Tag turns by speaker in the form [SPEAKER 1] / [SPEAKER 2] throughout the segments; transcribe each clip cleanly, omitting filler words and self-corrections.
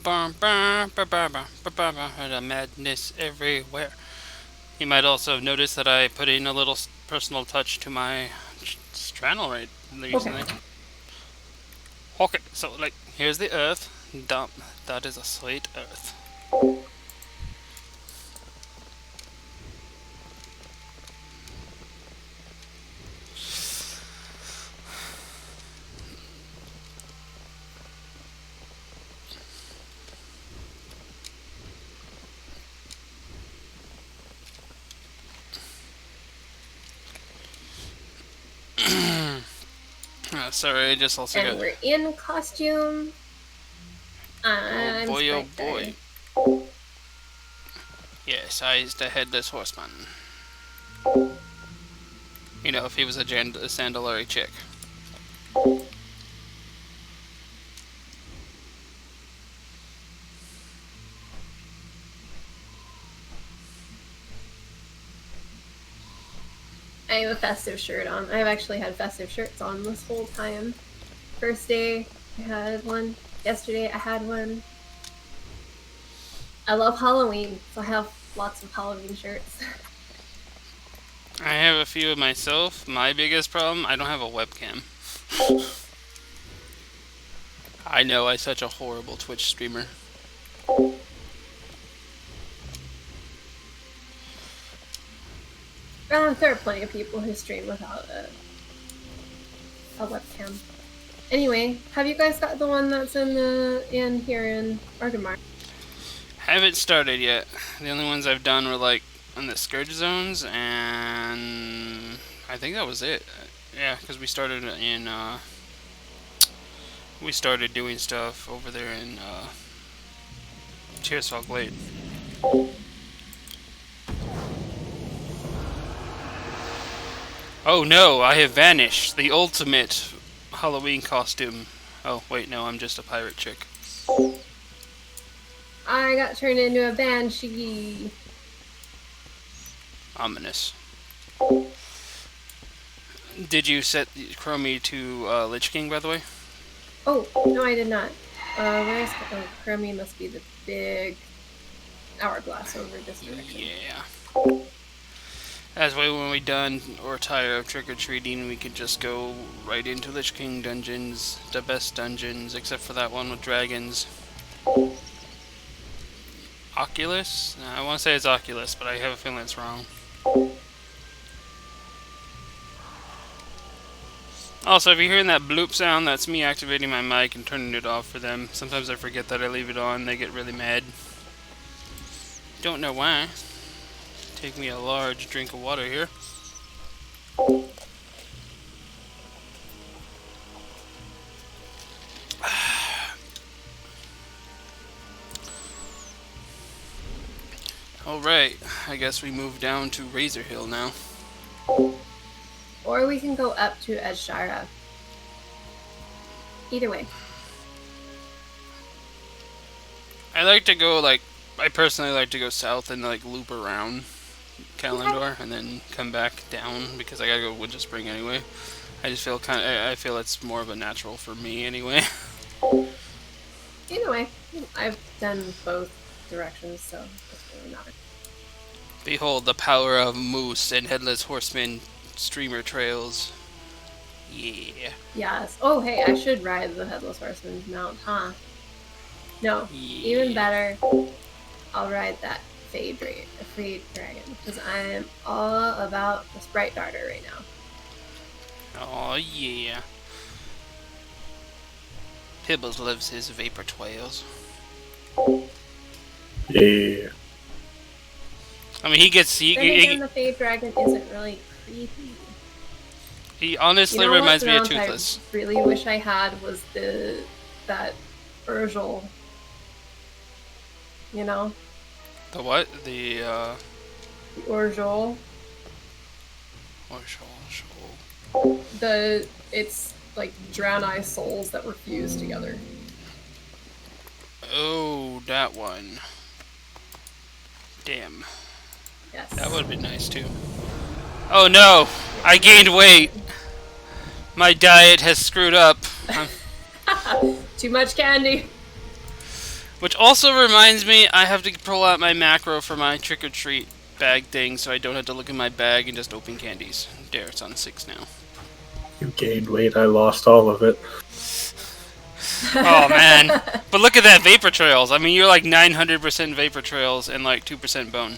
[SPEAKER 1] The madness everywhere. You might also have noticed that I put in a little personal touch to my channel right
[SPEAKER 2] Okay.
[SPEAKER 1] recently. Okay, so like here's the Earth. Dump. That is a sweet Earth. Sorry, I just also got.
[SPEAKER 2] And we're in costume. I'm
[SPEAKER 1] Oh
[SPEAKER 2] Sprite
[SPEAKER 1] boy.
[SPEAKER 2] Guy.
[SPEAKER 1] Yes, I is the headless horseman. You know, if he was a Sandalari chick.
[SPEAKER 2] I have a festive shirt on. I've actually had festive shirts on this whole time. First day, I had one. Yesterday, I had one. I love Halloween, so I have lots of Halloween shirts.
[SPEAKER 1] I have a few of myself. My biggest problem, I don't have a webcam. I know, I'm such a horrible Twitch streamer.
[SPEAKER 2] There are plenty of people who stream without a webcam. Anyway, have you guys got the one that's in here in Argamar?
[SPEAKER 1] Haven't started yet. The only ones I've done were like on the Scourge zones, and I think that was it. Yeah, because we started doing stuff over there in Cheersfall Glade. Oh no, I have vanished. The ultimate Halloween costume. Oh wait, no, I'm just a pirate chick.
[SPEAKER 2] I got turned into a banshee.
[SPEAKER 1] Ominous. Did you set Chromie to Lich King, by the way?
[SPEAKER 2] Oh, no, I did not. Where's Chromie must be the big hourglass over this direction.
[SPEAKER 1] Yeah. That way, when we done or tire of trick or treating, we could just go right into Lich King dungeons, the best dungeons, except for that one with dragons. Oculus? I want to say it's Oculus, but I have a feeling it's wrong. Also, if you're hearing that bloop sound, that's me activating my mic and turning it off for them. Sometimes I forget that I leave it on, they get really mad. Don't know why. Take me a large drink of water here. Alright, I guess we move down to Razor Hill now.
[SPEAKER 2] Or we can go up to Edshara. Either way.
[SPEAKER 1] I personally like to go south and like loop around Kalimdor
[SPEAKER 2] Okay.
[SPEAKER 1] and then come back down because I gotta go Winter Spring anyway. I just feel I feel it's more of a natural for me anyway.
[SPEAKER 2] Either way. I've done both directions, so it doesn't really matter.
[SPEAKER 1] Behold the power of Moose and Headless Horseman streamer trails. Yeah.
[SPEAKER 2] Yes. Oh, hey, I should ride the Headless Horseman's mount, huh? No. Even
[SPEAKER 1] Yeah.
[SPEAKER 2] better, I'll ride that Fade Dragon, because I am all about the Sprite Darter right now.
[SPEAKER 1] Oh yeah. Pibbles loves his vapor trails.
[SPEAKER 3] Yeah.
[SPEAKER 1] I mean, he gets
[SPEAKER 2] Then again, the Fade Dragon isn't really creepy.
[SPEAKER 1] he honestly
[SPEAKER 2] You know what
[SPEAKER 1] reminds me of
[SPEAKER 2] mount I
[SPEAKER 1] Toothless.
[SPEAKER 2] really wish I had was that Urgel. You know?
[SPEAKER 1] The what?
[SPEAKER 2] The Urgel.
[SPEAKER 1] Oh, shoal.
[SPEAKER 2] It's like Draenei souls that were fused together.
[SPEAKER 1] Oh, that one. Damn.
[SPEAKER 2] Yes.
[SPEAKER 1] That would be nice too. Oh no! I gained weight! My diet has screwed up.
[SPEAKER 2] Too much candy.
[SPEAKER 1] Which also reminds me, I have to pull out my macro for my trick-or-treat bag thing, so I don't have to look in my bag and just open candies. There, it's on 6 now.
[SPEAKER 3] You gained weight. I lost all of it.
[SPEAKER 1] Oh, man. But look at that vapor trails. I mean, you're like 900% vapor trails and like 2% bone.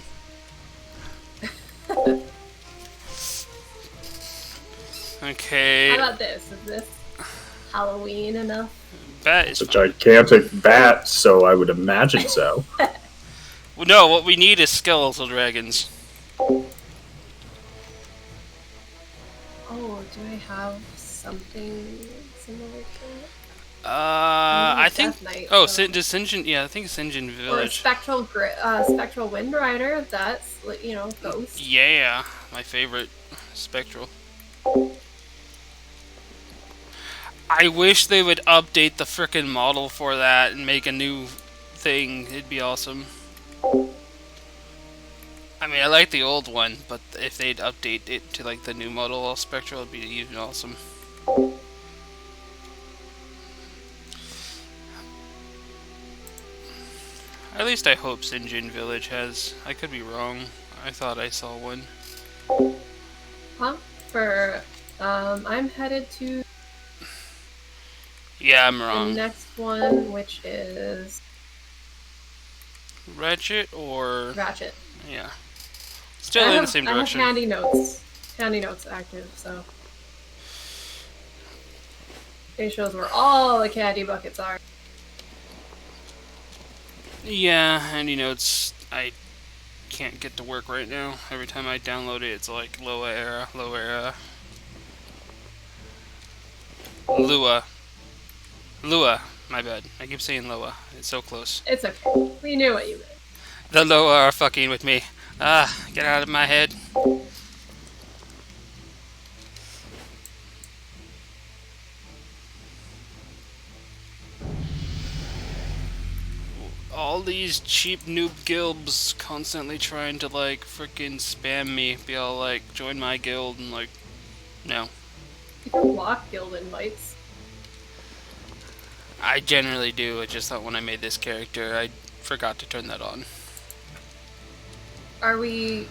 [SPEAKER 1] Okay.
[SPEAKER 2] How about this? Is this Halloween enough?
[SPEAKER 1] Bat is
[SPEAKER 3] It's a
[SPEAKER 1] fine.
[SPEAKER 3] gigantic bat, so I would imagine so.
[SPEAKER 1] Well, no, what we need is skeletal dragons.
[SPEAKER 2] Oh, do I have something similar to it?
[SPEAKER 1] I think.
[SPEAKER 2] Death Knight,
[SPEAKER 1] Oh,
[SPEAKER 2] so-
[SPEAKER 1] does Sinjin? Yeah, I think Sinjin
[SPEAKER 2] Or
[SPEAKER 1] Village.
[SPEAKER 2] Spectral Wind Rider. That's Ghost.
[SPEAKER 1] Yeah, my favorite. Spectral. I wish they would update the frickin' model for that and make a new thing. It'd be awesome. I mean, I like the old one, but if they'd update it to like the new model of Spectral, it'd be even awesome. At least I hope Sinjin Village has. I could be wrong. I thought I saw one.
[SPEAKER 2] Huh? I'm headed to
[SPEAKER 1] Yeah, I'm
[SPEAKER 2] the
[SPEAKER 1] wrong.
[SPEAKER 2] next one, which is
[SPEAKER 1] Ratchet or
[SPEAKER 2] Ratchet.
[SPEAKER 1] yeah, still in the same direction.
[SPEAKER 2] I have handy notes active, so it shows where all the candy buckets are.
[SPEAKER 1] Yeah, handy notes. I can't get to work right now. Every time I download it, it's like Lua era, Lua. My bad. I keep saying Lua. It's so close.
[SPEAKER 2] It's okay. We knew what you meant.
[SPEAKER 1] The Lua are fucking with me. Get out of my head. All these cheap noob gilbs constantly trying to like frickin' spam me, be all like, join my guild, and like, no.
[SPEAKER 2] You can block guild invites.
[SPEAKER 1] I generally do, I just thought when I made this character, I forgot to turn that on.
[SPEAKER 2] Are we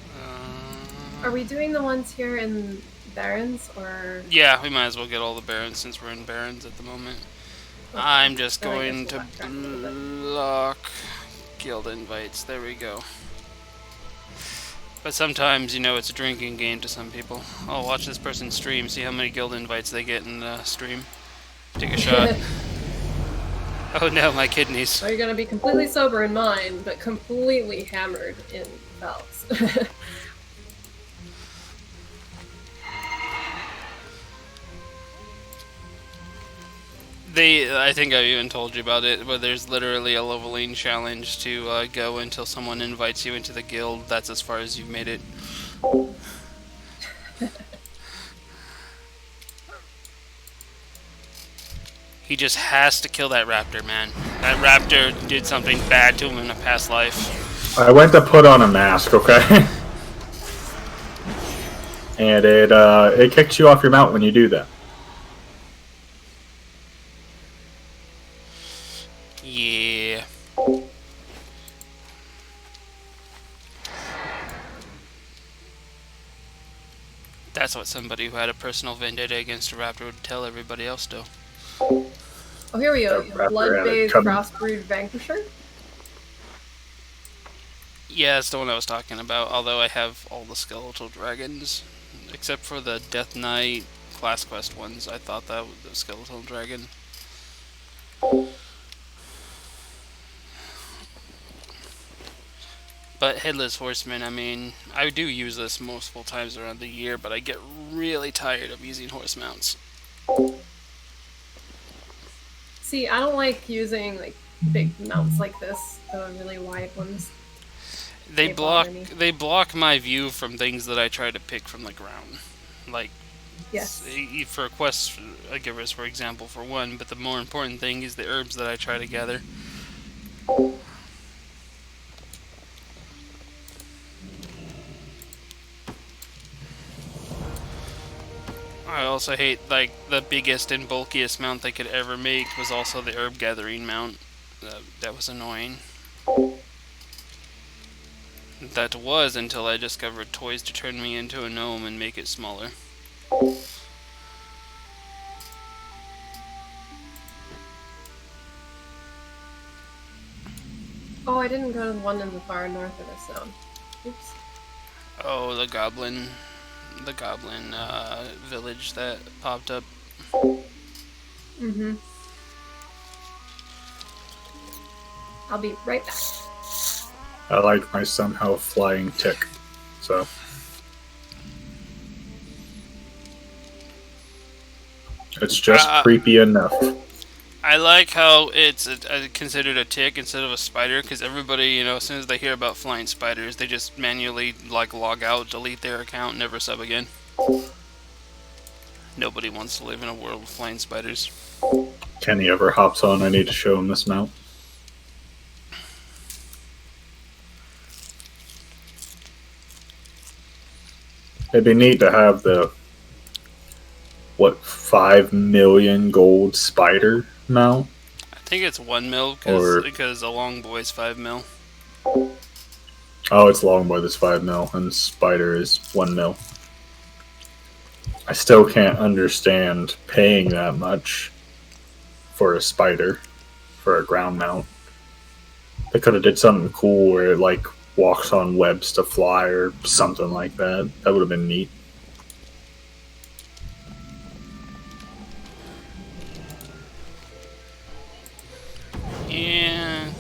[SPEAKER 2] doing the ones here in Barrens or?
[SPEAKER 1] Yeah, we might as well get all the Barons since we're in Barons at the moment.
[SPEAKER 2] Okay.
[SPEAKER 1] I'm just
[SPEAKER 2] Then I
[SPEAKER 1] going
[SPEAKER 2] guess
[SPEAKER 1] to
[SPEAKER 2] we'll backtrack a little bit.
[SPEAKER 1] block guild invites. There we go. But sometimes, it's a drinking game to some people. Oh, watch this person stream, see how many guild invites they get in the stream. Take a shot. Oh no, my kidneys.
[SPEAKER 2] So you're gonna be completely sober in mine, but completely hammered in Val's.
[SPEAKER 1] I think I even told you about it, but there's literally a leveling challenge to go until someone invites you into the guild. That's as far as you've made it. He just has to kill that raptor, man. That raptor did something bad to him in a past life.
[SPEAKER 3] I went to put on a mask, okay? And it kicks you off your mount when you do that.
[SPEAKER 1] Yeah. That's what somebody who had a personal vendetta against a raptor would tell everybody else to.
[SPEAKER 2] Oh, here we go.
[SPEAKER 3] That raptor had a
[SPEAKER 2] Blood-bathed
[SPEAKER 3] cub-
[SPEAKER 2] crossbreed vanquisher.
[SPEAKER 1] Yeah, that's the one I was talking about, although I have all the skeletal dragons. Except for the Death Knight class quest ones. I thought that was the skeletal dragon. But Headless Horseman, I mean, I do use this multiple times around the year, but I get really tired of using horse mounts.
[SPEAKER 2] See, I don't like using like big mounts like this, the really wide ones.
[SPEAKER 1] They
[SPEAKER 2] bother me.
[SPEAKER 1] block my view from things that I try to pick from the ground. Like,
[SPEAKER 2] Yes.
[SPEAKER 1] for quests, givers, for example, for one, but the more important thing is the herbs that I try to gather. I also hate, like, the biggest and bulkiest mount they could ever make was also the herb gathering mount. That was annoying. That was until I discovered toys to turn me into a gnome and make it smaller.
[SPEAKER 2] Oh, I didn't go to the one in the far north of this zone. Oops.
[SPEAKER 1] Oh, the goblin village that popped up.
[SPEAKER 2] Mm-hmm. I'll be right back.
[SPEAKER 3] I like my somehow flying tick, so it's just creepy enough.
[SPEAKER 1] I like how it's considered a tick instead of a spider, because everybody, you know, as soon as they hear about flying spiders, they just manually like log out, delete their account, never sub again. Nobody wants to live in a world with flying spiders.
[SPEAKER 3] Kenny ever hops on, I need to show him this mount. It'd be neat to have the 5 million gold spider mount.
[SPEAKER 1] I think it's 1 mil because a long boy's 5 mil.
[SPEAKER 3] Oh, it's Longboy that's 5 mil, and Spider is 1 mil. I still can't understand paying that much for a Spider, for a ground mount. They could have did something cool where it, like, walks on webs to fly or something like that. That would have been neat.
[SPEAKER 1] Yeah.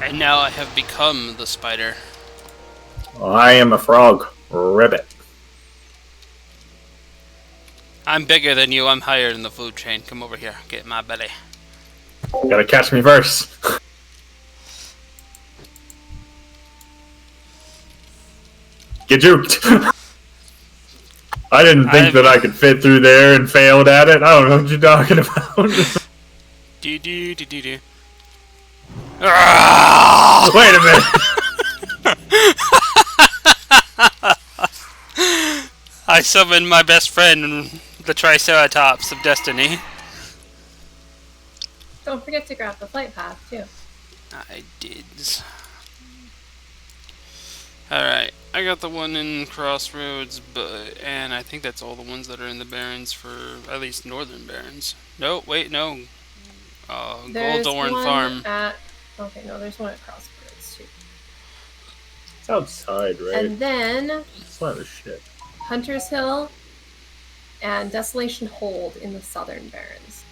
[SPEAKER 1] And now I have become the spider.
[SPEAKER 3] I am a frog. Ribbit.
[SPEAKER 1] I'm bigger than you. I'm higher in the food chain. Come over here. Get my belly.
[SPEAKER 3] Gotta catch me first. Get juked. I didn't think that I could fit through there and failed at it. I don't know what you're talking about.
[SPEAKER 1] Do.
[SPEAKER 3] Wait a minute.
[SPEAKER 1] I summoned my best friend, the Triceratops of Destiny.
[SPEAKER 2] Don't forget to grab the flight path, too.
[SPEAKER 1] I did. Alright, I got the one in Crossroads, and I think that's all the ones that are in the Barrens for at least Northern Barrens. No, wait, no. Goldorn Farm.
[SPEAKER 2] Okay, no, there's one at Crossroads, too.
[SPEAKER 3] It's outside, right?
[SPEAKER 2] And then
[SPEAKER 3] It's not a shit.
[SPEAKER 2] Hunter's Hill and Desolation Hold in the Southern Barrens.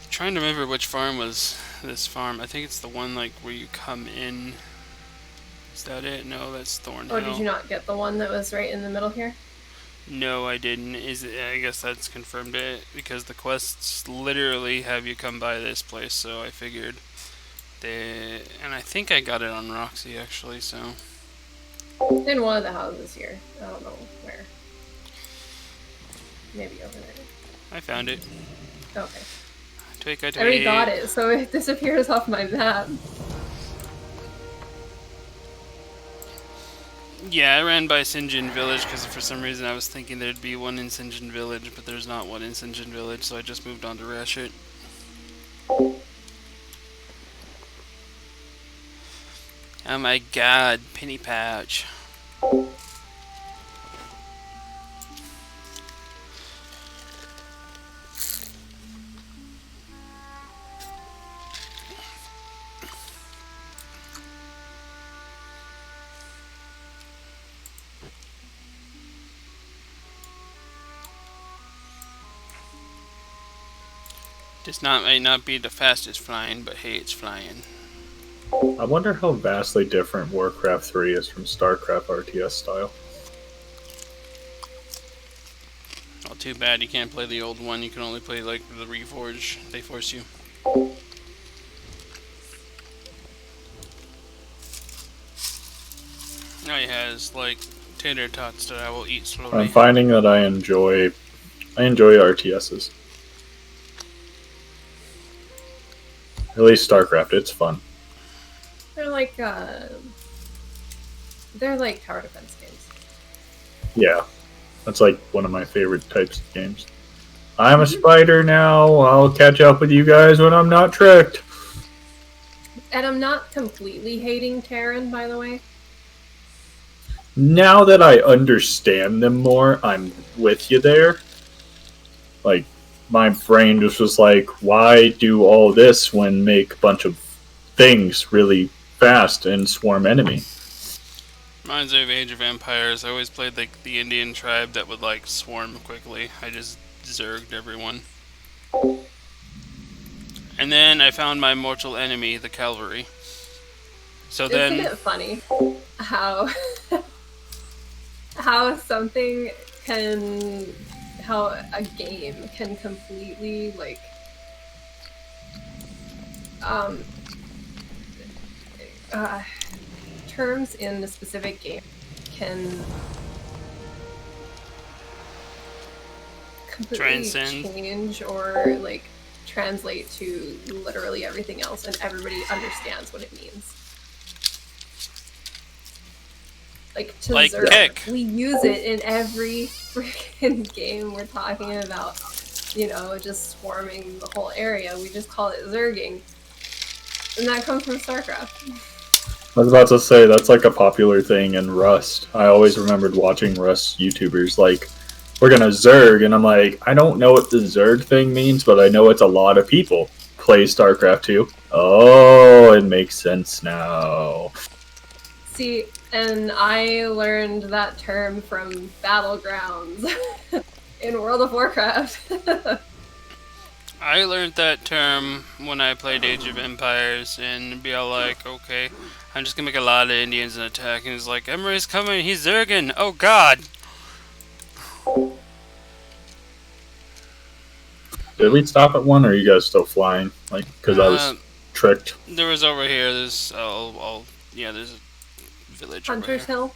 [SPEAKER 1] Trying to remember which farm was this farm. I think it's the one like where you come in. Is that it? No, that's Thornhill.
[SPEAKER 2] Oh, did you not get the one that was right in the middle here?
[SPEAKER 1] No, I didn't. I guess that's confirmed it because the quests literally have you come by this place. So I figured and I think I got it on Roxy actually. So
[SPEAKER 2] in one of the houses here. I don't know where. Maybe over there.
[SPEAKER 1] I found it.
[SPEAKER 2] Okay.
[SPEAKER 1] I
[SPEAKER 2] already got it, so it disappears off my map.
[SPEAKER 1] Yeah, I ran by Sinjin Village because for some reason I was thinking there'd be one in Sinjin Village, but there's not one in Sinjin Village, so I just moved on to Rashit. Oh my god, Penny Pouch. Might not be the fastest flying, but hey, it's flying.
[SPEAKER 3] I wonder how vastly different Warcraft 3 is from StarCraft RTS style.
[SPEAKER 1] Well, too bad you can't play the old one. You can only play like the Reforge. They force you. Now he has like tater tots that I will eat slowly.
[SPEAKER 3] I'm finding that I enjoy RTSs. At least StarCraft, it's fun.
[SPEAKER 2] They're like tower defense games.
[SPEAKER 3] Yeah, that's like one of my favorite types of games. I'm a spider now. I'll catch up with you guys when I'm not tricked.
[SPEAKER 2] And I'm not completely hating Terran, by the way.
[SPEAKER 3] Now that I understand them more, I'm with you there. Like, my brain just was like, why do all this when make a bunch of things really fast and swarm enemy?
[SPEAKER 1] Reminds me of Age of Empires. I always played like the Indian tribe that would like swarm quickly. I just zerged everyone. And then I found my mortal enemy, the cavalry. So then,
[SPEAKER 2] Isn't it funny how something can, how a game can completely like terms in a specific game can completely
[SPEAKER 1] Transcend.
[SPEAKER 2] change or like translate to literally everything else, and everybody understands what it means. Like to
[SPEAKER 1] Like
[SPEAKER 2] zerg,
[SPEAKER 1] kick.
[SPEAKER 2] we use it in every freaking game we're talking about. You know, just swarming the whole area. We just call it zerging, and that comes from StarCraft.
[SPEAKER 3] I was about to say, that's like a popular thing in Rust. I always remembered watching Rust YouTubers like, we're gonna zerg, and I'm like, I don't know what the zerg thing means, but I know it's a lot of people play StarCraft 2. Oh, it makes sense now.
[SPEAKER 2] See, and I learned that term from Battlegrounds in World of Warcraft.
[SPEAKER 1] I learned that term when I played Age of Empires and be all like, okay, I'm just gonna make a lot of Indians and attack. And it's like, Emery's coming, he's zerging, oh god!
[SPEAKER 3] Did we stop at one, or are you guys still flying? Like, because I was tricked.
[SPEAKER 1] There was over here, there's, yeah, there's a village over
[SPEAKER 2] Hunter's
[SPEAKER 1] here.
[SPEAKER 2] Hill.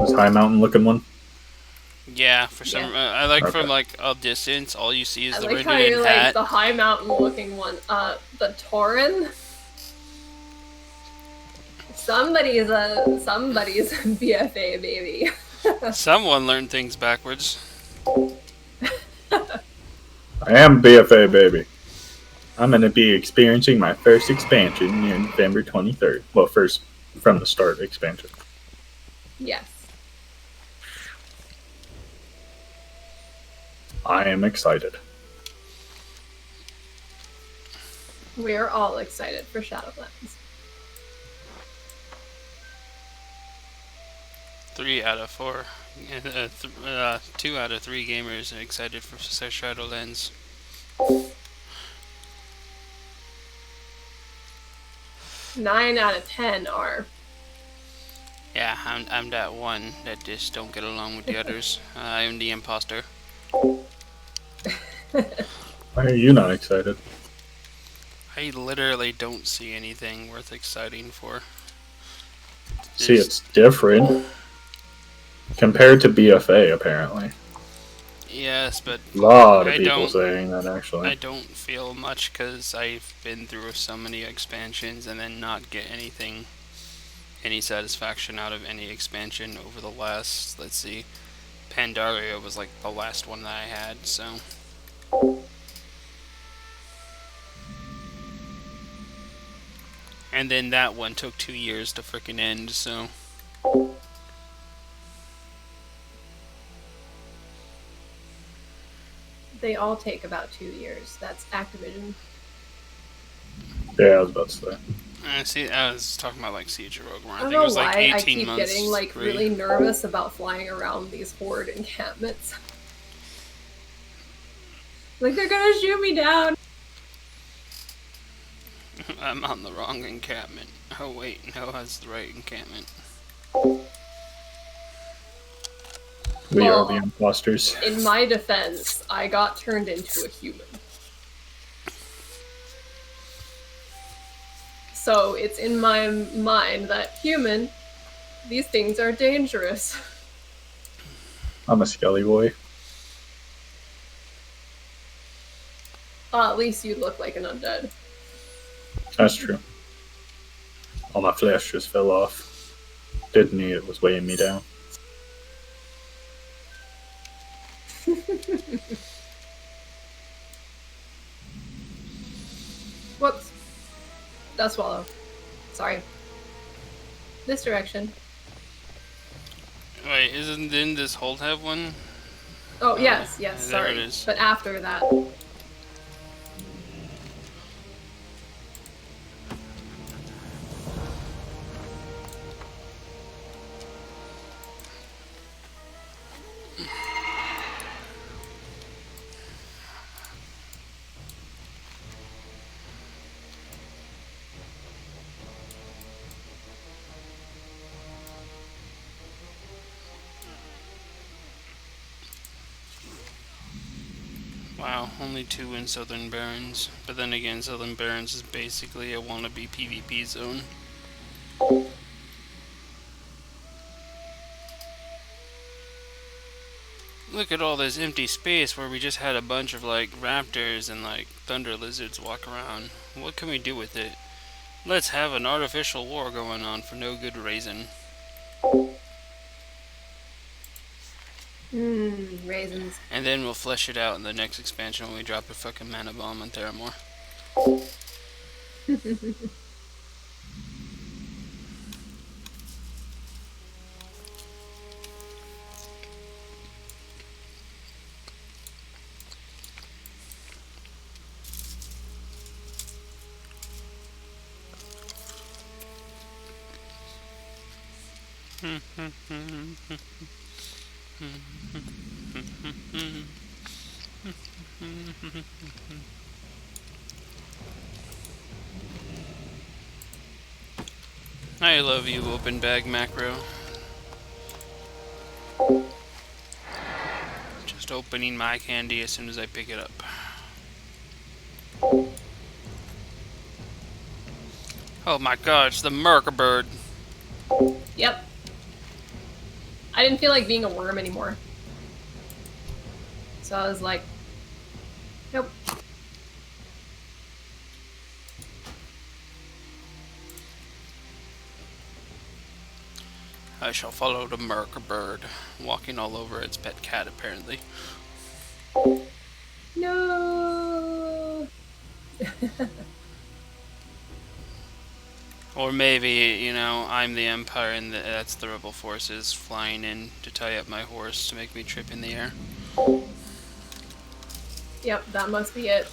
[SPEAKER 3] This high mountain looking one?
[SPEAKER 1] Yeah, for some, I like
[SPEAKER 3] Okay.
[SPEAKER 1] from like a distance, all you see is
[SPEAKER 2] I
[SPEAKER 1] the
[SPEAKER 2] like
[SPEAKER 1] red
[SPEAKER 2] how you're like
[SPEAKER 1] hat.
[SPEAKER 2] the high mountain looking one. The Tauren. Somebody's a BFA baby.
[SPEAKER 1] Someone learned things backwards.
[SPEAKER 3] I am BFA, baby. I'm going to be experiencing my first expansion near November 23rd. Well, first from the start expansion.
[SPEAKER 2] Yes.
[SPEAKER 3] I am excited.
[SPEAKER 2] We are all excited for Shadowlands.
[SPEAKER 1] 3 out of 4. 2 out of 3 gamers are excited for Shadowlands.
[SPEAKER 2] Nine out of 10 are.
[SPEAKER 1] Yeah, I'm that one that just don't get along with the others. I'm the imposter.
[SPEAKER 3] Why are you not excited?
[SPEAKER 1] I literally don't see anything worth exciting for.
[SPEAKER 3] See, it's different. Compared to BFA, apparently.
[SPEAKER 1] Yes, but
[SPEAKER 3] A lot of
[SPEAKER 1] I
[SPEAKER 3] people
[SPEAKER 1] don't-
[SPEAKER 3] saying that, actually.
[SPEAKER 1] I don't feel much because I've been through so many expansions and then not get any satisfaction out of any expansion over the last, let's see, Pandaria was like the last one that I had, so. And then that one took 2 years to frickin' end, so.
[SPEAKER 2] They all take about 2 years. That's Activision.
[SPEAKER 3] Yeah, I was about to say.
[SPEAKER 1] See, I was talking about like Siege of Rogue One.
[SPEAKER 2] I
[SPEAKER 1] I
[SPEAKER 2] don't
[SPEAKER 1] think it
[SPEAKER 2] know
[SPEAKER 1] was like
[SPEAKER 2] why
[SPEAKER 1] 18
[SPEAKER 2] I keep
[SPEAKER 1] months.
[SPEAKER 2] getting like
[SPEAKER 1] free.
[SPEAKER 2] really nervous about flying around these horde encampments. Like they're gonna shoot me down.
[SPEAKER 1] I'm on the wrong encampment. Oh wait, no, that's the right encampment.
[SPEAKER 3] We are
[SPEAKER 2] Well,
[SPEAKER 3] the imposters.
[SPEAKER 2] In my defense, I got turned into a human. So it's in my mind that human, these things are dangerous.
[SPEAKER 3] I'm a skelly boy.
[SPEAKER 2] At least you look like an undead.
[SPEAKER 3] That's true. All my flesh just fell off. Didn't need it, was weighing me down.
[SPEAKER 2] Whoops. That swallow. Sorry. This direction.
[SPEAKER 1] Wait, didn't this hold have one?
[SPEAKER 2] Oh, yes, yes,
[SPEAKER 1] there
[SPEAKER 2] sorry.
[SPEAKER 1] it is.
[SPEAKER 2] But after that.
[SPEAKER 1] Wow, only 2 in Southern Barrens. But then again, Southern Barrens is basically a wannabe PvP zone. Look at all this empty space where we just had a bunch of like raptors and like thunder lizards walk around. What can we do with it? Let's have an artificial war going on for no good reason.
[SPEAKER 2] Raisins.
[SPEAKER 1] And then we'll flesh it out in the next expansion when we drop a fucking mana bomb on Theramore. I love you, open bag macro. Just opening my candy as soon as I pick it up. Oh my god, it's the Merc bird.
[SPEAKER 2] Yep. I didn't feel like being a worm anymore. So I was like, nope.
[SPEAKER 1] I shall follow the Merc bird, walking all over its pet cat apparently.
[SPEAKER 2] No.
[SPEAKER 1] Or maybe, you know, I'm the Empire and that's the rebel forces flying in to tie up my horse to make me trip in the air.
[SPEAKER 2] Yep, that must be it.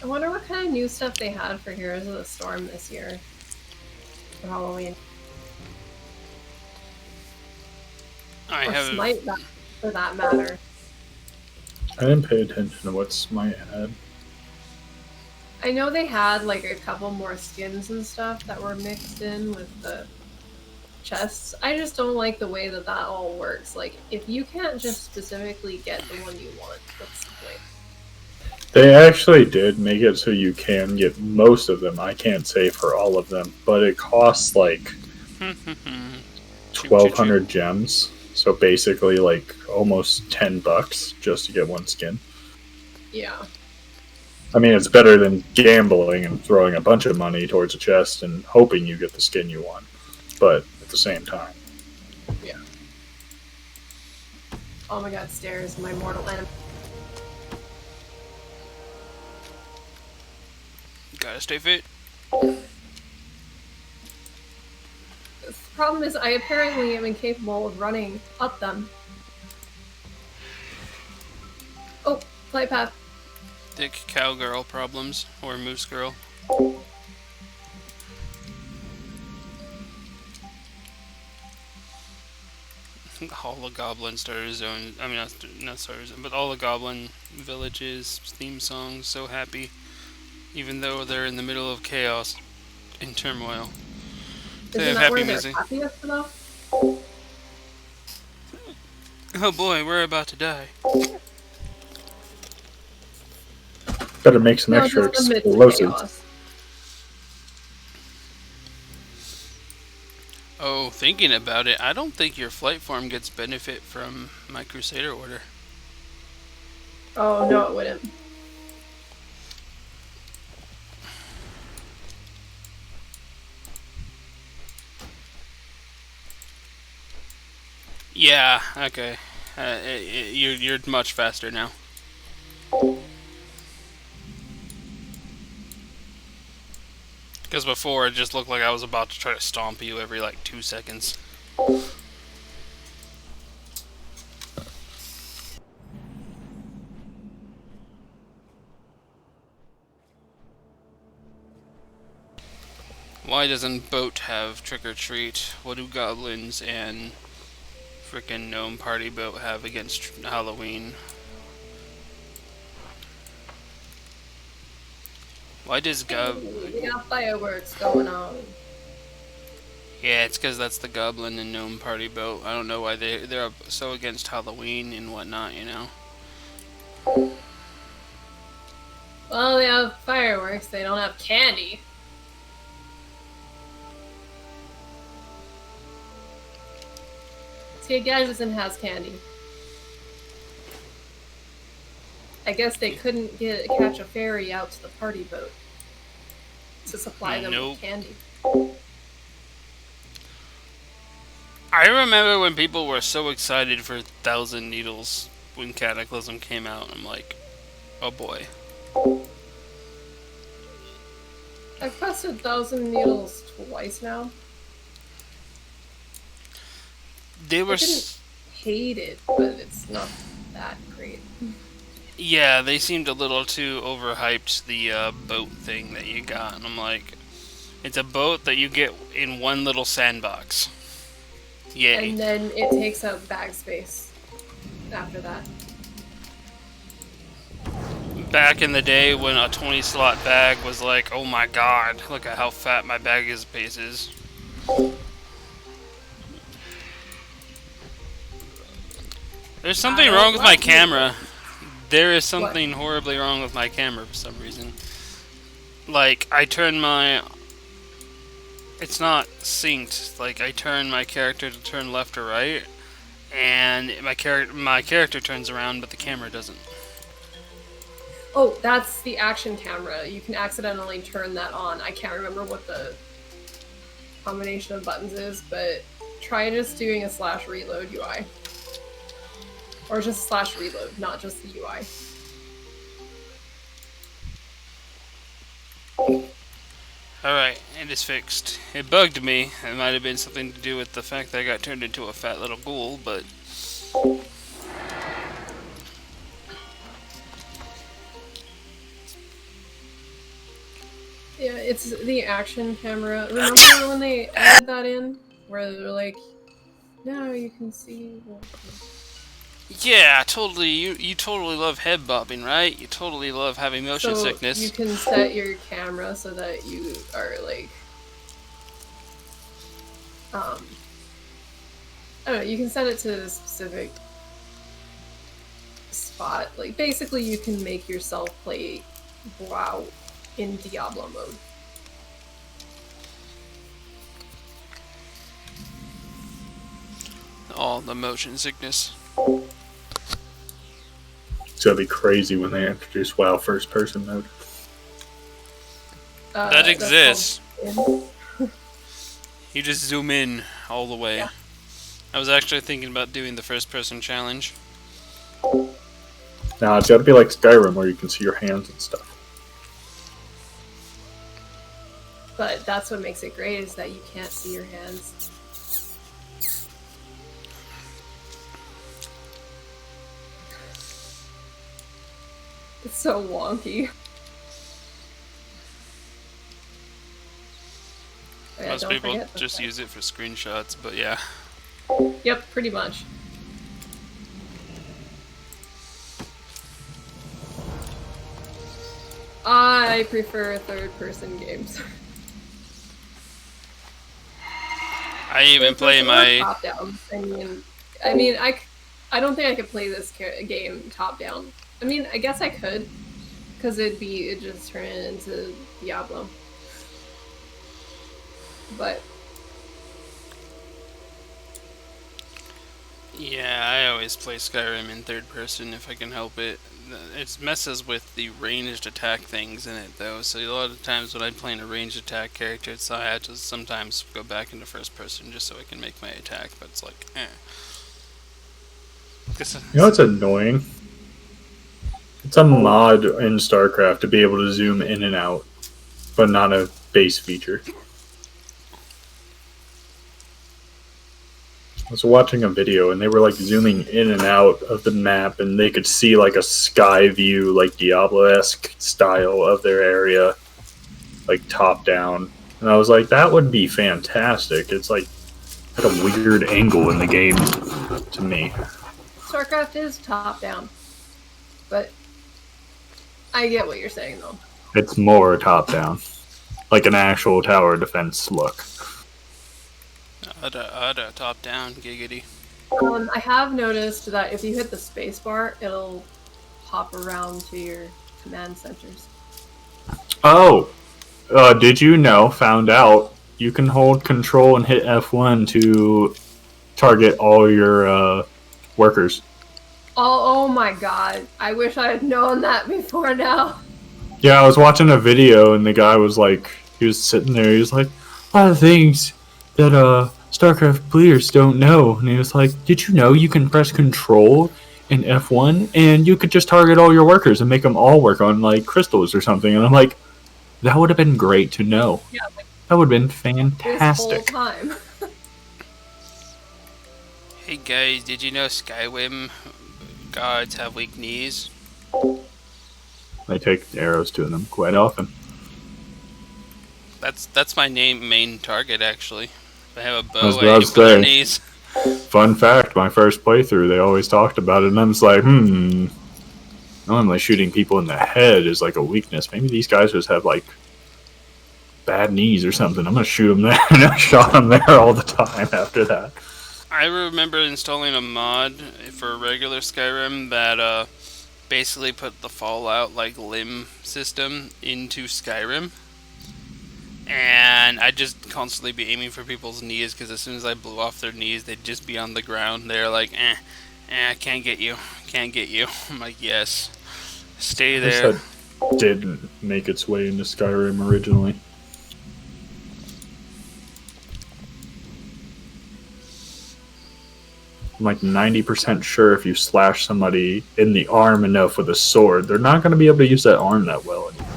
[SPEAKER 2] I wonder what kind of new stuff they had for Heroes of the Storm this year for Halloween.
[SPEAKER 1] I
[SPEAKER 2] Or
[SPEAKER 1] have
[SPEAKER 2] Smite, for that matter.
[SPEAKER 3] I didn't pay attention to what Smite had.
[SPEAKER 2] I know they had like a couple more skins and stuff that were mixed in with the chests. I just don't like the way that that all works. Like, if you can't just specifically get the one you want, what's the point?
[SPEAKER 3] They actually did make it so you can get most of them. I can't say for all of them, but it costs like 1,200 gems. So basically, like almost $10 just to get one skin.
[SPEAKER 2] Yeah.
[SPEAKER 3] I mean, it's better than gambling and throwing a bunch of money towards a chest and hoping you get the skin you want. But at the same time,
[SPEAKER 2] Yeah. Oh my god, stairs, my mortal enemy.
[SPEAKER 1] gotta stay fit.
[SPEAKER 2] The problem is I apparently am incapable of running up them. Oh, flight path.
[SPEAKER 1] Thick cowgirl problems, or moose girl. All the goblin starter zone, I mean not starter zone, but all the goblin villages, theme songs, so happy. Even though they're in the middle of chaos and turmoil. They
[SPEAKER 2] Isn't
[SPEAKER 1] have
[SPEAKER 2] that
[SPEAKER 1] happy
[SPEAKER 2] where they're
[SPEAKER 1] music.
[SPEAKER 2] happiest though?
[SPEAKER 1] Oh boy, we're about to die.
[SPEAKER 3] better make some
[SPEAKER 2] No,
[SPEAKER 3] extra
[SPEAKER 2] just amidst the
[SPEAKER 3] explosives.
[SPEAKER 2] chaos.
[SPEAKER 1] Oh, thinking about it, I don't think your flight form gets benefit from my Crusader order.
[SPEAKER 2] Oh no, it wouldn't.
[SPEAKER 1] Yeah, okay. You're much faster now. Because before it just looked like I was about to try to stomp you every like 2 seconds. Why doesn't Boat have Trick or Treat? What do goblins and frickin' gnome party boat have against Halloween? Why does
[SPEAKER 2] We got fireworks going on.
[SPEAKER 1] Yeah, it's because that's the goblin and gnome party boat. I don't know why they're so against Halloween and whatnot, you know.
[SPEAKER 2] Well, they have fireworks. They don't have candy. See, Gadgetzin has candy. I guess they couldn't catch a ferry out to the party boat to supply them with candy.
[SPEAKER 1] I remember when people were so excited for 1,000 Needles when Cataclysm came out. I'm like, oh boy.
[SPEAKER 2] I've quested 1,000 Needles twice now.
[SPEAKER 1] They were.
[SPEAKER 2] I didn't hate it, but it's not that great.
[SPEAKER 1] Yeah, they seemed a little too overhyped, the boat thing that you got. And I'm like, it's a boat that you get in one little sandbox. Yay.
[SPEAKER 2] And then it takes up bag space after that.
[SPEAKER 1] Back in the day when a 20-slot bag was like, oh my god, look at how fat my bag space is. There's something wrong with my camera. There is something horribly wrong with my camera for some reason. Like, I turn my... It's not synced. Like, I turn my character to turn left or right, and my character turns around, but the camera doesn't.
[SPEAKER 2] Oh, that's the action camera. You can accidentally turn that on. I can't remember what the combination of buttons is, but try just doing a /reload UI. Or just /reload, not just the UI.
[SPEAKER 1] Alright, it is fixed. It bugged me. It might have been something to do with the fact that I got turned into a fat little ghoul, but...
[SPEAKER 2] Yeah, it's the action camera. Remember when they added that in? Where they're like, now you can see...
[SPEAKER 1] Yeah, totally. You totally love head bobbing, right? You totally love having motion sickness.
[SPEAKER 2] You can set your camera so that you are like, I don't know. You can set it to a specific spot. Like basically, you can make yourself play WoW in Diablo mode.
[SPEAKER 1] All the motion sickness.
[SPEAKER 3] It's gonna be crazy when they introduce WoW first person mode.
[SPEAKER 1] That exists. You just zoom in all the way.
[SPEAKER 2] Yeah.
[SPEAKER 1] I was actually thinking about doing the first person challenge.
[SPEAKER 3] Now it's gotta be like Skyrim where you can see your hands and stuff.
[SPEAKER 2] But that's what makes it great is that you can't see your hands. It's so wonky. Oh, yeah,
[SPEAKER 1] Most people just use it for screenshots, but yeah.
[SPEAKER 2] Yep, pretty much. I prefer third-person games.
[SPEAKER 1] I even play my...
[SPEAKER 2] Top-down. I don't think I could play this game top-down. I mean, I guess I could, because it'd just turn it into Diablo. But
[SPEAKER 1] yeah, I always play Skyrim in third person if I can help it. It messes with the ranged attack things in it though, so a lot of times when I'm playing a ranged attack character, so I have to sometimes go back into first person just so I can make my attack, but it's like, eh.
[SPEAKER 3] You know what's annoying? It's a mod in StarCraft to be able to zoom in and out, but not a base feature. I was watching a video and they were like zooming in and out of the map and they could see like a sky view, like Diablo-esque style of their area, like top down. And I was like, that would be fantastic. It's like a weird angle in the game to me.
[SPEAKER 2] StarCraft is top down, but I get what you're saying though.
[SPEAKER 3] It's more top down, like an actual tower defense look.
[SPEAKER 1] Top down, giggity.
[SPEAKER 2] I have noticed that if you hit the spacebar, it'll hop around to your command centers.
[SPEAKER 3] Oh, did you know? Found out you can hold control and hit F1 to target all your workers.
[SPEAKER 2] Oh my god! I wish I had known that before now.
[SPEAKER 3] Yeah, I was watching a video and the guy was like, he was sitting there. He was like, a lot of things that StarCraft players don't know. And he was like, did you know you can press control in F1 and you could just target all your workers and make them all work on like crystals or something? And I'm like, that would have been great to know.
[SPEAKER 2] Yeah, like,
[SPEAKER 3] that would have been fantastic.
[SPEAKER 2] This whole time.
[SPEAKER 1] Hey guys, did you know Skyrim gods have weak knees?
[SPEAKER 3] I take arrows to them quite often.
[SPEAKER 1] That's my main target actually. If I have a bow,
[SPEAKER 3] I
[SPEAKER 1] I hit with their knees.
[SPEAKER 3] Fun fact, my first playthrough, they always talked about it, and I was like, normally shooting people in the head is like a weakness. Maybe these guys just have like bad knees or something. I'm gonna shoot them there, and I shot them there all the time after that.
[SPEAKER 1] I remember installing a mod for regular Skyrim that basically put the Fallout like limb system into Skyrim. And I'd just constantly be aiming for people's knees because as soon as I blew off their knees, they'd just be on the ground. They're like, can't get you. I'm like, yes, stay there.
[SPEAKER 3] That didn't make its way into Skyrim originally. I'm like 90% sure if you slash somebody in the arm enough with a sword, they're not going to be able to use that arm that well anymore.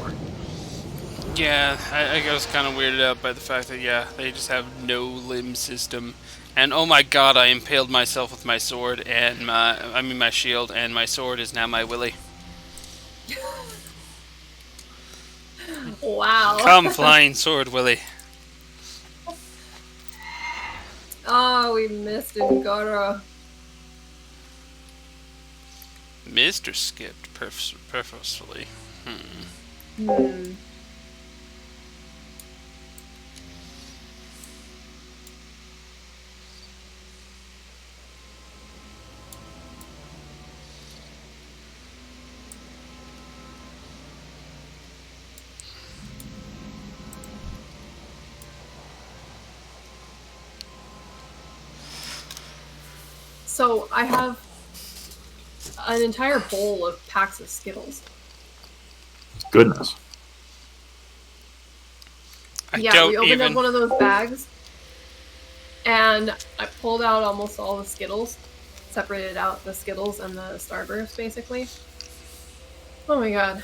[SPEAKER 1] Yeah, I was kind of weirded out by the fact that, yeah, they just have no limb system. And oh my god, I impaled myself with my sword and my shield, and my sword is now my willy.
[SPEAKER 2] Wow.
[SPEAKER 1] Come flying sword, Willy.
[SPEAKER 2] Oh, we missed Ngoro.
[SPEAKER 1] Mr. skipped purposefully.
[SPEAKER 2] So I have an entire bowl of packs of Skittles.
[SPEAKER 3] Goodness.
[SPEAKER 2] We opened up one of those bags, and I pulled out almost all the Skittles, separated out the Skittles and the Starburst, basically. Oh my god.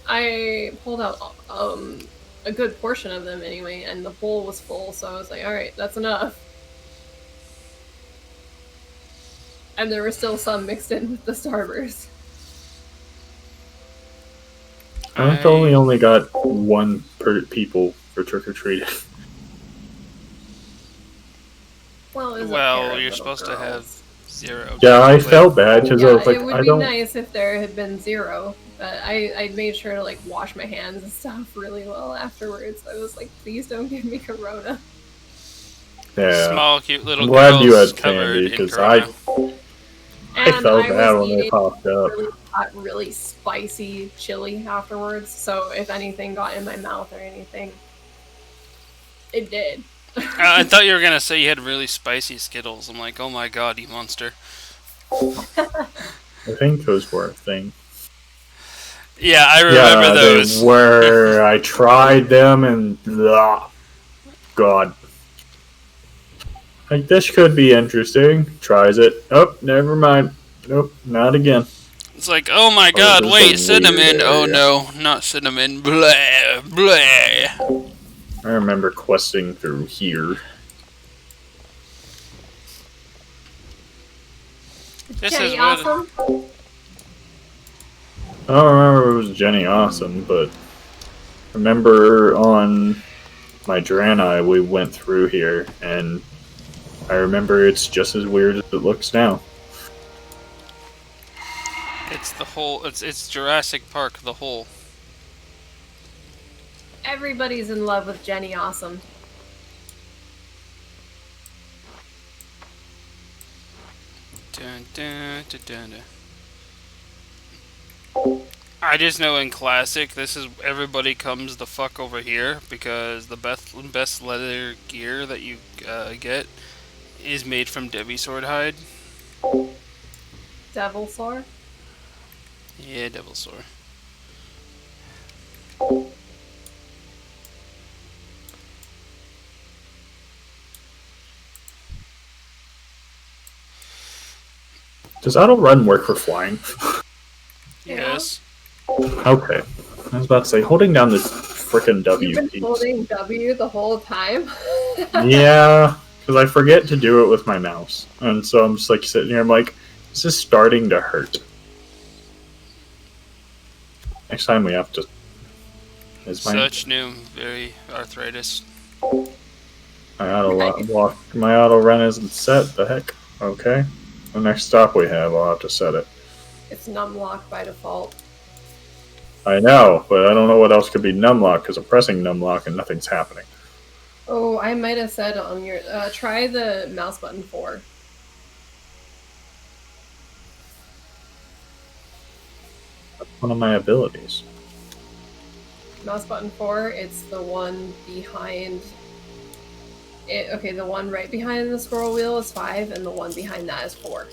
[SPEAKER 2] I pulled out a good portion of them anyway, and the bowl was full, so I was like, alright, that's enough. And there were still some mixed in with the Starburst.
[SPEAKER 3] I only got one per people for trick-or-treating.
[SPEAKER 1] Well, you're supposed to have 0.
[SPEAKER 3] Yeah, I felt bad because I was like,
[SPEAKER 2] it would be nice if there had been 0, but I made sure to like wash my hands and stuff really well afterwards. I was like, please don't give me corona.
[SPEAKER 3] Yeah.
[SPEAKER 1] Small, cute little
[SPEAKER 3] I'm glad
[SPEAKER 1] girls
[SPEAKER 3] you had
[SPEAKER 1] covered
[SPEAKER 3] candy
[SPEAKER 1] in corona.
[SPEAKER 3] I felt bad when they popped up.
[SPEAKER 2] Really spicy chili afterwards, so if anything got in my mouth or anything, it did.
[SPEAKER 1] I thought you were gonna say you had really spicy Skittles. I'm like, oh my god, you monster.
[SPEAKER 3] I think those were a thing.
[SPEAKER 1] Yeah, I remember those.
[SPEAKER 3] They were. I tried them and God. Like, this could be interesting. Tries it. Oh, never mind. Nope, not again.
[SPEAKER 1] It's like, oh my
[SPEAKER 3] Oh,
[SPEAKER 1] god,
[SPEAKER 3] this is
[SPEAKER 1] wait,
[SPEAKER 3] a
[SPEAKER 1] cinnamon.
[SPEAKER 3] weird
[SPEAKER 1] Oh
[SPEAKER 3] area.
[SPEAKER 1] no, not cinnamon. Blah, blah.
[SPEAKER 3] I remember questing through here.
[SPEAKER 1] This is
[SPEAKER 2] Jenny,
[SPEAKER 1] what.
[SPEAKER 2] awesome.
[SPEAKER 3] I don't remember if it was Jenny Awesome, but remember on my Draenei we went through here, and I remember it's just as weird as it looks now.
[SPEAKER 1] It's the whole. It's Jurassic Park, the whole.
[SPEAKER 2] Everybody's in love with Jenny Awesome.
[SPEAKER 1] Dun, dun, dun, dun, dun. I just know in Classic, this is everybody comes the fuck over here because the best leather gear that you get is made from Devi Sword hide.
[SPEAKER 2] Devil Sword.
[SPEAKER 1] Yeah, Devil Sword.
[SPEAKER 3] Does auto run work for flying?
[SPEAKER 1] Yes.
[SPEAKER 3] Okay. I was about to say, holding down this frickin' W
[SPEAKER 2] You've been
[SPEAKER 3] keeps-
[SPEAKER 2] holding W the whole time.
[SPEAKER 3] Yeah, because I forget to do it with my mouse. And so I'm just like sitting here, I'm like, this is starting to hurt. Next time we have to. Is my
[SPEAKER 1] Such new, very arthritis.
[SPEAKER 3] my auto run isn't set? The heck? Okay. The next stop we have, I'll have to set it.
[SPEAKER 2] It's numlock by default.
[SPEAKER 3] I know, but I don't know what else could be numlock because I'm pressing numlock and nothing's happening.
[SPEAKER 2] Oh, I might have said on your try the mouse button 4.
[SPEAKER 3] That's one of my abilities.
[SPEAKER 2] Mouse button 4, it's the one behind it. Okay, the one right behind the scroll wheel is 5, and the one behind that is 4.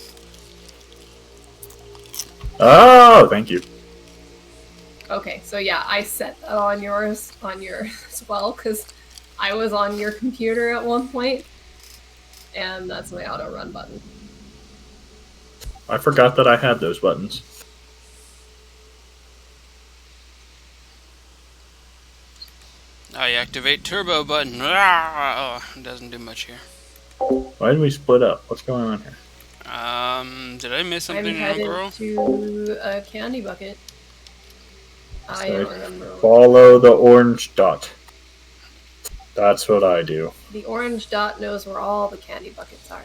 [SPEAKER 3] Oh, thank you.
[SPEAKER 2] Okay, so yeah, I set that on yours as well because I was on your computer at one point, and that's my auto run button.
[SPEAKER 3] I forgot that I had those buttons.
[SPEAKER 1] I activate turbo button. Ah, it doesn't do much here.
[SPEAKER 3] Why did we split up? What's going on here?
[SPEAKER 1] Did I miss
[SPEAKER 2] I'm
[SPEAKER 1] something,
[SPEAKER 2] headed
[SPEAKER 1] girl?
[SPEAKER 2] to a candy bucket. I
[SPEAKER 3] So
[SPEAKER 2] don't remember.
[SPEAKER 3] follow the orange dot. That's what I do.
[SPEAKER 2] The orange dot knows where all the candy buckets are.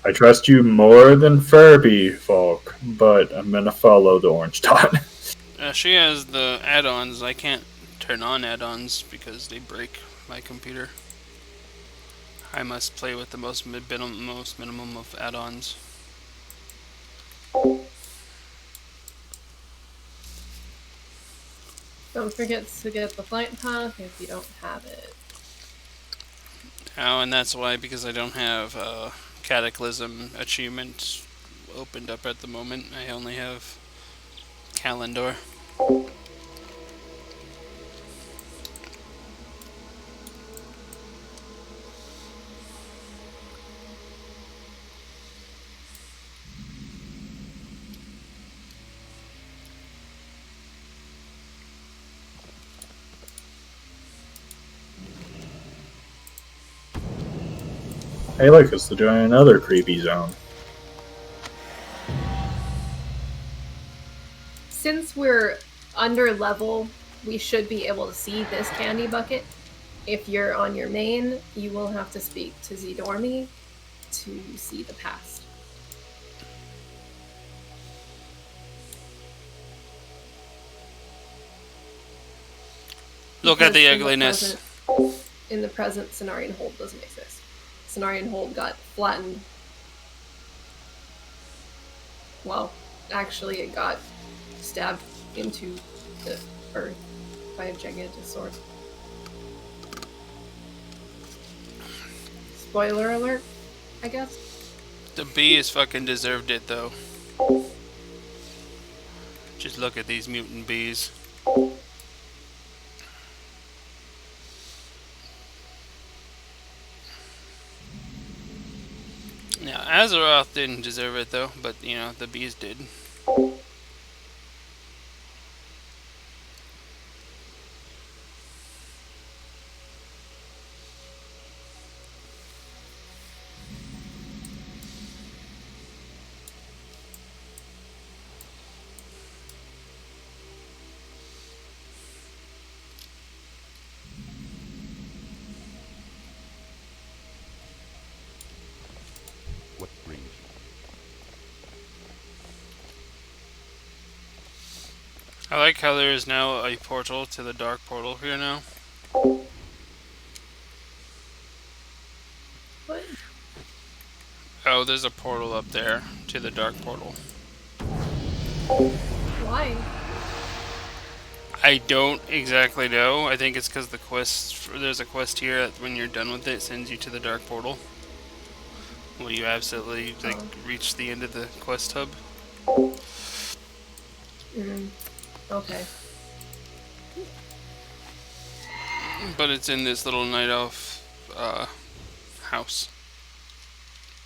[SPEAKER 3] I trust you more than Furby, Falk, but I'm gonna follow the orange dot.
[SPEAKER 1] She has the add-ons. I can't turn on add-ons because they break my computer. I must play with the most minimum of add-ons.
[SPEAKER 2] Don't forget to get the flight path if you don't have it.
[SPEAKER 1] Oh, and that's why, because I don't have Cataclysm achievement opened up at the moment. I only have Calendar.
[SPEAKER 3] Hey, look, it's doing another creepy zone.
[SPEAKER 2] Since we're under level, we should be able to see this candy bucket. If you're on your main, you will have to speak to Zidormi to see the past.
[SPEAKER 1] Look at the
[SPEAKER 2] Because
[SPEAKER 1] ugliness.
[SPEAKER 2] In the present, Cenarian Hold doesn't exist. Cenarian Hold got flattened. Well, actually, it got stabbed into the earth by a gigantosaurus. Spoiler alert, I guess.
[SPEAKER 1] The bees fucking deserved it, though. Just look at these mutant bees. Now, Azeroth didn't deserve it though, but you know, the bees did.
[SPEAKER 4] What brings you?
[SPEAKER 1] I like how there is now a portal to the dark portal here now.
[SPEAKER 2] What?
[SPEAKER 1] Oh, there's a portal up there to the dark portal.
[SPEAKER 2] Why?
[SPEAKER 1] I don't exactly know. I think it's because the quest. There's a quest here that when you're done with it, sends you to the dark portal. Will you absolutely like reach the end of the quest hub?
[SPEAKER 2] Okay.
[SPEAKER 1] But it's in this little night elf house.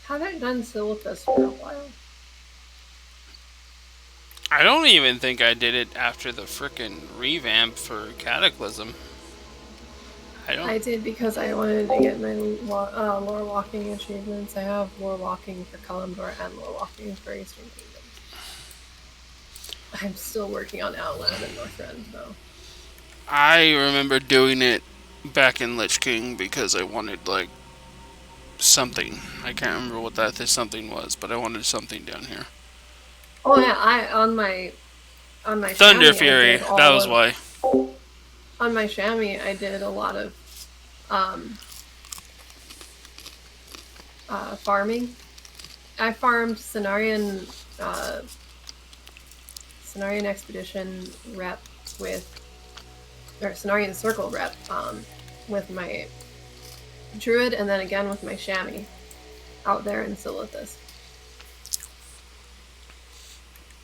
[SPEAKER 2] Haven't done Silithus for a while.
[SPEAKER 1] I don't even think I did it after the frickin' revamp for Cataclysm.
[SPEAKER 2] I did because I wanted to get my lore walking achievements. I have lore walking for Kalimdor and lore walking for Eastern Kingdoms. I'm still working on Outland and Northrend though.
[SPEAKER 1] I remember doing it back in Lich King because I wanted like something. I can't remember what that something was, but I wanted something down here.
[SPEAKER 2] Oh yeah, on my
[SPEAKER 1] Thunder
[SPEAKER 2] chamois,
[SPEAKER 1] Fury. That was why.
[SPEAKER 2] On my chamois, I did a lot of farming. I farmed Cenarian Expedition rep or Cenarian Circle rep with my Druid, and then again with my chamois out there in Silithus.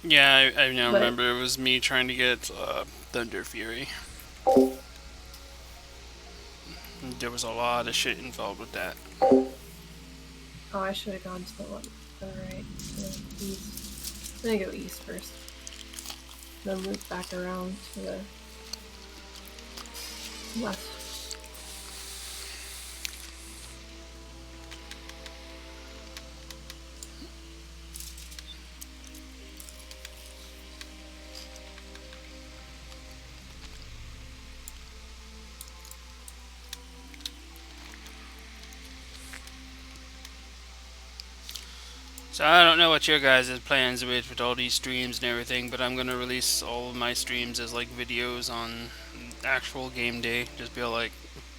[SPEAKER 1] Yeah, I now remember it was me trying to get Thunder Fury. There was a lot of shit involved with that.
[SPEAKER 2] Oh, I should have gone to the one to the right, to the east. I'm gonna go east first. Then loop back around to the west.
[SPEAKER 1] So I don't know what your guys' plans with all these streams and everything, but I'm gonna release all of my streams as like videos on actual game day. Just be like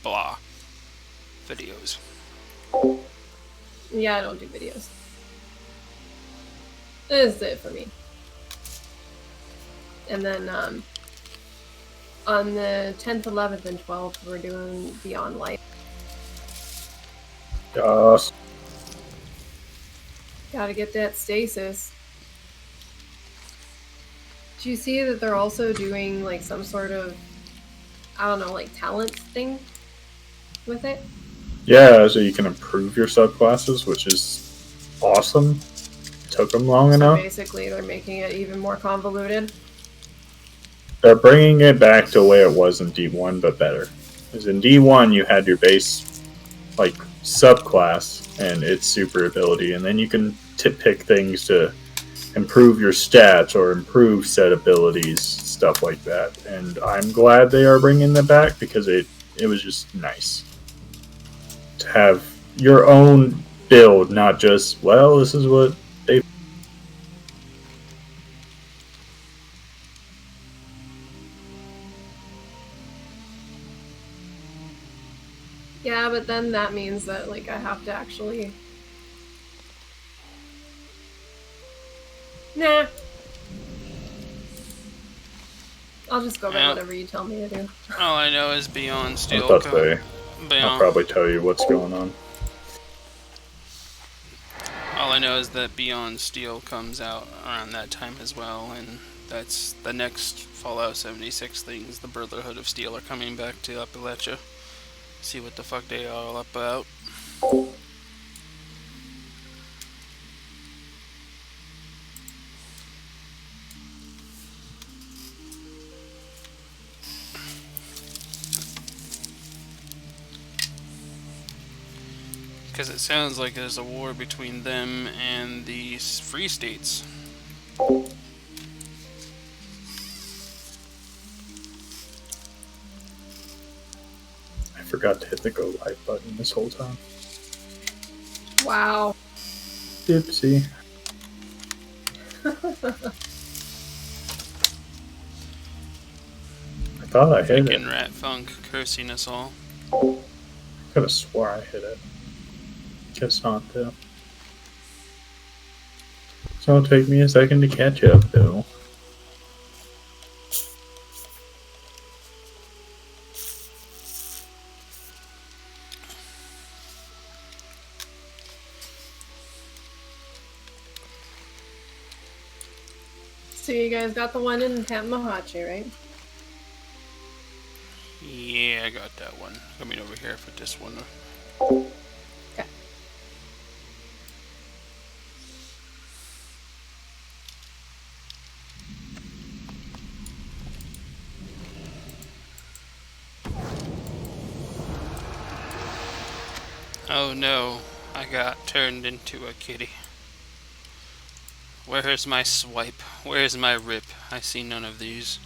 [SPEAKER 1] blah videos.
[SPEAKER 2] Yeah, I don't do videos. This is it for me. And then on the 10th, 11th, and 12th, we're doing Beyond Light.
[SPEAKER 3] Yes.
[SPEAKER 2] Gotta get that stasis. Do you see that they're also doing like some sort of, I don't know, like talent thing with it?
[SPEAKER 3] Yeah, so you can improve your subclasses, which is awesome. Took them long enough.
[SPEAKER 2] Basically, they're making it even more convoluted.
[SPEAKER 3] They're bringing it back to the way it was in D1, but better. Because in D1, you had your base, like, subclass and its super ability, and then you can pick things to improve your stats or improve set abilities, stuff like that. And I'm glad they are bringing them back because it was just nice to have your own build, not just, well, this is what they.
[SPEAKER 2] Yeah, but then that means that like I have to actually. Nah. I'll just go by whatever you tell me to do.
[SPEAKER 1] All I know is Beyond Steel.
[SPEAKER 3] I'll probably tell you what's going on.
[SPEAKER 1] All I know is that Beyond Steel comes out around that time as well, and that's the next Fallout 76 things. The Brotherhood of Steel are coming back to Appalachia. See what the fuck they are all about. Because it sounds like there's a war between them and the Free States.
[SPEAKER 3] I forgot to hit the go live button this whole time.
[SPEAKER 2] Wow.
[SPEAKER 3] Dipsy. I thought I hit it.
[SPEAKER 1] Freaking Rat Funk cursing us all.
[SPEAKER 3] Could have swore I hit it. Guess not, though. So it'll take me a second to catch up, though.
[SPEAKER 2] So you guys got the one in Tamahachi, right?
[SPEAKER 1] Yeah, I got that one. Coming over here for this one.
[SPEAKER 2] Okay.
[SPEAKER 1] Oh no, I got turned into a kitty. Where is my swipe? Where is my rip? I see none of these.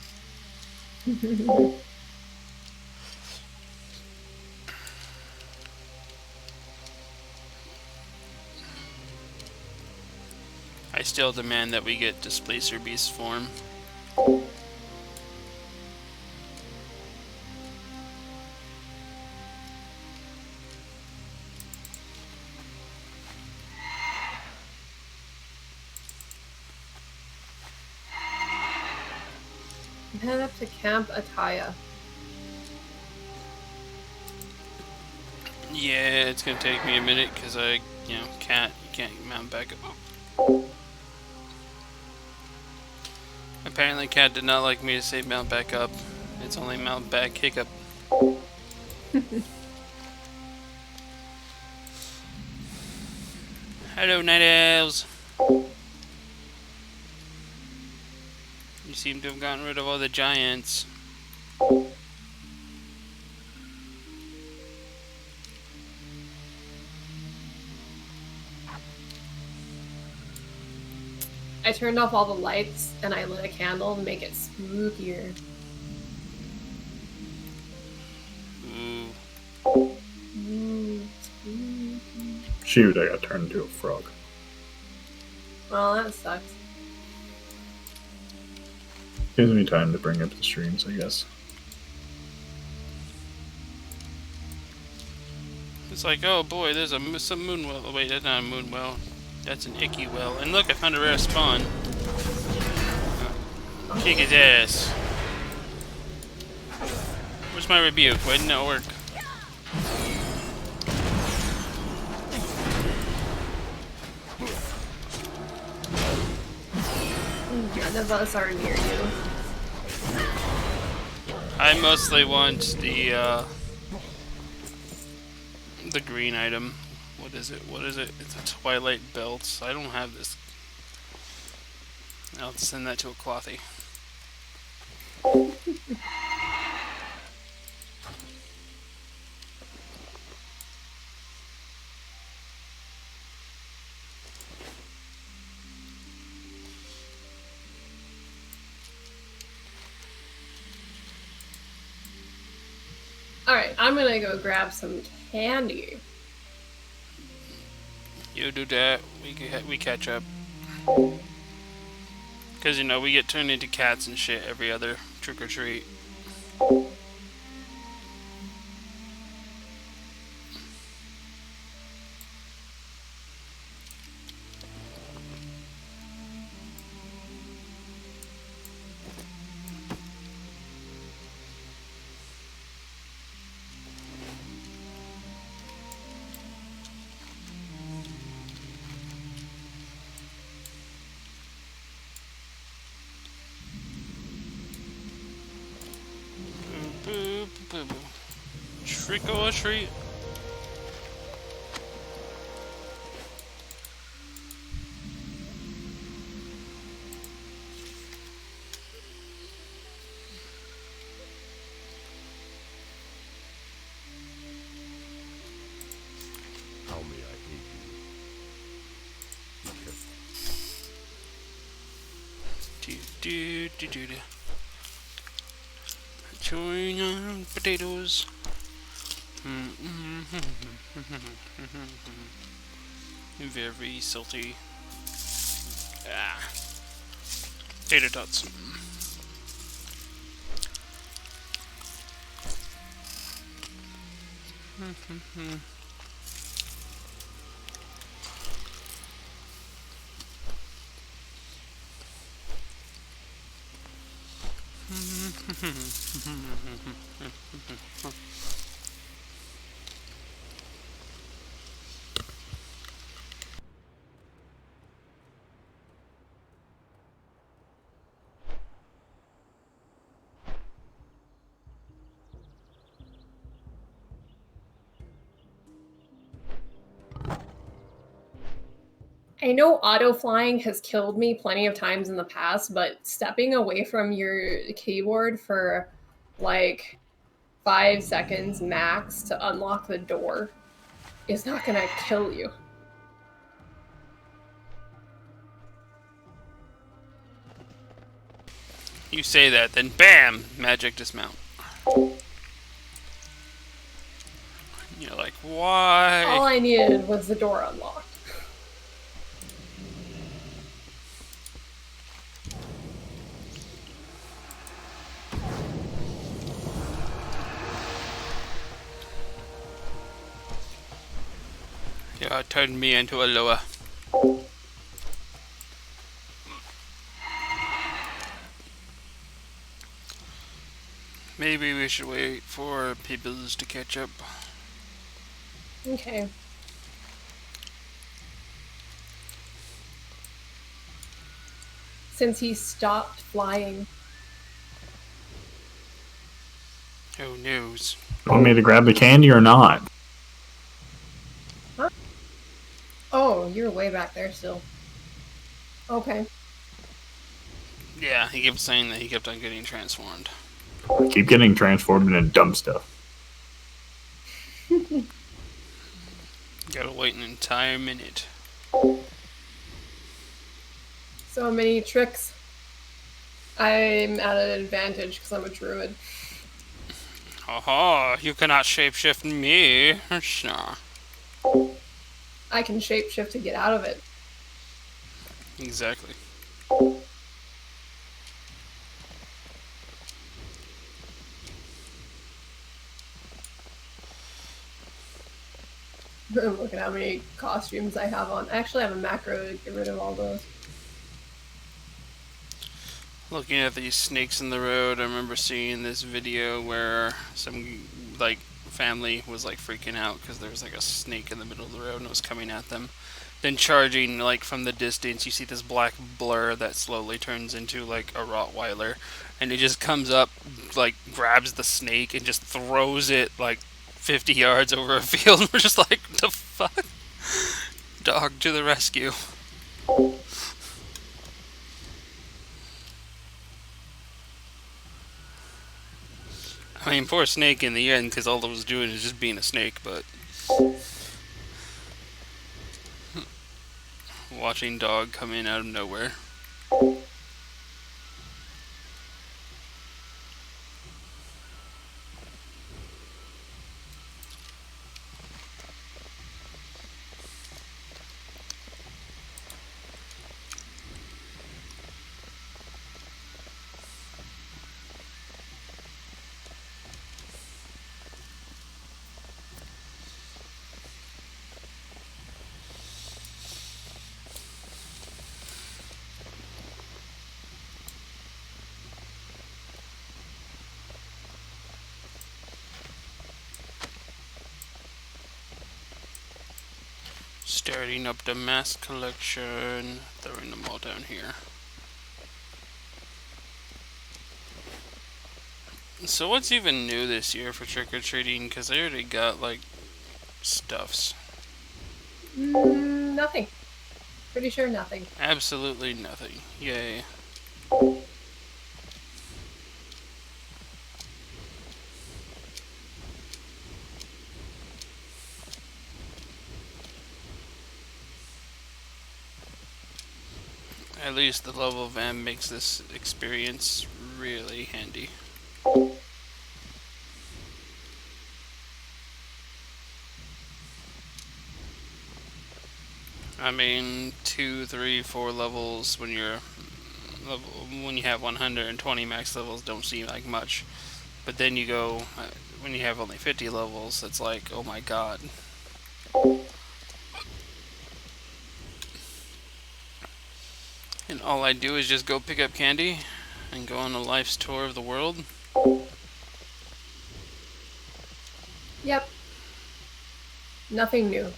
[SPEAKER 1] I still demand that we get Displacer Beast form.
[SPEAKER 2] Head up to Camp Ataya.
[SPEAKER 1] Yeah, it's gonna take me a minute because you can't mount back up. Apparently, Cat did not like me to say mount back up. It's only mount back hiccup. Hello, Night Elves. You seem to have gotten rid of all the giants.
[SPEAKER 2] I turned off all the lights and I lit a candle to make it spookier.
[SPEAKER 1] Ooh.
[SPEAKER 2] Ooh, spooky.
[SPEAKER 3] Shoot, I got turned into a frog.
[SPEAKER 2] Well, that sucks.
[SPEAKER 3] Gives me time to bring up the streams, I guess.
[SPEAKER 1] It's like, oh boy, there's some moon well. Oh, wait, that's not a moon well. That's an icky well. And look, I found a rare spawn. Kick his ass. Where's my rebuke? Why didn't it work?
[SPEAKER 2] None of us are near you.
[SPEAKER 1] I mostly want the green item. What is it? What is it? It's a Twilight Belt. I don't have this. I'll send that to a Clothy.
[SPEAKER 2] Alright, I'm gonna go grab some candy.
[SPEAKER 1] You do that, we catch up. Because, we get turned into cats and shit every other trick-or-treat. Trick or treat.
[SPEAKER 4] How may
[SPEAKER 1] Do. Chewing potatoes. Very salty. Ah. Tater tots.
[SPEAKER 2] I know auto flying has killed me plenty of times in the past, but stepping away from your keyboard for like 5 seconds max to unlock the door is not gonna kill you.
[SPEAKER 1] You say that, then BAM! Magic dismount. You're like, why?
[SPEAKER 2] All I needed was the door unlocked.
[SPEAKER 1] Yeah, turned me into a Loa. Maybe we should wait for peoples to catch up.
[SPEAKER 2] Okay. Since he stopped flying.
[SPEAKER 1] Who knows?
[SPEAKER 3] Want me to grab the candy or not?
[SPEAKER 2] Huh? Oh, you're way back there still. Okay.
[SPEAKER 1] Yeah, he kept saying that he kept on getting transformed.
[SPEAKER 3] I keep getting transformed into dumb stuff.
[SPEAKER 1] Gotta wait an entire minute.
[SPEAKER 2] So many tricks. I'm at an advantage because I'm a druid.
[SPEAKER 1] Haha, you cannot shapeshift me. Nah.
[SPEAKER 2] I can shapeshift to get out of it.
[SPEAKER 1] Exactly.
[SPEAKER 2] Look at how many costumes I have on. I actually have a macro to get rid of all those.
[SPEAKER 1] Looking at these snakes in the road, I remember seeing this video where some like family was like freaking out because there was like a snake in the middle of the road and it was coming at them. Then charging like from the distance, you see this black blur that slowly turns into like a Rottweiler, and it just comes up, like grabs the snake and just throws it like 50 yards over a field. We're just like, the fuck? Dog to the rescue. I mean, poor snake in the end, because all it was doing is just being a snake, but watching dog come in out of nowhere. Starting up the mask collection, throwing them all down here. So what's even new this year for trick-or-treating? Because I already got, like, stuffs.
[SPEAKER 2] Nothing. Pretty sure nothing.
[SPEAKER 1] Absolutely nothing. Yay. At least the level of M makes this experience really handy. I mean, 2, 3, 4 levels when you have 120 max levels don't seem like much, but then you go when you have only 50 levels, it's like, oh my god. And all I do is just go pick up candy and go on a life's tour of the world.
[SPEAKER 2] Yep. Nothing new.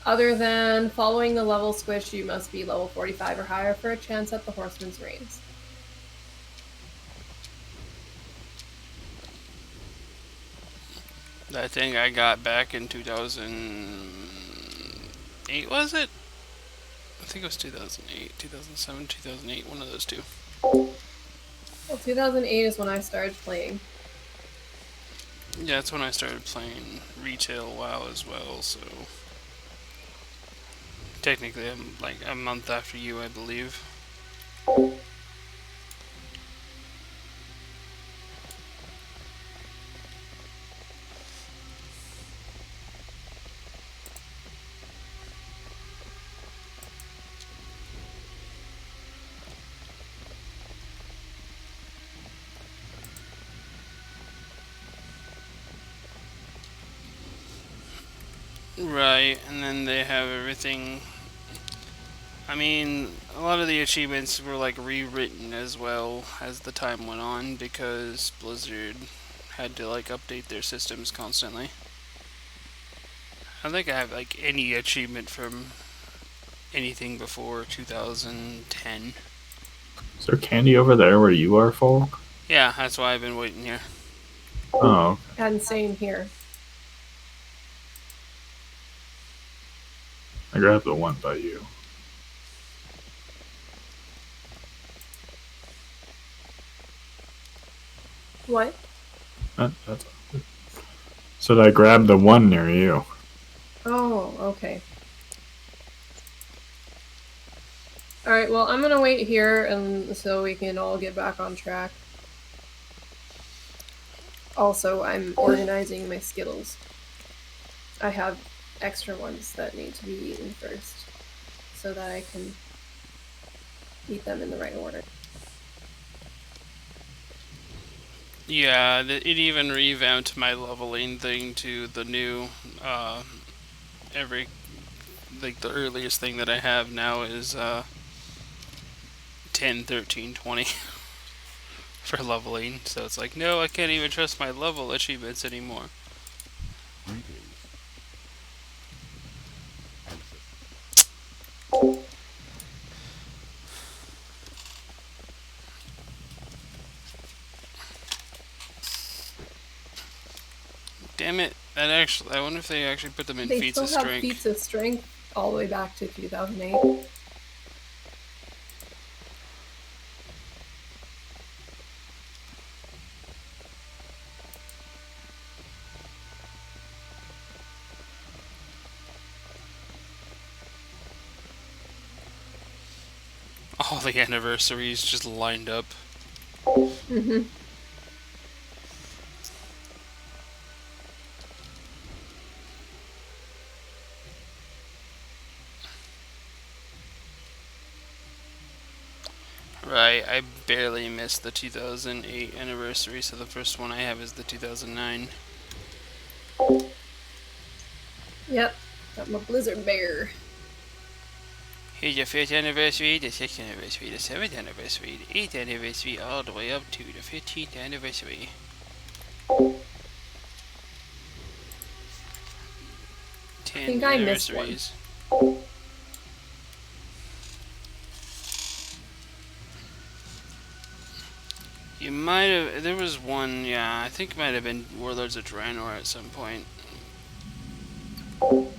[SPEAKER 2] Other than following the level squish, you must be level 45 or higher for a chance at the Horseman's Reins.
[SPEAKER 1] That thing I got back in 2008, was it? I think it was 2008, 2007, 2008, one of those two.
[SPEAKER 2] Well, 2008 is when I started playing.
[SPEAKER 1] Yeah, that's when I started playing retail WoW as well, so technically I'm like a month after you, I believe. Right, and then they have everything. I mean, a lot of the achievements were like rewritten as well as the time went on because Blizzard had to like update their systems constantly. I don't think I have like any achievement from anything before 2010.
[SPEAKER 3] Is there candy over there where you are, Folk?
[SPEAKER 1] Yeah, that's why I've been waiting here.
[SPEAKER 3] Oh,
[SPEAKER 2] And same here.
[SPEAKER 3] I grabbed the one by you.
[SPEAKER 2] What?
[SPEAKER 3] That's so I grabbed the one near you.
[SPEAKER 2] Oh, okay. Alright, well, I'm gonna wait here and so we can all get back on track. Also, I'm organizing my Skittles. I have extra ones that need to be eaten first so that I can eat them in the right order.
[SPEAKER 1] Yeah, it even revamped my leveling thing to the new, like the earliest thing that I have now is 10, 13, 20 for leveling. So it's like, no, I can't even trust my level achievements anymore.
[SPEAKER 4] Greetings.
[SPEAKER 1] Damn it! That actually, I wonder if they actually put them in
[SPEAKER 2] They
[SPEAKER 1] feats
[SPEAKER 2] still
[SPEAKER 1] of
[SPEAKER 2] have
[SPEAKER 1] strength.
[SPEAKER 2] feats of strength all the way back to 2008.
[SPEAKER 1] All the anniversaries just lined up.
[SPEAKER 2] Mm-hmm.
[SPEAKER 1] Right, I barely missed the 2008 anniversary, so the first one I have is the 2009.
[SPEAKER 2] Yep, I'm a Blizzard bear.
[SPEAKER 1] Here's your 5th anniversary, the 6th anniversary, the 7th anniversary, the 8th anniversary, all the way up to the 15th anniversary.
[SPEAKER 2] I think I missed one.
[SPEAKER 1] anniversaries. You might have. There was one, yeah, I think it might have been Warlords of Draenor at some point. Or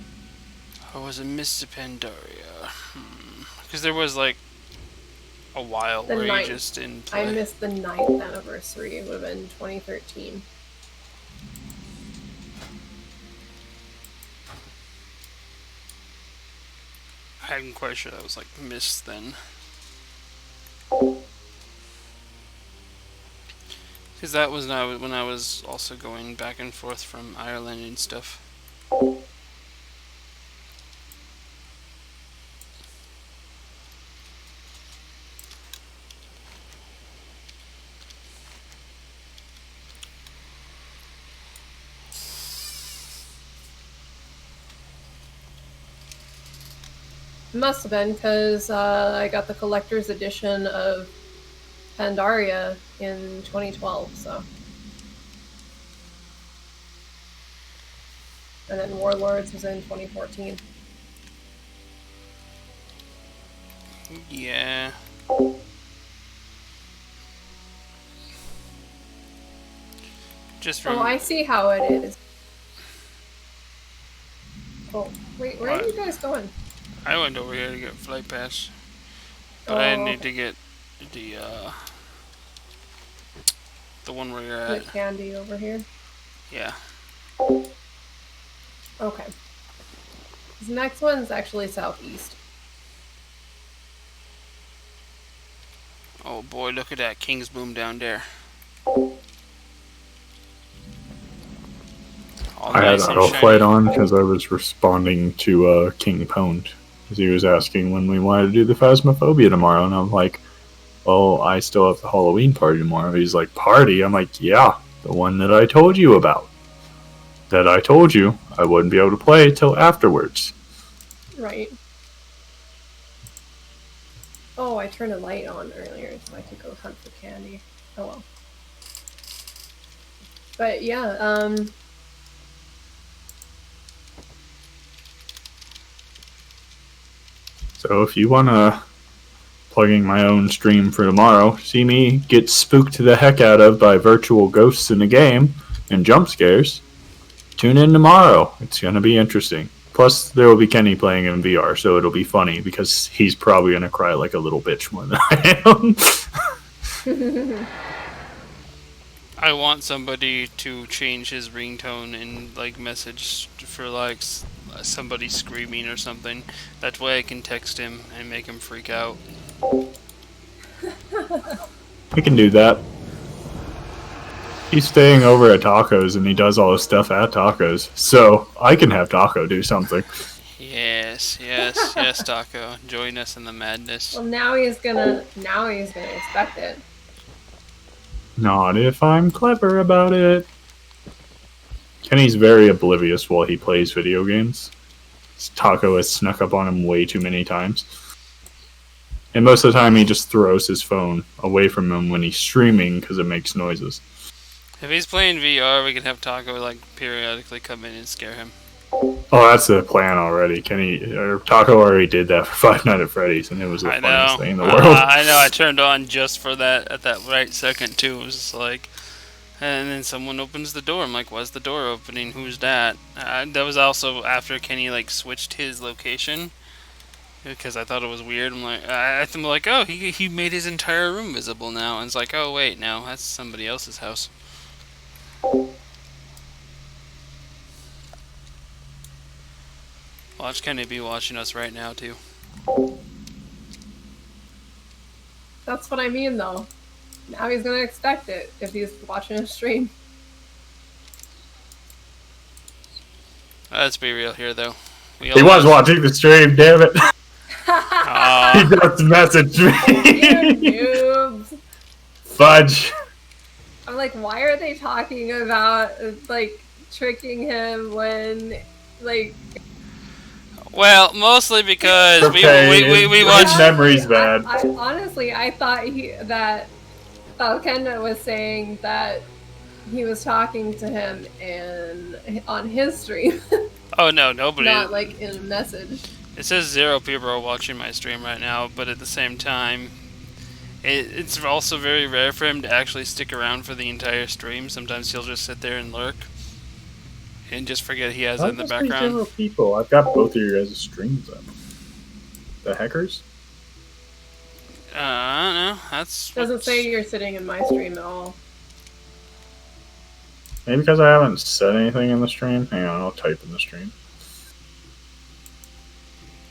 [SPEAKER 1] was it Mists of Pandaria? Because there was like a while
[SPEAKER 2] The
[SPEAKER 1] where you
[SPEAKER 2] 9th.
[SPEAKER 1] just didn't
[SPEAKER 2] I
[SPEAKER 1] play.
[SPEAKER 2] missed the 9th anniversary. It would have been 2013.
[SPEAKER 1] I'm quite sure that was like missed then. Because that was when I was also going back and forth from Ireland and stuff.
[SPEAKER 2] It must have been because I got the collector's edition of Pandaria in 2012, so. And then Warlords was in 2014.
[SPEAKER 1] Yeah. Just from.
[SPEAKER 2] Oh, I see how it is. Oh, wait, where are you guys going?
[SPEAKER 1] I went over here to get flight pass, but
[SPEAKER 2] Oh,
[SPEAKER 1] I need
[SPEAKER 2] okay.
[SPEAKER 1] to get the one where you're
[SPEAKER 2] The
[SPEAKER 1] at.
[SPEAKER 2] candy over here.
[SPEAKER 1] Yeah.
[SPEAKER 2] Okay. This next one's actually southeast.
[SPEAKER 1] Oh boy, look at that King's Boom down there. All
[SPEAKER 3] I had
[SPEAKER 1] nice and
[SPEAKER 3] auto
[SPEAKER 1] shiny.
[SPEAKER 3] flight on because I was responding to King Pwned. Because he was asking when we wanted to do the Phasmophobia tomorrow. And I'm like, well, I still have the Halloween party tomorrow. He's like, party? I'm like, yeah, the one that I told you about. That I told you I wouldn't be able to play till afterwards.
[SPEAKER 2] Right. Oh, I turned a light on earlier so I could go hunt for candy. Oh well. But yeah,
[SPEAKER 3] So if you want to plugging my own stream for tomorrow, see me get spooked the heck out of by virtual ghosts in the game and jump scares, tune in tomorrow. It's going to be interesting. Plus, there will be Kenny playing in VR, so it'll be funny because he's probably going to cry like a little bitch more than I am.
[SPEAKER 1] I want somebody to change his ringtone and like message for like somebody screaming or something. That way I can text him and make him freak out.
[SPEAKER 3] We can do that. He's staying over at Tacos and he does all his stuff at Tacos, so I can have Taco do something.
[SPEAKER 1] Yes, yes, yes, Taco. Join us in the madness.
[SPEAKER 2] well now he's gonna expect it.
[SPEAKER 3] Not if I'm clever about it. Kenny's very oblivious while he plays video games. Taco has snuck up on him way too many times. And most of the time he just throws his phone away from him when he's streaming because it makes noises.
[SPEAKER 1] If he's playing VR, we can have Taco like periodically come in and scare him.
[SPEAKER 3] Oh, that's the plan already. Taco already did that for Five Nights at Freddy's, and it was the funniest thing in the world.
[SPEAKER 1] I know. I turned on just for that at that right second too. It was just like, and then someone opens the door. I'm like, "Why's the door opening? Who's that?" That was also after Kenny like switched his location because I thought it was weird. I'm like, "Oh, he made his entire room visible now." And it's like, "Oh wait, no, that's somebody else's house." Watch Kenny be watching us right now too.
[SPEAKER 2] That's what I mean though. Now he's gonna expect it if he's watching a stream.
[SPEAKER 1] Let's be real here though.
[SPEAKER 3] He was watching the stream, damn it. He just messaged me.
[SPEAKER 2] You noobs.
[SPEAKER 3] Fudge.
[SPEAKER 2] I'm like, why are they talking about like tricking him when like?
[SPEAKER 1] Well, mostly because
[SPEAKER 3] okay,
[SPEAKER 1] we
[SPEAKER 3] his
[SPEAKER 1] watched.
[SPEAKER 3] memory's bad.
[SPEAKER 2] I honestly, I thought that Falkendo was saying that he was talking to him on his stream.
[SPEAKER 1] Oh no, nobody.
[SPEAKER 2] Not like in a message.
[SPEAKER 1] It says 0 people are watching my stream right now, but at the same time, it's also very rare for him to actually stick around for the entire stream. Sometimes he'll just sit there and lurk and just forget he has it in the background.
[SPEAKER 3] 0 people. I've got both of your guys' streams up. The hackers?
[SPEAKER 1] I don't know. That's
[SPEAKER 2] Doesn't say you're sitting in my stream at all.
[SPEAKER 3] Maybe because I haven't said anything in the stream. Hang on, I'll type in the stream.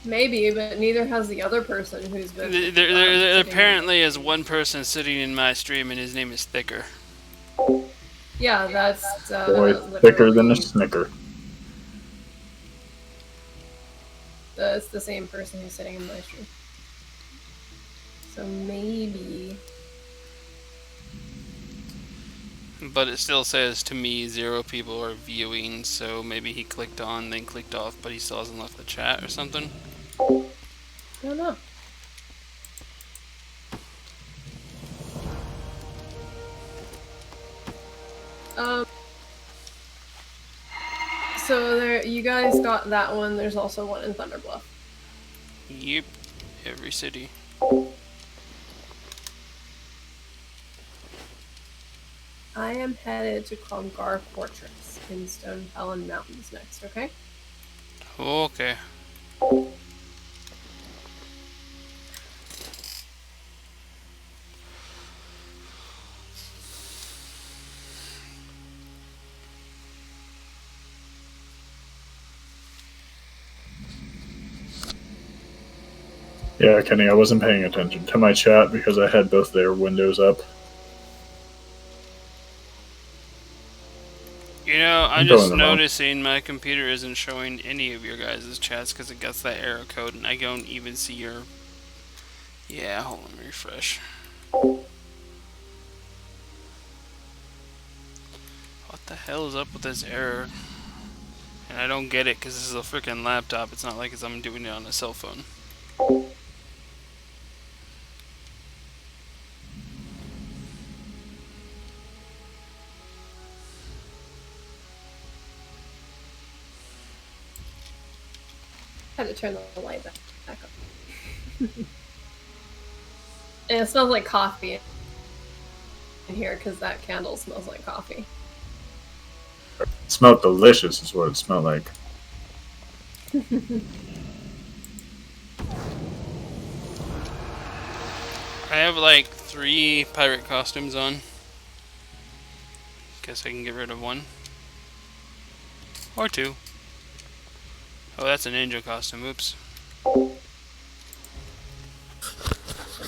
[SPEAKER 2] Maybe, but neither has the other person who's been.
[SPEAKER 1] There
[SPEAKER 2] sitting
[SPEAKER 1] apparently is one person sitting in my stream, and his name is Thicker.
[SPEAKER 2] Yeah, that's
[SPEAKER 3] Boy,
[SPEAKER 2] literally.
[SPEAKER 3] thicker than a snicker.
[SPEAKER 2] It's the same person who's sitting in my stream. So maybe.
[SPEAKER 1] But it still says to me 0 people are viewing, so maybe he clicked on, then clicked off, but he still hasn't left the chat or something.
[SPEAKER 2] I don't know. So there, you guys got that one. There's also one in Thunderbluff.
[SPEAKER 1] Yep, every city.
[SPEAKER 2] I am headed to Congar Fortress in Stone Talon Mountains next, okay?
[SPEAKER 1] Okay.
[SPEAKER 3] Yeah, Kenny, I wasn't paying attention to my chat because I had both their windows up.
[SPEAKER 1] You know, I'm
[SPEAKER 3] I'm
[SPEAKER 1] just
[SPEAKER 3] throwing them out.
[SPEAKER 1] noticing my computer isn't showing any of your guys' chats because it gets that error code, and I don't even see your... Yeah, hold on, refresh. What the hell is up with this error? And I don't get it because this is a freaking laptop. It's not like I'm doing it on a cell phone.
[SPEAKER 2] Had to turn the light back up. And it smells like coffee in here because that candle smells like coffee.
[SPEAKER 3] It smelled delicious, is what it smelled like.
[SPEAKER 1] I have like 3 pirate costumes on. Guess I can get rid of 1. Or 2. Oh, that's a ninja costume. Oops.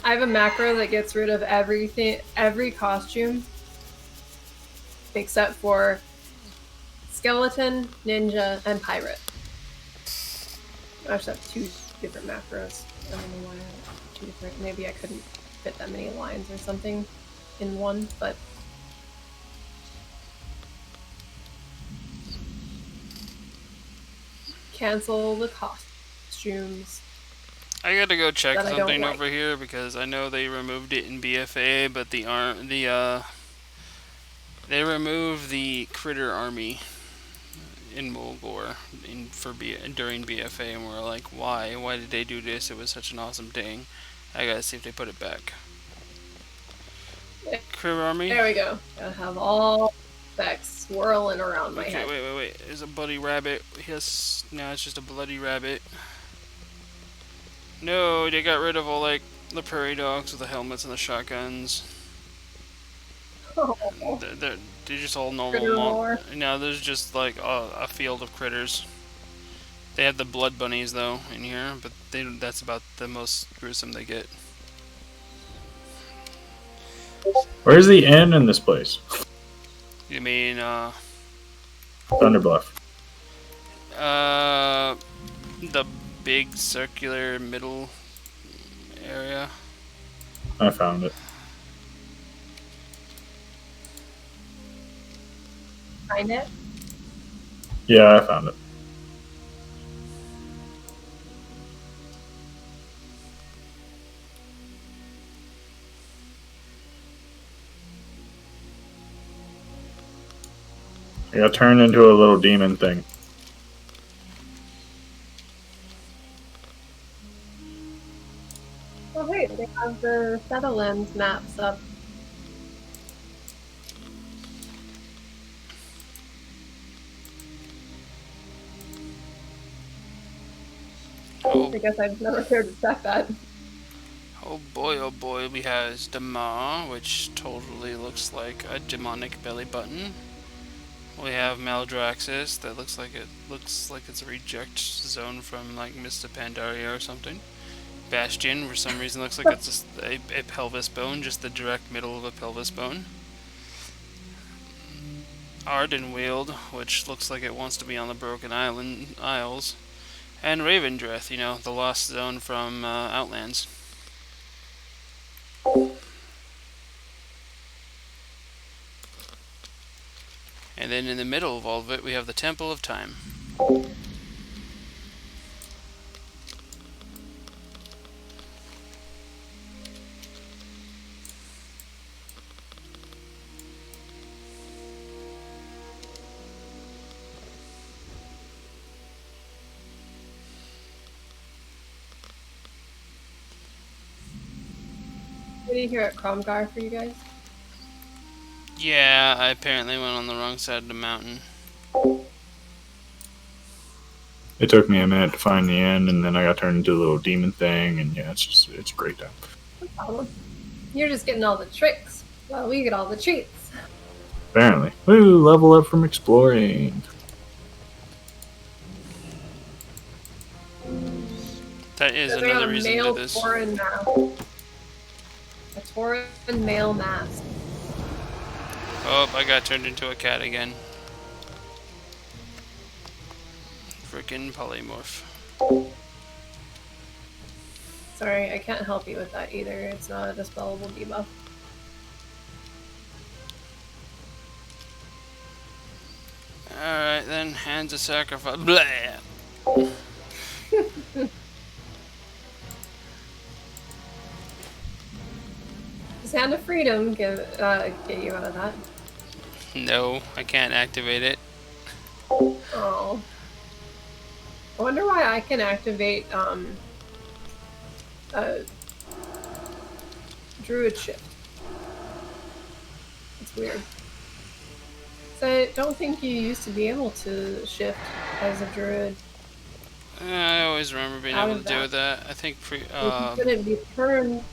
[SPEAKER 2] I have a macro that gets rid of every costume except for skeleton, ninja, and pirate. I just have 2 different macros. I don't know why I have 2 different. Maybe I couldn't fit that many lines or something in one, but cancel the costumes.
[SPEAKER 1] I gotta go check
[SPEAKER 2] That I don't
[SPEAKER 1] something
[SPEAKER 2] like.
[SPEAKER 1] over here because I know they removed it in BFA, but they removed the critter army in Mulgore during BFA, and we're like, why? Why did they do this? It was such an awesome thing. I gotta see if they put it back. Critter army.
[SPEAKER 2] There we go. Gotta have all effects swirling around my head.
[SPEAKER 1] Wait. There's a bloody rabbit. Yes, now it's just a bloody rabbit. No, they got rid of all like the prairie dogs with the helmets and the shotguns.
[SPEAKER 2] Oh.
[SPEAKER 1] They're just all
[SPEAKER 2] Critter
[SPEAKER 1] normal.
[SPEAKER 2] lore.
[SPEAKER 1] No, there's just like a field of critters. They have the blood bunnies though in here, but that's about the most gruesome they get.
[SPEAKER 3] Where's the inn in this place?
[SPEAKER 1] You mean
[SPEAKER 3] Thunderbluff.
[SPEAKER 1] the big circular middle area?
[SPEAKER 3] I found it.
[SPEAKER 2] Find it?
[SPEAKER 3] Yeah, I found it. I got turned into a little demon thing.
[SPEAKER 2] Oh wait, they have the Shadowlands maps up.
[SPEAKER 1] Oh,
[SPEAKER 2] I guess I've never cared to check that.
[SPEAKER 1] oh boy, we have Dama, which totally looks like a demonic belly button. We have Maldraxxus that looks like it's a reject zone from like Mista Pandaria or something. Bastion, for some reason, looks like it's a pelvis bone, just the direct middle of a pelvis bone. Ardenweald, which looks like it wants to be on the Broken Isles. And Ravendreth, the lost zone from Outlands. And then in the middle of all of it, we have the Temple of Time.
[SPEAKER 2] What do you hear at Kromgar for you guys?
[SPEAKER 1] Yeah, I apparently went on the wrong side of the mountain.
[SPEAKER 3] It took me a minute to find the end, and then I got turned into a little demon thing, and yeah, it's a great time.
[SPEAKER 2] No problem. You're just getting all the tricks, while we get all the treats.
[SPEAKER 3] Apparently. Woo, level up from exploring.
[SPEAKER 1] That is
[SPEAKER 2] So they got
[SPEAKER 1] another
[SPEAKER 2] a
[SPEAKER 1] reason
[SPEAKER 2] male
[SPEAKER 1] to this.
[SPEAKER 2] Tauren mask. A Tauren male mask.
[SPEAKER 1] Oh, I got turned into a cat again. Frickin' polymorph.
[SPEAKER 2] Sorry, I can't help you with that either. It's not a dispellable debuff.
[SPEAKER 1] Alright then, hands of sacrifice. Blah!
[SPEAKER 2] Does Hand of Freedom get you out of that?
[SPEAKER 1] No, I can't activate it.
[SPEAKER 2] Oh. I wonder why I can activate Druid Shift. It's weird. So I don't think you used to be able to shift as a Druid.
[SPEAKER 1] I always remember being
[SPEAKER 2] Out
[SPEAKER 1] able
[SPEAKER 2] of
[SPEAKER 1] to do that. I think
[SPEAKER 2] You couldn't be turned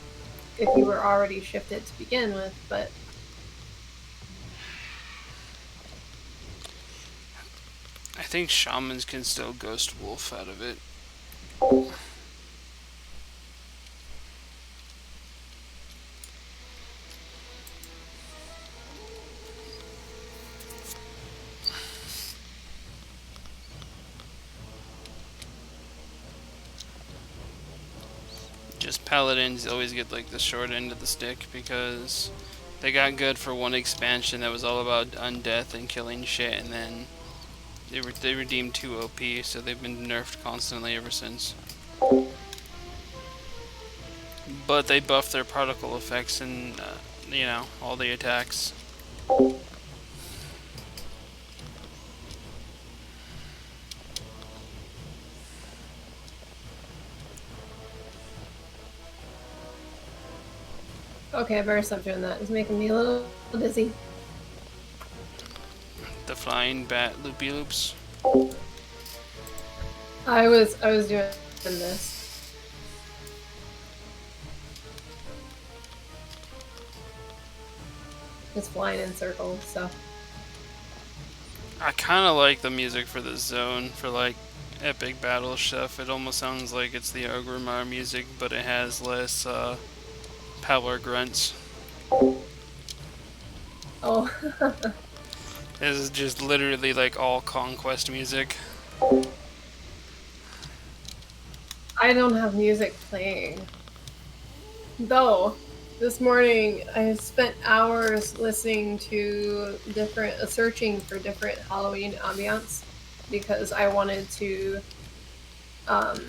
[SPEAKER 2] if you were already shifted to begin with, but
[SPEAKER 1] I think shamans can still ghost wolf out of it. Just paladins always get like the short end of the stick because they got good for one expansion that was all about undeath and killing shit, and then they redeemed 2 OP, so they've been nerfed constantly ever since. But they buffed their particle effects and all the attacks.
[SPEAKER 2] okay, I better stop doing that. It's making me a little dizzy.
[SPEAKER 1] The flying bat loopy loops.
[SPEAKER 2] I was doing this. Just flying in circles, so.
[SPEAKER 1] I kind of like the music for the zone for like epic battle stuff. It almost sounds like it's the Orgrimmar music, but it has less power grunts.
[SPEAKER 2] Oh.
[SPEAKER 1] This is just literally like all conquest music.
[SPEAKER 2] I don't have music playing. Though, this morning I spent hours listening to searching for different Halloween ambience because I wanted to, I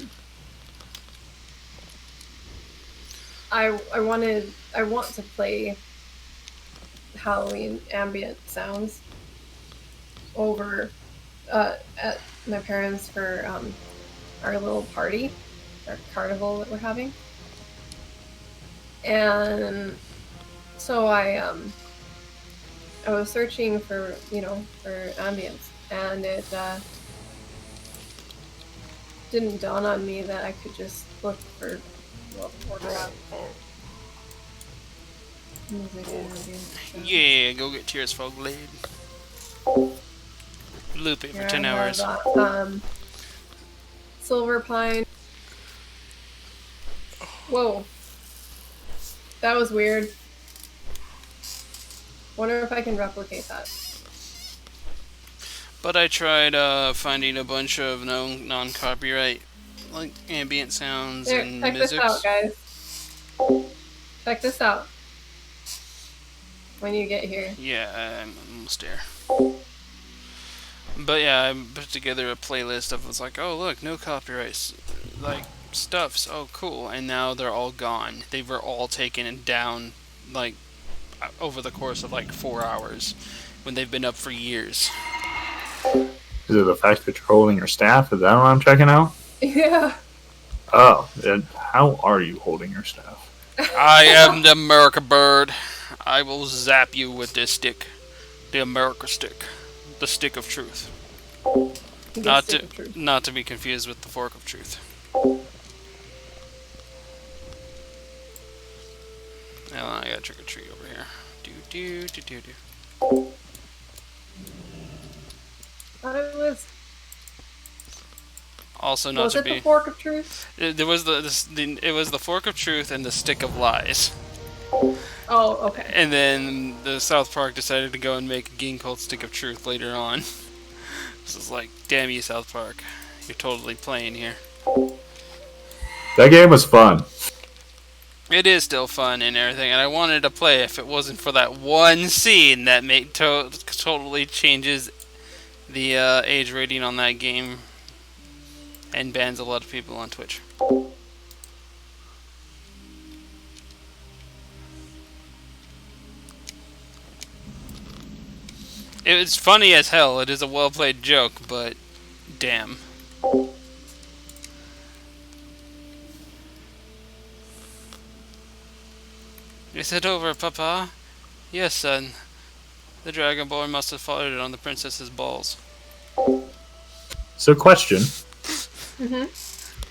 [SPEAKER 2] want to play Halloween ambient sounds over at my parents for our little party, our carnival that we're having. And so I was searching for ambience, and it didn't dawn on me that I could just look for music and ambience.
[SPEAKER 1] Yeah, go get Tears Fog Blade. looping for
[SPEAKER 2] Here,
[SPEAKER 1] 10
[SPEAKER 2] I have,
[SPEAKER 1] hours.
[SPEAKER 2] silver pine. Whoa. That was weird. Wonder if I can replicate that.
[SPEAKER 1] But I tried finding a bunch of non-copyright, like ambient sounds
[SPEAKER 2] There,
[SPEAKER 1] and
[SPEAKER 2] check this out,
[SPEAKER 1] musics.
[SPEAKER 2] guys. Check this out. When you get here.
[SPEAKER 1] Yeah, I'm almost there. But yeah, I put together a playlist of, was like, oh look, no copyrights, like stuffs. Oh cool, and now they're all gone. They were all taken down, like over the course of like 4 hours, when they've been up for years.
[SPEAKER 3] Is it the fact that you're holding your staff? Is that what I'm checking out?
[SPEAKER 2] Yeah.
[SPEAKER 3] Oh, and how are you holding your staff?
[SPEAKER 1] I am the America bird. I will zap you with this stick, the America stick, the stick of truth. Not to be confused with the fork of truth. Now I got trick or treat over here. Do.
[SPEAKER 2] Thought it was.
[SPEAKER 1] Also, not
[SPEAKER 2] Was
[SPEAKER 1] to
[SPEAKER 2] it
[SPEAKER 1] be.
[SPEAKER 2] the fork of truth?
[SPEAKER 1] It was it was the fork of truth and the stick of lies.
[SPEAKER 2] Oh, okay.
[SPEAKER 1] And then the South Park decided to go and make a game called Stick of Truth later on. This is like, damn you, South Park, you're totally playing here.
[SPEAKER 3] That game was fun.
[SPEAKER 1] It is still fun and everything, and I wanted to play if it wasn't for that one scene that totally changes the age rating on that game and bans a lot of people on Twitch. It's funny as hell. It is a well-played joke, but damn. Is it over, Papa? Yes, son. The Dragon Boy must have farted on the princess's balls.
[SPEAKER 3] So, question.
[SPEAKER 2] Mm-hmm.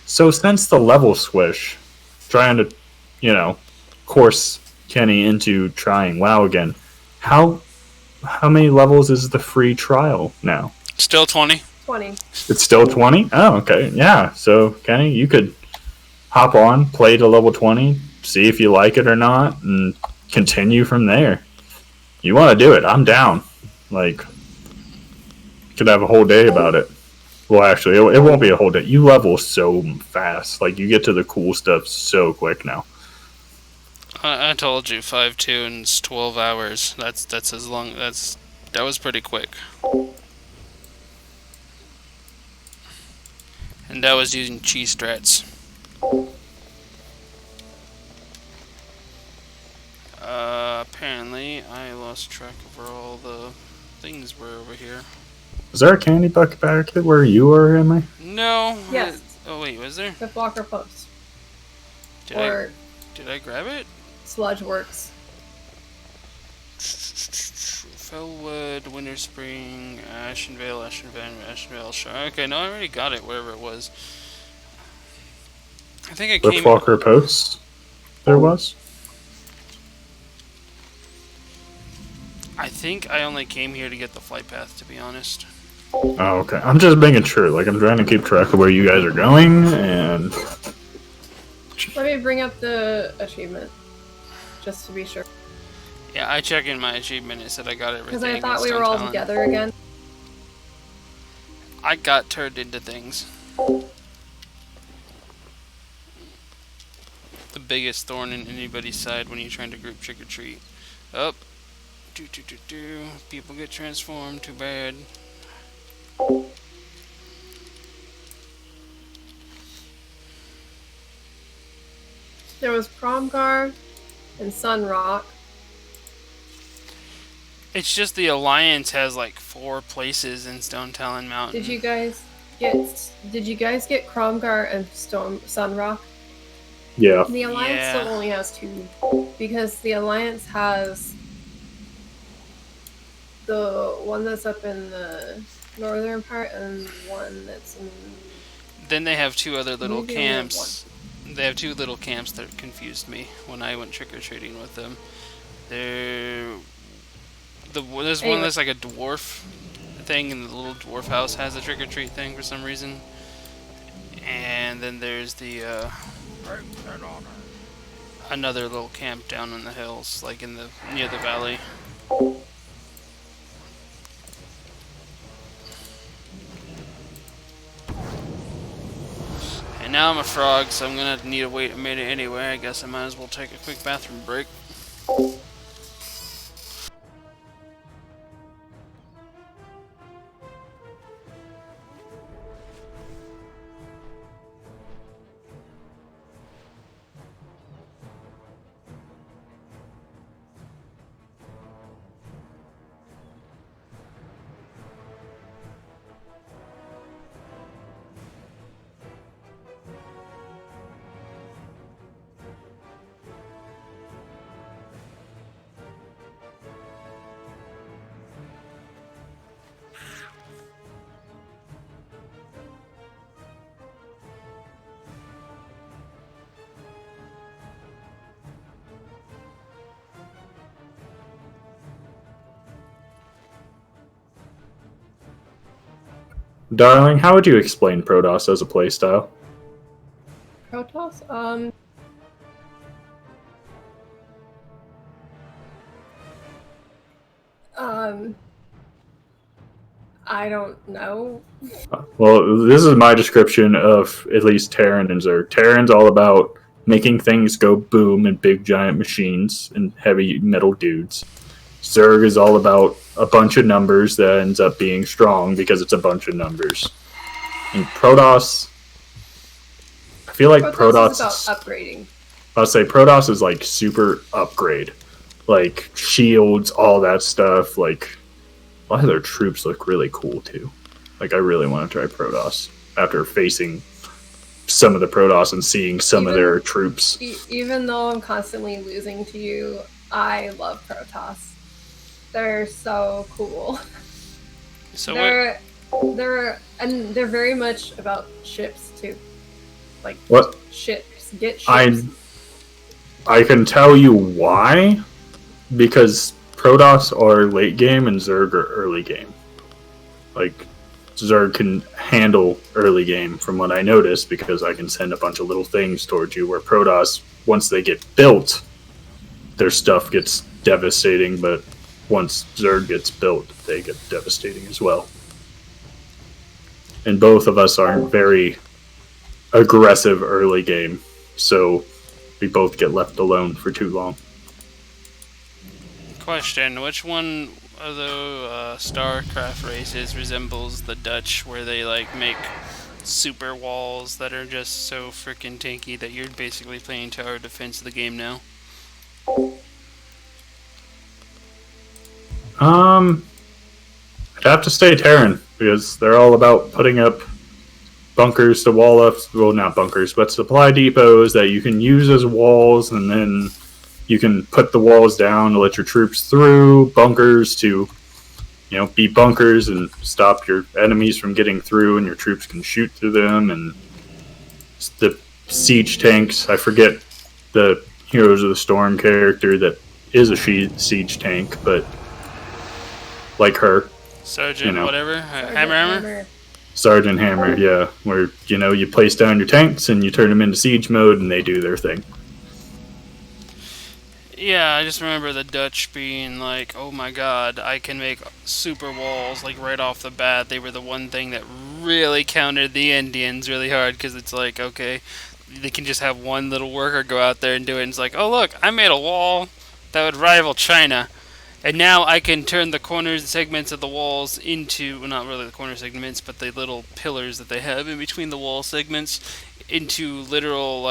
[SPEAKER 3] So, since the level swish, trying to, course Kenny into trying WoW again, how many levels is the free trial now?
[SPEAKER 1] Still 20.
[SPEAKER 2] 20.
[SPEAKER 3] It's still 20? Oh, okay. Yeah. So, Kenny, you could hop on, play to level 20, see if you like it or not, and continue from there. You want to do it? I'm down. Like, could have a whole day about it. Well, actually, it won't be a whole day. You level so fast. Like, you get to the cool stuff so quick now.
[SPEAKER 1] I told you 5-2 and it's 12 hours. That's as long. That was pretty quick. And that was using cheese strats. Apparently, I lost track of where all the things were over here.
[SPEAKER 3] Is there a candy bucket back where you are, Emily?
[SPEAKER 1] No.
[SPEAKER 2] Yes.
[SPEAKER 1] Oh wait, was there?
[SPEAKER 2] The blocker post.
[SPEAKER 1] Did I grab it?
[SPEAKER 2] Sludge works.
[SPEAKER 1] Fellwood, Winter Spring, Ashenvale, Ashenvale. Okay, no, I already got it. Wherever it was. I think I came.
[SPEAKER 3] Walker Post. There was.
[SPEAKER 1] I think I only came here to get the flight path, to be honest.
[SPEAKER 3] Oh, okay. I'm just making sure. Like, I'm trying to keep track of where you guys are going, and
[SPEAKER 2] Let me bring up the achievement. Just to be sure.
[SPEAKER 1] Yeah, I checked in my achievement. It said I got everything.
[SPEAKER 2] Because I thought we
[SPEAKER 1] Stone
[SPEAKER 2] were all
[SPEAKER 1] Talon.
[SPEAKER 2] together again.
[SPEAKER 1] I got turned into things. The biggest thorn in anybody's side when you're trying to group trick or treat. Up. People get transformed. Too bad.
[SPEAKER 2] There was Promgar and Sunrock.
[SPEAKER 1] It's just the Alliance has like 4 places in Stone Talon Mountain.
[SPEAKER 2] Did you guys get Cromgar and Sunrock?
[SPEAKER 3] yeah.
[SPEAKER 2] The Alliance
[SPEAKER 1] Yeah.
[SPEAKER 2] still only has 2. Because the Alliance has the one that's up in the northern part and one that's in...
[SPEAKER 1] Then they have 2 other little
[SPEAKER 2] Maybe only have
[SPEAKER 1] camps. They have 2 little camps that confused me when I went trick-or-treating with them. There's one
[SPEAKER 2] Anyway.
[SPEAKER 1] that's like a dwarf thing, and the little dwarf house has a trick-or-treat thing for some reason. And then there's the another little camp down in the hills, like in the near the valley. And now I'm a frog, so I'm gonna need to wait a minute anyway. I guess I might as well take a quick bathroom break.
[SPEAKER 3] Darling, how would you explain Protoss as a playstyle?
[SPEAKER 2] Protoss? I don't know.
[SPEAKER 3] Well, this is my description of at least Terran and Zerg. Terran's all about making things go boom in big giant machines and heavy metal dudes. Zerg is all about a bunch of numbers that ends up being strong because it's a bunch of numbers. And Protoss, I feel like Protoss
[SPEAKER 2] is about upgrading.
[SPEAKER 3] I'll say Protoss is like super upgrade. Like shields, all that stuff. Like a lot of their troops look really cool too. Like I really want to try Protoss after facing some of the Protoss and seeing some of their troops.
[SPEAKER 2] Even though I'm constantly losing to you, I love Protoss. They're so cool.
[SPEAKER 1] So
[SPEAKER 2] they're very much about ships too. Like
[SPEAKER 3] what?
[SPEAKER 2] Ships. Get ships.
[SPEAKER 3] I can tell you why. Because Protoss are late game and Zerg are early game. Like Zerg can handle early game from what I noticed because I can send a bunch of little things towards you, where Protoss, once they get built, their stuff gets devastating, but once Zerg gets built, they get devastating as well. And both of us aren't very aggressive early game, so we both get left alone for too long.
[SPEAKER 1] question, which one of the StarCraft races resembles the Dutch, where they like make super walls that are just so freaking tanky that you're basically playing tower defense of the game now?
[SPEAKER 3] I'd have to stay Terran, because they're all about putting up bunkers to wall up, well, not bunkers, but supply depots that you can use as walls, and then you can put the walls down to let your troops through, bunkers to, be bunkers and stop your enemies from getting through, and your troops can shoot through them, and the siege tanks, I forget the Heroes of the Storm character that is a siege tank, but like her.
[SPEAKER 1] Sergeant, whatever. Hammer?
[SPEAKER 3] Sergeant Hammer, yeah. Where, you place down your tanks and you turn them into siege mode and they do their thing.
[SPEAKER 1] Yeah, I just remember the Dutch being like, oh my god, I can make super walls, like right off the bat. They were the one thing that really countered the Indians really hard, because it's like, okay, they can just have one little worker go out there and do it, and it's like, oh look, I made a wall that would rival China. And now I can turn the corners and segments of the walls into, well, not really the corner segments, but the little pillars that they have in between the wall segments, into literal,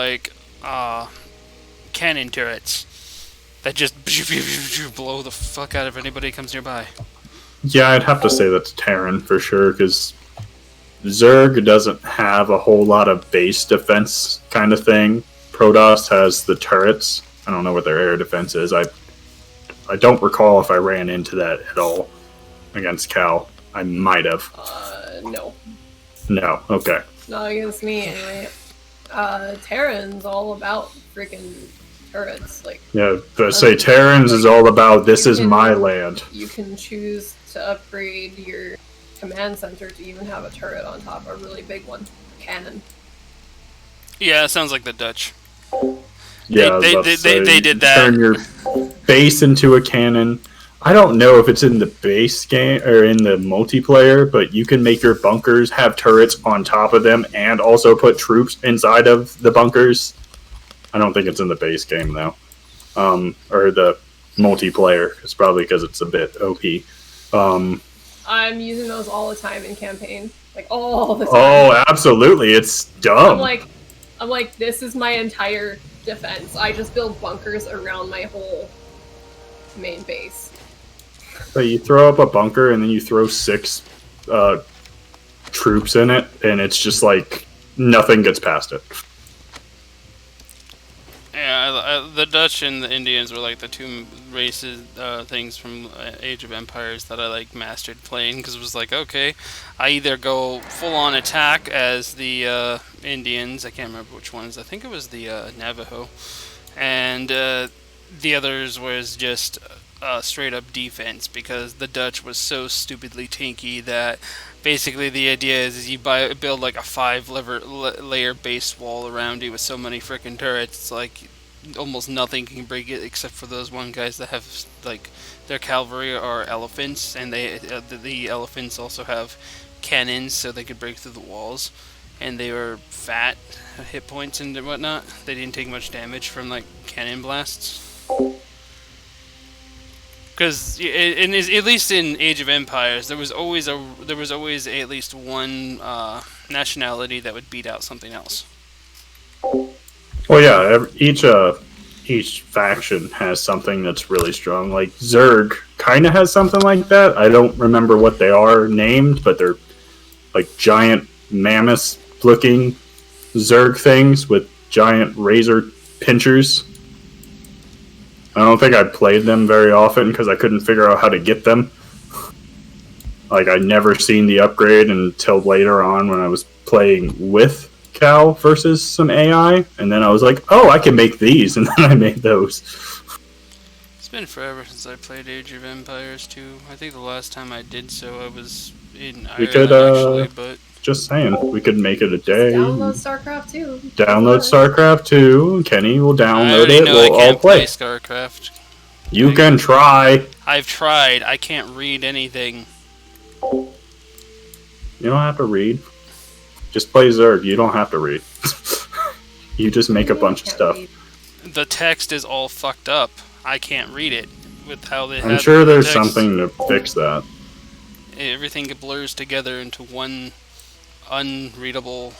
[SPEAKER 1] cannon turrets that just blow the fuck out of anybody who comes nearby.
[SPEAKER 3] Yeah, I'd have to say that's Terran for sure, because Zerg doesn't have a whole lot of base defense kind of thing. Protoss has the turrets. I don't know what their air defense is. I don't recall if I ran into that at all against Cal. I might have.
[SPEAKER 2] No.
[SPEAKER 3] No, okay.
[SPEAKER 2] Not against me, anyway. Terran's all about freaking turrets.
[SPEAKER 3] Yeah, but say Terrans is all about, this is my land.
[SPEAKER 2] You can choose to upgrade your command center to even have a turret on top, a really big one, cannon.
[SPEAKER 1] Yeah, it sounds like the Dutch.
[SPEAKER 3] Yeah, I was
[SPEAKER 1] They
[SPEAKER 3] about to say,
[SPEAKER 1] did
[SPEAKER 3] you
[SPEAKER 1] that.
[SPEAKER 3] turn your base into a cannon. I don't know if it's in the base game or in the multiplayer, but you can make your bunkers have turrets on top of them and also put troops inside of the bunkers. I don't think it's in the base game though, or the multiplayer. It's probably because it's a bit OP.
[SPEAKER 2] I'm using those all the time in campaign, like all the time.
[SPEAKER 3] Oh, absolutely! It's dumb.
[SPEAKER 2] I'm like, this is my entire defense. I just build bunkers around my whole main base.
[SPEAKER 3] But you throw up a bunker and then you throw 6 troops in it, and it's just like nothing gets past it.
[SPEAKER 1] Yeah, the Dutch and the Indians were like the two races, things from Age of Empires that I like mastered playing, because it was like, okay, I either go full on attack as the Indians, I can't remember which ones, I think it was the Navajo, and the others was just straight up defense, because the Dutch was so stupidly tanky that basically the idea is you build like a 5-layer base wall around you with so many freaking turrets. It's like almost nothing can break it except for those one guys that have like their cavalry are elephants, and the elephants also have cannons so they could break through the walls, and they were fat hit points and whatnot. They didn't take much damage from like cannon blasts. Because at least in Age of Empires, there was always at least one nationality that would beat out something else.
[SPEAKER 3] Well, yeah, each faction has something that's really strong. Like Zerg kind of has something like that. I don't remember what they are named, but they're like giant mammoth-looking Zerg things with giant razor pinchers. I don't think I played them very often because I couldn't figure out how to get them. Like, I'd never seen the upgrade until later on when I was playing with Cal versus some AI, and then I was like, oh, I can make these, and then I made those.
[SPEAKER 1] It's been forever since I played Age of Empires 2. I think the last time I did so, I was in Ireland, actually, but...
[SPEAKER 3] Just saying, we could make it a day.
[SPEAKER 2] Download StarCraft 2.
[SPEAKER 3] Download StarCraft 2. Kenny will download it.
[SPEAKER 1] We'll
[SPEAKER 3] all play
[SPEAKER 1] StarCraft.
[SPEAKER 3] You can try.
[SPEAKER 1] I've tried. I can't read anything.
[SPEAKER 3] You don't have to read. Just play Zerg. You don't have to read. You just make a bunch of stuff.
[SPEAKER 1] The text is all fucked up. I can't read it with how they have.
[SPEAKER 3] I'm sure there's
[SPEAKER 1] text.
[SPEAKER 3] something to fix that.
[SPEAKER 1] Everything blurs together into one unreadable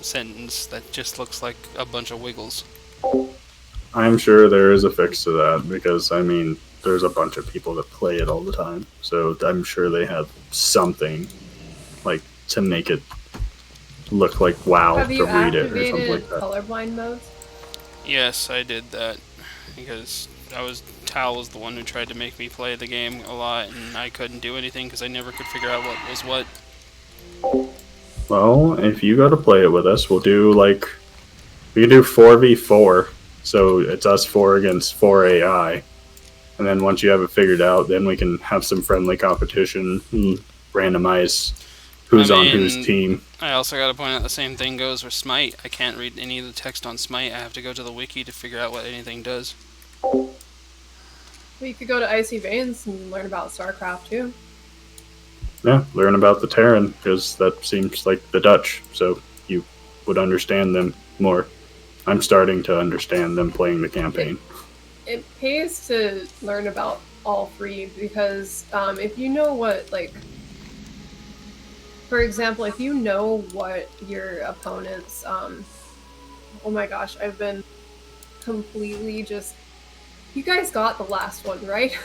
[SPEAKER 1] sentence that just looks like a bunch of wiggles.
[SPEAKER 3] I'm sure there is a fix to that because, I mean, there's a bunch of people that play it all the time. So I'm sure they have something like to make it look like WoW
[SPEAKER 2] Have
[SPEAKER 3] to
[SPEAKER 2] you
[SPEAKER 3] read it or something
[SPEAKER 2] activated
[SPEAKER 3] like that.
[SPEAKER 2] colorblind modes?
[SPEAKER 1] Yes, I did that because Tal was the one who tried to make me play the game a lot, and I couldn't do anything because I never could figure out what was what.
[SPEAKER 3] Well, if you go to play it with us, we can do 4v4. So it's us 4 against 4 AI. And then once you have it figured out, then we can have some friendly competition and randomize who's on whose team.
[SPEAKER 1] I also got to point out the same thing goes with Smite. I can't read any of the text on Smite. I have to go to the wiki to figure out what anything does.
[SPEAKER 2] Well, you could go to Icy Veins and learn about StarCraft too.
[SPEAKER 3] Yeah, learn about the Terran, because that seems like the Dutch, so you would understand them more. I'm starting to understand them playing the campaign.
[SPEAKER 2] It pays to learn about all three, because if you know what, like, for example, if you know what your opponent's, oh my gosh, I've been completely just... You guys got the last one, right?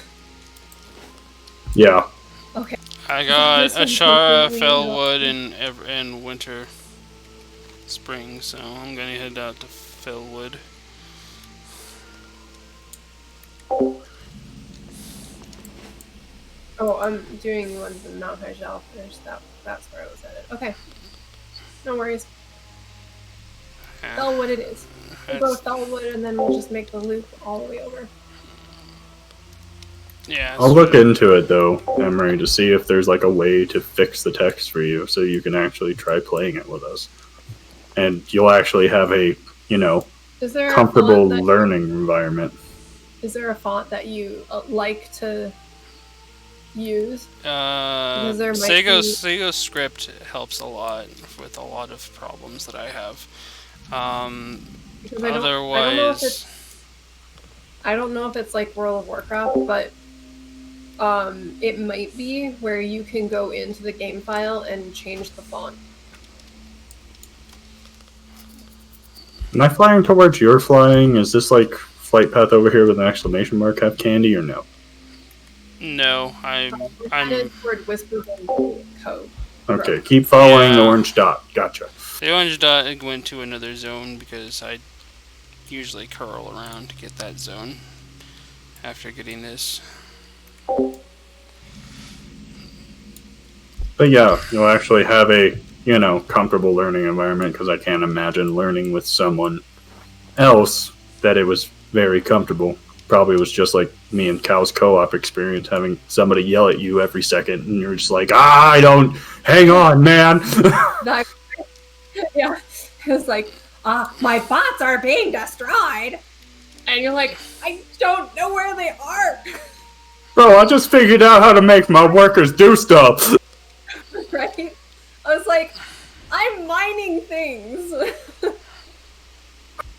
[SPEAKER 3] Yeah.
[SPEAKER 2] Okay.
[SPEAKER 1] I got Ashara,
[SPEAKER 2] completely
[SPEAKER 1] Fellwood, and Winter Spring, so I'm gonna head out to Fellwood.
[SPEAKER 2] Oh, I'm doing ones in Mount High Shelf. That's where I was headed. Okay. No worries. Fellwood it is. We'll go to Fellwood and then we'll just make the loop all the way over.
[SPEAKER 1] Yeah.
[SPEAKER 3] I'll look into it though, Emery, to see if there's like a way to fix the text for you, so you can actually try playing it with us, and you'll actually have a
[SPEAKER 2] Is there
[SPEAKER 3] comfortable
[SPEAKER 2] a font
[SPEAKER 3] learning environment.
[SPEAKER 2] Is there a font that you like to use? There might
[SPEAKER 1] Sego script helps a lot with a lot of problems that I have.
[SPEAKER 2] Because
[SPEAKER 1] Otherwise,
[SPEAKER 2] I don't know if it's like World of Warcraft, but it might be where you can go into the game file and change the font.
[SPEAKER 3] Am I flying towards your flying? Is this like flight path over here with an exclamation mark have candy or no?
[SPEAKER 1] no,
[SPEAKER 2] I'm
[SPEAKER 1] I'm
[SPEAKER 2] headed toward Whisper Cove.
[SPEAKER 3] Okay, keep following the
[SPEAKER 1] Yeah.
[SPEAKER 3] orange dot. Gotcha.
[SPEAKER 1] the orange dot went to another zone because I usually curl around to get that zone after getting this.
[SPEAKER 3] But yeah, you'll actually have a comfortable learning environment, because I can't imagine learning with someone else that it was very comfortable. Probably was just like me and Cal's co-op experience, having somebody yell at you every second, and you're just like, I don't. Hang on, man.
[SPEAKER 2] That, yeah, it was like, my bots are being destroyed, and you're like, I don't know where they are.
[SPEAKER 3] Bro, I just figured out how to make my workers do stuff.
[SPEAKER 2] Right? I was like, I'm mining things.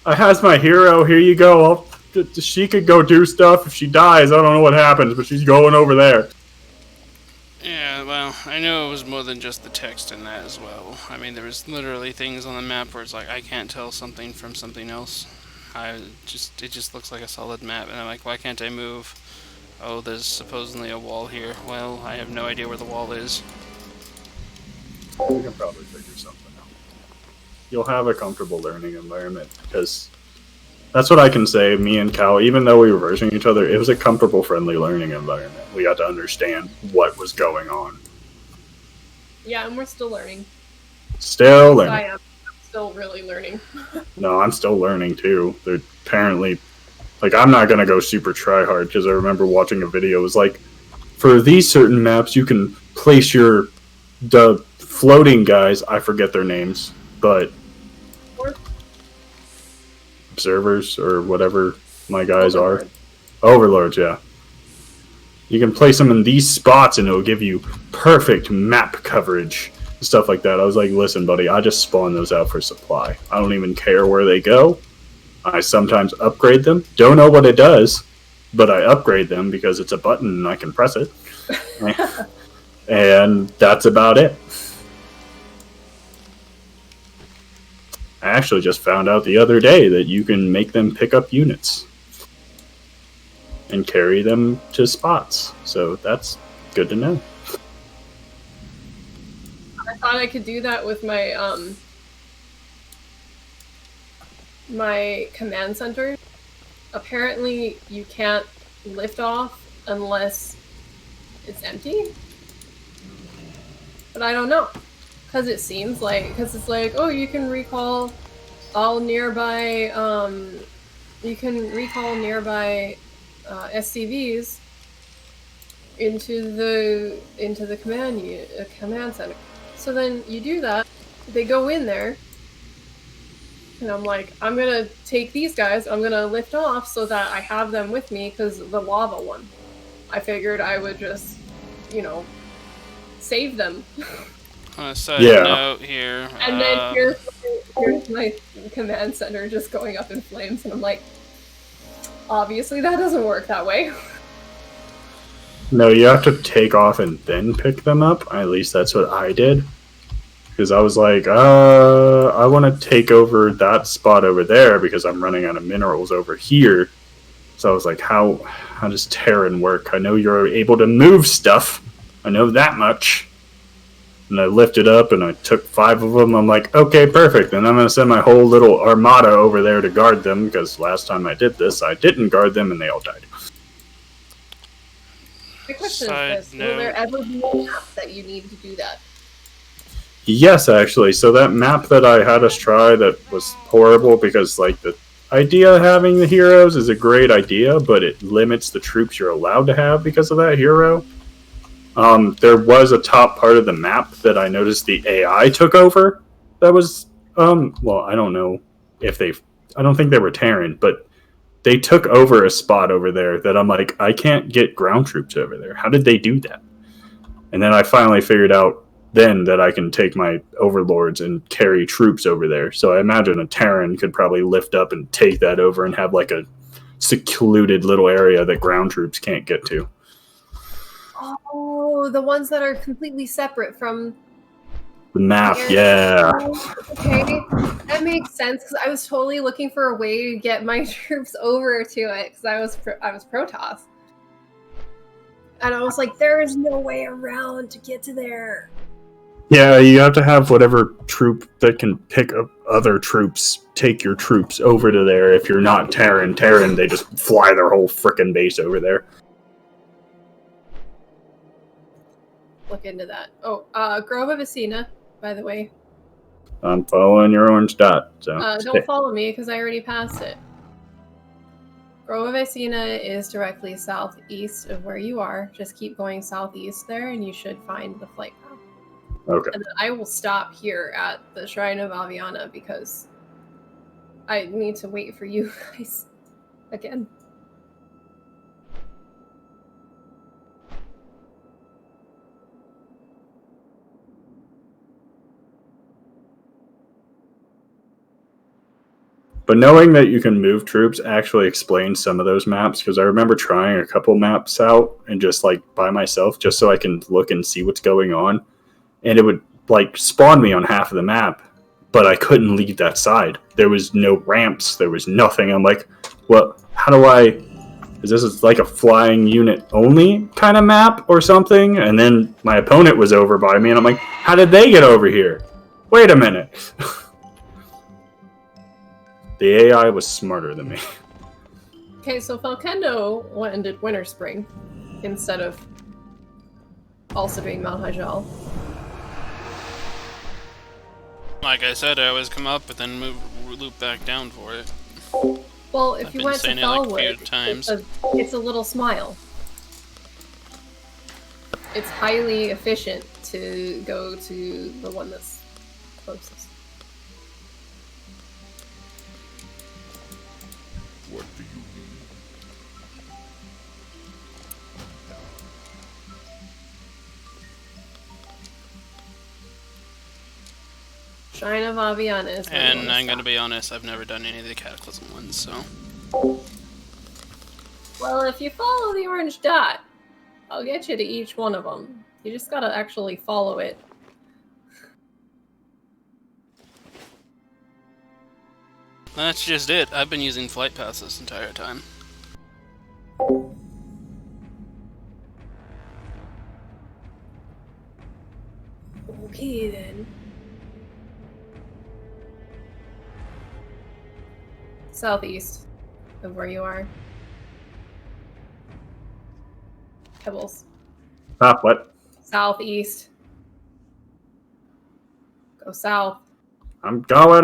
[SPEAKER 3] I has my hero. Here you go. She could go do stuff. If she dies, I don't know what happens, but she's going over there.
[SPEAKER 1] Yeah, well, I know it was more than just the text in that as well. I mean, there was literally things on the map where it's like, I can't tell something from something else. It just looks like a solid map, and I'm like, why can't I move? Oh, there's supposedly a wall here. Well, I have no idea where the wall is.
[SPEAKER 3] We can probably figure something out. You'll have a comfortable learning environment, because that's what I can say. Me and Cal, even though we were versing each other, it was a comfortable, friendly learning environment. We got to understand what was going on.
[SPEAKER 2] Yeah, and we're still learning.
[SPEAKER 3] Still learning.
[SPEAKER 2] I am still really learning.
[SPEAKER 3] No, I'm still learning too. They're apparently, like, I'm not gonna go super try hard, because I remember watching a video. It was like, for these certain maps, you can place the floating guys. I forget their names, but observers or whatever my guys are. Overlords, yeah. You can place them in these spots and it'll give you perfect map coverage and stuff like that. I was like, listen, buddy, I just spawn those out for supply. I don't even care where they go. I sometimes upgrade them. Don't know what it does, but I upgrade them because it's a button and I can press it. And that's about it. I actually just found out the other day that you can make them pick up units and carry them to spots. So that's good to know.
[SPEAKER 2] I thought I could do that with my my command center. Apparently, you can't lift off unless it's empty. But I don't know. Because it seems like, oh, you can recall all nearby, SCVs into the command center. So then you do that. They go in there, and I'm like, I'm gonna take these guys. I'm gonna lift off so that I have them with me, because the lava one. I figured I would just, save them.
[SPEAKER 1] On a side note here.
[SPEAKER 2] And then here's my command center just going up in flames, and I'm like, obviously that doesn't work that way.
[SPEAKER 3] No, you have to take off and then pick them up. At least that's what I did. Because I was like, I want to take over that spot over there because I'm running out of minerals over here. So I was like, how does Terran work? I know you're able to move stuff. I know that much. And I lifted up and I took 5 of them. I'm like, okay, perfect. And I'm going to send my whole little armada over there to guard them, because last time I did this, I didn't guard them and they all died.
[SPEAKER 2] My question is this: will there ever be a map that you need to do that?
[SPEAKER 3] Yes, actually. So that map that I had us try that was horrible because, like, idea of having the heroes is a great idea, but it limits the troops you're allowed to have because of that hero. There was a top part of the map that I noticed the AI took over. That was, well, I don't know if I don't think they were Terran, but they took over a spot over there that I'm like, I can't get ground troops over there. How did they do that? And then I finally figured out then that I can take my overlords and carry troops over there. So I imagine a Terran could probably lift up and take that over and have like a secluded little area that ground troops can't get to.
[SPEAKER 2] Oh, the ones that are completely separate from
[SPEAKER 3] The map,
[SPEAKER 2] the
[SPEAKER 3] yeah.
[SPEAKER 2] Okay, that makes sense because I was totally looking for a way to get my troops over to it because I was Protoss, and I was like, there is no way around to get to there.
[SPEAKER 3] Yeah, you have to have whatever troop that can pick up other troops, take your troops over to there. If you're not Terran, they just fly their whole frickin' base over there.
[SPEAKER 2] Look into that. Oh, Grove of Asina, by the way.
[SPEAKER 3] I'm following your orange dot, so
[SPEAKER 2] Don't follow me because I already passed it. Grove of Asina is directly southeast of where you are. Just keep going southeast there, and you should find the flight path.
[SPEAKER 3] Okay.
[SPEAKER 2] And then I will stop here at the Shrine of Aviana because I need to wait for you guys again.
[SPEAKER 3] But knowing that you can move troops actually explains some of those maps, because I remember trying a couple maps out and just like by myself just so I can look and see what's going on, and it would like spawn me on half of the map, but I couldn't leave that side. There was no ramps, there was nothing. I'm like, well, how do I, is this like a flying unit only kind of map or something? And then my opponent was over by me and I'm like, how did they get over here? Wait a minute. The AI was smarter than me.
[SPEAKER 2] Okay, so Falkendo went and did Winter Spring instead of also doing Mount Hajal.
[SPEAKER 1] Like I said, I always come up but then loop back down for it.
[SPEAKER 2] Well, if
[SPEAKER 1] I've
[SPEAKER 2] you
[SPEAKER 1] been
[SPEAKER 2] went to
[SPEAKER 1] saying it like a
[SPEAKER 2] Felwood,
[SPEAKER 1] few times.
[SPEAKER 2] it's a little smile. It's highly efficient to go to the one that's closest.
[SPEAKER 4] What do you need?
[SPEAKER 2] Shrine of Aviana is where you
[SPEAKER 1] And
[SPEAKER 2] wanna
[SPEAKER 1] I'm gonna
[SPEAKER 2] stop.
[SPEAKER 1] be honest, I've never done any of the Cataclysm ones, so...
[SPEAKER 2] Well, if you follow the orange dot, I'll get you to each one of them. You just gotta actually follow it.
[SPEAKER 1] That's just it. I've been using Flight Pass this entire time.
[SPEAKER 2] Okay, then. Southeast of where you are. Pebbles.
[SPEAKER 3] What?
[SPEAKER 2] Southeast. Go south.
[SPEAKER 3] I'm going.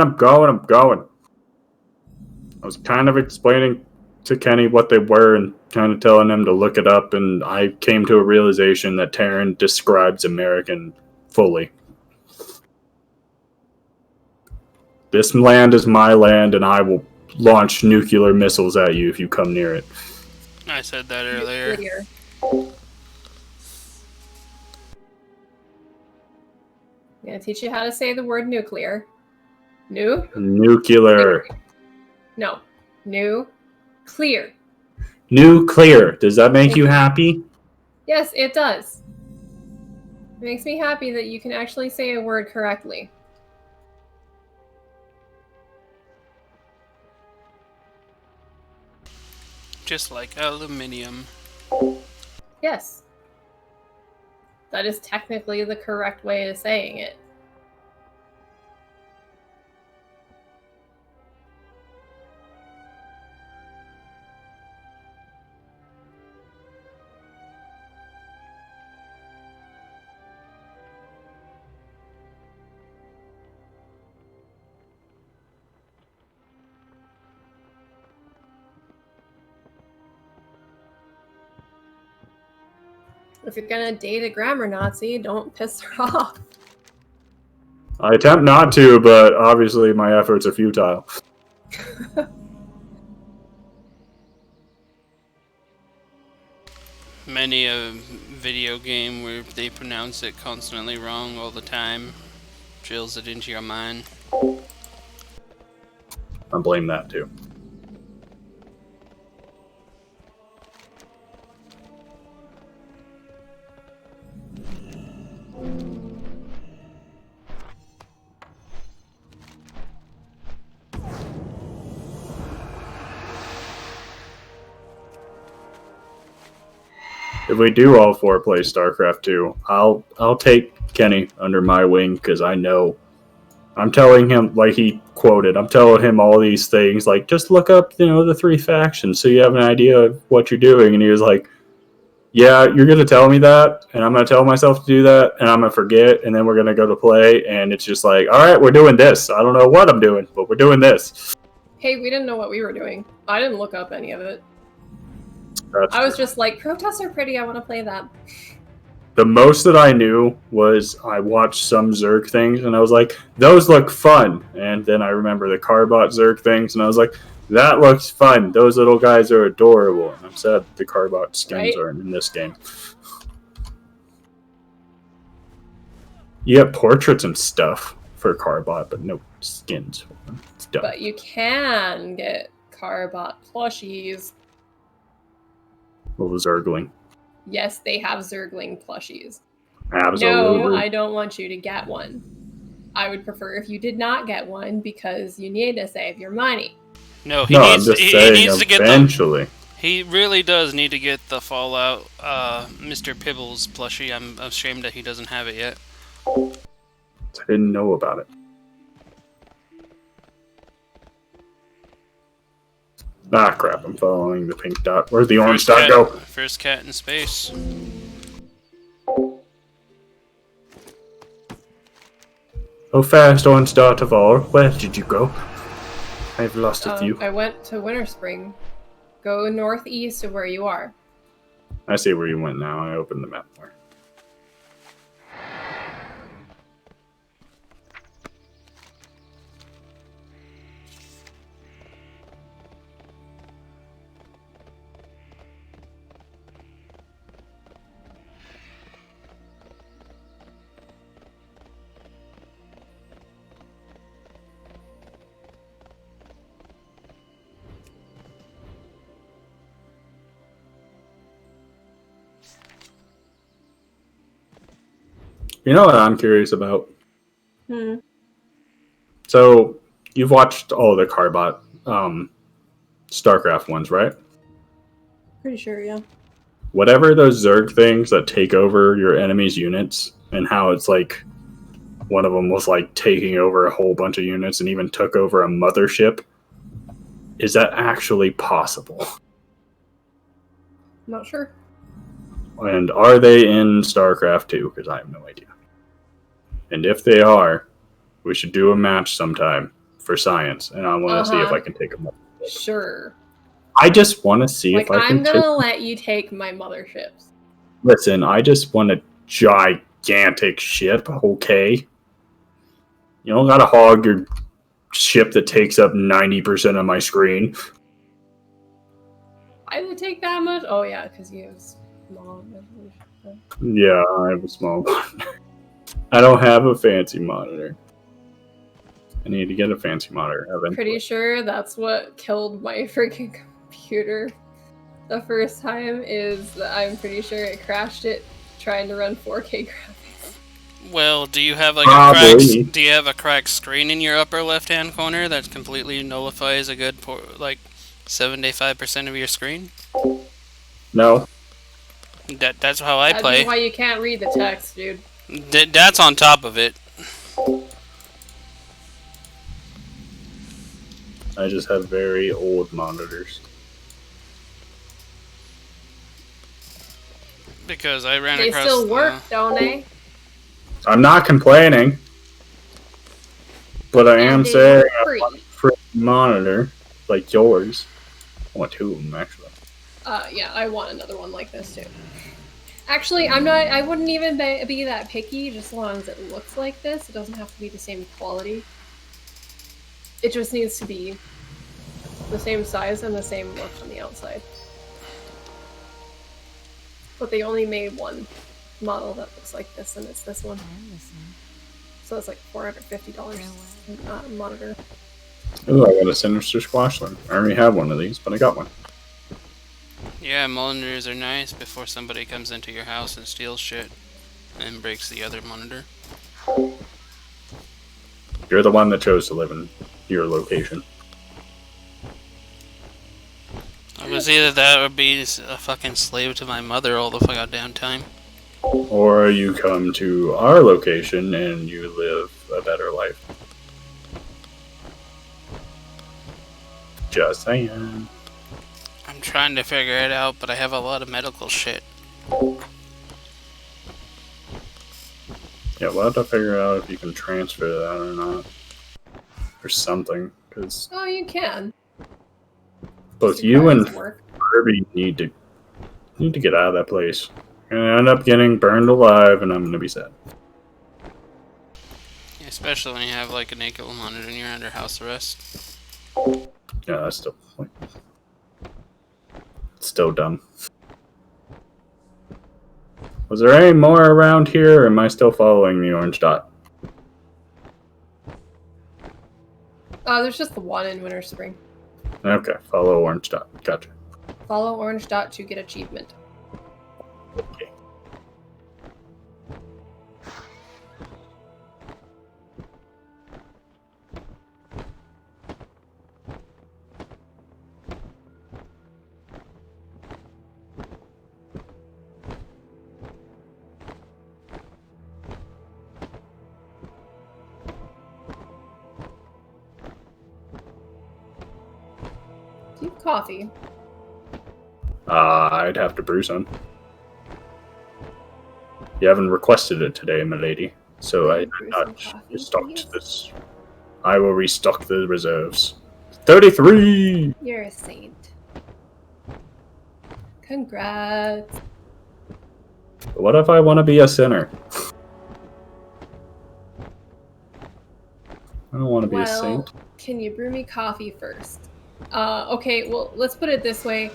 [SPEAKER 3] I was kind of explaining to Kenny what they were and kind of telling him to look it up, and I came to a realization that Terran describes American fully. This land is my land, and I will launch nuclear missiles at you if you come near it.
[SPEAKER 1] I said that earlier.
[SPEAKER 2] Nuclear. I'm gonna teach you how to say the word nuclear.
[SPEAKER 3] Nuclear.
[SPEAKER 2] No. New. Clear.
[SPEAKER 3] Nuclear. Does that make you happy?
[SPEAKER 2] Yes, it does. It makes me happy that you can actually say a word correctly.
[SPEAKER 1] Just like aluminium.
[SPEAKER 2] Yes. That is technically the correct way of saying it. If you're gonna date a grammar Nazi, don't piss her off.
[SPEAKER 3] I attempt not to, but obviously my efforts are futile.
[SPEAKER 1] Many a video game where they pronounce it constantly wrong all the time drills it into your mind.
[SPEAKER 3] I blame that too. If we do all four play StarCraft 2, I'll take Kenny under my wing because I know. I'm telling him, like he quoted, I'm telling him all these things, like just look up, the three factions so you have an idea of what you're doing. And he was like, yeah, you're going to tell me that, and I'm going to tell myself to do that, and I'm going to forget, and then we're going to go to play, and it's just like, all right, we're doing this. I don't know what I'm doing, but we're doing this.
[SPEAKER 2] Hey, we didn't know what we were doing. I didn't look up any of it.
[SPEAKER 3] I
[SPEAKER 2] was just like, protests are pretty, I want to play that.
[SPEAKER 3] The most that I knew was I watched some Zerg things, and I was like, those look fun. And then I remember the Carbot Zerg things, and I was like, that looks fun. Those little guys are adorable. And I'm sad the Carbot skins aren't in this game. You have portraits and stuff for Carbot, but no skins. It's dumb.
[SPEAKER 2] But you can get Carbot plushies.
[SPEAKER 3] What was Zergling?
[SPEAKER 2] Yes, they have Zergling plushies.
[SPEAKER 3] Absolutely.
[SPEAKER 2] No, I don't want you to get one. I would prefer if you did not get one because you need to save your money.
[SPEAKER 1] No, he needs to get
[SPEAKER 3] eventually.
[SPEAKER 1] He really does need to get the Fallout Mr. Pibbles plushie. I'm ashamed that he doesn't have it yet.
[SPEAKER 3] I didn't know about it. Ah, crap, I'm following the pink dot. Where's the orange dot go?
[SPEAKER 1] First cat in space.
[SPEAKER 3] Oh, fast orange dot of all. Where did you go? I've lost a few.
[SPEAKER 2] I went to Winter Spring. Go northeast of where you are.
[SPEAKER 3] I see where you went now. I opened the map more. You know what I'm curious about? So, you've watched all the Carbot StarCraft ones, right?
[SPEAKER 2] Pretty sure, yeah.
[SPEAKER 3] Whatever those Zerg things that take over your enemy's units, and how it's like one of them was like taking over a whole bunch of units and even took over a mothership, is that actually possible?
[SPEAKER 2] Not sure.
[SPEAKER 3] And are they in StarCraft 2? Because I have no idea. And if they are, we should do a match sometime for science. And I want to see if I can take them up.
[SPEAKER 2] Sure.
[SPEAKER 3] I just want to see if I can
[SPEAKER 2] I'm going to let you take my motherships.
[SPEAKER 3] Listen, I just want a gigantic ship, okay? You don't gotta hog your ship that takes up 90% of my screen.
[SPEAKER 2] Why does it take that much? Oh, yeah, because you have small resolution.
[SPEAKER 3] Yeah, I have a small one. I don't have a fancy monitor. I need to get a fancy monitor.
[SPEAKER 2] Pretty sure that's what killed my freaking computer the first time, is that I'm pretty sure it crashed it trying to run 4K graphics.
[SPEAKER 1] Well, do you have like a cracked screen in your upper left-hand corner that completely nullifies a good 75% of your screen?
[SPEAKER 3] No.
[SPEAKER 1] That's how I play.
[SPEAKER 2] That's why you can't read the text, dude.
[SPEAKER 1] That's on top of it.
[SPEAKER 3] I just have very old monitors.
[SPEAKER 1] Because I ran
[SPEAKER 2] across... They still work, don't they?
[SPEAKER 3] I'm not complaining. But I am saying I want a free monitor like yours. I want two of them, actually.
[SPEAKER 2] Yeah, I want another one like this, too. Actually, I wouldn't even be that picky, just as long as it looks like this. It doesn't have to be the same quality. It just needs to be the same size and the same look on the outside. But they only made one model that looks like this, and it's this one. So it's like $450 monitor.
[SPEAKER 3] Ooh, I got a Sinister Squash then. I already have one of these, but I got one.
[SPEAKER 1] Yeah, monitors are nice before somebody comes into your house and steals shit and breaks the other monitor.
[SPEAKER 3] You're the one that chose to live in your location.
[SPEAKER 1] It was either that or be a fucking slave to my mother all the goddamn time.
[SPEAKER 3] Or you come to our location and you live a better life. Just saying.
[SPEAKER 1] I'm trying to figure it out, but I have a lot of medical shit.
[SPEAKER 3] Yeah, we'll have to figure out if you can transfer that or not. Or something, because
[SPEAKER 2] Oh, you can.
[SPEAKER 3] both you and Kirby need to get out of that place. You're gonna end up getting burned alive, and I'm gonna be sad.
[SPEAKER 1] Yeah, especially when you have like an naked monitor and you're under house arrest.
[SPEAKER 3] Yeah, that's still like, still dumb. Was there any more around here, or am I still following the orange dot?
[SPEAKER 2] There's just the one in Winter Spring.
[SPEAKER 3] Okay, follow orange dot. Gotcha.
[SPEAKER 2] Follow orange dot to get achievement.
[SPEAKER 3] Okay.
[SPEAKER 2] Do you have coffee?
[SPEAKER 3] I'd have to brew some. You haven't requested it today, my lady, so I
[SPEAKER 2] Brew
[SPEAKER 3] not
[SPEAKER 2] some coffee,
[SPEAKER 3] restocked
[SPEAKER 2] please?
[SPEAKER 3] this. I will restock the reserves. 33!
[SPEAKER 2] You're a saint. Congrats.
[SPEAKER 3] What if I want to be a sinner? I don't want to be a saint.
[SPEAKER 2] Can you brew me coffee first? Okay, well, let's put it this way.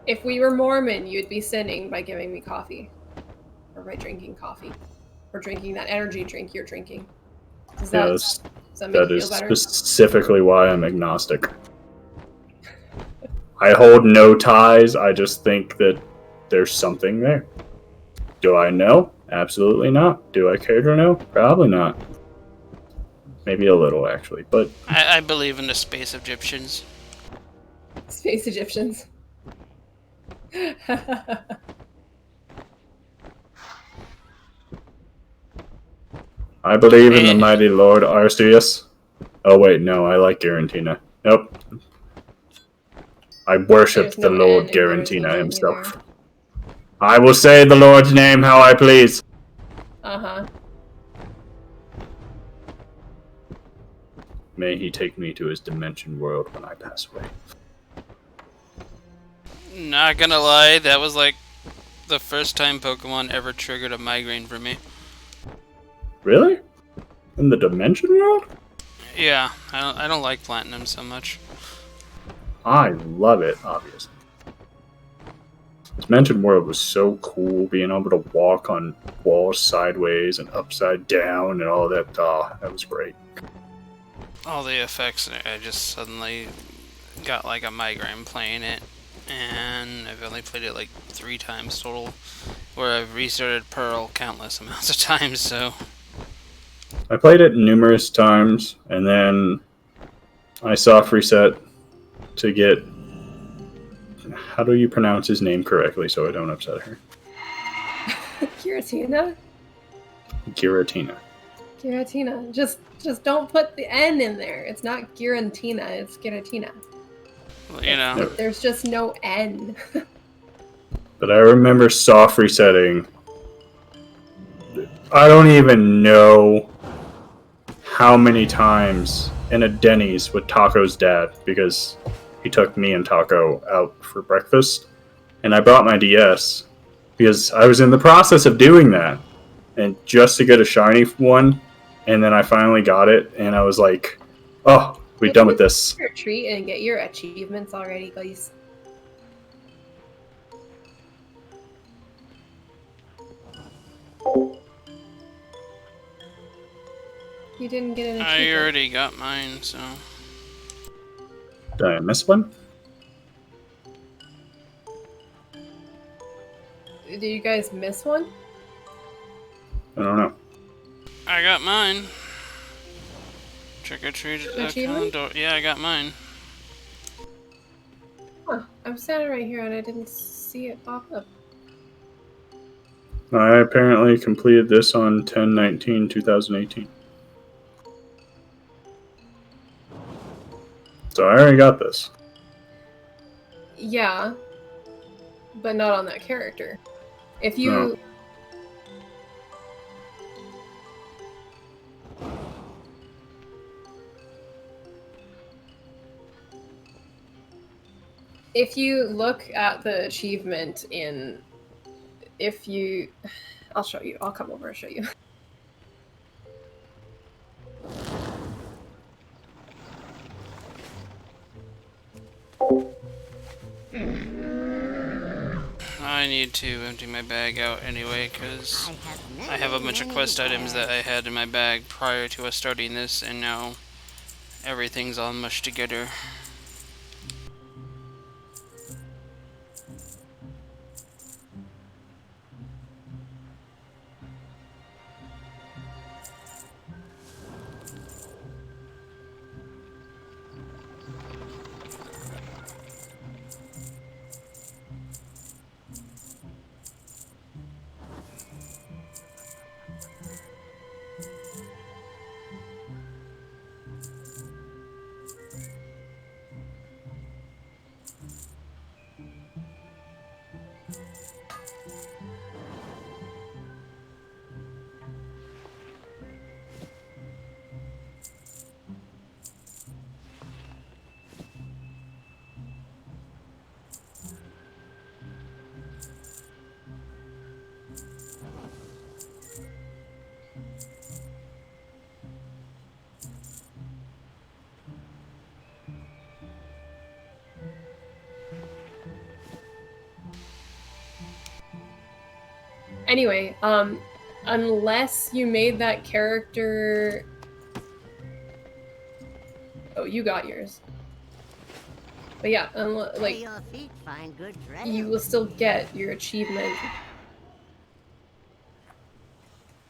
[SPEAKER 2] If we were Mormon, you'd be sinning by giving me coffee. Or by drinking coffee. Or drinking that energy drink you're drinking. Does that make you feel better?
[SPEAKER 3] Specifically why I'm agnostic. I hold no ties, I just think that there's something there. Do I know? Absolutely not. Do I care to know? Probably not. Maybe a little, actually, but...
[SPEAKER 1] I believe in the space Egyptians.
[SPEAKER 2] Space Egyptians.
[SPEAKER 3] I believe in the mighty Lord Arceus. Oh wait, no, I like Garantina. Nope. I worship the Lord Garantina himself. I will say the Lord's name how I please.
[SPEAKER 2] Uh-huh.
[SPEAKER 3] May he take me to his dimension world when I pass away.
[SPEAKER 1] Not gonna lie, that was like the first time Pokemon ever triggered a migraine for me.
[SPEAKER 3] Really? In the dimension world?
[SPEAKER 1] Yeah, I don't like Platinum so much.
[SPEAKER 3] I love it, obviously. Dimension world was so cool, being able to walk on walls sideways and upside down and all that. That was great.
[SPEAKER 1] All the effects, I just suddenly got like a migraine playing it. And I've only played it like 3 times total, where I've restarted Pearl countless amounts of times, so...
[SPEAKER 3] I played it numerous times, and then I soft reset to get... How do you pronounce his name correctly so I don't upset her?
[SPEAKER 2] Giratina?
[SPEAKER 3] Giratina.
[SPEAKER 2] Giratina. Just don't put the N in there. It's not Giratina, it's Giratina.
[SPEAKER 1] You know.
[SPEAKER 2] There's just no N.
[SPEAKER 3] But I remember soft resetting. I don't even know how many times in a Denny's with Taco's dad, because he took me and Taco out for breakfast, and I brought my DS, because I was in the process of doing that, and just to get a shiny one, and then I finally got it, and I was like, "Oh, we're done with this."
[SPEAKER 2] Your treat and get your achievements already, guys. You didn't get an achievement.
[SPEAKER 1] I already got mine, so...
[SPEAKER 3] Did I miss one?
[SPEAKER 2] Did you guys miss one?
[SPEAKER 3] I don't know.
[SPEAKER 1] I got mine. Trick or treat
[SPEAKER 2] Achievement?
[SPEAKER 1] Yeah, I got mine.
[SPEAKER 2] Huh. I'm standing right here and I didn't see it pop up.
[SPEAKER 3] I apparently completed this on 10/19/2018. So I already got this.
[SPEAKER 2] Yeah, but not on that character. If you...
[SPEAKER 3] No.
[SPEAKER 2] If you look at the achievement in... If you... I'll show you. I'll come over and show you.
[SPEAKER 1] I need to empty my bag out anyway, because I have a bunch of quest items that I had in my bag prior to us starting this, and now everything's all mushed together.
[SPEAKER 2] Anyway, unless you made that character... Oh, you got yours. But yeah, like,
[SPEAKER 5] Your feet find good trails.
[SPEAKER 2] you will still get your achievement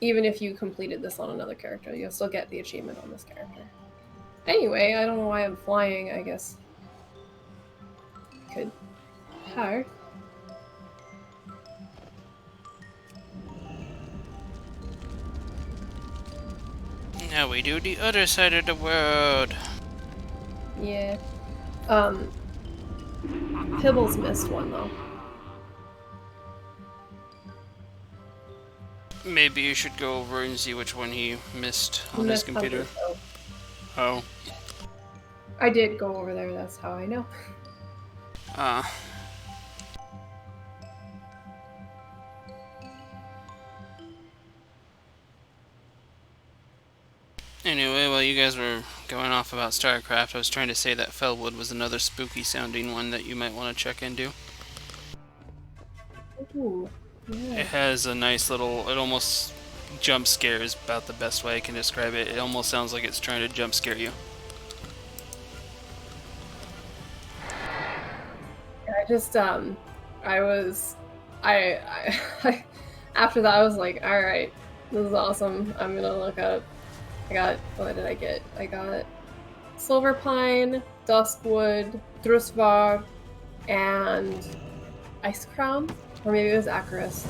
[SPEAKER 2] even if you completed this on another character. You'll still get the achievement on this character. Anyway, I don't know why I'm flying, I guess. Could hire.
[SPEAKER 1] Now we do the other side of the world.
[SPEAKER 2] Yeah. Pibbles missed one though.
[SPEAKER 1] Maybe you should go over and see which one he missed on his
[SPEAKER 2] Missed
[SPEAKER 1] computer.
[SPEAKER 2] something, so.
[SPEAKER 1] Oh.
[SPEAKER 2] I did go over there, that's how I know.
[SPEAKER 1] Anyway, while you guys were going off about StarCraft, I was trying to say that Fellwood was another spooky sounding one that you might want to check into.
[SPEAKER 2] Ooh, yeah.
[SPEAKER 1] It has a nice little, it almost jump scares, about the best way I can describe it. It almost sounds like it's trying to jump scare you.
[SPEAKER 2] I just, after that I was like, alright, this is awesome. I'm gonna look up. What did I get? I got Silver Pine, Duskwood, Drusvar, and Ice Crown? Or maybe it was Acarus.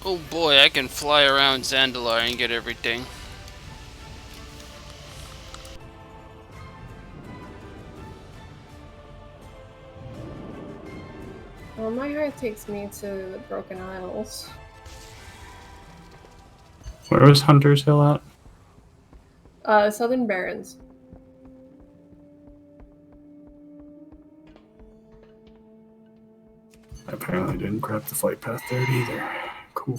[SPEAKER 1] Oh boy, I can fly around Zandalar and get everything.
[SPEAKER 2] Well, my heart takes me to the Broken Isles.
[SPEAKER 3] Where was Hunter's Hill at?
[SPEAKER 2] Southern Barrens.
[SPEAKER 3] apparently didn't grab the flight path there either. Cool.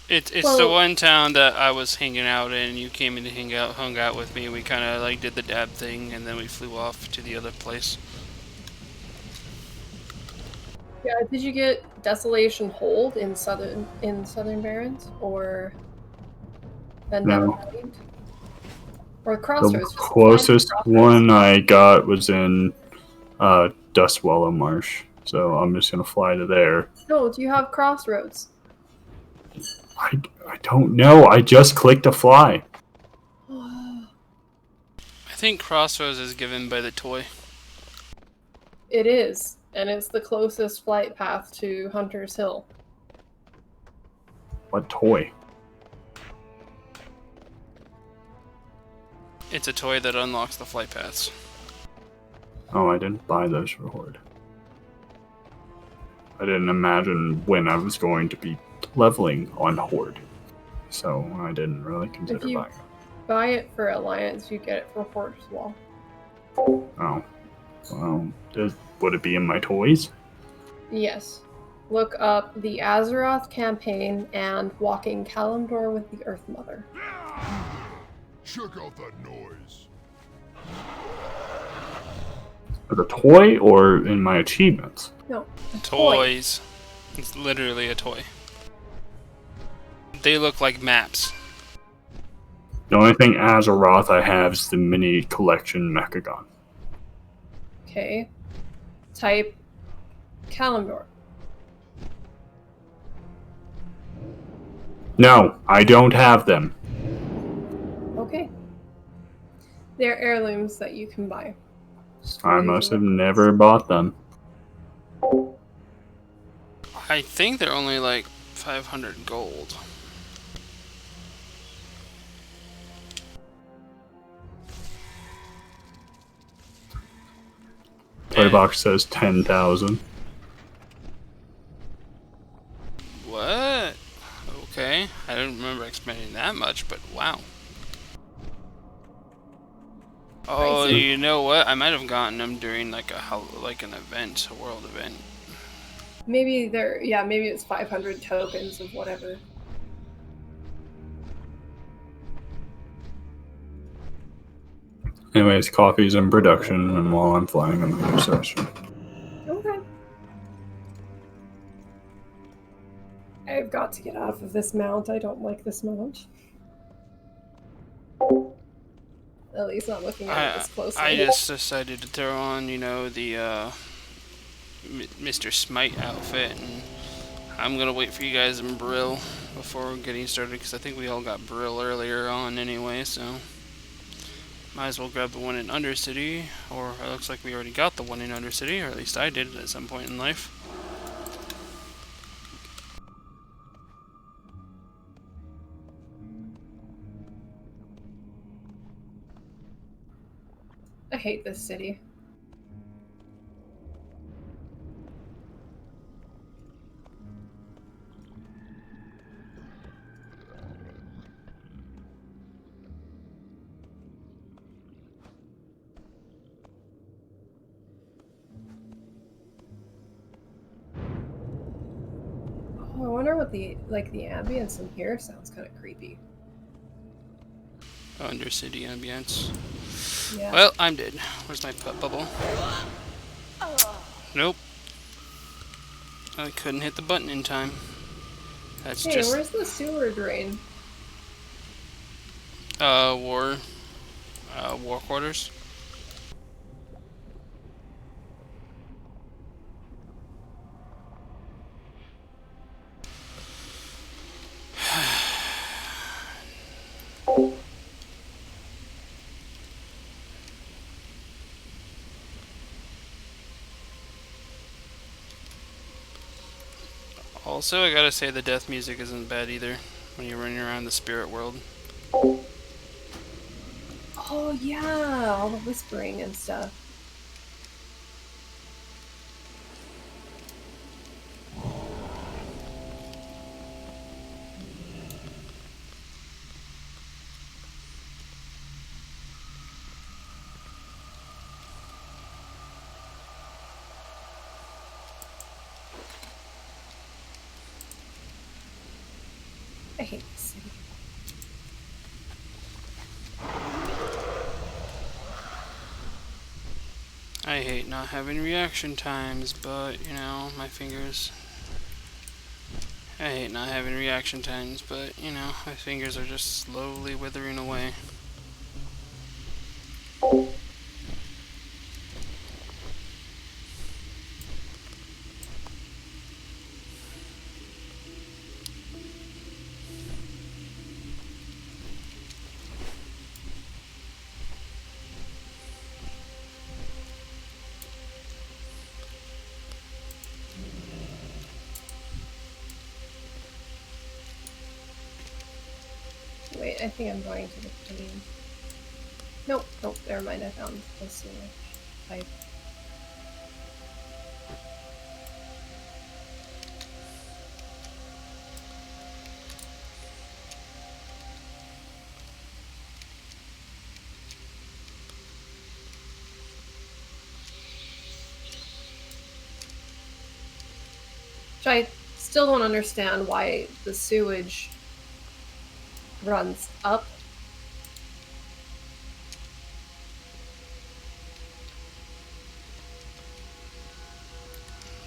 [SPEAKER 1] It's the
[SPEAKER 2] Well-
[SPEAKER 1] one town that I was hanging out in. You came in to hung out with me. We kind of like did the dab thing, and then we flew off to the other place.
[SPEAKER 2] Yeah, did you get Desolation Hold in Southern Barrens or Vendetta
[SPEAKER 3] No.
[SPEAKER 2] Point? Or
[SPEAKER 3] The
[SPEAKER 2] Crossroads? Just
[SPEAKER 3] closest
[SPEAKER 2] fly to Crossroads.
[SPEAKER 3] one I got was in Dustwallow Marsh, so I'm just gonna fly to there.
[SPEAKER 2] No, do you have Crossroads?
[SPEAKER 3] I don't know. I just clicked to fly.
[SPEAKER 1] I think Crossroads is given by the toy.
[SPEAKER 2] It is, and it's the closest flight path to Hunter's Hill.
[SPEAKER 3] What toy?
[SPEAKER 1] It's a toy that unlocks the flight paths.
[SPEAKER 3] Oh, I didn't buy those for Horde. I didn't imagine when I was going to be leveling on Horde, so I didn't really consider
[SPEAKER 2] If you-
[SPEAKER 3] buying it.
[SPEAKER 2] Buy it for Alliance, you get it for Horde as well.
[SPEAKER 3] Oh, well, would it be in my toys?
[SPEAKER 2] Yes. Look up the Azeroth campaign and Walking Kalimdor with the Earth Mother.
[SPEAKER 4] Check out that noise.
[SPEAKER 3] As a toy or in my achievements?
[SPEAKER 2] No, a toy.
[SPEAKER 1] Toys. It's literally a toy. They look like maps.
[SPEAKER 3] The only thing Azeroth I have is the mini collection Mechagon.
[SPEAKER 2] Okay. Type Kalimdor.
[SPEAKER 3] No, I don't have them.
[SPEAKER 2] Okay. They're heirlooms that you can buy.
[SPEAKER 3] I must have never bought them.
[SPEAKER 1] I think they're only like 500 gold.
[SPEAKER 3] Toybox says 10,000.
[SPEAKER 1] What? Okay. I don't remember expending that much, but wow. Oh,
[SPEAKER 2] Pricey.
[SPEAKER 1] you know what? I might have gotten them during like an event, a world event.
[SPEAKER 2] Maybe maybe it's 500 tokens of whatever.
[SPEAKER 3] Anyways, coffee's in production, and while I'm flying, I'm in session.
[SPEAKER 2] Okay. I've got to get off of this mount. I don't like this mount. At least not looking at it this closely.
[SPEAKER 1] I just decided to throw on, you know, the Mr. Smite outfit, and I'm gonna wait for you guys in Brill before getting started, because I think we all got Brill earlier on anyway, so might as well grab the one in Undercity, or it looks like we already got the one in Undercity, or at least I did at some point in life.
[SPEAKER 2] I hate this city. Oh, I wonder what the ambience in here sounds kind of creepy.
[SPEAKER 1] Undercity ambience.
[SPEAKER 2] Yeah.
[SPEAKER 1] Well, I'm dead. Where's my pet bubble? Nope. I couldn't hit the button in time. That's
[SPEAKER 2] Hey,
[SPEAKER 1] just
[SPEAKER 2] where's the sewer drain?
[SPEAKER 1] war quarters. Also, I gotta say the death music isn't bad either when you're running around the spirit world.
[SPEAKER 2] Oh yeah, all the whispering and stuff. I hate this city.
[SPEAKER 1] I hate not having reaction times, but, you know, my fingers... I hate not having reaction times, but, you know, my fingers are just slowly withering away.
[SPEAKER 2] Wait, I think I'm going to the clean. Nope, nope, never mind, I found the sewage pipe. Which I still don't understand why the sewage runs up.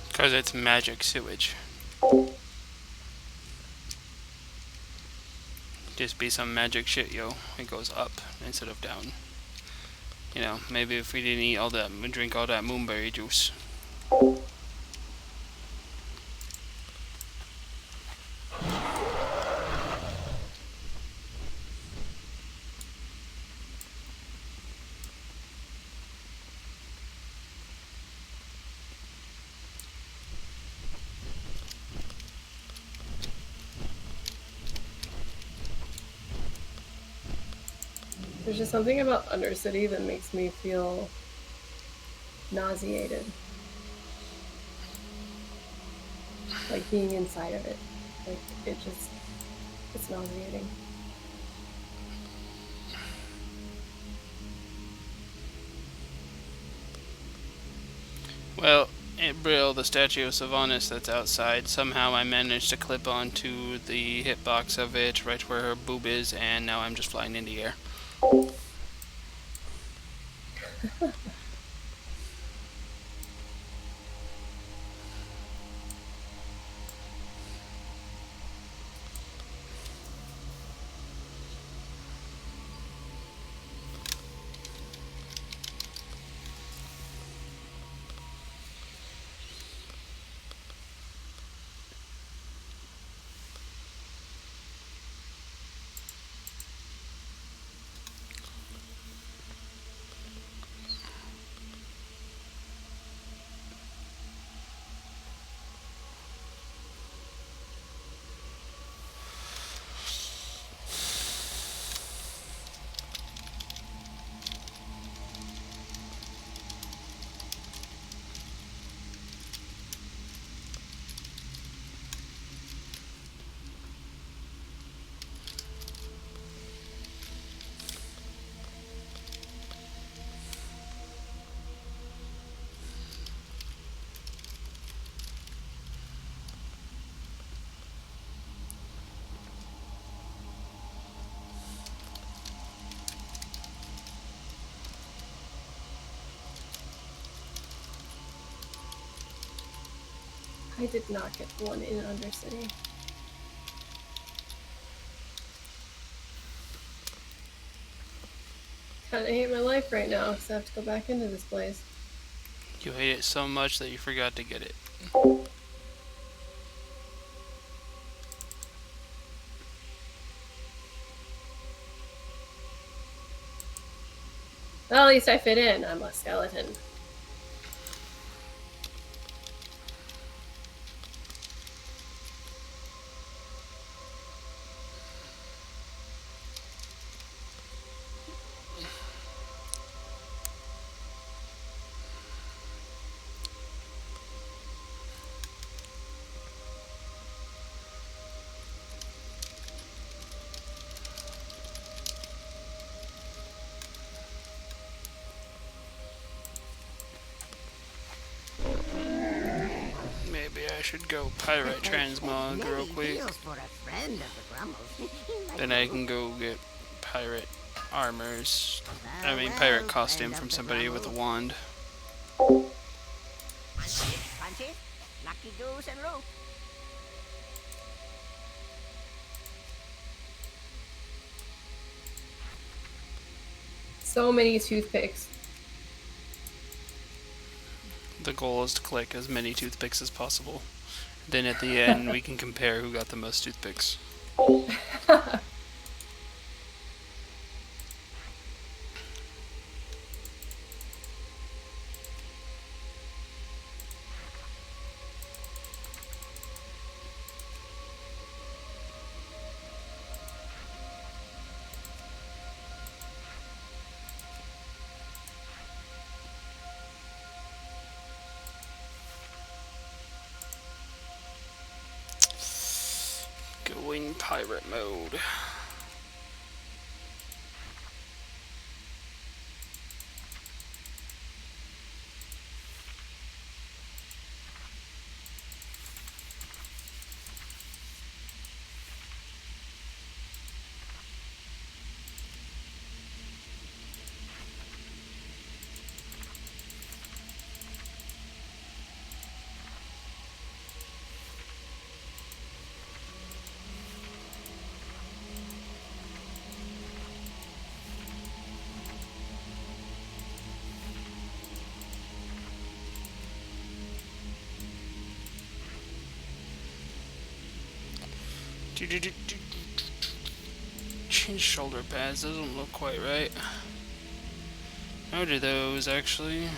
[SPEAKER 1] Because it's magic sewage. Just be some magic shit, yo. It goes up instead of down. You know, maybe if we didn't eat all that, drink all that moonberry juice.
[SPEAKER 2] There's just something about Undercity that makes me feel nauseated. Like being inside of it. Like it's nauseating.
[SPEAKER 1] Well, at Brill, the statue of Sylvanas that's outside, somehow I managed to clip onto the hitbox of it right where her boob is, and now I'm just flying in the air.
[SPEAKER 2] I did not get one in Undercity. Kinda hate my life right now, because I have to go back into this place.
[SPEAKER 1] You hate it so much that you forgot to get it.
[SPEAKER 2] Well, at least I fit in. I'm a skeleton.
[SPEAKER 1] Maybe I should go pirate transmog real quick.
[SPEAKER 5] Deals for a friend of the crumbles.
[SPEAKER 1] Then I can go get pirate armors. I mean, pirate costume from somebody with a wand.
[SPEAKER 5] Punches, lucky goose and rope.
[SPEAKER 2] So many toothpicks.
[SPEAKER 1] The goal is to collect as many toothpicks as possible. Then at the end, we can compare who got the most toothpicks. Going pirate mode. Change shoulder pads, doesn't look quite right. How do those actually?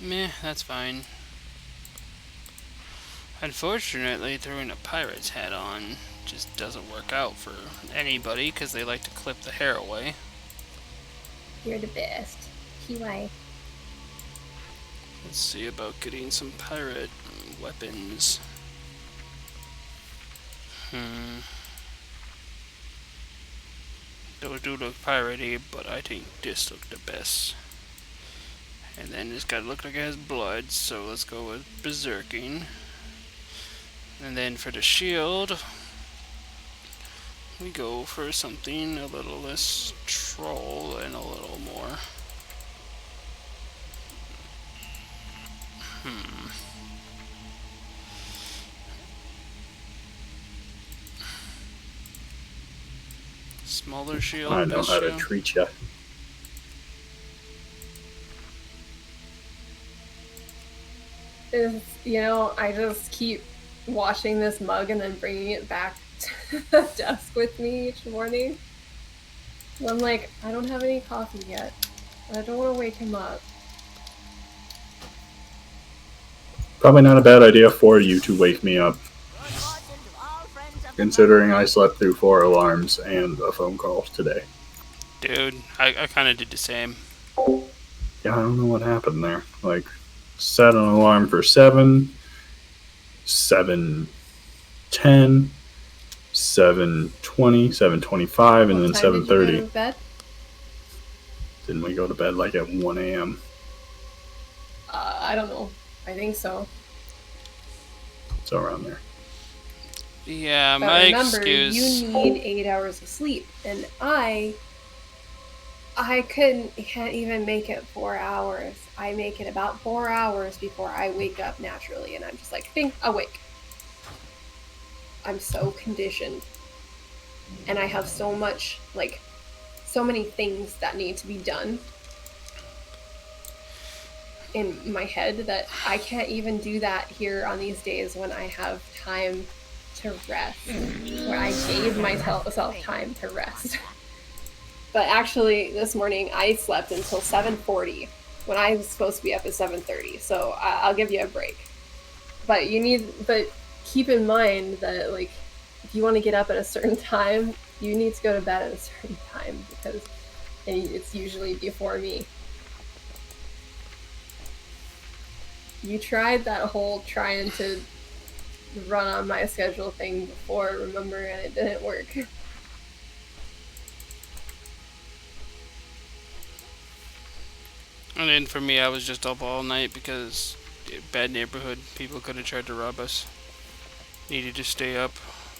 [SPEAKER 1] Meh, that's fine. Unfortunately, throwing a pirate's hat on just doesn't work out for anybody because they like to clip the hair away.
[SPEAKER 2] You're the best. QI.
[SPEAKER 1] Let's see about getting some pirate weapons. Those do look piratey, but I think this look the best. And then it's gotta look like it has blood, so let's go with berserking. And then for the shield, we go for something a little less troll and a little more. Smaller shield.
[SPEAKER 3] I know
[SPEAKER 1] best
[SPEAKER 3] how to
[SPEAKER 1] shield.
[SPEAKER 3] treat ya.
[SPEAKER 2] You know, I just keep washing this mug and then bringing it back to the desk with me each morning. And I'm like, I don't have any coffee yet. I don't want to wake him up.
[SPEAKER 3] Probably not a bad idea for you to wake me up,
[SPEAKER 5] Good fortune to all friends of the
[SPEAKER 3] considering I slept through 4 alarms and a phone call today.
[SPEAKER 1] Dude, I kind of did the same.
[SPEAKER 3] Yeah, I don't know what happened there. Like, set an alarm for 7, 7:10, 7:20, 7:25, and then
[SPEAKER 2] What time did you go
[SPEAKER 3] 7:30.
[SPEAKER 2] to bed?
[SPEAKER 3] Didn't we go to bed like at 1 a.m.?
[SPEAKER 2] I don't know. I think so.
[SPEAKER 3] So around there.
[SPEAKER 1] Yeah,
[SPEAKER 2] But
[SPEAKER 1] my
[SPEAKER 2] remember,
[SPEAKER 1] excuse.
[SPEAKER 2] you need 8 hours of sleep, and I can't even make it 4 hours. I make it about 4 hours before I wake up naturally, and I'm just like, think awake. I'm so conditioned, and I have so much, like, so many things that need to be done in my head that I can't even do that here on these days when I have time to rest, when I gave myself time to rest. But actually, this morning I slept until 7:40 when I was supposed to be up at 7:30. So I'll give you a break. But keep in mind that, like, if you want to get up at a certain time, you need to go to bed at a certain time because it's usually before me. You tried that whole trying to run on my schedule thing before, remember, and it didn't work.
[SPEAKER 1] And then for me, I was just up all night because bad neighborhood. People could have tried to rob us. Needed to stay up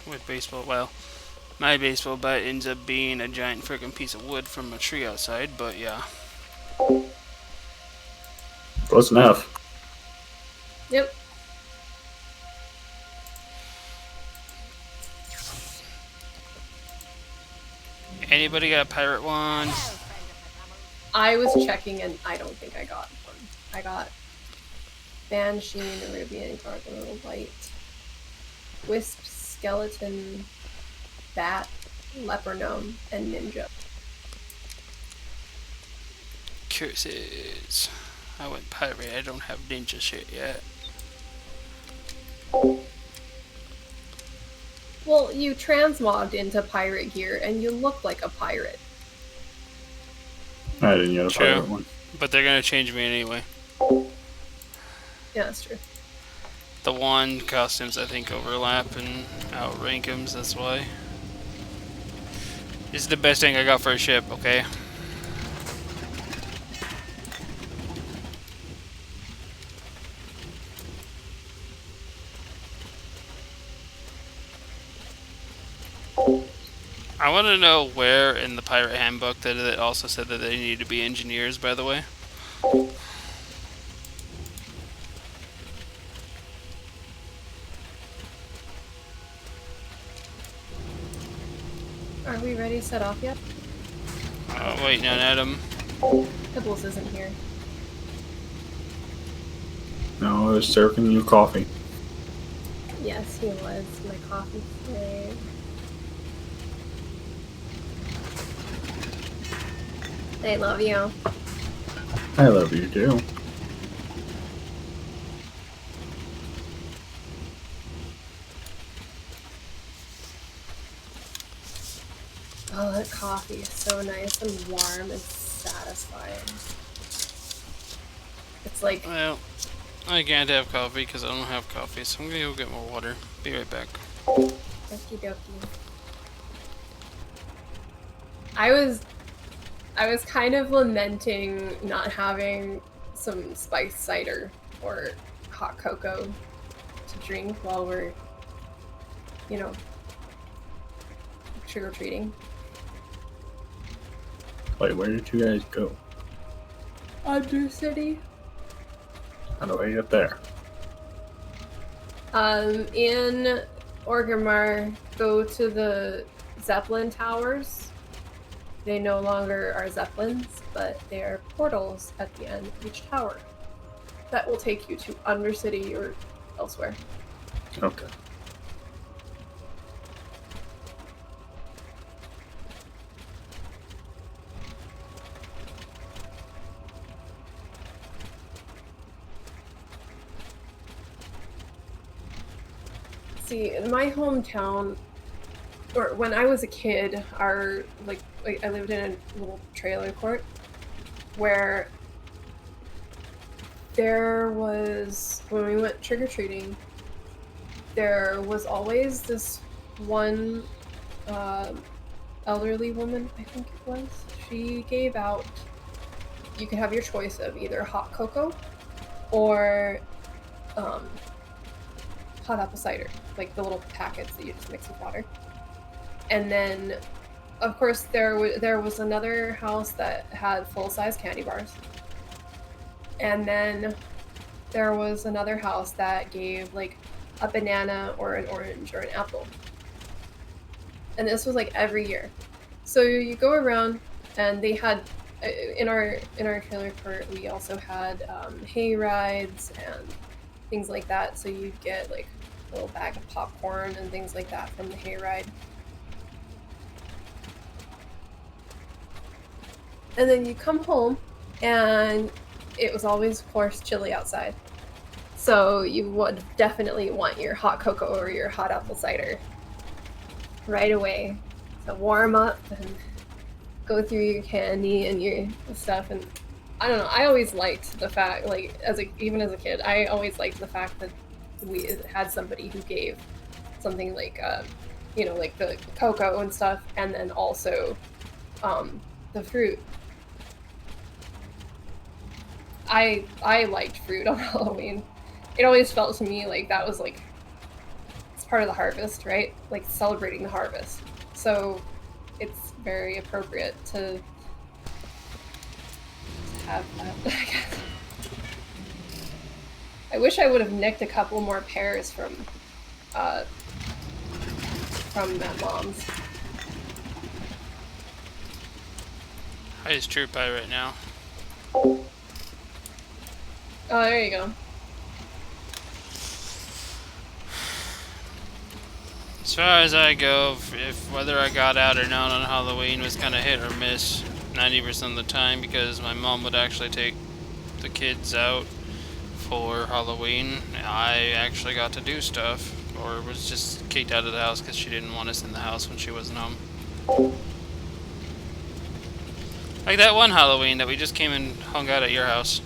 [SPEAKER 1] with baseball. Well, my baseball bat ends up being a giant freaking piece of wood from a tree outside, but yeah.
[SPEAKER 3] Close enough.
[SPEAKER 2] Yep.
[SPEAKER 1] Anybody got a pirate wand?
[SPEAKER 5] Well, friend of the camel.
[SPEAKER 2] I was checking and I don't think I got one. I got Banshee, Nerubian, Gargoyle, White, Wisp, Skeleton, Bat, Leper Gnome, and Ninja.
[SPEAKER 1] Curses. I went pirate. I don't have ninja shit yet.
[SPEAKER 2] Well, you transmogged into pirate gear and you look like a pirate.
[SPEAKER 3] I didn't get a
[SPEAKER 1] True.
[SPEAKER 3] pirate one.
[SPEAKER 1] But they're gonna change me anyway.
[SPEAKER 2] Yeah, that's true.
[SPEAKER 1] The wand costumes, I think, overlap and outrank them, so that's why. This is the best thing I got for a ship, okay? I want to know where in the pirate handbook that it also said that they need to be engineers, by the way.
[SPEAKER 2] Are we ready to set off yet?
[SPEAKER 1] Waiting on Adam.
[SPEAKER 2] Pibbles isn't here.
[SPEAKER 3] No, I was serving you coffee.
[SPEAKER 2] Yes, he was. My coffee today. They love you.
[SPEAKER 3] I love you too.
[SPEAKER 2] Oh, that coffee is so nice and warm and satisfying. It's like,
[SPEAKER 1] Well, I can't have coffee because I don't have coffee, so I'm gonna go get more water. Be right back.
[SPEAKER 2] okie dokie. I was kind of lamenting not having some spiced cider or hot cocoa to drink while we're, trick-or-treating.
[SPEAKER 3] Wait, where did you guys go?
[SPEAKER 2] Undercity.
[SPEAKER 3] How do I get there?
[SPEAKER 2] In Orgrimmar, go to the Zeppelin towers. They no longer are Zeppelins, but they are portals at the end of each tower. That will take you to Undercity or elsewhere.
[SPEAKER 3] Okay.
[SPEAKER 2] See, in my hometown, or when I was a kid, I lived in a little trailer court where there was, when we went trick-or-treating, there was always this one elderly woman, I think it was. She gave out, you could have your choice of either hot cocoa or hot apple cider, like the little packets that you just mix with water. And then, of course, there was another house that had full-size candy bars. And then there was another house that gave like a banana or an orange or an apple. And this was like every year. So you go around, and they had in our trailer court, we also had hay rides and things like that. So you'd get like a little bag of popcorn and things like that from the hayride. And then you come home, and it was always, of course, chilly outside. So you would definitely want your hot cocoa or your hot apple cider right away to warm up and go through your candy and your stuff. And I don't know, I always liked the fact, like, even as a kid, I always liked the fact that we had somebody who gave something like, like the cocoa and stuff, and then also the fruit. I liked fruit on Halloween. It always felt to me like that was like part of the harvest, right? Like celebrating the harvest. So it's very appropriate to have that, I guess. I wish I would have nicked a couple more pears from Mom's.
[SPEAKER 1] How is True Pie right now?
[SPEAKER 2] Oh, there you go.
[SPEAKER 1] As far as I go, if whether I got out or not on Halloween was kind of hit or miss 90% of the time, because my mom would actually take the kids out for Halloween. I actually got to do stuff, or was just kicked out of the house because she didn't want us in the house when she wasn't home. Like that one Halloween that we just came and hung out at your house.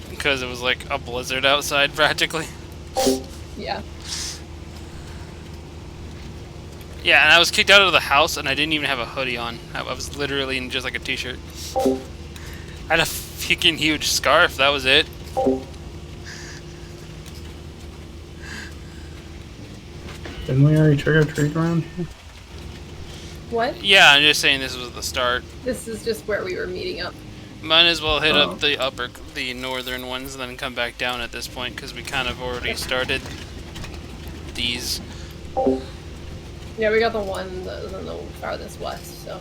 [SPEAKER 1] Because it was like a blizzard outside practically.
[SPEAKER 2] Yeah.
[SPEAKER 1] Yeah, and I was kicked out of the house and I didn't even have a hoodie on. I was literally in just like a t-shirt. I had a freaking huge scarf, that was it.
[SPEAKER 3] Didn't we already trick or treat around here?
[SPEAKER 2] What?
[SPEAKER 1] Yeah, I'm just saying this was the start.
[SPEAKER 2] This is just where we were meeting up.
[SPEAKER 1] Might as well hit up the northern ones and then come back down at this point, because we kind of already started these.
[SPEAKER 2] Yeah, we got the one that was in the farthest west, so.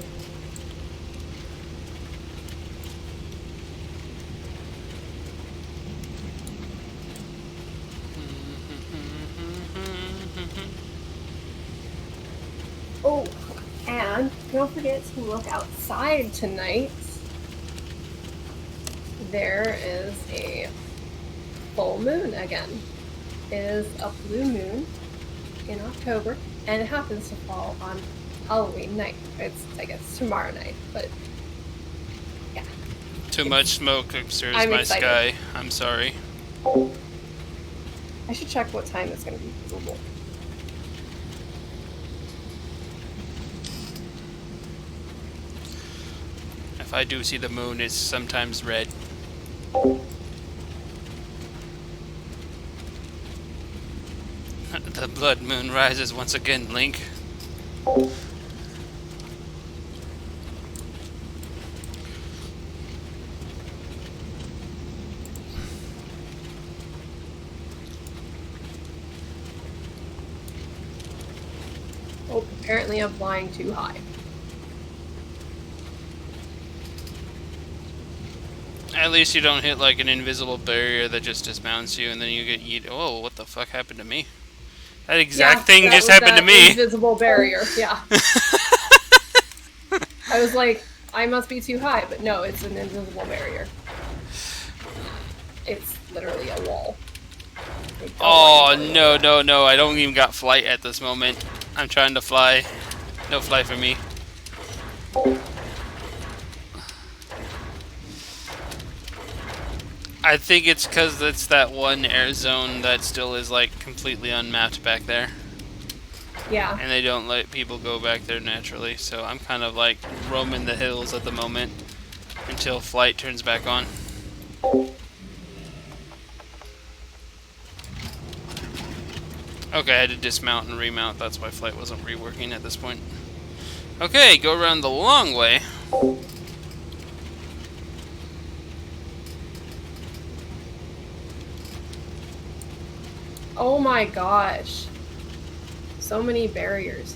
[SPEAKER 2] Oh, and don't forget to look outside tonight. There is a full moon again. It is a blue moon in October, and it happens to fall on Halloween night. I guess tomorrow night, but yeah.
[SPEAKER 1] Too much smoke obscures
[SPEAKER 2] I'm
[SPEAKER 1] my
[SPEAKER 2] excited.
[SPEAKER 1] sky. I'm sorry.
[SPEAKER 2] I should check what time it's going to be visible.
[SPEAKER 1] If I do see the moon, it's sometimes red. The blood moon rises once again, Link.
[SPEAKER 2] Oh, apparently I'm flying too high.
[SPEAKER 1] At least you don't hit like an invisible barrier that just dismounts you and then you get yeeted. Oh, what the fuck happened to me? That exact thing
[SPEAKER 2] that
[SPEAKER 1] just
[SPEAKER 2] was
[SPEAKER 1] happened to
[SPEAKER 2] that
[SPEAKER 1] me.
[SPEAKER 2] Invisible barrier, yeah. I was like, I must be too high, but no, it's an invisible barrier. It's literally a wall. Like,
[SPEAKER 1] Oh, no, no, no. I don't even got flight at this moment. I'm trying to fly. No flight for me. I think it's because it's that one air zone that still is like completely unmapped back there.
[SPEAKER 2] Yeah.
[SPEAKER 1] And they don't let people go back there naturally, so I'm kind of like roaming the hills at the moment until flight turns back on. Okay, I had to dismount and remount, that's why flight wasn't reworking at this point. Okay, go around the long way.
[SPEAKER 2] Oh my gosh. So many barriers.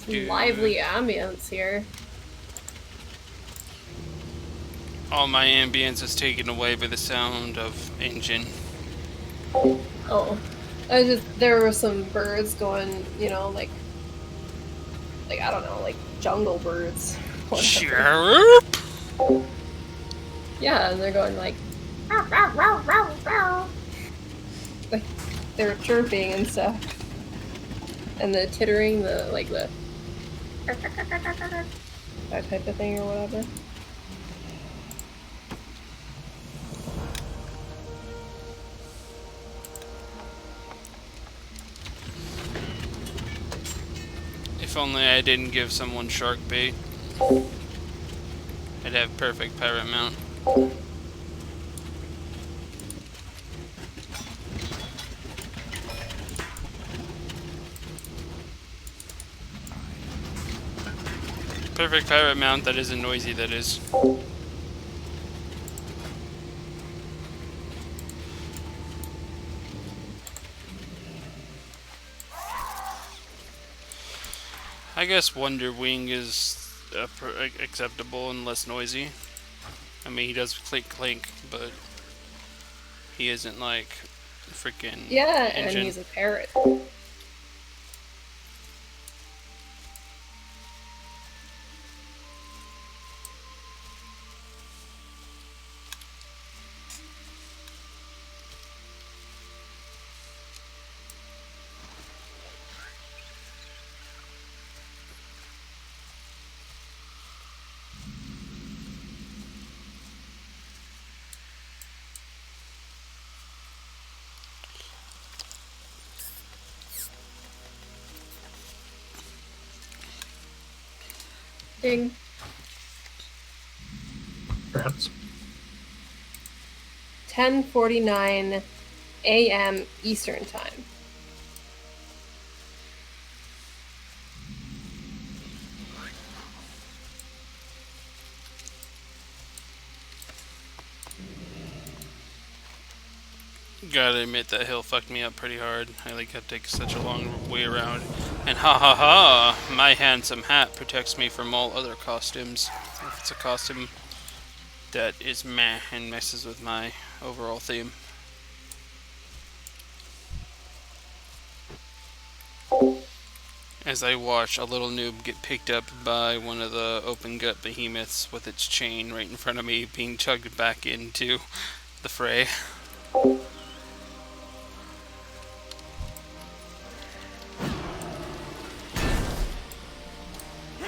[SPEAKER 2] Lively ambience here.
[SPEAKER 1] All my ambience is taken away by the sound of engine.
[SPEAKER 2] Oh. There were some birds going, you know, like I don't know, like jungle birds. Whatever.
[SPEAKER 1] Chirp!
[SPEAKER 2] Yeah, and they're going like, "Row, row, row, row, row." Like they're chirping and stuff, and the tittering, the that type of thing or whatever.
[SPEAKER 1] If only I didn't give someone shark bait. I'd have perfect pirate mount. Perfect pirate mount that isn't noisy, that is. I guess Wonder Wing is acceptable and less noisy. I mean, he does clink clink, but he isn't like freaking
[SPEAKER 2] Yeah,
[SPEAKER 1] engine.
[SPEAKER 2] and he's a parrot. Ding.
[SPEAKER 3] Perhaps.
[SPEAKER 2] 10:49 a.m. Eastern Time.
[SPEAKER 1] Gotta admit that hill fucked me up pretty hard. I like had to take such a long way around. And ha ha ha! My handsome hat protects me from all other costumes. If it's a costume that is meh and messes with my overall theme. As I watch a little noob get picked up by one of the open gut behemoths with its chain right in front of me, being chugged back into the fray.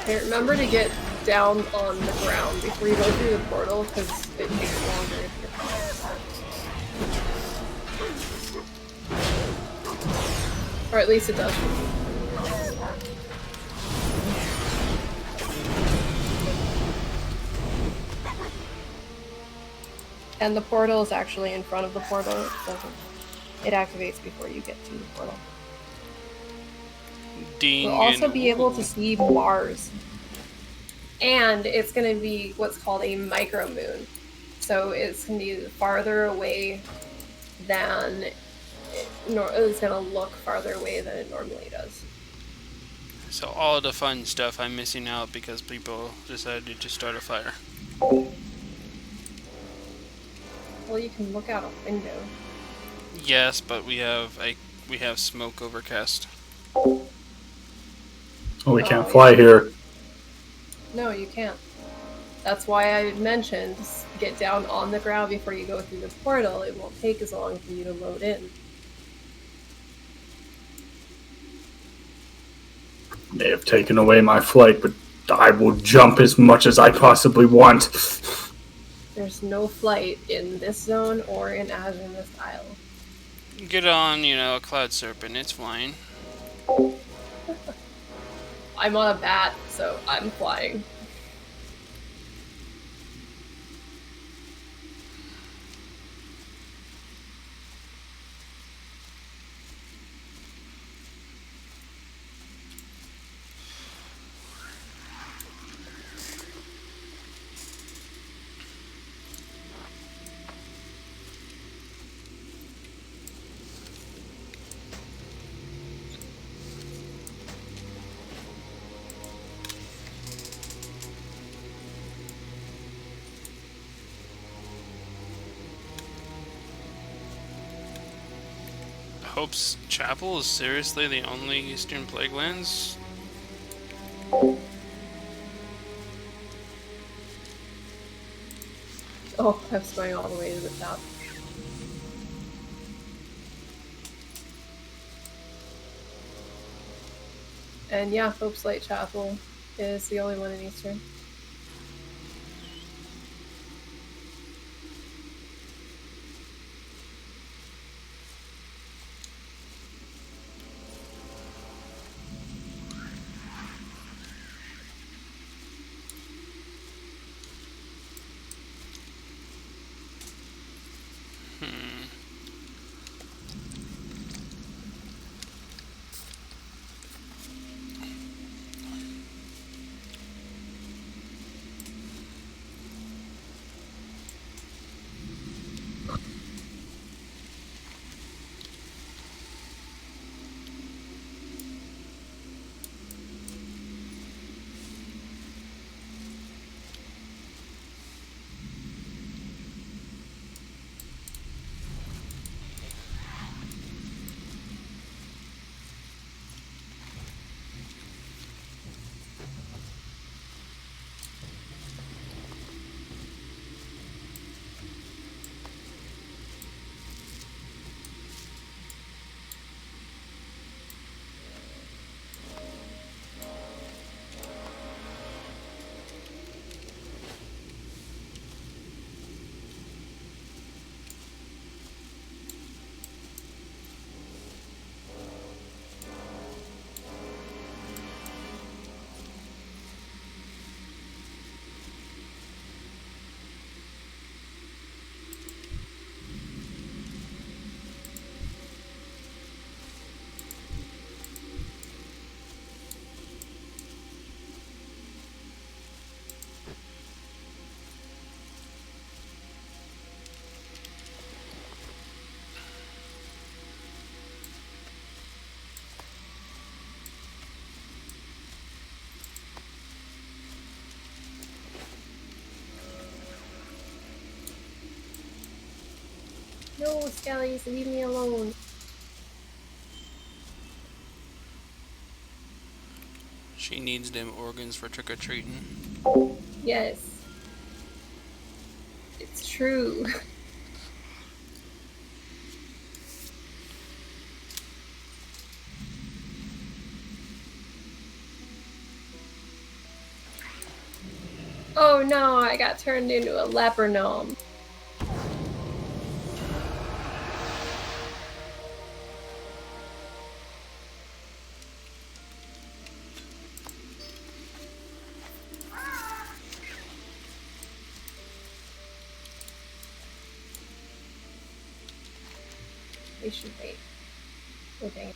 [SPEAKER 2] Hey, remember to get down on the ground before you go through the portal, because it takes longer if you're flying. Or at least it does. And the portal is actually in front of the portal. It activates before you get to the portal.
[SPEAKER 1] Ding.
[SPEAKER 2] You'll also
[SPEAKER 1] and
[SPEAKER 2] be able to
[SPEAKER 1] ooh.
[SPEAKER 2] see Mars. And it's going to be what's called a micro moon. So it's going to be farther away than it's going to look farther away than it normally does.
[SPEAKER 1] So all the fun stuff I'm missing out because people decided to start a fire.
[SPEAKER 2] Well, you can look out a window.
[SPEAKER 1] Yes, but we have smoke overcast.
[SPEAKER 3] Oh, we can't
[SPEAKER 2] Oh,
[SPEAKER 3] fly
[SPEAKER 2] yeah.
[SPEAKER 3] here.
[SPEAKER 2] No, you can't. That's why I mentioned get down on the ground before you go through the portal. It won't take as long for you to load in.
[SPEAKER 3] They have taken away my flight, but I will jump as much as I possibly want.
[SPEAKER 2] There's no flight in this zone or in Azimuth Isle.
[SPEAKER 1] Get on, a cloud serpent. It's flying.
[SPEAKER 2] I'm on a bat, so I'm flying.
[SPEAKER 1] Hope's Chapel is seriously the only Eastern Plaguelands?
[SPEAKER 2] Oh, I was going all the way to the top. And yeah, Hope's Light Chapel is the only one in Eastern. No, Skellies, leave me alone.
[SPEAKER 1] She needs them organs for trick-or-treating.
[SPEAKER 2] Yes. It's true. Oh no, I got turned into a leper gnome. We should wait. Okay.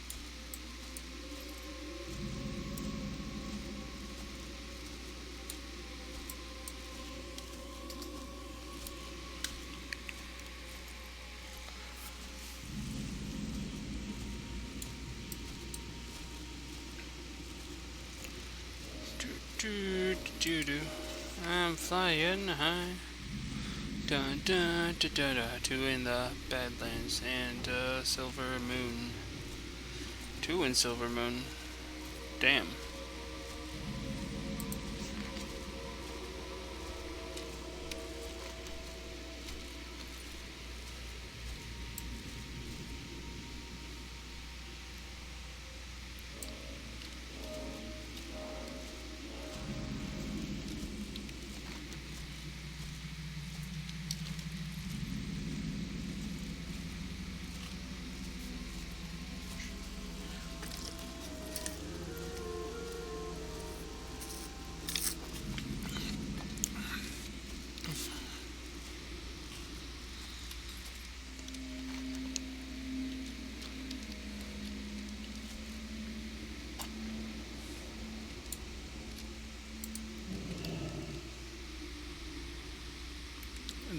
[SPEAKER 1] I'm flying high. Dun dun da da da. Two in the Badlands and Silver Moon. Two in Silver Moon. Damn.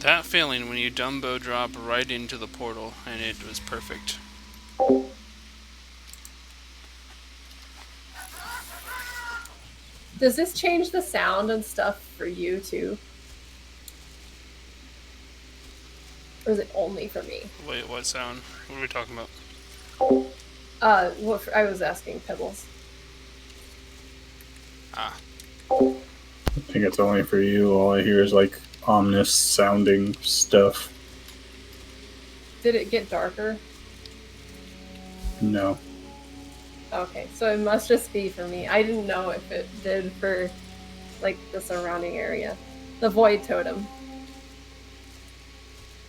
[SPEAKER 1] That feeling when you Dumbo drop right into the portal and it was perfect.
[SPEAKER 2] Does this change the sound and stuff for you too? Or is it only for me?
[SPEAKER 1] Wait, what sound? What are we talking about?
[SPEAKER 2] I was asking Pebbles.
[SPEAKER 1] Ah.
[SPEAKER 3] I think it's only for you. All I hear is like ominous sounding stuff.
[SPEAKER 2] Did it get darker?
[SPEAKER 3] No.
[SPEAKER 2] Okay, so it must just be for me. I didn't know if it did for, like, the surrounding area. The void totem.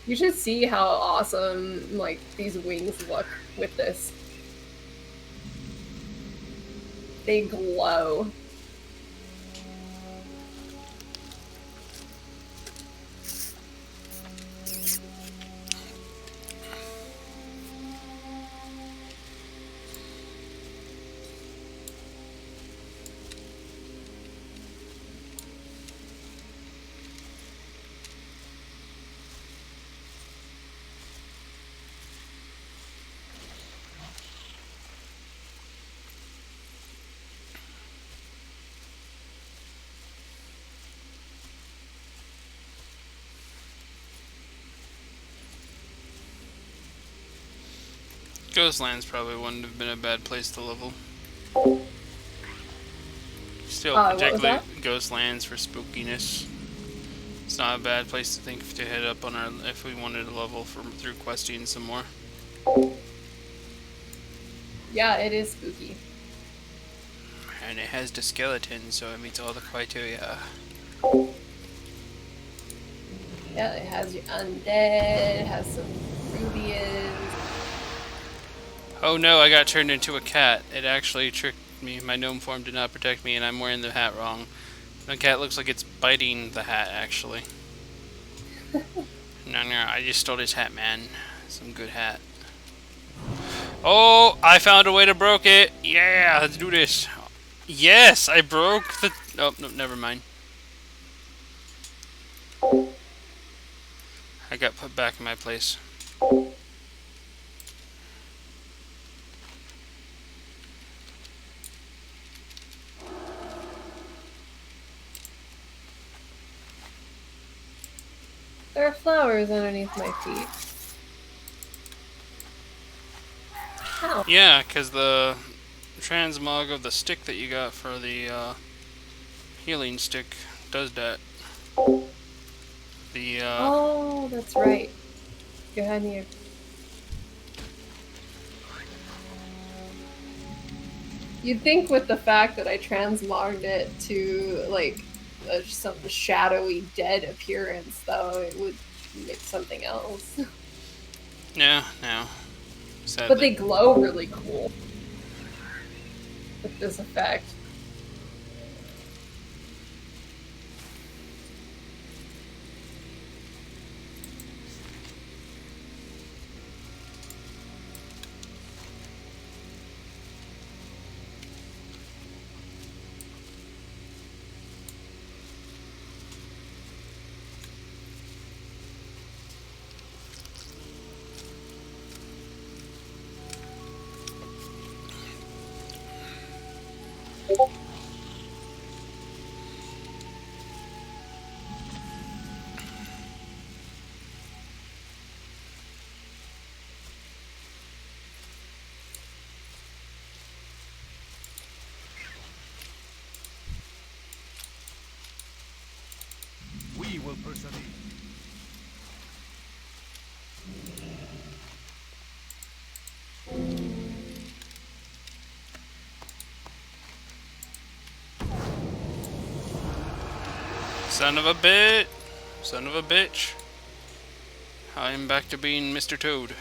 [SPEAKER 2] You should see how awesome, like, these wings look with this. They glow.
[SPEAKER 1] Ghostlands probably wouldn't have been a bad place to level. Still,
[SPEAKER 2] What was
[SPEAKER 1] particularly
[SPEAKER 2] that?
[SPEAKER 1] Ghostlands for spookiness. It's not a bad place to think to head up on our if we wanted to level through questing some more.
[SPEAKER 2] Yeah, it is spooky.
[SPEAKER 1] And it has the skeleton, so it meets all the criteria.
[SPEAKER 2] Yeah, it has your undead, it has some Rubians.
[SPEAKER 1] Oh no, I got turned into a cat. It actually tricked me. My gnome form did not protect me, and I'm wearing the hat wrong. The cat looks like it's biting the hat, actually. No, I just stole this hat, man. Some good hat. Oh, I found a way to broke it. Yeah, let's do this. Yes, I broke the... Oh, no, never mind. I got put back in my place.
[SPEAKER 2] There are flowers underneath my feet. Ow.
[SPEAKER 1] Yeah, because the transmog of the stick that you got for the healing stick does that. The
[SPEAKER 2] Oh, that's right. Go ahead and you. You'd think with the fact that I translogged it to, like, some shadowy dead appearance, though, it would make something else.
[SPEAKER 1] no. Sadly.
[SPEAKER 2] But they glow really cool with this effect.
[SPEAKER 4] We will persevere.
[SPEAKER 1] Son of a bitch. I am back to being Mr. Toad.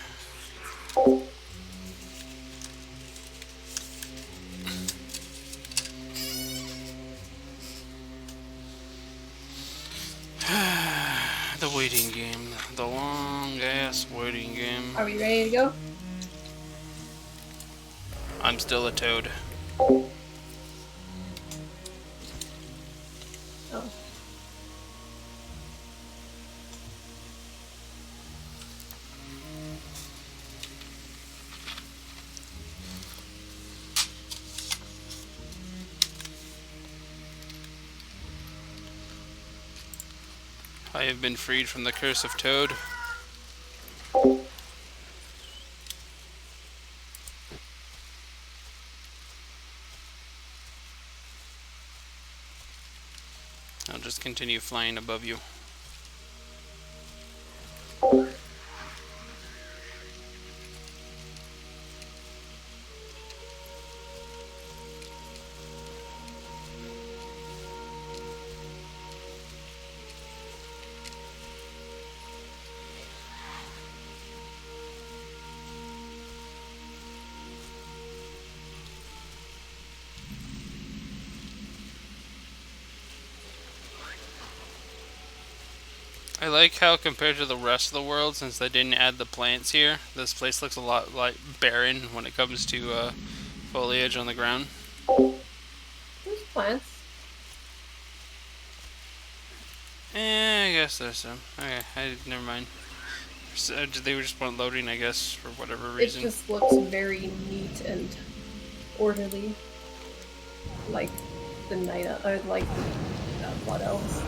[SPEAKER 1] The waiting game. The long ass waiting game.
[SPEAKER 2] Are we ready to go?
[SPEAKER 1] I'm still a toad.
[SPEAKER 2] Oh.
[SPEAKER 1] I have been freed from the curse of Toad. I'll just continue flying above you. I like how compared to the rest of the world, since they didn't add the plants here, this place looks a lot like barren when it comes to foliage on the ground.
[SPEAKER 2] There's plants.
[SPEAKER 1] I guess there's some. Okay, never mind. So, they just want loading, I guess, for whatever
[SPEAKER 2] It
[SPEAKER 1] reason.
[SPEAKER 2] just looks very neat and orderly. Like the night, or like the blood elves.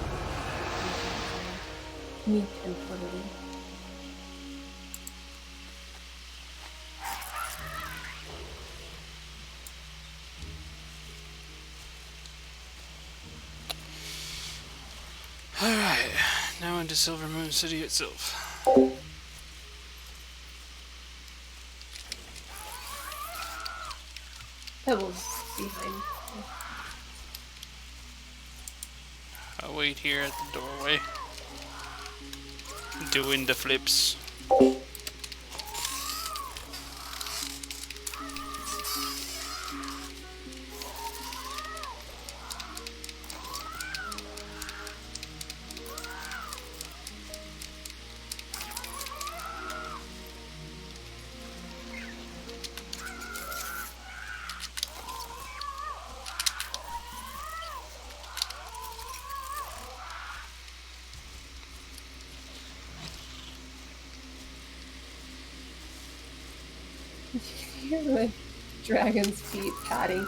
[SPEAKER 2] Neat and orderly.
[SPEAKER 1] Alright, now into Silver Moon City itself.
[SPEAKER 2] Pebbles behind.
[SPEAKER 1] I'll wait here at the doorway. Doing the flips.
[SPEAKER 2] You hear the dragon's feet patting.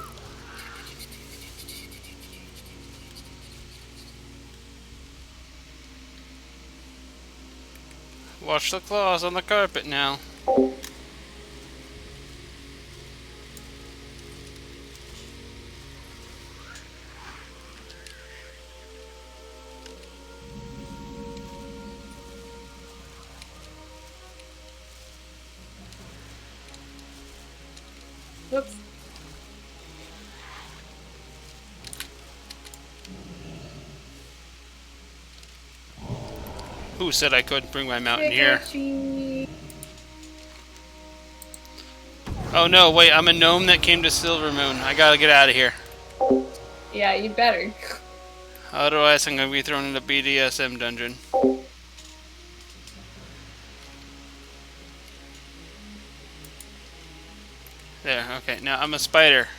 [SPEAKER 1] Watch the claws on the carpet now.
[SPEAKER 2] Whoops.
[SPEAKER 1] Who said I couldn't bring my mountain here?
[SPEAKER 2] Pikachu.
[SPEAKER 1] Oh no, wait, I'm a gnome that came to Silver Moon. I gotta get out of here.
[SPEAKER 2] Yeah, you better.
[SPEAKER 1] Otherwise, I'm gonna be thrown in a BDSM dungeon. There, okay. Now, I'm a spider.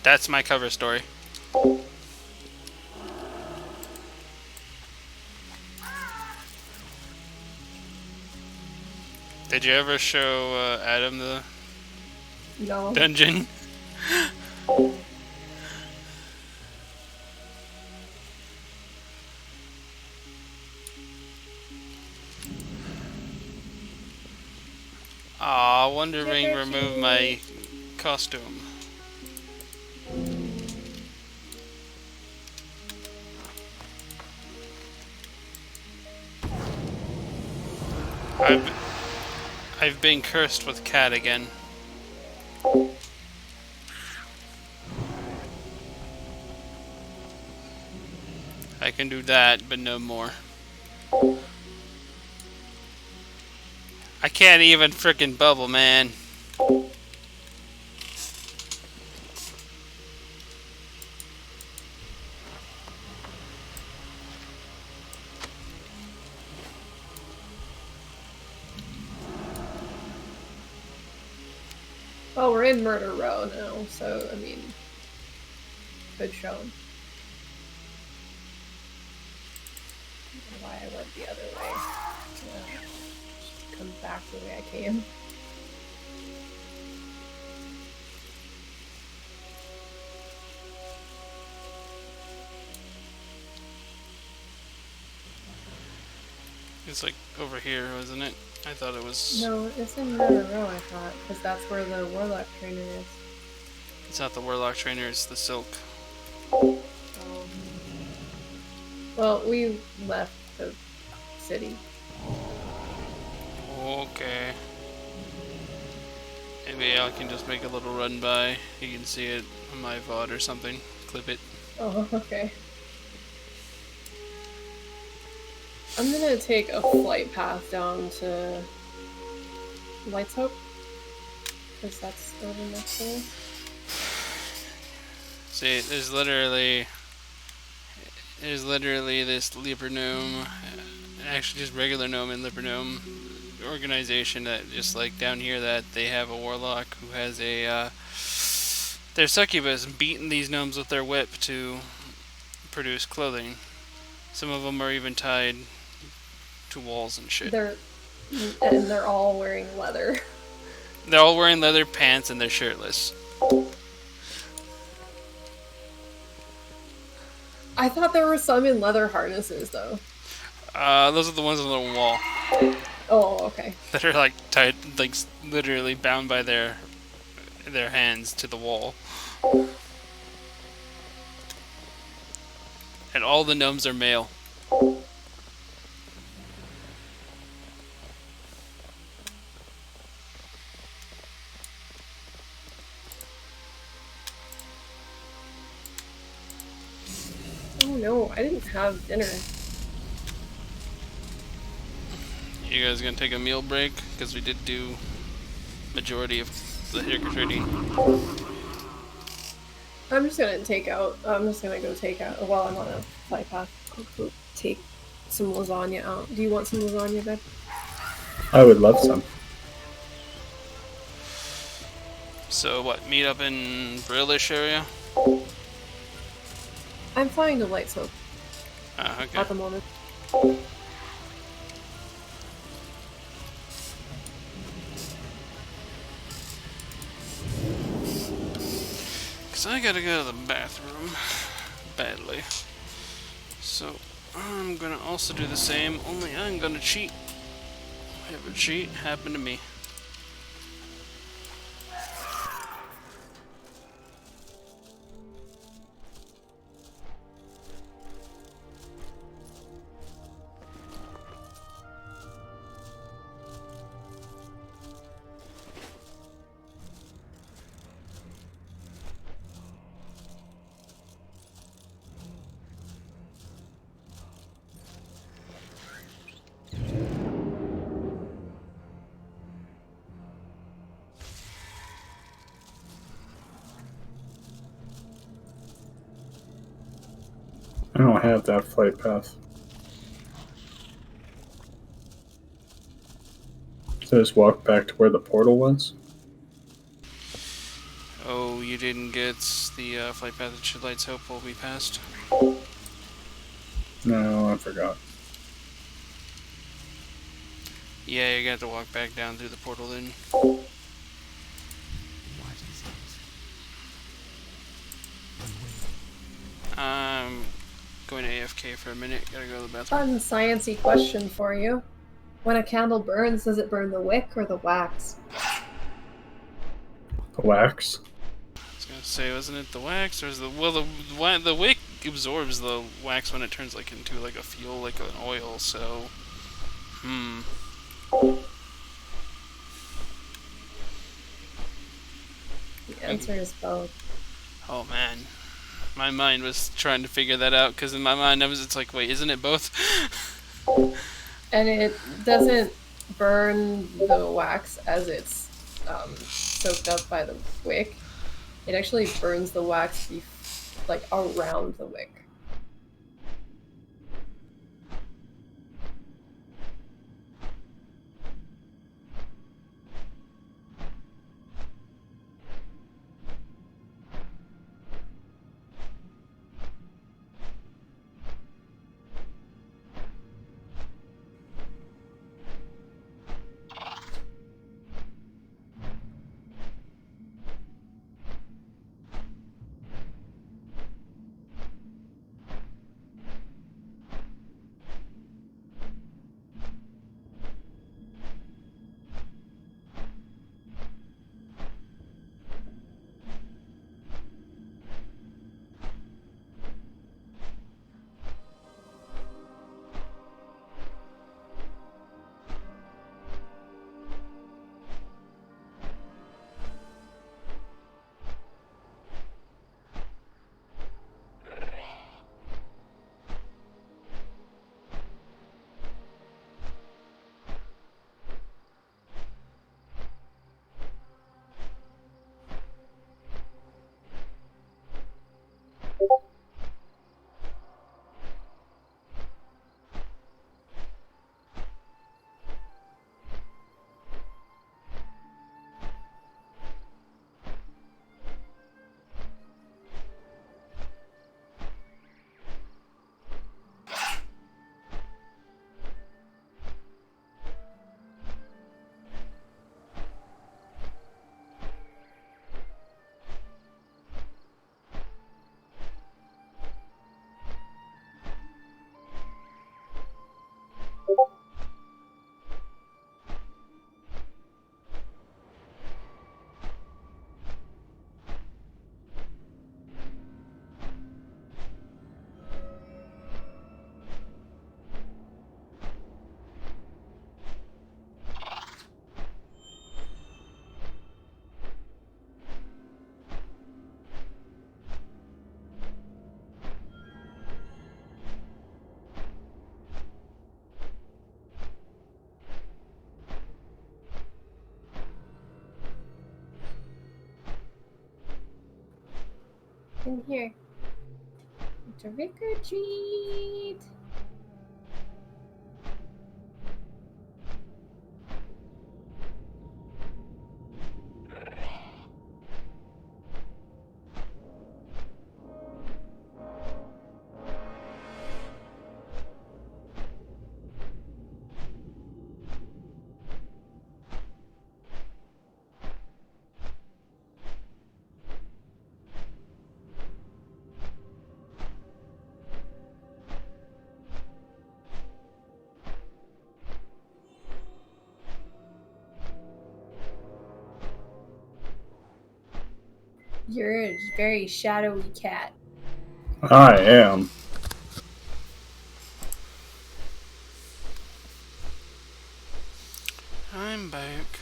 [SPEAKER 1] That's my cover story. Did you ever show Adam the
[SPEAKER 2] No.
[SPEAKER 1] dungeon? Aw, Wonder Ring removed my costume. I've been cursed with cat again. I can do that, but no more. I can't even frickin' bubble, man.
[SPEAKER 2] Well, we're in Murder Row now, so, I mean, good show. Why I went the other way. Come back the way I came.
[SPEAKER 1] It's like over here, wasn't it? I thought it was...
[SPEAKER 2] No, it's in Murder Row, I thought, because that's where the Warlock Trainer is.
[SPEAKER 1] It's not the Warlock Trainer, it's the Silk.
[SPEAKER 2] Well, we left the city.
[SPEAKER 1] Okay. Maybe I can just make a little run by. You can see it on my VOD or something. Clip it.
[SPEAKER 2] Oh, okay. I'm gonna take a flight path down to Light's Hope, because that's over next door.
[SPEAKER 1] See, there's literally this leper gnome actually just regular gnome and liver gnome organization that just like down here that they have a warlock who has a their succubus beating these gnomes with their whip to produce clothing. Some of them are even tied to walls and shit.
[SPEAKER 2] They're all wearing leather.
[SPEAKER 1] They're all wearing leather pants and they're shirtless.
[SPEAKER 2] I thought there were some in leather harnesses though.
[SPEAKER 1] Those are the ones on the wall
[SPEAKER 2] Oh, okay.
[SPEAKER 1] that are like tied, like literally bound by their hands to the wall. And all the gnomes are male.
[SPEAKER 2] Oh no, I didn't have dinner.
[SPEAKER 1] You guys gonna take a meal break? Because we did do majority of the trick-or-treating.
[SPEAKER 2] I'm just gonna go take out while I'm on a flight path. I'll go take some lasagna out. Do you want some lasagna, babe?
[SPEAKER 3] I would love some.
[SPEAKER 1] So what, meet up in Brillish area?
[SPEAKER 2] I'm flying to Lights Hope
[SPEAKER 1] Okay.
[SPEAKER 2] at the moment.
[SPEAKER 1] Because I gotta go to the bathroom badly. So I'm gonna also do the same, only I'm gonna cheat. Have a cheat happen to me.
[SPEAKER 3] I don't have that flight path. So just walk back to where the portal was?
[SPEAKER 1] Oh, you didn't get the flight path that should lights hope will be passed?
[SPEAKER 3] No, I forgot.
[SPEAKER 1] Yeah, you're gonna have to walk back down through the portal then.
[SPEAKER 4] What is it?
[SPEAKER 1] I'm going to AFK for a minute. Gotta go to the bathroom.
[SPEAKER 2] Fun sciencey question for you. When a candle burns, does it burn the wick or the wax?
[SPEAKER 3] The wax?
[SPEAKER 1] I was gonna say, wasn't it the wax or is the the wick absorbs the wax when it turns like into like a fuel, like an oil. So,
[SPEAKER 2] The answer is both.
[SPEAKER 1] Oh man, my mind was trying to figure that out because in my mind it's like, wait, isn't it both?
[SPEAKER 2] And it doesn't burn the wax as it's soaked up by the wick. It actually burns the wax like around the wick. In here. Trick or treat. You're a very shadowy cat.
[SPEAKER 3] I am.
[SPEAKER 1] I'm back.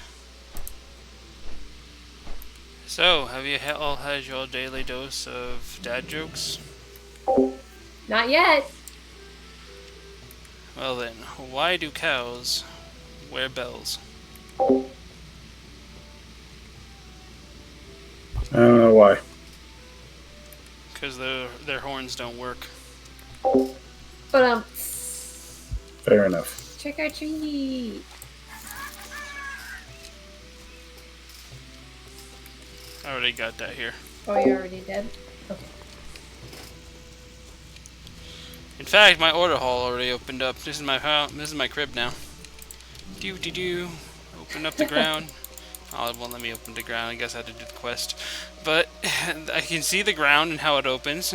[SPEAKER 1] So, have you all had your daily dose of dad jokes?
[SPEAKER 2] Not yet.
[SPEAKER 1] Well then, why do cows wear bells?
[SPEAKER 3] I don't know why.
[SPEAKER 1] Because their horns don't work.
[SPEAKER 2] But
[SPEAKER 3] Fair enough.
[SPEAKER 2] trick or treat.
[SPEAKER 1] I already got that here.
[SPEAKER 2] Oh, you already did? Okay.
[SPEAKER 1] In fact, my order hall already opened up. This is my house. This is my crib now. Do. Open up the ground. Oh, it won't let me open the ground. I guess I had to do the quest. But I can see the ground and how it opens.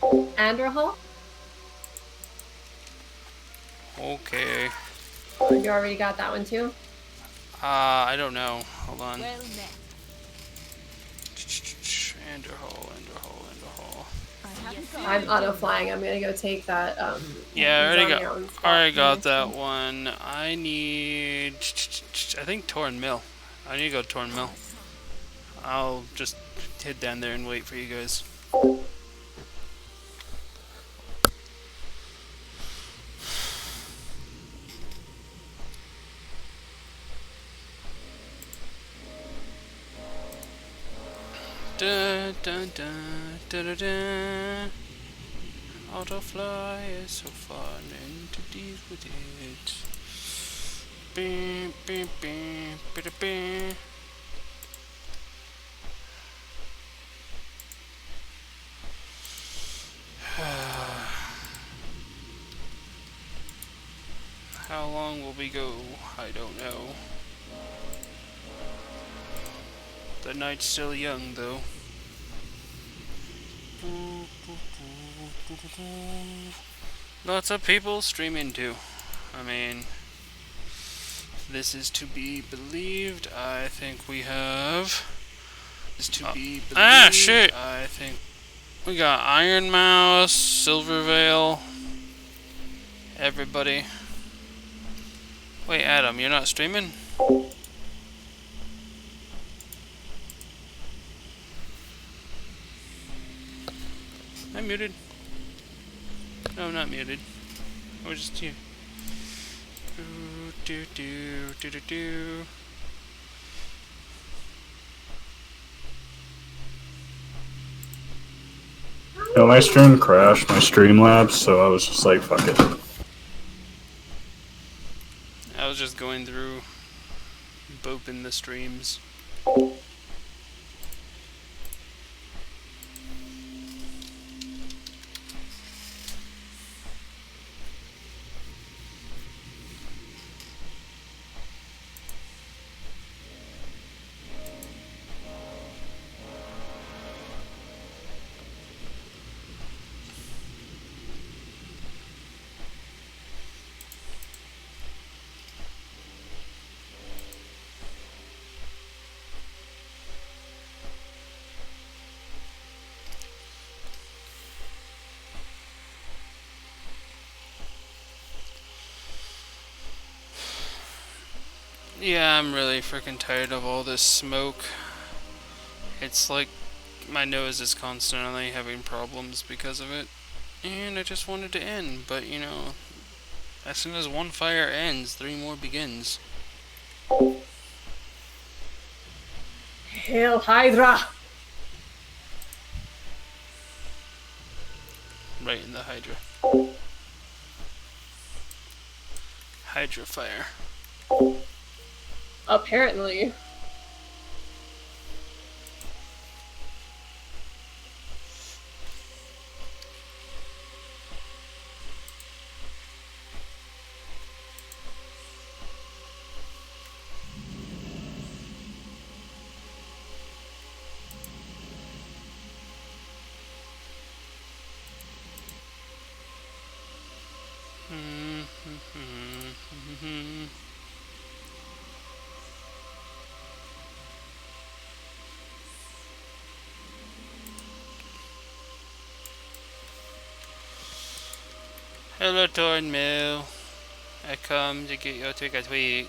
[SPEAKER 2] Androhol?
[SPEAKER 1] Okay.
[SPEAKER 2] You already got that one too?
[SPEAKER 1] I don't know. Hold on.
[SPEAKER 5] Well met.
[SPEAKER 1] Enderhole.
[SPEAKER 5] I haven't got
[SPEAKER 2] I'm auto flying. I'm gonna go take that.
[SPEAKER 1] Yeah, I
[SPEAKER 2] Zombion spot
[SPEAKER 1] already got
[SPEAKER 2] finish.
[SPEAKER 1] that one. I need. I think Torn Mill. I need to go to Torn Mill. I'll just head down there and wait for you guys. Dun dun dun dun dun dun. Autofly is so fun and to deal with it. Bing, bing, bing, bing, bing. How long will we go? I don't know. The night's still young, though. Lots of people streaming too. I mean, this is to be believed. I think we have. Is to be believed. Ah, shit! I think we got Iron Mouse, Silver Veil, everybody. Wait, Adam, you're not streaming? I'm muted. No, I'm not muted. I was just here. Do do do do do.
[SPEAKER 3] You know, my stream crashed, my Streamlabs, so I was just like, fuck it.
[SPEAKER 1] I was just going through booping the streams. Yeah, I'm really freaking tired of all this smoke. It's like my nose is constantly having problems because of it. And I just wanted to end, but you know, as soon as one fire ends, 3 more begins.
[SPEAKER 2] Hail Hydra!
[SPEAKER 1] right in the Hydra. Hydra fire.
[SPEAKER 2] Apparently.
[SPEAKER 1] Hello, Thornmill. I come to get your trick or treat.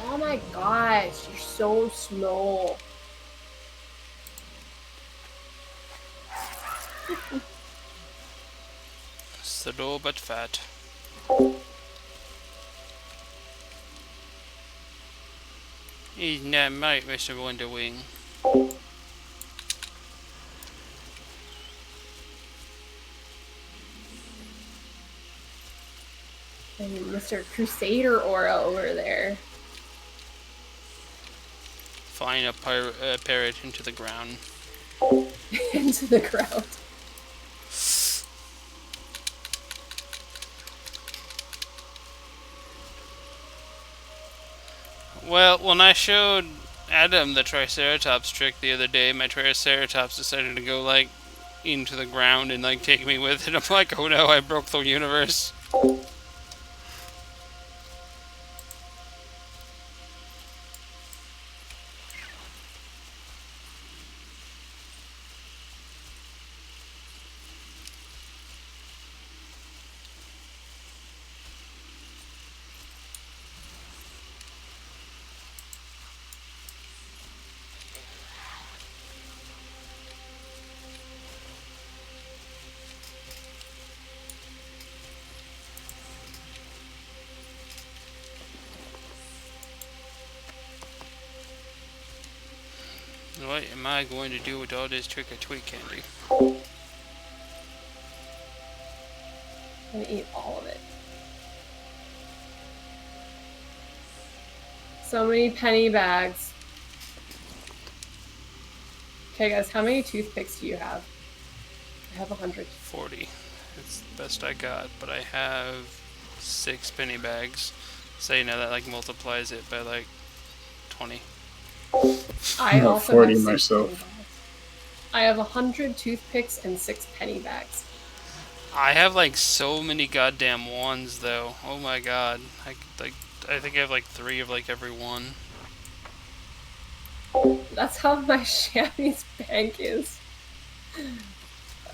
[SPEAKER 2] Oh my gosh, you're so slow.
[SPEAKER 1] Slow but fat. He's not right, Mr. Wonderwing.
[SPEAKER 2] And Mr. Crusader aura over there.
[SPEAKER 1] Flying a parrot into the ground.
[SPEAKER 2] Into the ground.
[SPEAKER 1] Well, when I showed Adam the Triceratops trick the other day, my Triceratops decided to go, like, into the ground and, like, take me with it. I'm like, oh no, I broke the universe. What am I going to do with all this trick-or-treat candy?
[SPEAKER 2] I'm gonna eat all of it. So many penny bags. Okay, guys, how many toothpicks do you have? I have 100.
[SPEAKER 1] 40. It's the best I got, but I have 6 penny bags. So, you know, that, like, multiplies it by, like, 20.
[SPEAKER 2] I
[SPEAKER 3] have
[SPEAKER 2] also
[SPEAKER 3] 40
[SPEAKER 2] have 6
[SPEAKER 3] myself.
[SPEAKER 2] penny bags. I have 100 toothpicks and 6 penny bags.
[SPEAKER 1] I have, like, so many goddamn ones, though. Oh my god. I think I have, like, 3 of, like, every one.
[SPEAKER 2] That's how my chamois bank is.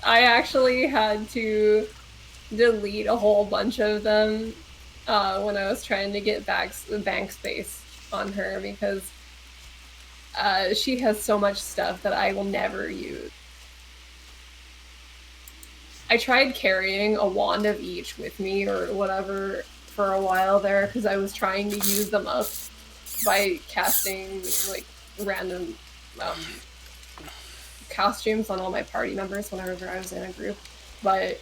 [SPEAKER 2] I actually had to delete a whole bunch of them when I was trying to get bank space on her because she has so much stuff that I will never use. I tried carrying a wand of each with me or whatever for a while there because I was trying to use them up by casting like random costumes on all my party members whenever I was in a group, but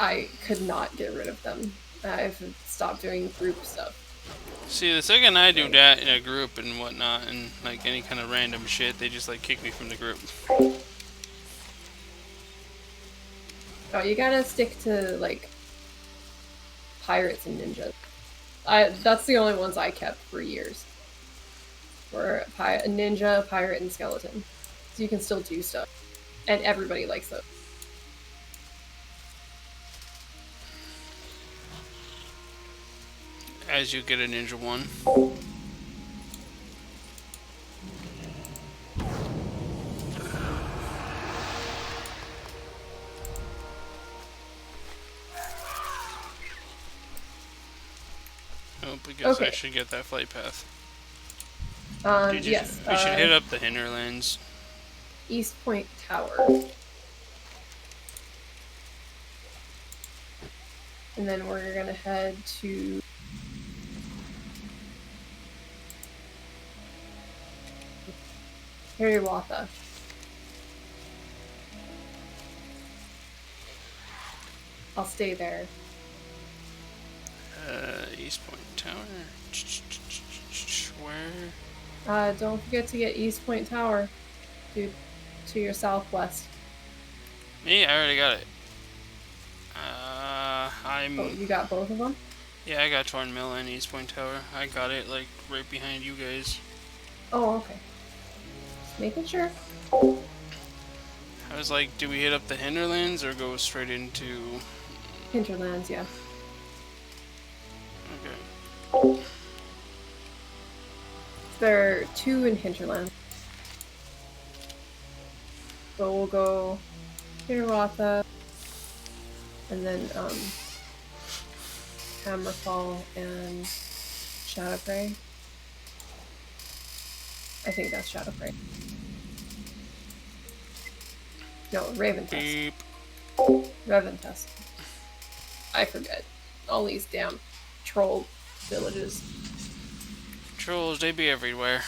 [SPEAKER 2] I could not get rid of them. I've stopped doing group stuff.
[SPEAKER 1] See, the second I do that in a group and whatnot, and, like, any kind of random shit, they just, like, kick me from the group.
[SPEAKER 2] Oh, you gotta stick to, like, pirates and ninjas. That's the only ones I kept for years. Were a ninja, pirate, and skeleton. So you can still do stuff. And everybody likes those.
[SPEAKER 1] As you get a ninja one. Oh, I guess I should get that flight path.
[SPEAKER 2] Yes.
[SPEAKER 1] We should hit up the hinterlands.
[SPEAKER 2] East Point Tower. And then we're gonna head to Hiriwatha. I'll stay there.
[SPEAKER 1] East Point Tower. Where?
[SPEAKER 2] Don't forget to get East Point Tower, dude, to your southwest.
[SPEAKER 1] Me? I already got it.
[SPEAKER 2] Oh, you got both of them?
[SPEAKER 1] Yeah, I got Torn Mill and East Point Tower. I got it, like, right behind you guys.
[SPEAKER 2] Oh, okay. Just making sure.
[SPEAKER 1] I was like, do we hit up the hinterlands or go straight into...
[SPEAKER 2] Hinterlands, yeah.
[SPEAKER 1] Okay.
[SPEAKER 2] There are 2 in Hinterland. So we'll go Hirawatha, and then Hammerfall and Shadowprey. I think that's Shadowprey. No, Raventest.
[SPEAKER 1] Beep.
[SPEAKER 2] Raventest. I forget. All these damn troll villages.
[SPEAKER 1] Trolls, they be everywhere.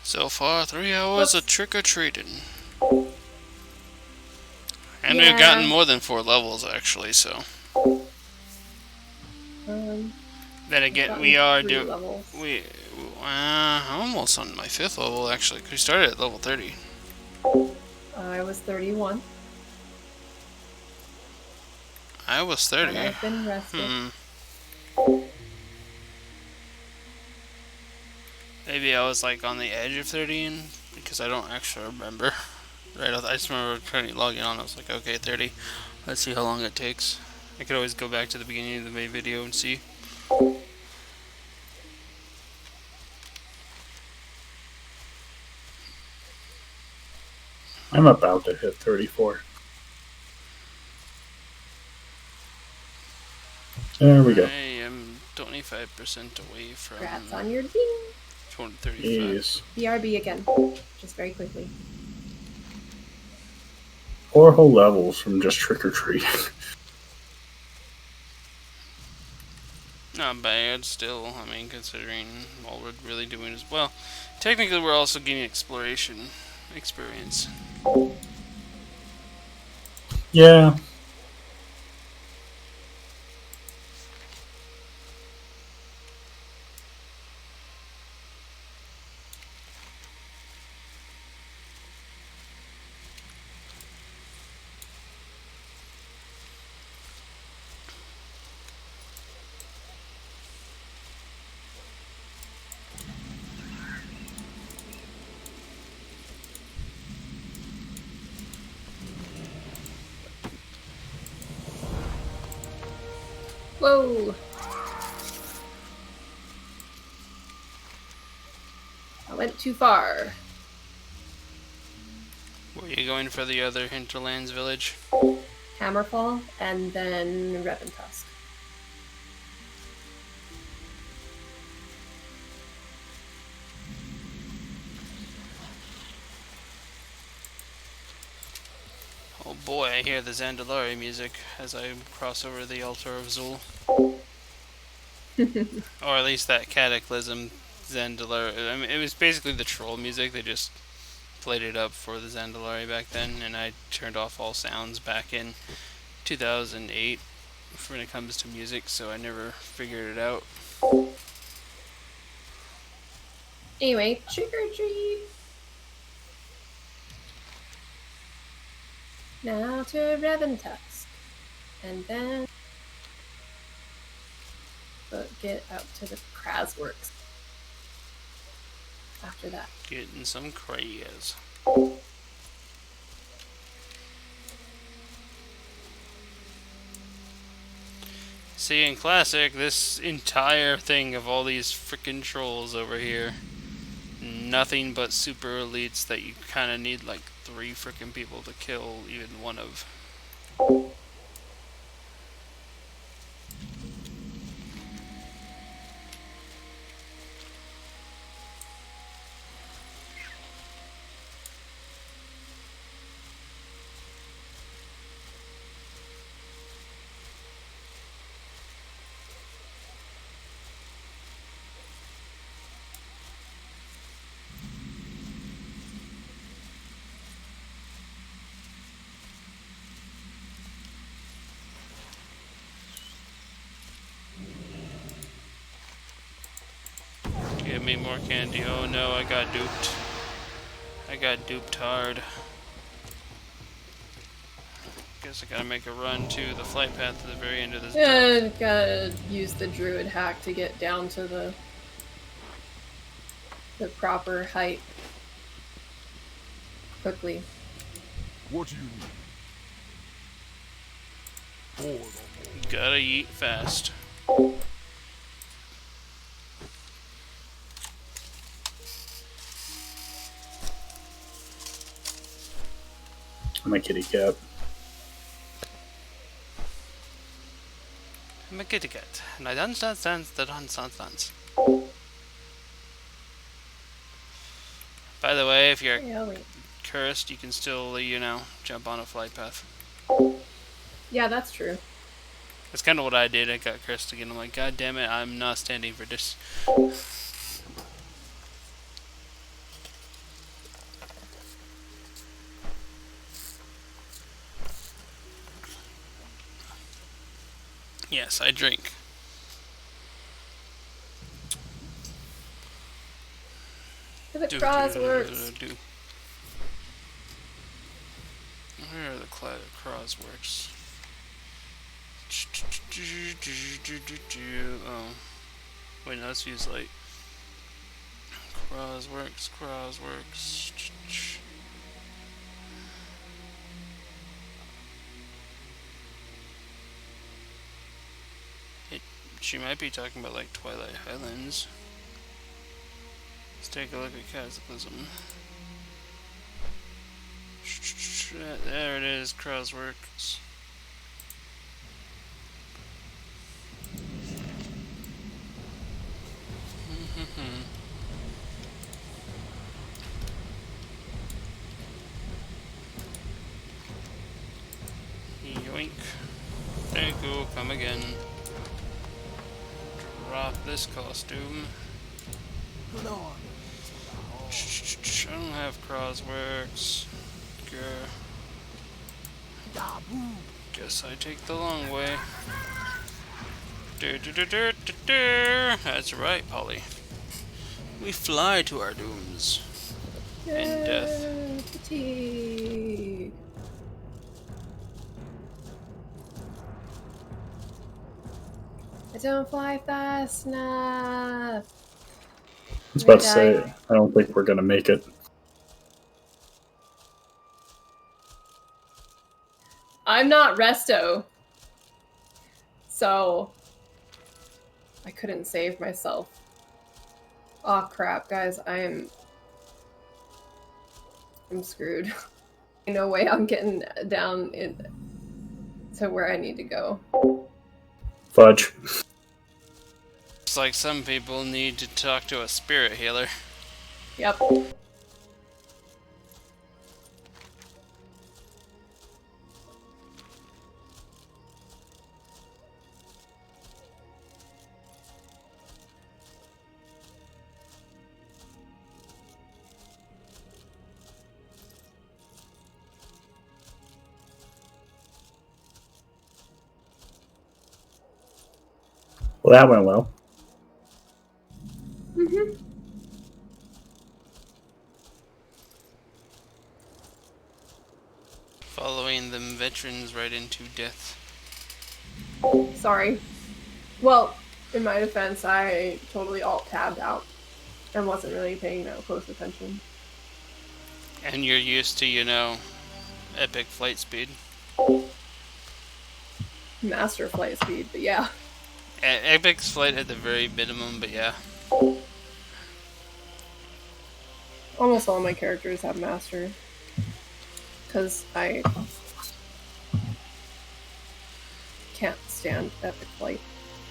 [SPEAKER 1] So far, 3 hours of trick-or-treating. And we've gotten more than 4 levels, actually, so... Then again, we are doing... I'm almost on my 5th level, actually, because we started at level 30.
[SPEAKER 2] I was 31.
[SPEAKER 1] I was 30.
[SPEAKER 2] And I've been rested.
[SPEAKER 1] Maybe I was like on the edge of 30, because I don't actually remember. Right, I just remember trying to log in on. I was like, okay, 30. Let's see how long it takes. I could always go back to the beginning of the main video and see.
[SPEAKER 3] I'm about to hit 34. There we go.
[SPEAKER 1] I am 25% away from...
[SPEAKER 2] Congrats on your ding!
[SPEAKER 1] 35.
[SPEAKER 3] Jeez.
[SPEAKER 2] BRB again. Just very quickly.
[SPEAKER 3] 4 whole levels from just trick-or-treating.
[SPEAKER 1] Not bad, still. I mean, considering all we're really doing is... Well, technically we're also getting exploration experience.
[SPEAKER 3] Yeah.
[SPEAKER 2] Whoa! I went too far.
[SPEAKER 1] Were you going for the other Hinterlands village?
[SPEAKER 2] Hammerfall, and then Reventusk.
[SPEAKER 1] Oh boy, I hear the Zandalari music as I cross over the altar of Zul. Or at least that Cataclysm Zandalari. I mean, it was basically the troll music. They just played it up for the Zandalari back then, and I turned off all sounds back in 2008 when it comes to music, so I never figured it out.
[SPEAKER 2] Anyway, trick or treat! Now to Reventusk. And then we'll get out to the Krasworks after that.
[SPEAKER 1] Getting some craze. See, in Classic, this entire thing of all these frickin' trolls over here, nothing but super elites that you kind of need like 3 frickin' people to kill even one of. Give me more candy. Oh no, I got duped. I got duped hard. Guess I gotta make a run to the flight path to the very end of this.
[SPEAKER 2] Yeah, gotta use the druid hack to get down to the proper height quickly.
[SPEAKER 4] What do you need? Hold on.
[SPEAKER 1] Gotta eat fast.
[SPEAKER 3] I'm a kitty cat.
[SPEAKER 1] I'm a kitty cat, and I dance. By the way, if you're
[SPEAKER 2] Yeah, wait.
[SPEAKER 1] cursed, you can still, jump on a flight path.
[SPEAKER 2] Yeah, that's true.
[SPEAKER 1] That's kind of what I did. I got cursed again. I'm like, God damn it, I'm not standing for this. Yes, I drink.
[SPEAKER 2] The cross works.
[SPEAKER 1] Where are the cross works? Oh. Wait, no, let's use light. Cross works. She might be talking about like Twilight Highlands. Let's take a look at Cataclysm. There it is, Crossworks. Yoink. Thank you, come again. Drop this costume.
[SPEAKER 4] Good on.
[SPEAKER 1] I don't have Crossworks. Guess I take the long way. That's right, Polly. We fly to our dooms. And death.
[SPEAKER 2] Fatigue. I don't fly fast enough.
[SPEAKER 3] I was about to say, I don't think we're gonna make it.
[SPEAKER 2] I'm not resto. So I couldn't save myself. Oh crap, guys, I'm screwed. No way I'm getting down to where I need to go.
[SPEAKER 3] Fudge.
[SPEAKER 1] It's like some people need to talk to a spirit healer.
[SPEAKER 2] Yep.
[SPEAKER 3] Well, that went well.
[SPEAKER 2] Mm-hmm.
[SPEAKER 1] Following them veterans right into death.
[SPEAKER 2] Sorry. Well, in my defense, I totally alt-tabbed out and wasn't really paying that close attention.
[SPEAKER 1] And you're used to, epic flight speed.
[SPEAKER 2] Master flight speed, but yeah.
[SPEAKER 1] Epic's flight at the very minimum, but yeah.
[SPEAKER 2] Almost all my characters have master. Because I can't stand epic flight.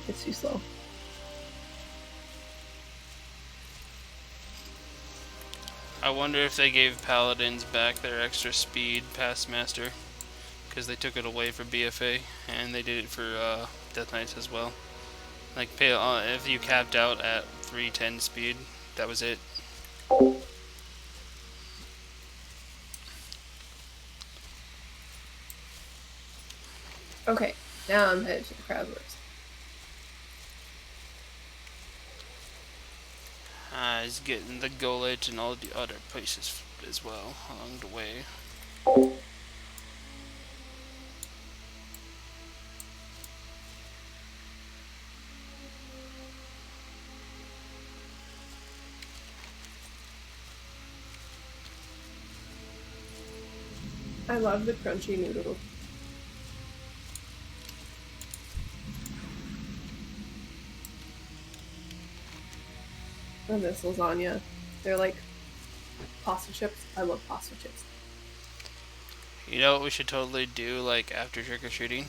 [SPEAKER 2] It's too slow.
[SPEAKER 1] I wonder if they gave paladins back their extra speed past master, because they took it away for BFA, and they did it for Death Knights as well. Like, if you capped out at 310 speed, that was it.
[SPEAKER 2] Okay, now I'm headed to the Crowdworks.
[SPEAKER 1] He's getting the Gullet and all the other places as well along the way.
[SPEAKER 2] I love the crunchy noodle. And this lasagna. They're like pasta chips. I love pasta chips.
[SPEAKER 1] You know what we should totally do, like, after trick-or-treating?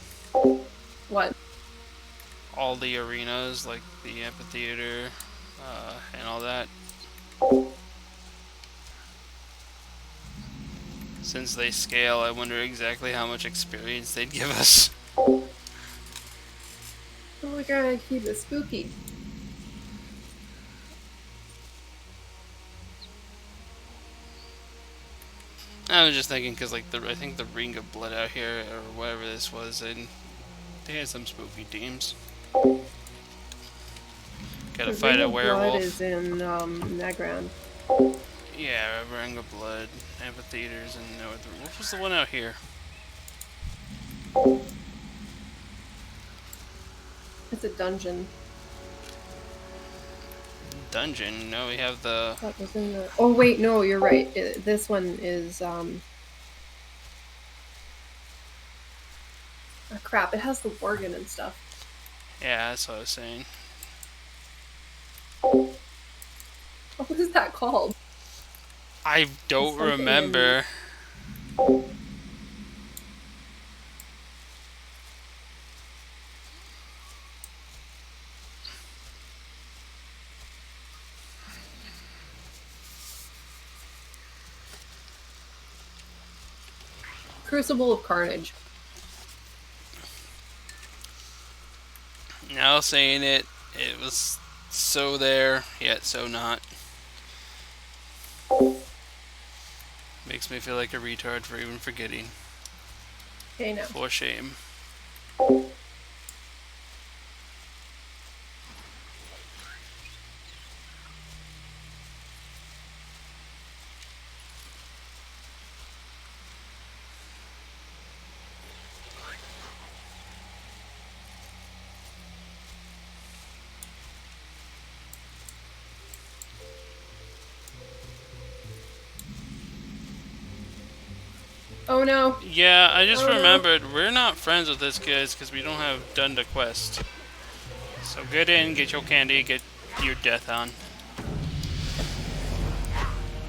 [SPEAKER 2] What?
[SPEAKER 1] All the arenas, like the amphitheater, and all that. Since they scale, I wonder exactly how much experience they'd give us.
[SPEAKER 2] Oh my god, I keep it spooky.
[SPEAKER 1] I was just thinking, because, like, I think the Ring of Blood out here, or whatever this was, and they had some spooky teams. Gotta fight a werewolf.
[SPEAKER 2] Blood is in Negran.
[SPEAKER 1] Yeah, Ring of Blood, amphitheaters, and what was the one out here?
[SPEAKER 2] It's a dungeon.
[SPEAKER 1] Dungeon? No, we have the...
[SPEAKER 2] That was in the... Oh wait, no, you're right. This one is Oh crap, it has the organ and stuff.
[SPEAKER 1] Yeah, that's what I was saying.
[SPEAKER 2] What is that called?
[SPEAKER 1] I don't remember.
[SPEAKER 2] Crucible of Carnage.
[SPEAKER 1] Now saying it, it was so there, yet so not. Makes me feel like a retard for even forgetting.
[SPEAKER 2] Okay, now.
[SPEAKER 1] For shame.
[SPEAKER 2] Oh no.
[SPEAKER 1] Yeah, I just
[SPEAKER 2] Oh,
[SPEAKER 1] remembered, we're not friends with this guys because we don't have done the quest. So get in, get your candy, get your death on.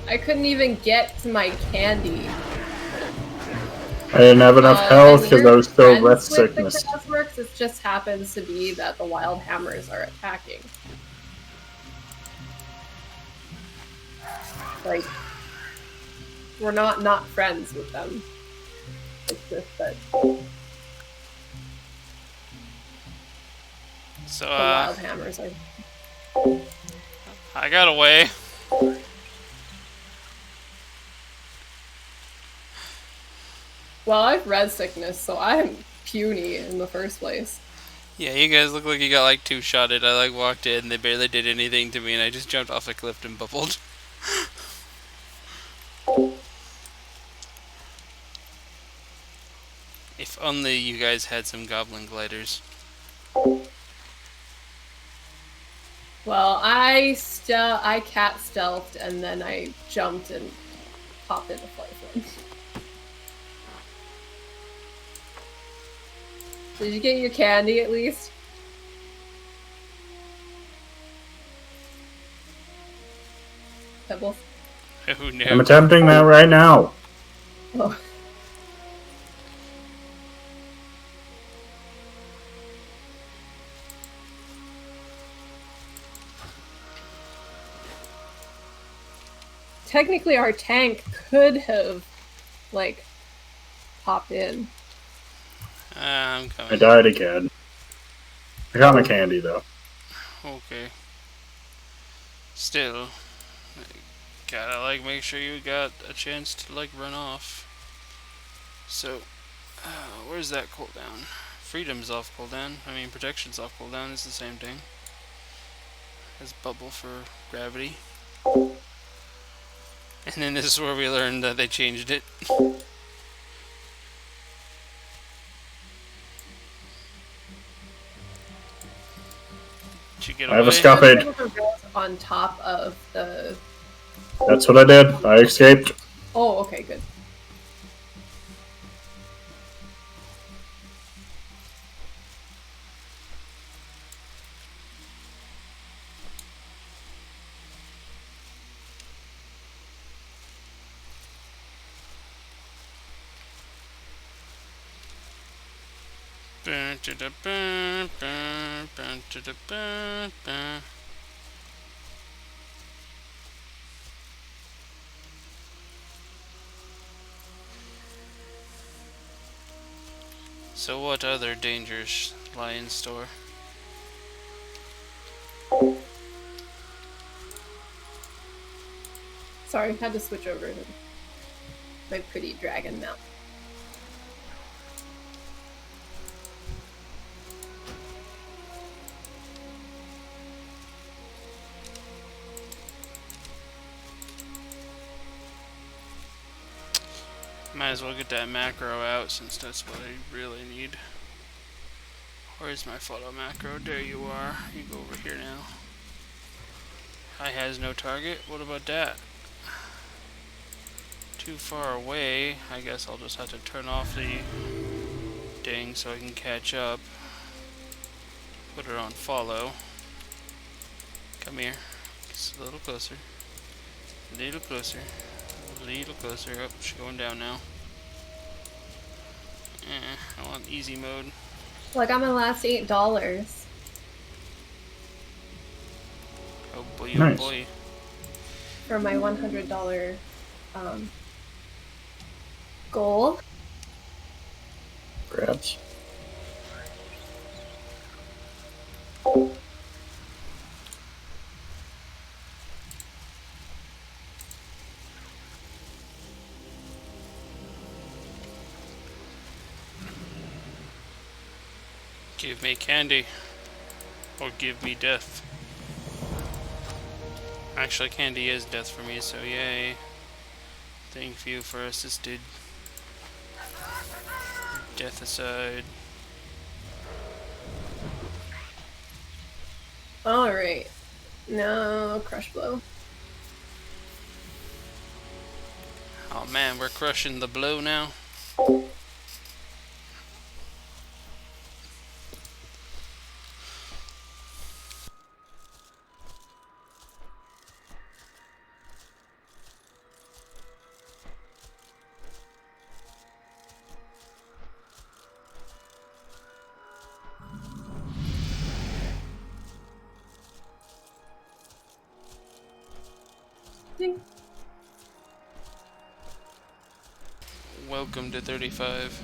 [SPEAKER 2] I couldn't even get to my candy.
[SPEAKER 3] I didn't have enough health because I was still
[SPEAKER 2] friends
[SPEAKER 3] rest
[SPEAKER 2] with
[SPEAKER 3] sickness.
[SPEAKER 2] The Crowdworks, it just happens to be that the wild hammers are attacking. Like, we're not friends with them. It's just that
[SPEAKER 1] So,
[SPEAKER 2] the wild hammers are...
[SPEAKER 1] I got away.
[SPEAKER 2] Well, I've res sickness, so I'm puny in the first place.
[SPEAKER 1] Yeah, you guys look like you got like two-shotted. I like walked in, they barely did anything to me, and I just jumped off a cliff and bubbled. If only you guys had some goblin gliders.
[SPEAKER 2] Well, I cat stealthed and then I jumped and popped into flight flame. Did you get your candy at least? Pebbles?
[SPEAKER 1] Who knew?
[SPEAKER 3] I'm attempting that right now.
[SPEAKER 2] Oh. Technically, our tank could have, like, popped in.
[SPEAKER 1] I'm
[SPEAKER 3] I
[SPEAKER 1] coming.
[SPEAKER 3] died again. I got my candy though.
[SPEAKER 1] Okay. Still, gotta like make sure you got a chance to like run off. So, where's that cooldown? Freedom's off cooldown. I mean, protection's off cooldown. It's the same thing as bubble for gravity. And then this is where we learned that they changed it. Did you get
[SPEAKER 3] I have a
[SPEAKER 1] away?
[SPEAKER 3] scuffade.
[SPEAKER 2] On top of the...
[SPEAKER 3] That's what I did. I escaped.
[SPEAKER 2] Oh, okay, good.
[SPEAKER 1] So what other dangers lie in store?
[SPEAKER 2] Sorry, had to switch over to my pretty dragon mount.
[SPEAKER 1] Might as well get that macro out since that's what I really need. Where's my photo macro? There you are. You go over here now. I has no target. What about that? Too far away. I guess I'll just have to turn off the ding so I can catch up. Put her on follow. Come here. Just a little closer. A little closer. A little closer. Oh, she's going down now. I want easy mode.
[SPEAKER 2] Well, I got my last $8
[SPEAKER 1] Oh boy,
[SPEAKER 3] Nice.
[SPEAKER 1] oh boy.
[SPEAKER 2] for my $100 goal.
[SPEAKER 3] Grabs.
[SPEAKER 1] Give me candy. Or give me death. Actually, candy is death for me, so yay. Thank you for assisted. Death aside.
[SPEAKER 2] Alright. No crush blow.
[SPEAKER 1] Oh man, we're crushing the blow now.
[SPEAKER 2] Ding.
[SPEAKER 1] Welcome to 35.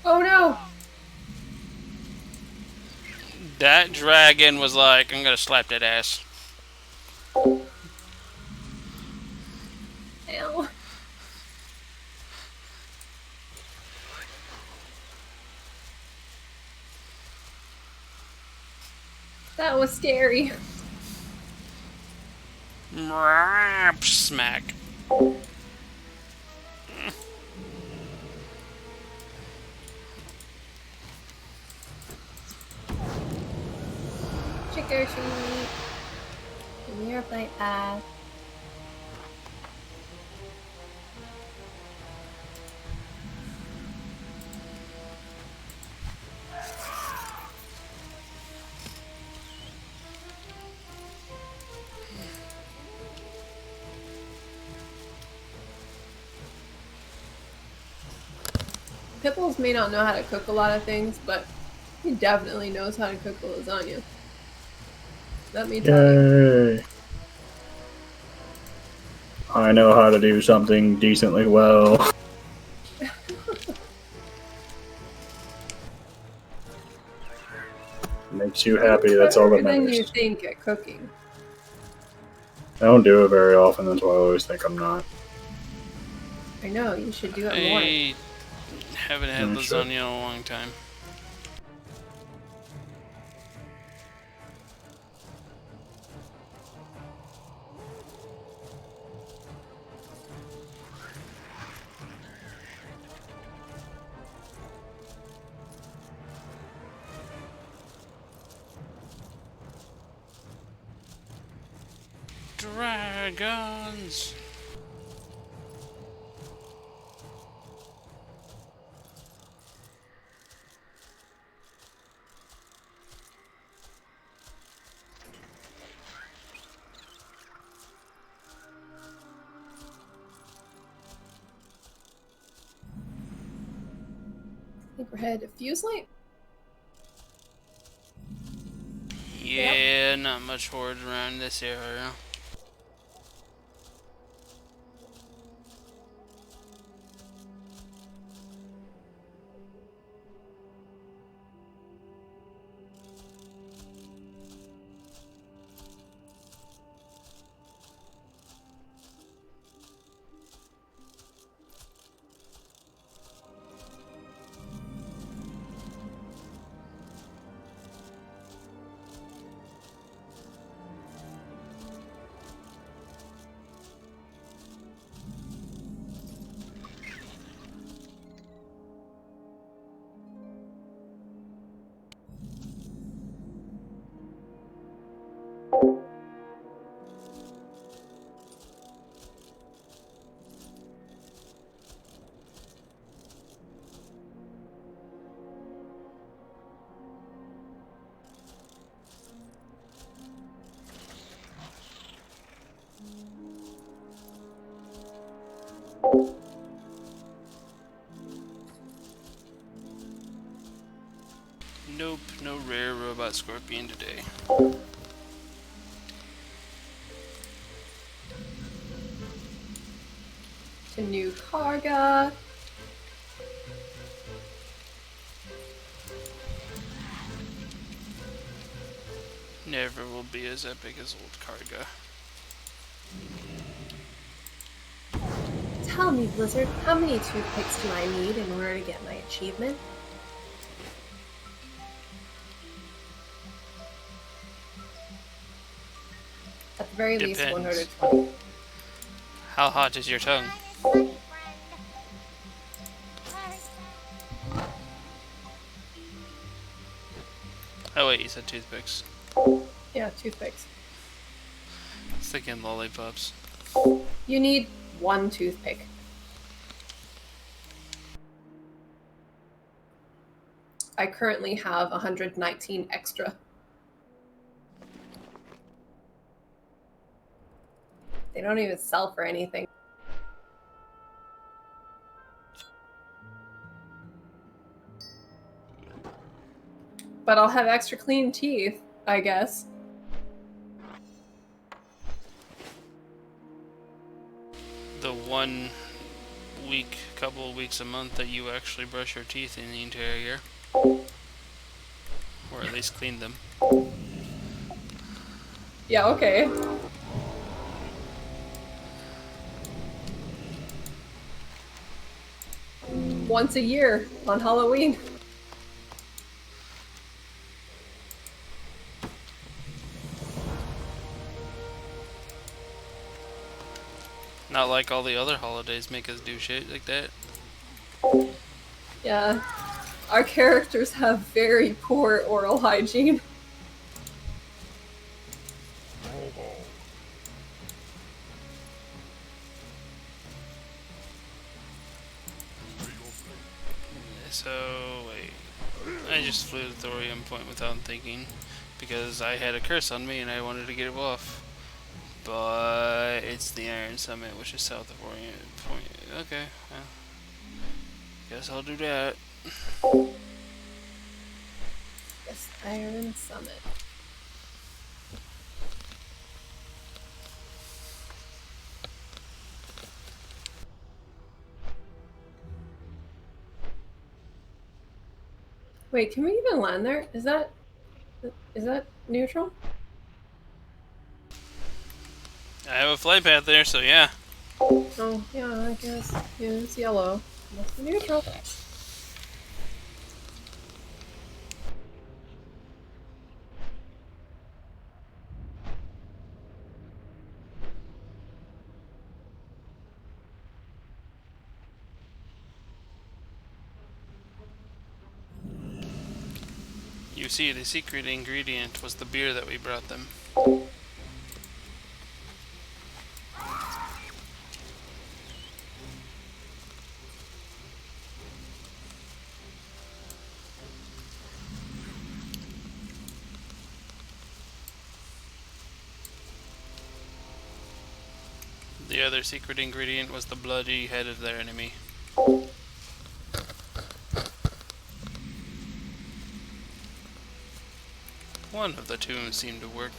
[SPEAKER 2] Oh no!
[SPEAKER 1] That dragon was like, I'm gonna slap that ass.
[SPEAKER 2] Ow. That was scary.
[SPEAKER 1] Smack.
[SPEAKER 2] Trick or treat. Give me your flight pass. Pipples may not know how to cook a lot of things, but he definitely knows how to cook a lasagna. Let me tell you.
[SPEAKER 3] Yay! I know how to do something decently well. Makes you happy, that's all that
[SPEAKER 2] Better than you
[SPEAKER 3] matters.
[SPEAKER 2] think at cooking.
[SPEAKER 3] I don't do it very often, that's why I always think I'm not.
[SPEAKER 2] I know, you should do it more.
[SPEAKER 1] I haven't had
[SPEAKER 3] Sure.
[SPEAKER 1] lasagna in a long time. Dragons!
[SPEAKER 2] I think we're headed to Fuse Light.
[SPEAKER 1] Yeah, not much horde around this area. Nope, no rare robot scorpion today.
[SPEAKER 2] The new Karga.
[SPEAKER 1] Never will be as epic as old Karga.
[SPEAKER 2] Tell me, Blizzard, how many toothpicks do I need in order to get my achievement? At the very least,
[SPEAKER 1] Depends.
[SPEAKER 2] 120.
[SPEAKER 1] How hot is your tongue? Oh wait, you said toothpicks.
[SPEAKER 2] Yeah, toothpicks.
[SPEAKER 1] I was thinking lollipops.
[SPEAKER 2] You need one toothpick. I currently have 119 extra. They don't even sell for anything. But I'll have extra clean teeth, I guess.
[SPEAKER 1] The 1 week, couple of weeks a month that you actually brush your teeth in the entire year. Or at least clean them.
[SPEAKER 2] Yeah, okay. Once a year on Halloween.
[SPEAKER 1] Not like all the other holidays make us do shit like that.
[SPEAKER 2] Yeah. Our characters have very poor oral hygiene.
[SPEAKER 1] So, wait. I just flew to the thorium point without thinking. Because I had a curse on me and I wanted to get it off. But it's the Iron Summit, which is south of Orient Point. Okay, well. Guess I'll do that.
[SPEAKER 2] Yes, Iron Summit. Wait, can we even land there? Is that neutral?
[SPEAKER 1] I have a flight path there, so yeah.
[SPEAKER 2] Oh, yeah, I guess. Yeah, it's yellow. Must be neutral.
[SPEAKER 1] You see, the secret ingredient was the beer that we brought them. The other secret ingredient was the bloody head of their enemy. One of the two seemed to work.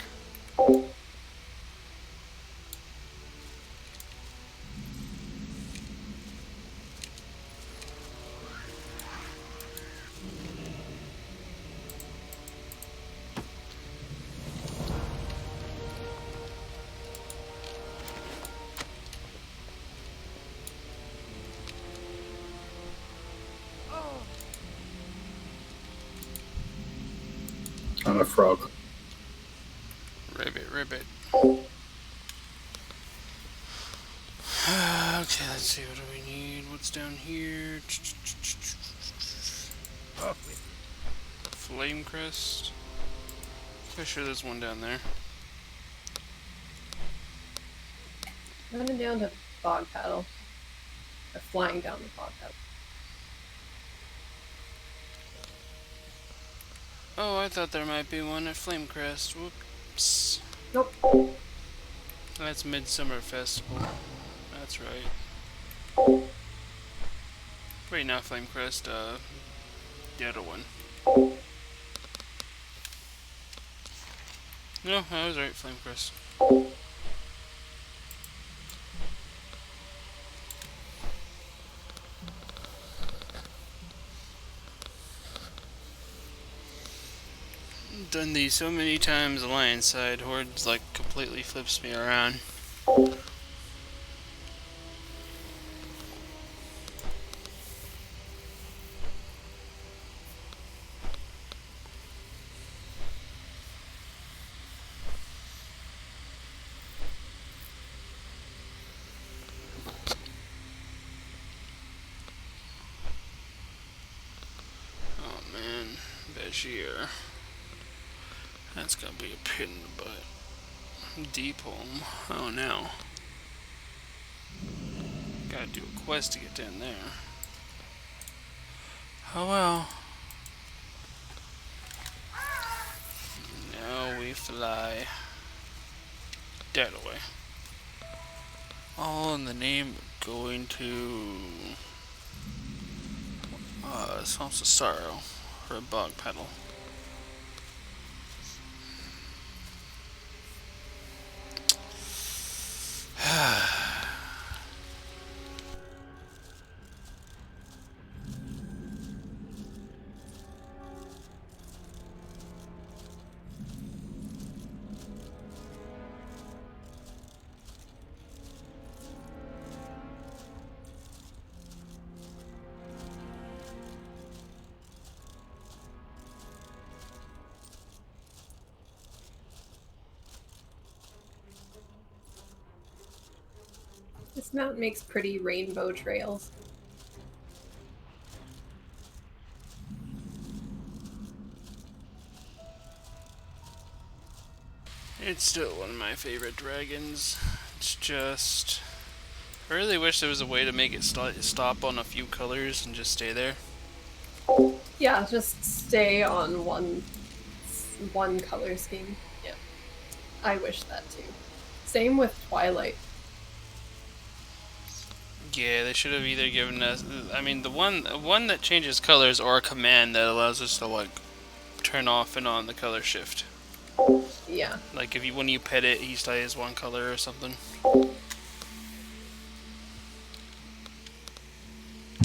[SPEAKER 3] I'm a frog.
[SPEAKER 1] Ribbit, ribbit. Okay, let's see, what do we need? What's down here? Flame crest. Pretty sure there's one down there.
[SPEAKER 2] Running down to fog paddle. Or flying down the fog paddle.
[SPEAKER 1] Oh, I thought there might be one at Flame Crest. Whoops.
[SPEAKER 2] Nope.
[SPEAKER 1] That's Midsummer Festival. That's right. Wait, not Flame Crest, the other one. No, I was right, Flame Crest. Done these so many times, Alliance side, Horde's like completely flips me around. Oh man, Bashir. That's gonna be a pit in the butt. Deep home. Oh no. Gotta do a quest to get down there. Oh well. Now we fly that away. All in the name of going to Swamps of Sorrow for a bog paddle.
[SPEAKER 2] This map makes pretty rainbow trails.
[SPEAKER 1] It's still one of my favorite dragons. It's just... I really wish there was a way to make it stop on a few colors and just stay there.
[SPEAKER 2] Yeah, just stay on one color scheme. Yeah. I wish that too. Same with Twilight.
[SPEAKER 1] Yeah, they should have either given us. I mean, the one that changes colors or a command that allows us to like turn off and on the color shift.
[SPEAKER 2] Yeah.
[SPEAKER 1] Like if you when you pet it, he stays one color or something.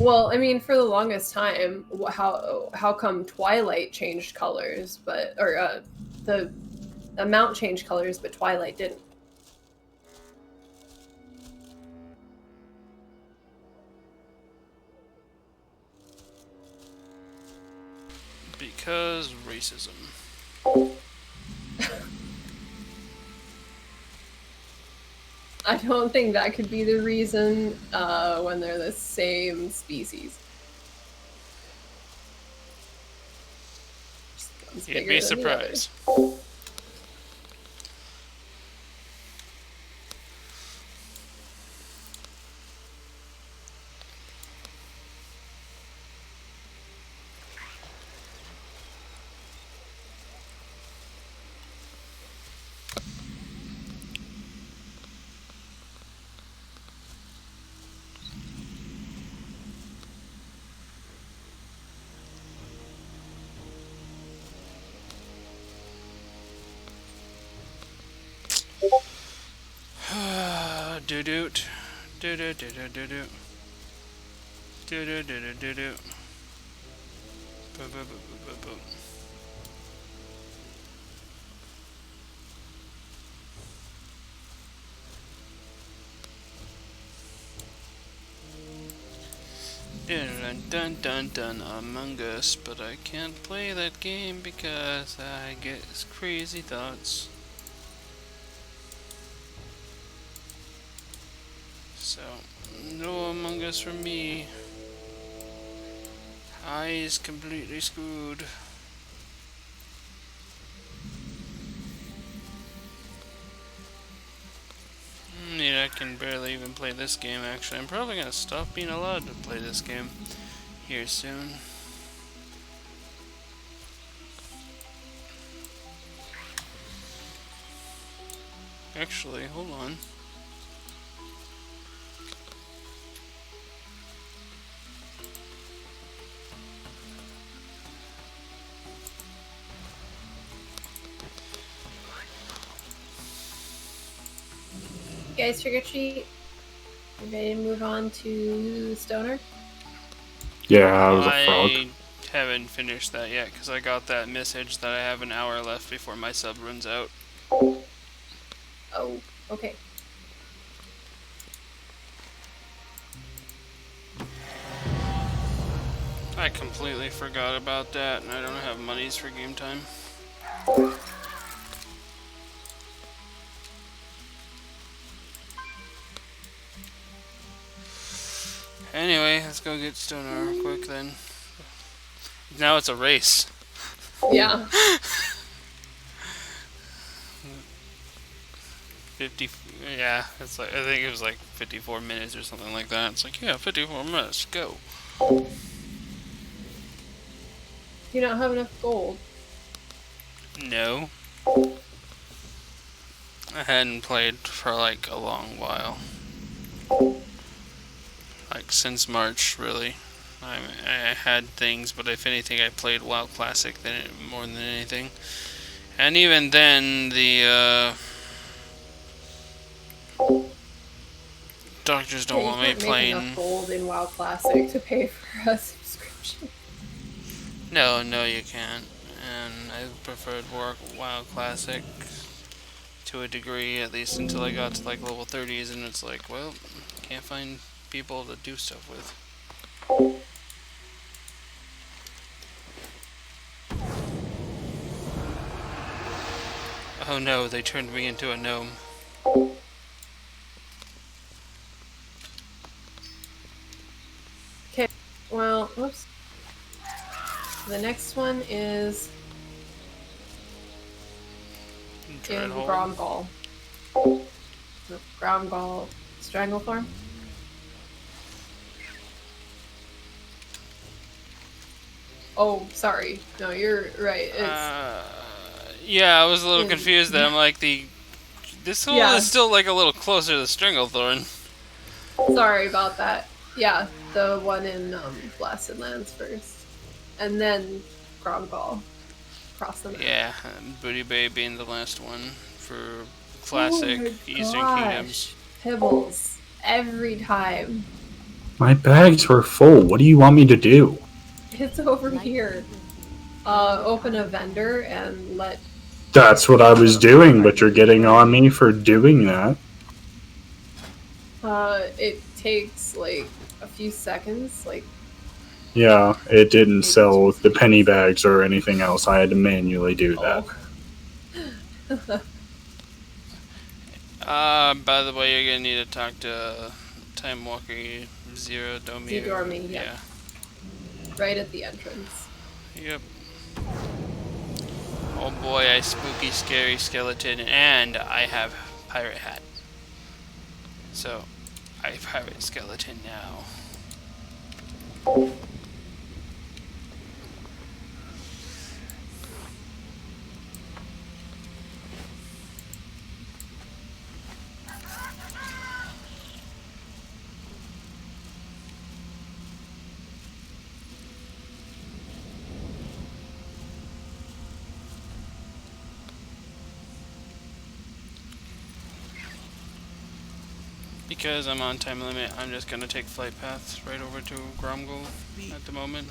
[SPEAKER 2] Well, I mean, for the longest time, how come Twilight changed colors, but the amount changed colors, but Twilight didn't?
[SPEAKER 1] Because racism.
[SPEAKER 2] I don't think that could be the reason when they're the same species.
[SPEAKER 1] You'd be surprised. Do doot. Do do do do do do. Do do do do do do. Boom boom boom boom boom. Dun dun dun dun Among Us, but I can't play that game because I get crazy thoughts. So, no Among Us for me. Eyes completely screwed. Yeah, I can barely even play this game actually. I'm probably gonna stop being allowed to play this game here soon. Actually, hold on.
[SPEAKER 2] Guys, trick or treat. You ready to move on to Stoner?
[SPEAKER 3] Yeah, I was a frog.
[SPEAKER 1] I haven't finished that yet because I got that message that I have an hour left before my sub runs out.
[SPEAKER 2] Oh, okay.
[SPEAKER 1] I completely forgot about that, and I don't have monies for game time. Anyway, let's go get Stoner real quick then. Now it's a race.
[SPEAKER 2] Yeah.
[SPEAKER 1] 50, yeah, it's like, I think it was like 54 minutes or something like that. It's like, yeah, 54 minutes, go.
[SPEAKER 2] You don't have enough gold.
[SPEAKER 1] No. I hadn't played for like a long while. Like since March, really. I had things, but if anything, I played WoW Classic more than anything. And even then, the doctors don't want me playing.
[SPEAKER 2] You can't make enough gold in WoW Classic to pay for a subscription.
[SPEAKER 1] No, you can't. And I preferred WoW Classic to a degree, at least until I got to like level 30s, and it's like, well, can't find people to do stuff with. Oh no, they turned me into a gnome.
[SPEAKER 2] Okay, well, whoops. The next one is in Gromgall. The Gromgall Stranglethorn. Oh, sorry. No, you're right. It's
[SPEAKER 1] yeah, I was a little confused there. I'm like, this one is still like a little closer to Stranglethorn.
[SPEAKER 2] Sorry about that. Yeah, the one in Blasted Lands first, and then Gromgall across the map.
[SPEAKER 1] Yeah, Booty Bay being the last one for
[SPEAKER 2] Oh
[SPEAKER 1] classic
[SPEAKER 2] my
[SPEAKER 1] Eastern Kingdoms.
[SPEAKER 2] gosh, Pibbles every time.
[SPEAKER 3] My bags were full. What do you want me to do?
[SPEAKER 2] It's over here. Open a vendor and let.
[SPEAKER 3] That's what I was doing, but you're getting on me for doing that.
[SPEAKER 2] It takes like a few seconds. Like
[SPEAKER 3] Yeah, it didn't sell the penny bags or anything else. I had to manually do that.
[SPEAKER 1] By the way, you're gonna need to talk to Time Walker Zero Domi.
[SPEAKER 2] Dormy, yeah. Right at the entrance.
[SPEAKER 1] Yep. Oh boy, I spooky, scary skeleton, and I have pirate hat. So, I pirate skeleton now. Because I'm on time limit, I'm just gonna take flight paths right over to Gromgol at the moment.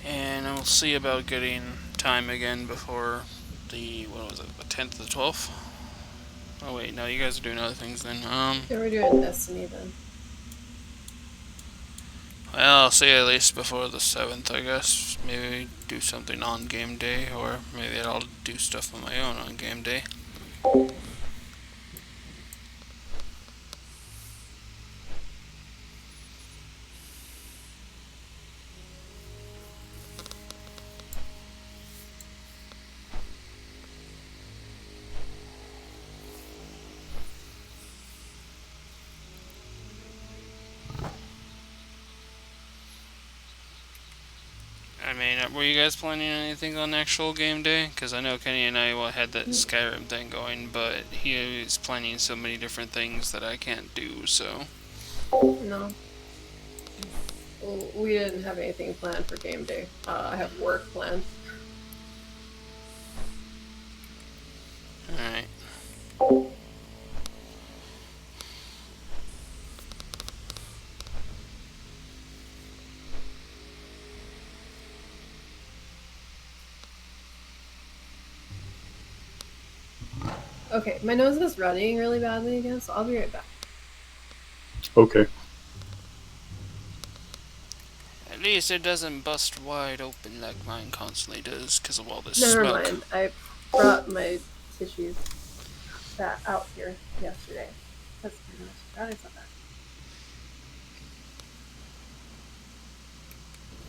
[SPEAKER 1] And I'll see about getting time again before the, what was it, the 10th or the 12th? Oh wait, no, you guys are doing other things then.
[SPEAKER 2] Yeah, we're doing Destiny then.
[SPEAKER 1] Well, I'll see at least before the 7th, I guess. Maybe do something on game day, or maybe I'll do stuff on my own on game day. I mean, were you guys planning anything on actual game day? Because I know Kenny and I had that Skyrim thing going, but he is planning so many different things that I can't do, so.
[SPEAKER 2] No. Well, we didn't have anything planned for game day. I have work planned.
[SPEAKER 1] Alright.
[SPEAKER 2] Okay, my nose is running really badly again, so I'll be right back.
[SPEAKER 3] Okay.
[SPEAKER 1] At least it doesn't bust wide open like mine constantly does because of all this
[SPEAKER 2] Never
[SPEAKER 1] smoke.
[SPEAKER 2] mind. I brought my tissues that out here yesterday. That's pretty much that is not bad.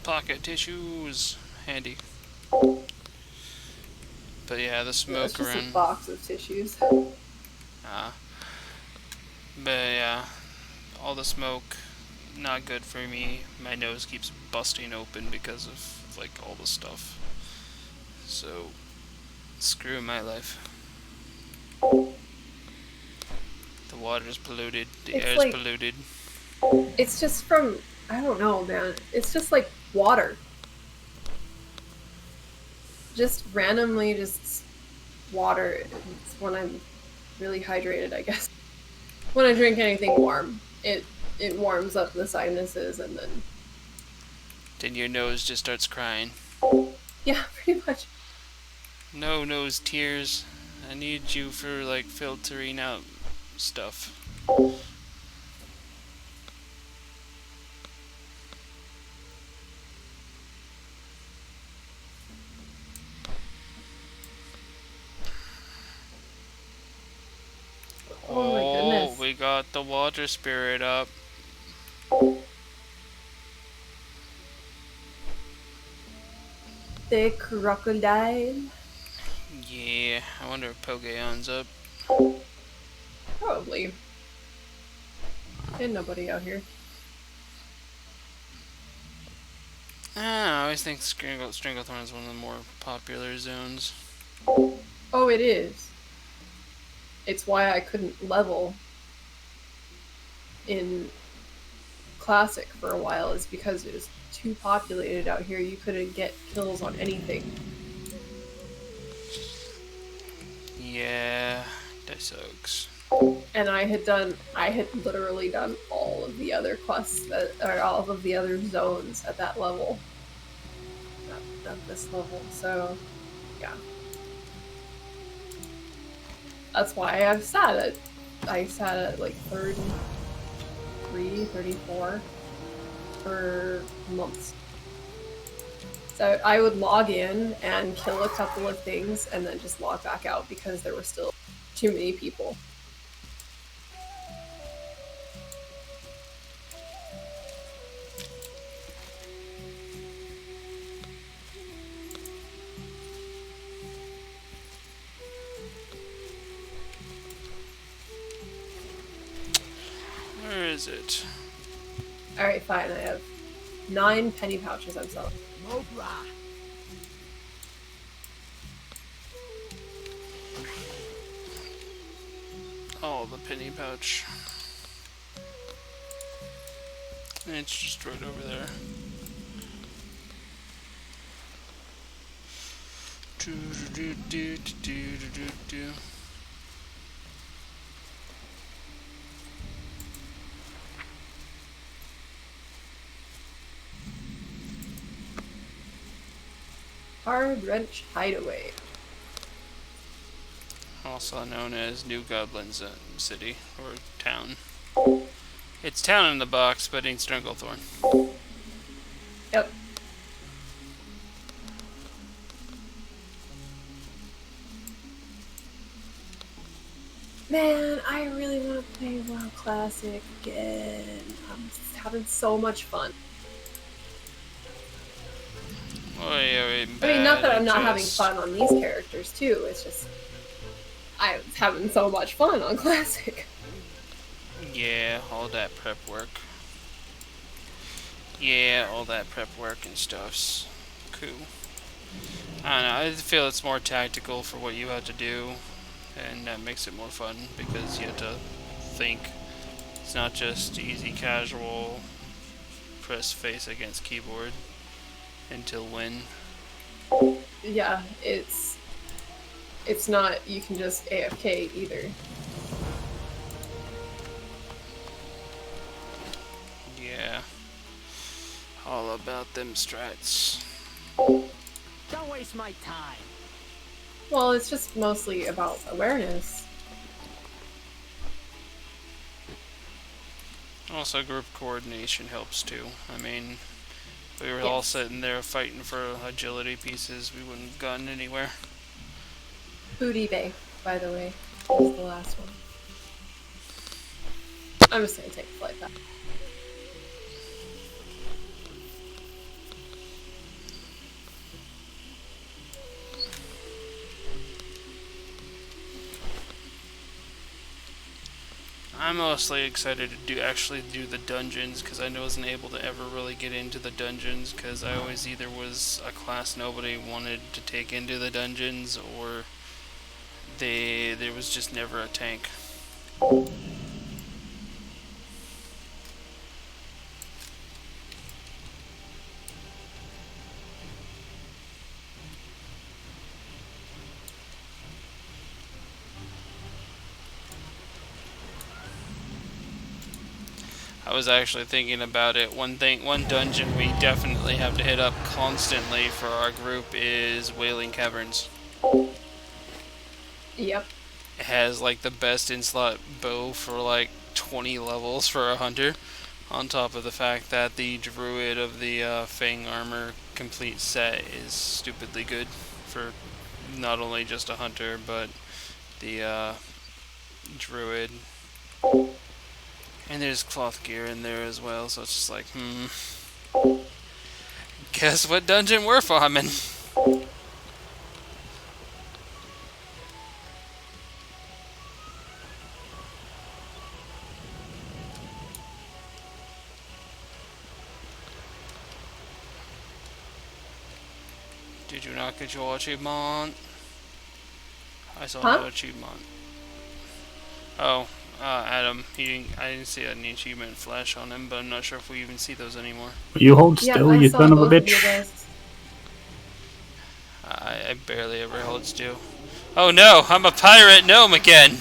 [SPEAKER 1] Pocket tissues, handy. But yeah, the smoke
[SPEAKER 2] It's just
[SPEAKER 1] around.
[SPEAKER 2] a box of tissues.
[SPEAKER 1] But yeah, all the smoke, not good for me. My nose keeps busting open because of like all the stuff. So, screw my life. The water's polluted, the air's
[SPEAKER 2] like,
[SPEAKER 1] polluted.
[SPEAKER 2] It's just from, I don't know, man. It's just like water. Just randomly, just water. It's when I'm really hydrated, I guess. When I drink anything warm, it warms up the sinuses and
[SPEAKER 1] then your nose just starts crying.
[SPEAKER 2] Yeah, pretty much.
[SPEAKER 1] No nose tears. I need you for like filtering out stuff.
[SPEAKER 2] Oh my goodness.
[SPEAKER 1] We got the water spirit up.
[SPEAKER 2] The crocodile.
[SPEAKER 1] Yeah, I wonder if Pogeon's up.
[SPEAKER 2] Probably. And nobody out here.
[SPEAKER 1] I always think Stranglethorn is one of the more popular zones.
[SPEAKER 2] Oh, it is. it's why I couldn't level in Classic for a while, is because it was too populated out here. You couldn't get kills on anything.
[SPEAKER 1] Yeah, that sucks.
[SPEAKER 2] And I had literally done all of the other quests or all of the other zones at that level. At this level, so yeah. That's why I sat at like 33, 34 for months. So I would log in and kill a couple of things and then just log back out because there were still too many people.
[SPEAKER 1] Where is it?
[SPEAKER 2] Alright, fine. I have 9 penny pouches I'm selling.
[SPEAKER 4] No bra.
[SPEAKER 1] Oh, the penny pouch. It's just right over there. Do do do do do do do.
[SPEAKER 2] Hard Wrench Hideaway.
[SPEAKER 1] Also known as New Goblins City or Town. It's Town in the box, but ain't Stranglethorn.
[SPEAKER 2] Yep. Man, I really want to play WoW Classic again. I'm having so much fun.
[SPEAKER 1] Oh, yeah,
[SPEAKER 2] I mean, not that I'm not having fun on these characters too. It's just I was having so much fun on Classic.
[SPEAKER 1] Yeah, all that prep work. Yeah, all that prep work and stuff's cool. I don't know, I feel it's more tactical for what you have to do, and that makes it more fun because you have to think. It's not just easy casual press face against keyboard until win.
[SPEAKER 2] Yeah, it's not you can just AFK either.
[SPEAKER 1] Yeah. All about them strats.
[SPEAKER 5] Don't waste my time.
[SPEAKER 2] Well, it's just mostly about awareness.
[SPEAKER 1] Also, group coordination helps too. I mean, if we were all sitting there fighting for agility pieces, we wouldn't have gotten anywhere.
[SPEAKER 2] Booty Bay, by the way, was the last one. I'm just gonna take a flight back.
[SPEAKER 1] I'm mostly excited to actually do the dungeons because I wasn't able to ever really get into the dungeons because I always either was a class nobody wanted to take into the dungeons or there was just never a tank. I was actually thinking about it. One dungeon we definitely have to hit up constantly for our group is Wailing Caverns.
[SPEAKER 2] Yep.
[SPEAKER 1] It has like the best in-slot bow for like 20 levels for a hunter, on top of the fact that the druid of the Fang armor complete set is stupidly good for not only just a hunter but the druid. And there's cloth gear in there as well, so it's just like, guess what dungeon we're farming? Did you not get your achievement? I saw no achievement. Oh, Adam. I didn't see any achievement flash on him, but I'm not sure if we even see those anymore.
[SPEAKER 3] You hold
[SPEAKER 2] Yeah,
[SPEAKER 3] still,
[SPEAKER 2] I
[SPEAKER 3] you
[SPEAKER 2] saw
[SPEAKER 3] son of a
[SPEAKER 2] both of you
[SPEAKER 3] bitch.
[SPEAKER 2] guys.
[SPEAKER 1] I barely ever hold still. Oh no, I'm a pirate gnome again!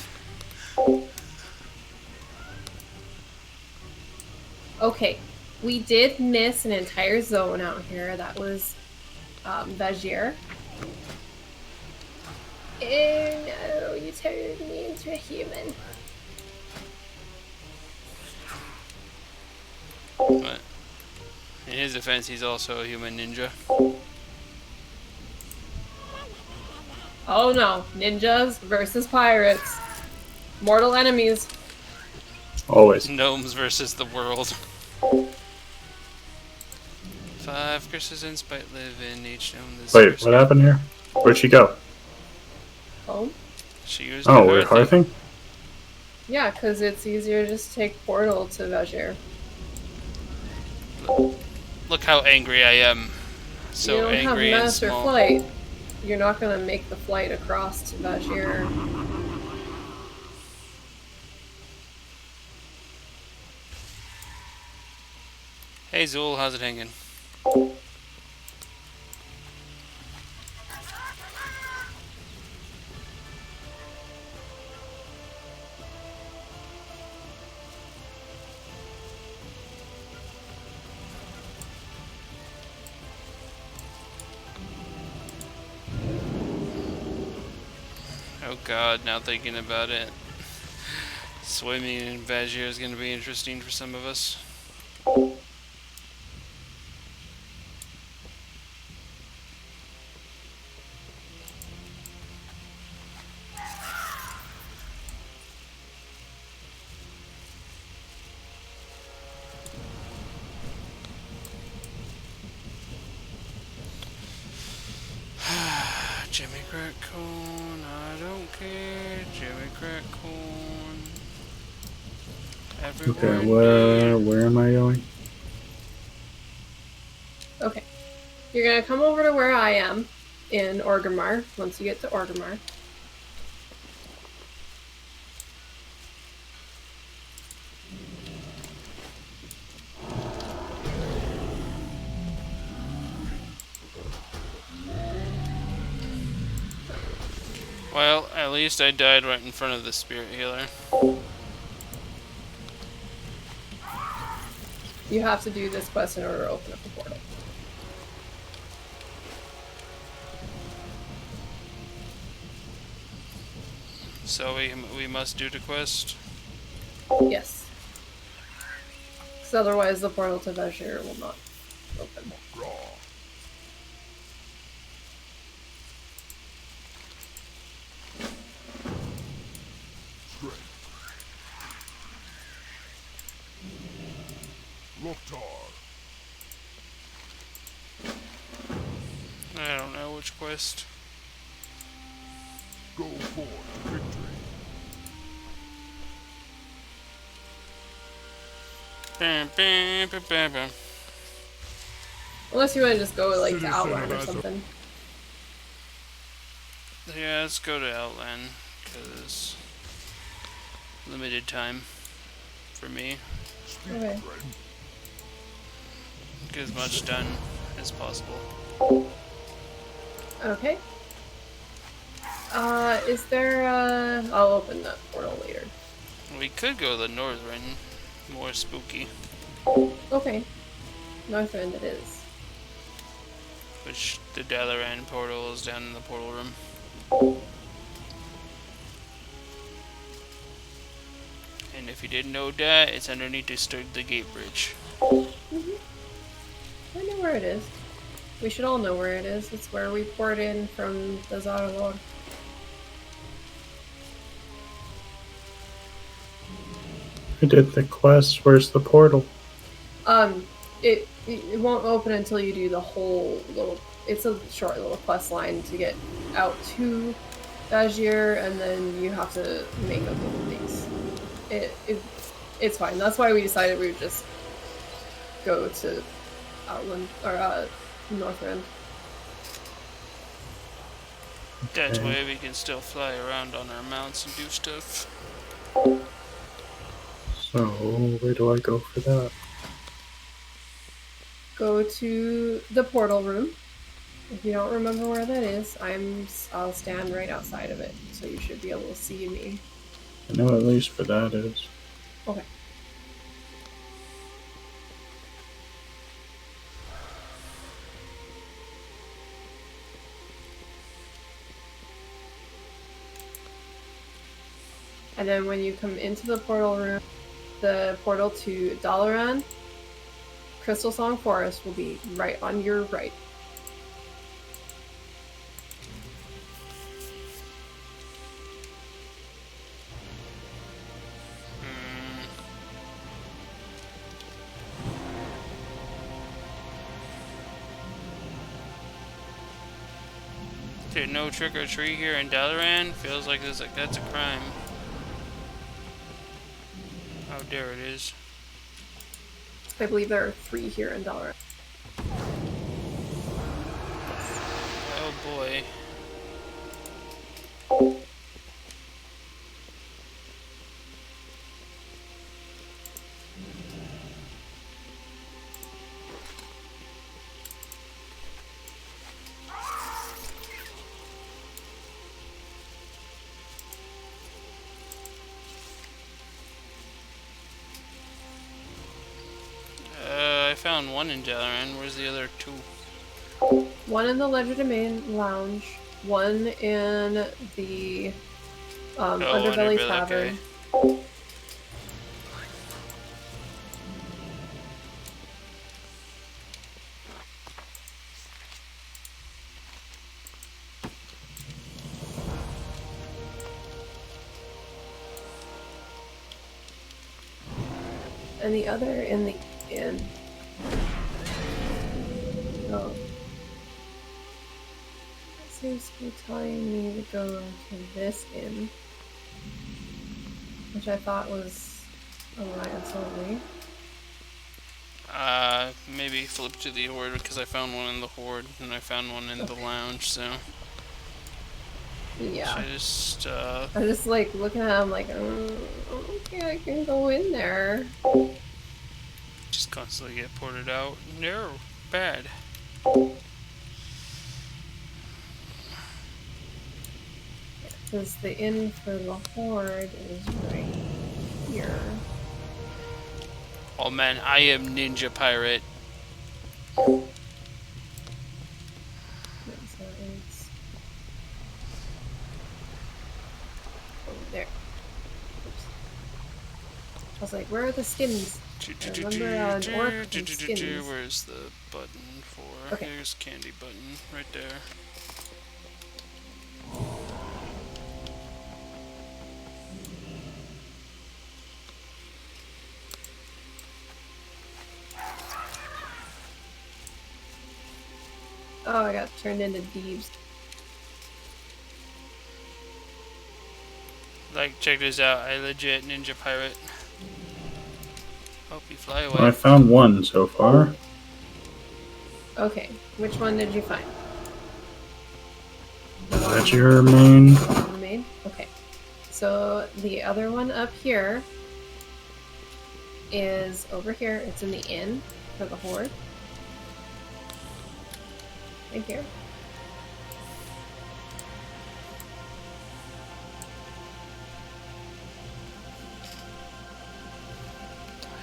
[SPEAKER 2] Okay, we did miss an entire zone out here. That was Vajir. Oh no, you turned me into a human.
[SPEAKER 1] But in his defense, he's also a human ninja.
[SPEAKER 2] Oh no, ninjas versus pirates. Mortal enemies.
[SPEAKER 3] Always.
[SPEAKER 1] Gnomes versus the world. 5 curses and spite live in each gnome. This
[SPEAKER 3] Wait,
[SPEAKER 1] curse
[SPEAKER 3] what happened here? Where'd she go?
[SPEAKER 2] Oh?
[SPEAKER 1] She used
[SPEAKER 3] Oh,
[SPEAKER 1] her
[SPEAKER 3] we're
[SPEAKER 1] thing.
[SPEAKER 3] hearthing?
[SPEAKER 2] Yeah, because it's easier to just take portal to Vajir.
[SPEAKER 1] Look how angry I am. So
[SPEAKER 2] you don't have
[SPEAKER 1] angry and
[SPEAKER 2] master
[SPEAKER 1] small.
[SPEAKER 2] flight. You're not gonna make the flight across to Vajir.
[SPEAKER 1] Hey Zool, how's it hanging? Oh god, now thinking about it. Swimming in Vajir is going to be interesting for some of us. Jimmy Crack Corn, I don't care. Jimmy Crack Corn.
[SPEAKER 3] Okay,
[SPEAKER 1] Everyone
[SPEAKER 3] where am I going?
[SPEAKER 2] Okay. You're gonna come over to where I am in Orgrimmar once you get to Orgrimmar.
[SPEAKER 1] Well, at least I died right in front of the spirit healer.
[SPEAKER 2] You have to do this quest in order to open up the portal.
[SPEAKER 1] So we must do the quest.
[SPEAKER 2] Yes. Because otherwise the portal to Vajir will not open.
[SPEAKER 4] Loktar.
[SPEAKER 1] I don't know which quest.
[SPEAKER 4] Go forth to victory.
[SPEAKER 1] Bam, bam, bam, bam, bam.
[SPEAKER 2] Unless you want to just go like to
[SPEAKER 4] Citizen
[SPEAKER 2] Outland or
[SPEAKER 4] has a-
[SPEAKER 2] something.
[SPEAKER 1] Yeah, let's go to Outland, because limited time for me.
[SPEAKER 4] Speak,
[SPEAKER 2] Okay.
[SPEAKER 4] friend.
[SPEAKER 1] Get as much done as possible.
[SPEAKER 2] Okay. Is there I'll open that portal later.
[SPEAKER 1] We could go to the Northern, more spooky,
[SPEAKER 2] Okay. Northwind it is.
[SPEAKER 1] which the Dalaran portal is down in the portal room. And if you didn't know that, it's underneath the gate bridge.
[SPEAKER 2] I know where it is. We should all know where it is. It's where we poured in from the Zaralor.
[SPEAKER 3] I did the quest. Where's the portal?
[SPEAKER 2] It won't open until you do the whole little. It's a short little quest line to get out to Vajir, and then you have to make a little base. It's fine. That's why we decided we would just go to Outland or Northrend.
[SPEAKER 1] That
[SPEAKER 3] Okay.
[SPEAKER 1] way we can still fly around on our mounts and do stuff.
[SPEAKER 3] So, where do I go for that?
[SPEAKER 2] Go to the portal room. If you don't remember where that is, I'll stand right outside of it, so you should be able to see me.
[SPEAKER 3] I know at least where that is.
[SPEAKER 2] Okay. And then when you come into the portal room, the portal to Dalaran, Crystal Song Forest will be right on your right.
[SPEAKER 1] Dude, no trick or treat here in Dalaran? Feels like that's a crime. How dare it is.
[SPEAKER 2] I believe there are 3 here in Dalaran.
[SPEAKER 1] Oh boy. I found one in Dalaran. Where's the other 2?
[SPEAKER 2] 1 in the Legerdemain Lounge, 1 in the Underbelly Tavern.
[SPEAKER 1] Okay.
[SPEAKER 2] And the other in the inn. Oh. It seems to be telling me to go to this inn, which I thought was Alliance only.
[SPEAKER 1] Maybe flip to the Horde because I found one in the Horde and I found one in the lounge, so.
[SPEAKER 2] Yeah.
[SPEAKER 1] Just,
[SPEAKER 2] I'm just like looking at him like, okay, I can go in there.
[SPEAKER 1] just constantly get ported out. No, bad.
[SPEAKER 2] Because the inn for the Horde is right here.
[SPEAKER 1] Oh man, I am Ninja Pirate.
[SPEAKER 2] So it's... Oh, there. Oops. I was like, where are the skins? I remember an orc and skins.
[SPEAKER 1] Where's the button for?
[SPEAKER 2] Okay.
[SPEAKER 1] Here's candy button right there.
[SPEAKER 2] Oh, I got turned into Deebs.
[SPEAKER 1] Like, check this out. I legit Ninja Pirate. Hope you fly away.
[SPEAKER 3] Well, I found one so far.
[SPEAKER 2] Okay, which one did you find?
[SPEAKER 3] That's your main.
[SPEAKER 2] Main? Okay. So the other one up here is over here. It's in the inn for the Horde. Right here.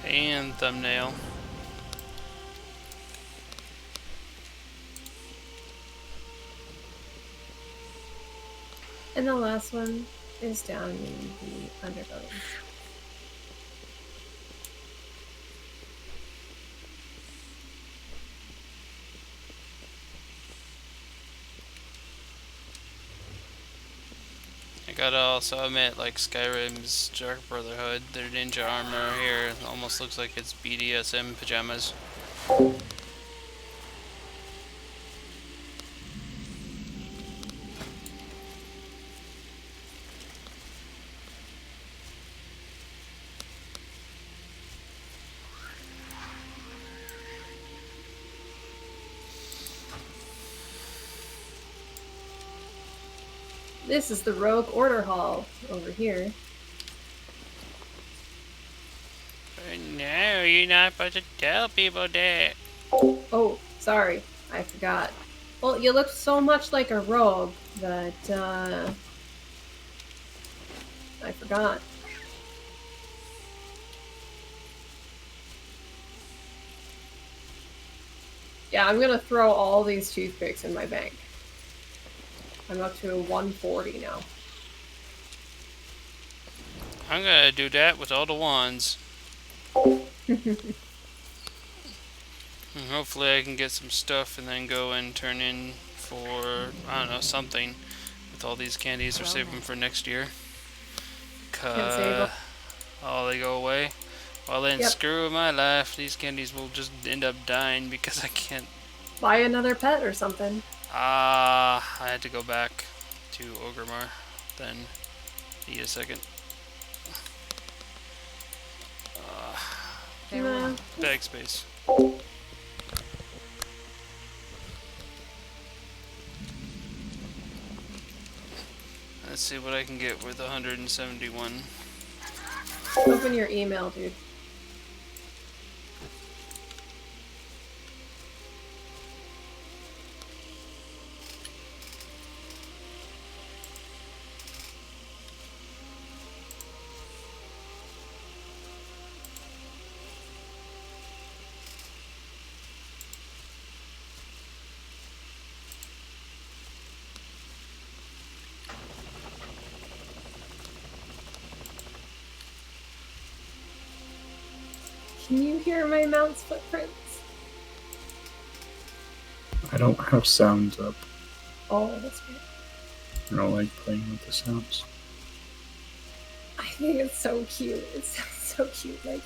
[SPEAKER 1] And thumbnail.
[SPEAKER 2] And the last one is down in the underbelly.
[SPEAKER 1] I gotta also admit, like Skyrim's Dark Brotherhood, their ninja armor here almost looks like it's BDSM pajamas.
[SPEAKER 2] This is the Rogue Order Hall over here.
[SPEAKER 1] you're not supposed to tell people that.
[SPEAKER 2] Oh, sorry. I forgot. Well, you look so much like a rogue that, I forgot. Yeah, I'm gonna throw all these toothpicks in my bank. I'm up to 140 now.
[SPEAKER 1] I'm gonna do that with all the wands. And hopefully I can get some stuff and then go and turn in for, I don't know, something with all these candies or save them for next year.
[SPEAKER 2] Can't save 'em.
[SPEAKER 1] Oh, they go away? Well then,
[SPEAKER 2] Yep.
[SPEAKER 1] screw my life. These candies will just end up dying because I can't.
[SPEAKER 2] Buy another pet or something.
[SPEAKER 1] I had to go back to Ogremar. Then, need a second.
[SPEAKER 2] Nah.
[SPEAKER 1] Bag space. Let's see what I can get with 171.
[SPEAKER 2] Open your email, dude. Can you hear my mount's footprints?
[SPEAKER 3] I don't have sounds up.
[SPEAKER 2] Oh, that's weird.
[SPEAKER 3] I don't like playing with the sounds.
[SPEAKER 2] I think it's so cute. It sounds so cute. Like,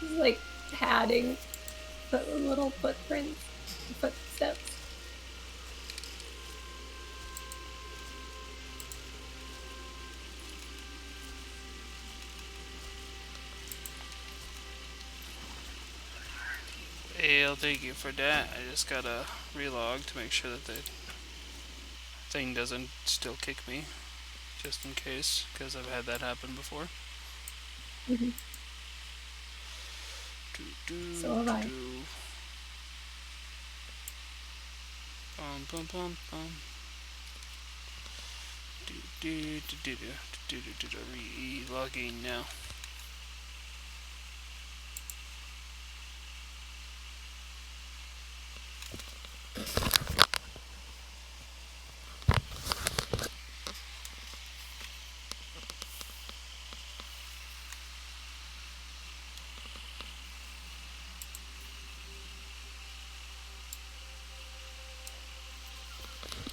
[SPEAKER 2] it's like padding the little footprints, footsteps.
[SPEAKER 1] Hey, I'll thank you for that. I just gotta relog to make sure that the thing doesn't still kick me, just in case, because I've had that happen before.
[SPEAKER 2] Mhm. So have I.
[SPEAKER 1] Bum bum bum. Relogging now.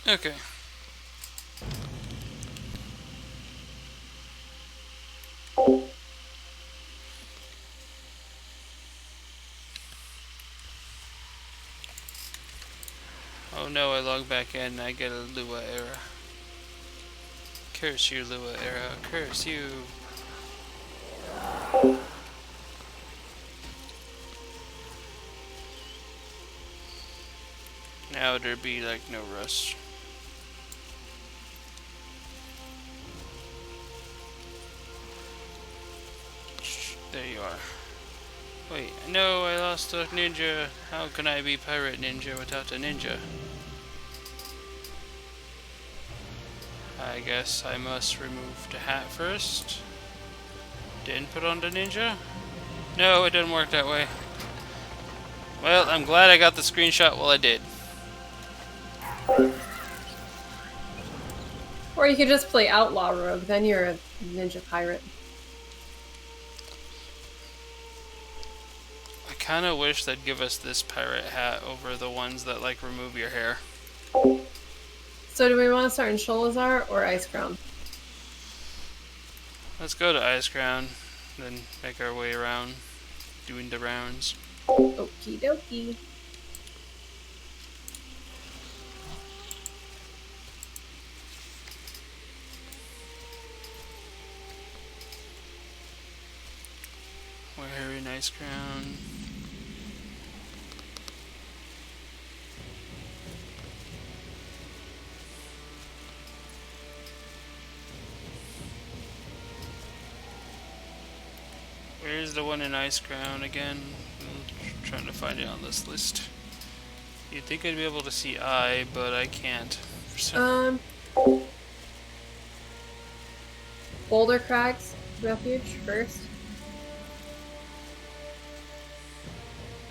[SPEAKER 1] Okay. Oh no, I log back in and I get a Lua error. Curse you, Lua error. Curse you. Now there be like no rush. There you are. Wait, no, I lost a ninja. How can I be pirate ninja without a ninja? I guess I must remove the hat first. Didn't put on the ninja? No, it didn't work that way. Well, I'm glad I got the screenshot while I did.
[SPEAKER 2] Or you could just play Outlaw Rogue, then you're a ninja pirate.
[SPEAKER 1] I kind of wish they'd give us this pirate hat over the ones that like remove your hair.
[SPEAKER 2] So do we want to start in Sholazar or Ice Crown?
[SPEAKER 1] Let's go to Ice Crown, then make our way around, doing the rounds.
[SPEAKER 2] Okie dokie.
[SPEAKER 1] We're in Ice Crown. Where's is the one in Ice Crown again? I'm trying to find it on this list. You'd think I'd be able to see I, but I can't. For some
[SPEAKER 2] Boulder Crags Refuge first.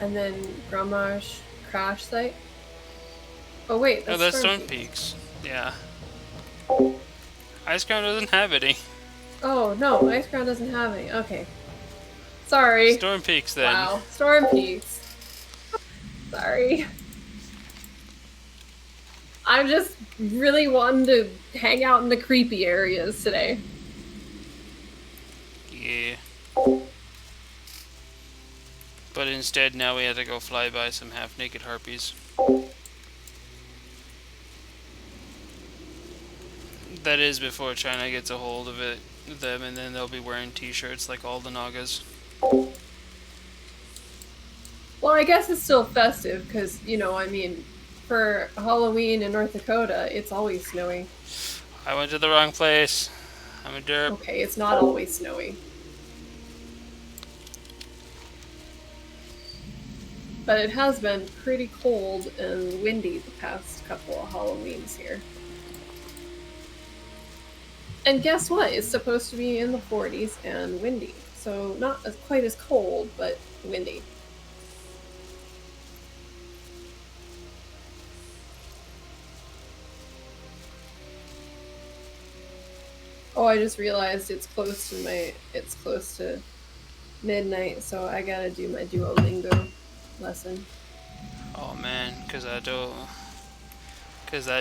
[SPEAKER 2] And then Gromage Crash Site. Oh wait,
[SPEAKER 1] oh,
[SPEAKER 2] that's
[SPEAKER 1] that's
[SPEAKER 2] Storm
[SPEAKER 1] Storm
[SPEAKER 2] Peaks.
[SPEAKER 1] Peaks. Yeah. Ice Crown doesn't have any.
[SPEAKER 2] Oh no, Ice Crown doesn't have any. Okay. Sorry.
[SPEAKER 1] Storm Peaks then.
[SPEAKER 2] Wow. Storm Peaks. Sorry. I'm just really wanting to hang out in the creepy areas today.
[SPEAKER 1] Yeah. But instead, now we have to go fly by some half-naked harpies. That is before China gets a hold of them, and then they'll be wearing t-shirts like all the Nagas.
[SPEAKER 2] Well, I guess it's still festive because, I mean, for Halloween in North Dakota, it's always snowy.
[SPEAKER 1] I went to the wrong place. I'm a derp.
[SPEAKER 2] Okay, it's not always snowy. But it has been pretty cold and windy the past couple of Halloweens here. And guess what? It's supposed to be in the 40s and windy. So not quite as cold, but windy. Oh, I just realized it's close to midnight, so I gotta do my Duolingo lesson.
[SPEAKER 1] Oh man, cause that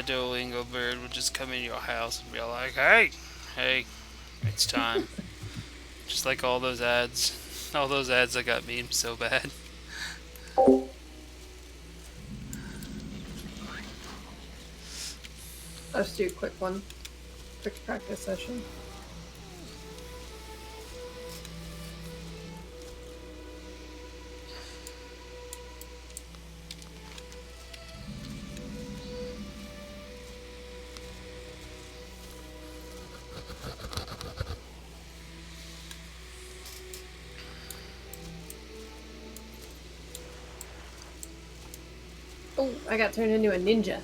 [SPEAKER 1] Duolingo bird would just come in your house and be like, hey, it's time. Just like all those ads that got memed so bad.
[SPEAKER 2] I'll just do a quick practice session. Oh, I got turned into a ninja.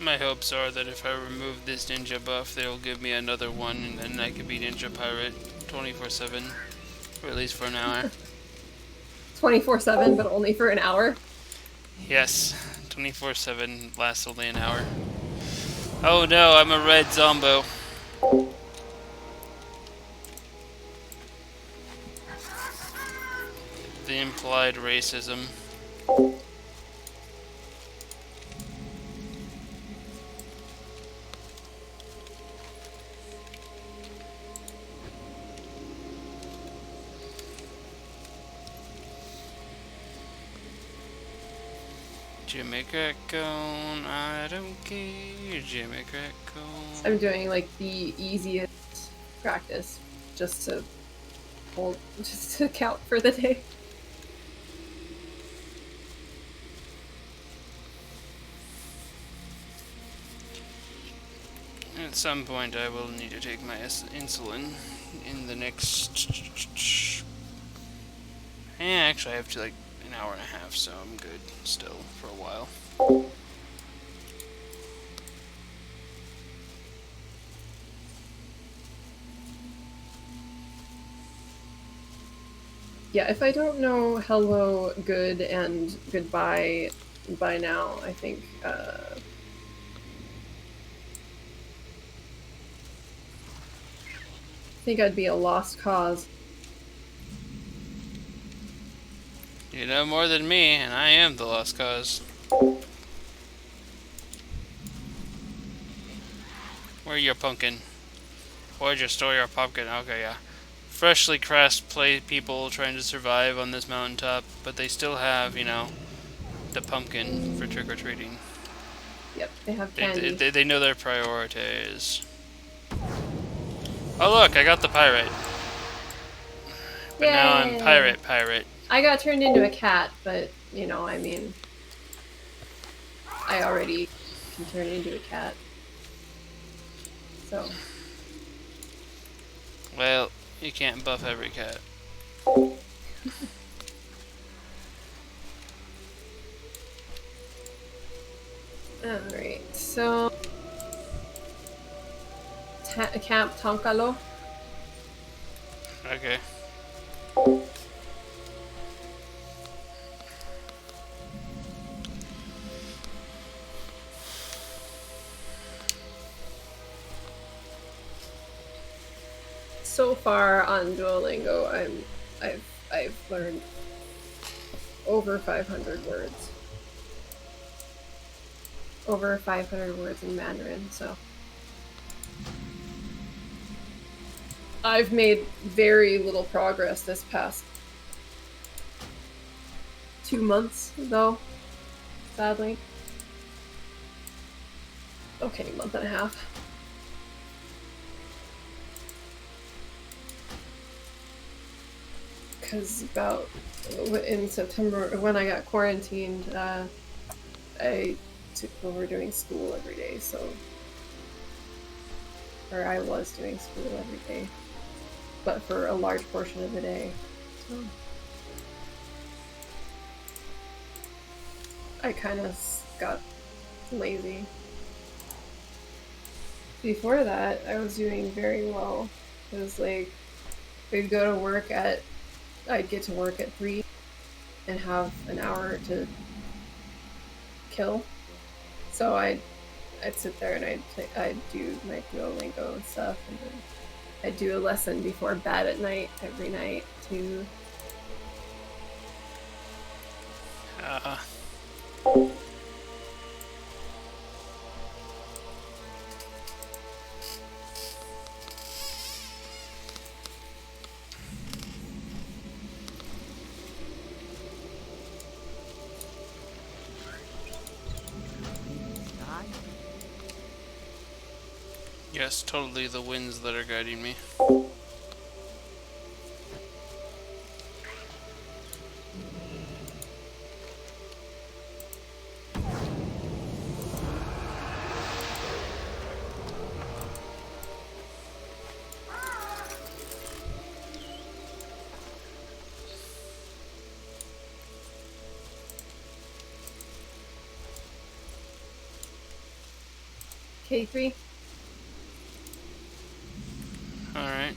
[SPEAKER 1] My hopes are that if I remove this ninja buff, they'll give me another one, and then I could be Ninja Pirate 24/7, or at least for an hour.
[SPEAKER 2] 24/7, but only for an hour.
[SPEAKER 1] Yes, 24/7 lasts only an hour. Oh no, I'm a red zombo. The implied racism. Jimmy Crack Cone, I don't care, Jimmy Crack Cone.
[SPEAKER 2] I'm doing like the easiest practice just to count for the day.
[SPEAKER 1] At some point I will need to take my insulin in the next... actually I have to like an hour and a half, so I'm good still for a while.
[SPEAKER 2] Yeah, if I don't know hello, good, and goodbye by now, I think I'd be a lost cause.
[SPEAKER 1] You know more than me, and I am the lost cause. Where's your pumpkin? Where'd you store your pumpkin? Okay, yeah. Freshly crassed people trying to survive on this mountaintop, but they still have, the pumpkin for trick-or-treating.
[SPEAKER 2] Yep, they have candy.
[SPEAKER 1] They know their priorities. Oh look, I got the pirate. But
[SPEAKER 2] Yay!
[SPEAKER 1] now I'm pirate.
[SPEAKER 2] I got turned into a cat, but, I mean, I already can turn into a cat. So,
[SPEAKER 1] Well, you can't buff every cat.
[SPEAKER 2] alright, so Camp Tonkalo.
[SPEAKER 1] Okay.
[SPEAKER 2] So far on Duolingo, I've learned over 500 words. Over 500 words in Mandarin, so I've made very little progress this past 2 months, though, sadly. Okay, month and a half. Because about in September, when I got quarantined, I took over doing school every day, so. Or I was doing school every day, but for a large portion of the day. So I kind of got lazy. Before that, I was doing very well. It was like, we'd go to work I'd get to work at 3 and have an hour to kill. So I'd sit there and I'd do my Duolingo and stuff, and then I'd do a lesson before bed at night, every night, too.
[SPEAKER 5] Die?
[SPEAKER 1] Yes, totally the winds that are guiding me.
[SPEAKER 2] K3?
[SPEAKER 1] Alright.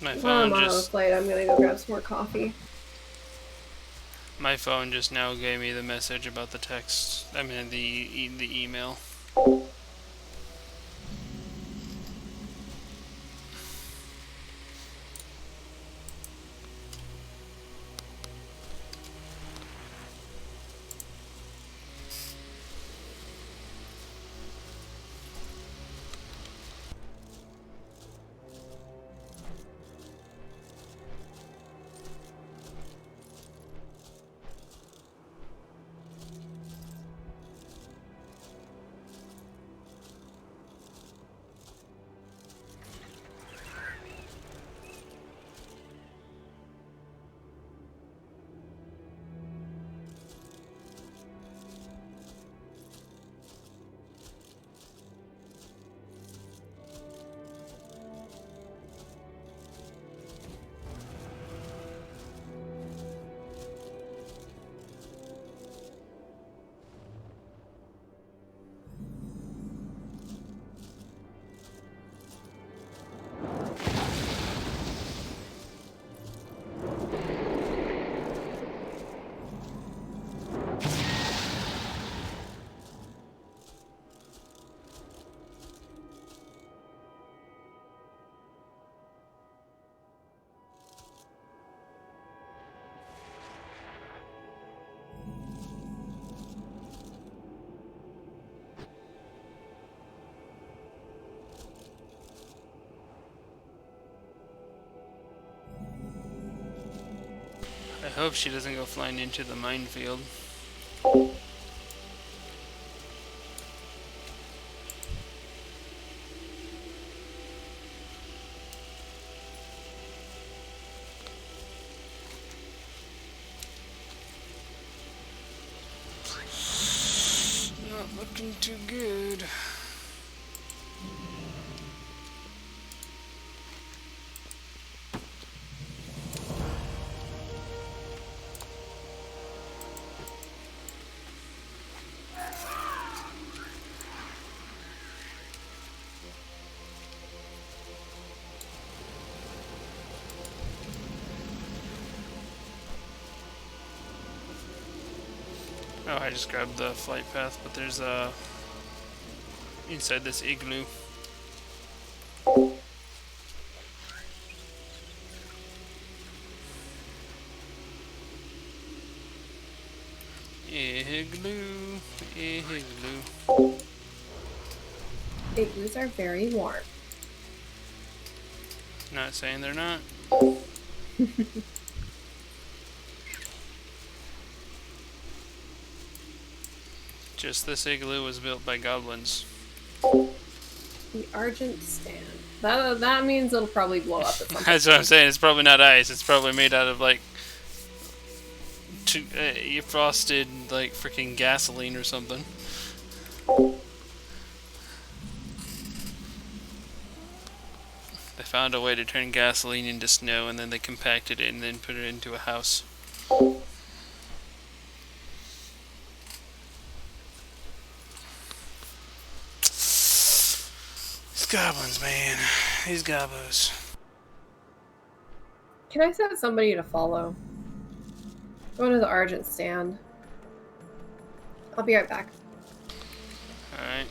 [SPEAKER 1] My
[SPEAKER 2] While
[SPEAKER 1] phone
[SPEAKER 2] I'm on the
[SPEAKER 1] just
[SPEAKER 2] flight, I'm gonna go grab some more coffee.
[SPEAKER 1] my phone just now gave me the message about the text. I mean the email. I hope she doesn't go flying into the minefield. looking too good. Oh, I just grabbed the flight path, but there's a inside this igloo. Igloo, igloo.
[SPEAKER 2] Igloos are very warm.
[SPEAKER 1] Not saying they're not. Just this igloo was built by goblins.
[SPEAKER 2] The Argent Stand. That means it'll probably blow up at some point.
[SPEAKER 1] That's what I'm saying. It's probably not ice. It's probably made out of like frosted like freaking gasoline or something. They found a way to turn gasoline into snow, and then they compacted it and then put it into a house. These goblins, man. These gobos.
[SPEAKER 2] Can I set somebody to follow? Go to the Argent Stand. I'll be right back.
[SPEAKER 1] Alright.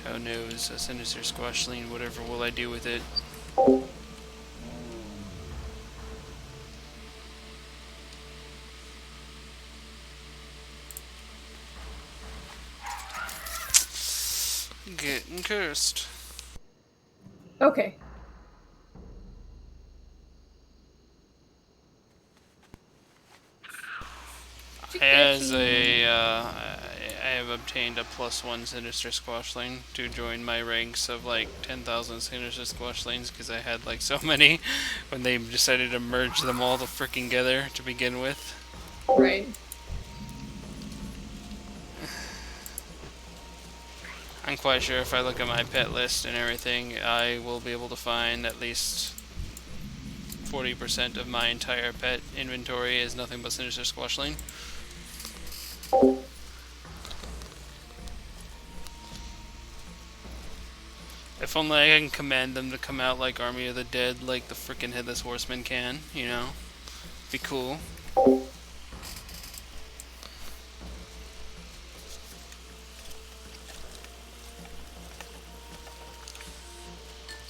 [SPEAKER 1] Who knows? A sinister squashling, whatever will I do with it? Getting cursed.
[SPEAKER 2] Okay.
[SPEAKER 1] As I have obtained a +1 Sinister Squashling to join my ranks of like 10,000 Sinister Squashlings because I had like so many when they decided to merge them all to frickin' together to begin with.
[SPEAKER 2] Right.
[SPEAKER 1] I'm quite sure if I look at my pet list and everything, I will be able to find at least 40% of my entire pet inventory is nothing but Sinister Squashling. If only I can command them to come out like Army of the Dead, like the frickin' Headless Horseman can, you know? Be cool.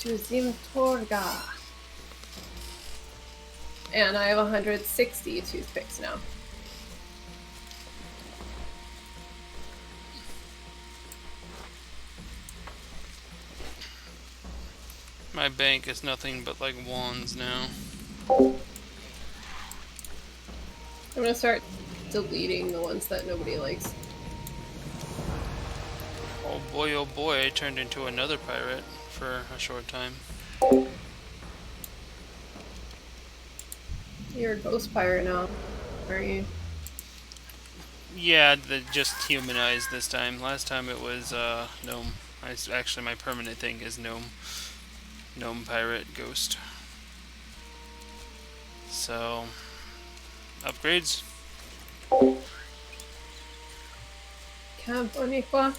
[SPEAKER 2] To Zimtorga. And I have 160 toothpicks now.
[SPEAKER 1] My bank is nothing but like wands now.
[SPEAKER 2] I'm gonna start deleting the ones that nobody likes.
[SPEAKER 1] Oh boy, I turned into another pirate for a short time.
[SPEAKER 2] You're a ghost pirate now, aren't you?
[SPEAKER 1] Yeah, just humanized this time. Last time it was gnome. Actually, my permanent thing is gnome. Gnome pirate ghost. So, upgrades.
[SPEAKER 2] Camp Oniqua.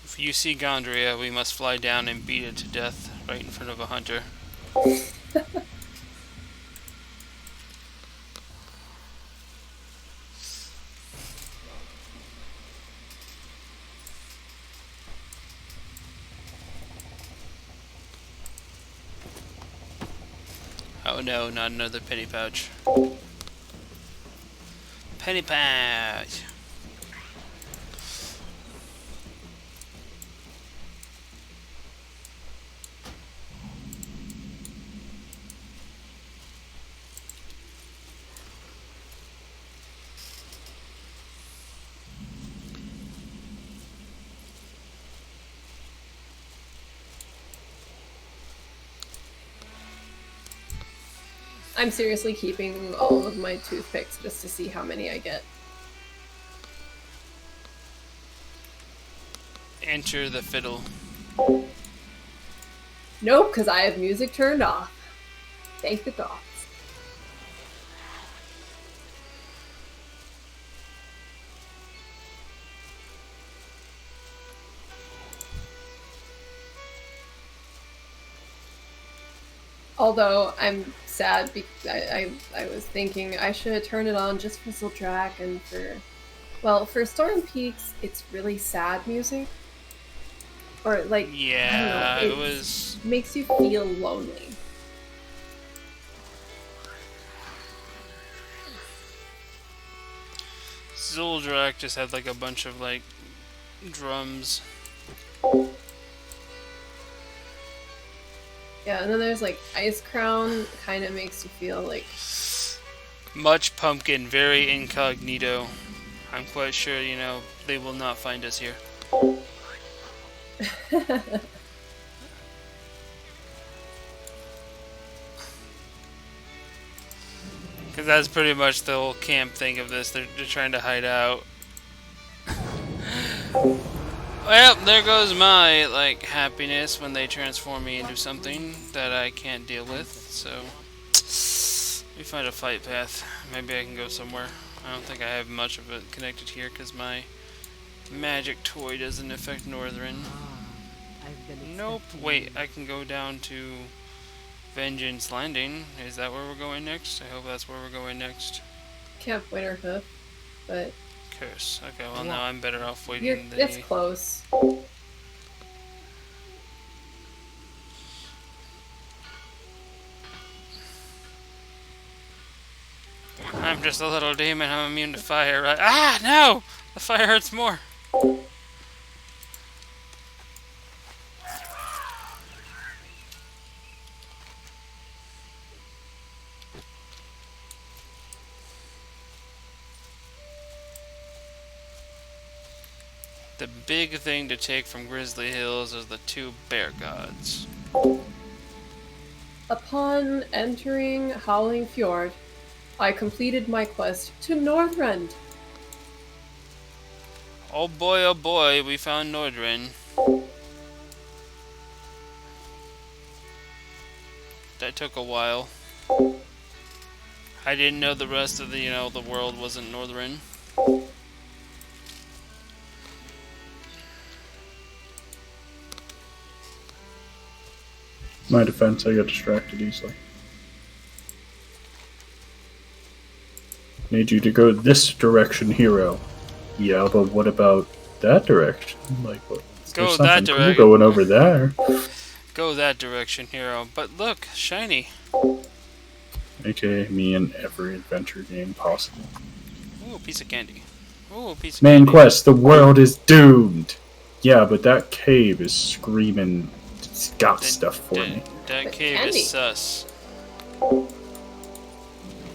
[SPEAKER 1] If you see Gondria, we must fly down and beat it to death right in front of a hunter. Oh no, not another penny pouch. Penny pouch!
[SPEAKER 2] I'm seriously keeping all of my toothpicks just to see how many I get.
[SPEAKER 1] Enter the fiddle.
[SPEAKER 2] Nope, because I have music turned off. Thank the gods. Although I'm sad because I was thinking I should turn it on just for Zildrak and for Storm Peaks it's really sad music. Or like
[SPEAKER 1] Yeah,
[SPEAKER 2] I don't know,
[SPEAKER 1] it was.
[SPEAKER 2] makes you feel lonely.
[SPEAKER 1] Zildrak just had like a bunch of like drums.
[SPEAKER 2] Yeah, and then there's like Ice Crown, kind of makes you feel like
[SPEAKER 1] Much pumpkin, very incognito. I'm quite sure, you know, they will not find us here. Because that's pretty much the whole camp thing of this. They're trying to hide out. Well, there goes my, like, happiness when they transform me into something that I can't deal with. So, let me find a fight path. Maybe I can go somewhere. I don't think I have much of it connected here because my magic toy doesn't affect Northern. Nope. Wait, I can go down to Vengeance Landing. Is that where we're going next? I hope that's where we're going next.
[SPEAKER 2] Camp Winterhoof, but
[SPEAKER 1] Curse. Okay, well now I'm better off
[SPEAKER 2] you're,
[SPEAKER 1] waiting
[SPEAKER 2] it's close.
[SPEAKER 1] I'm just a little demon, I'm immune to fire, right? Ah, no! The fire hurts more. The big thing to take from Grizzly Hills is the 2 bear gods.
[SPEAKER 2] Upon entering Howling Fjord, I completed my quest to Northrend.
[SPEAKER 1] Oh boy, we found Nordrin. That took a while. I didn't know the rest of the, you know, the world wasn't Northern.
[SPEAKER 3] My defense, I get distracted easily. Need you to go this direction, hero. Yeah, but what about that direction? Like, what?
[SPEAKER 1] Go
[SPEAKER 3] There's
[SPEAKER 1] that
[SPEAKER 3] something cool
[SPEAKER 1] direction.
[SPEAKER 3] going over there.
[SPEAKER 1] Go that direction, hero. But look, shiny.
[SPEAKER 3] AKA me in every adventure game possible.
[SPEAKER 1] Ooh, piece of candy. Ooh, piece of
[SPEAKER 3] Main
[SPEAKER 1] candy.
[SPEAKER 3] quest, the world is doomed! Yeah, but that cave is screaming, it's got stuff for me.
[SPEAKER 1] That
[SPEAKER 2] But
[SPEAKER 1] cave
[SPEAKER 2] candy.
[SPEAKER 1] is sus.
[SPEAKER 2] But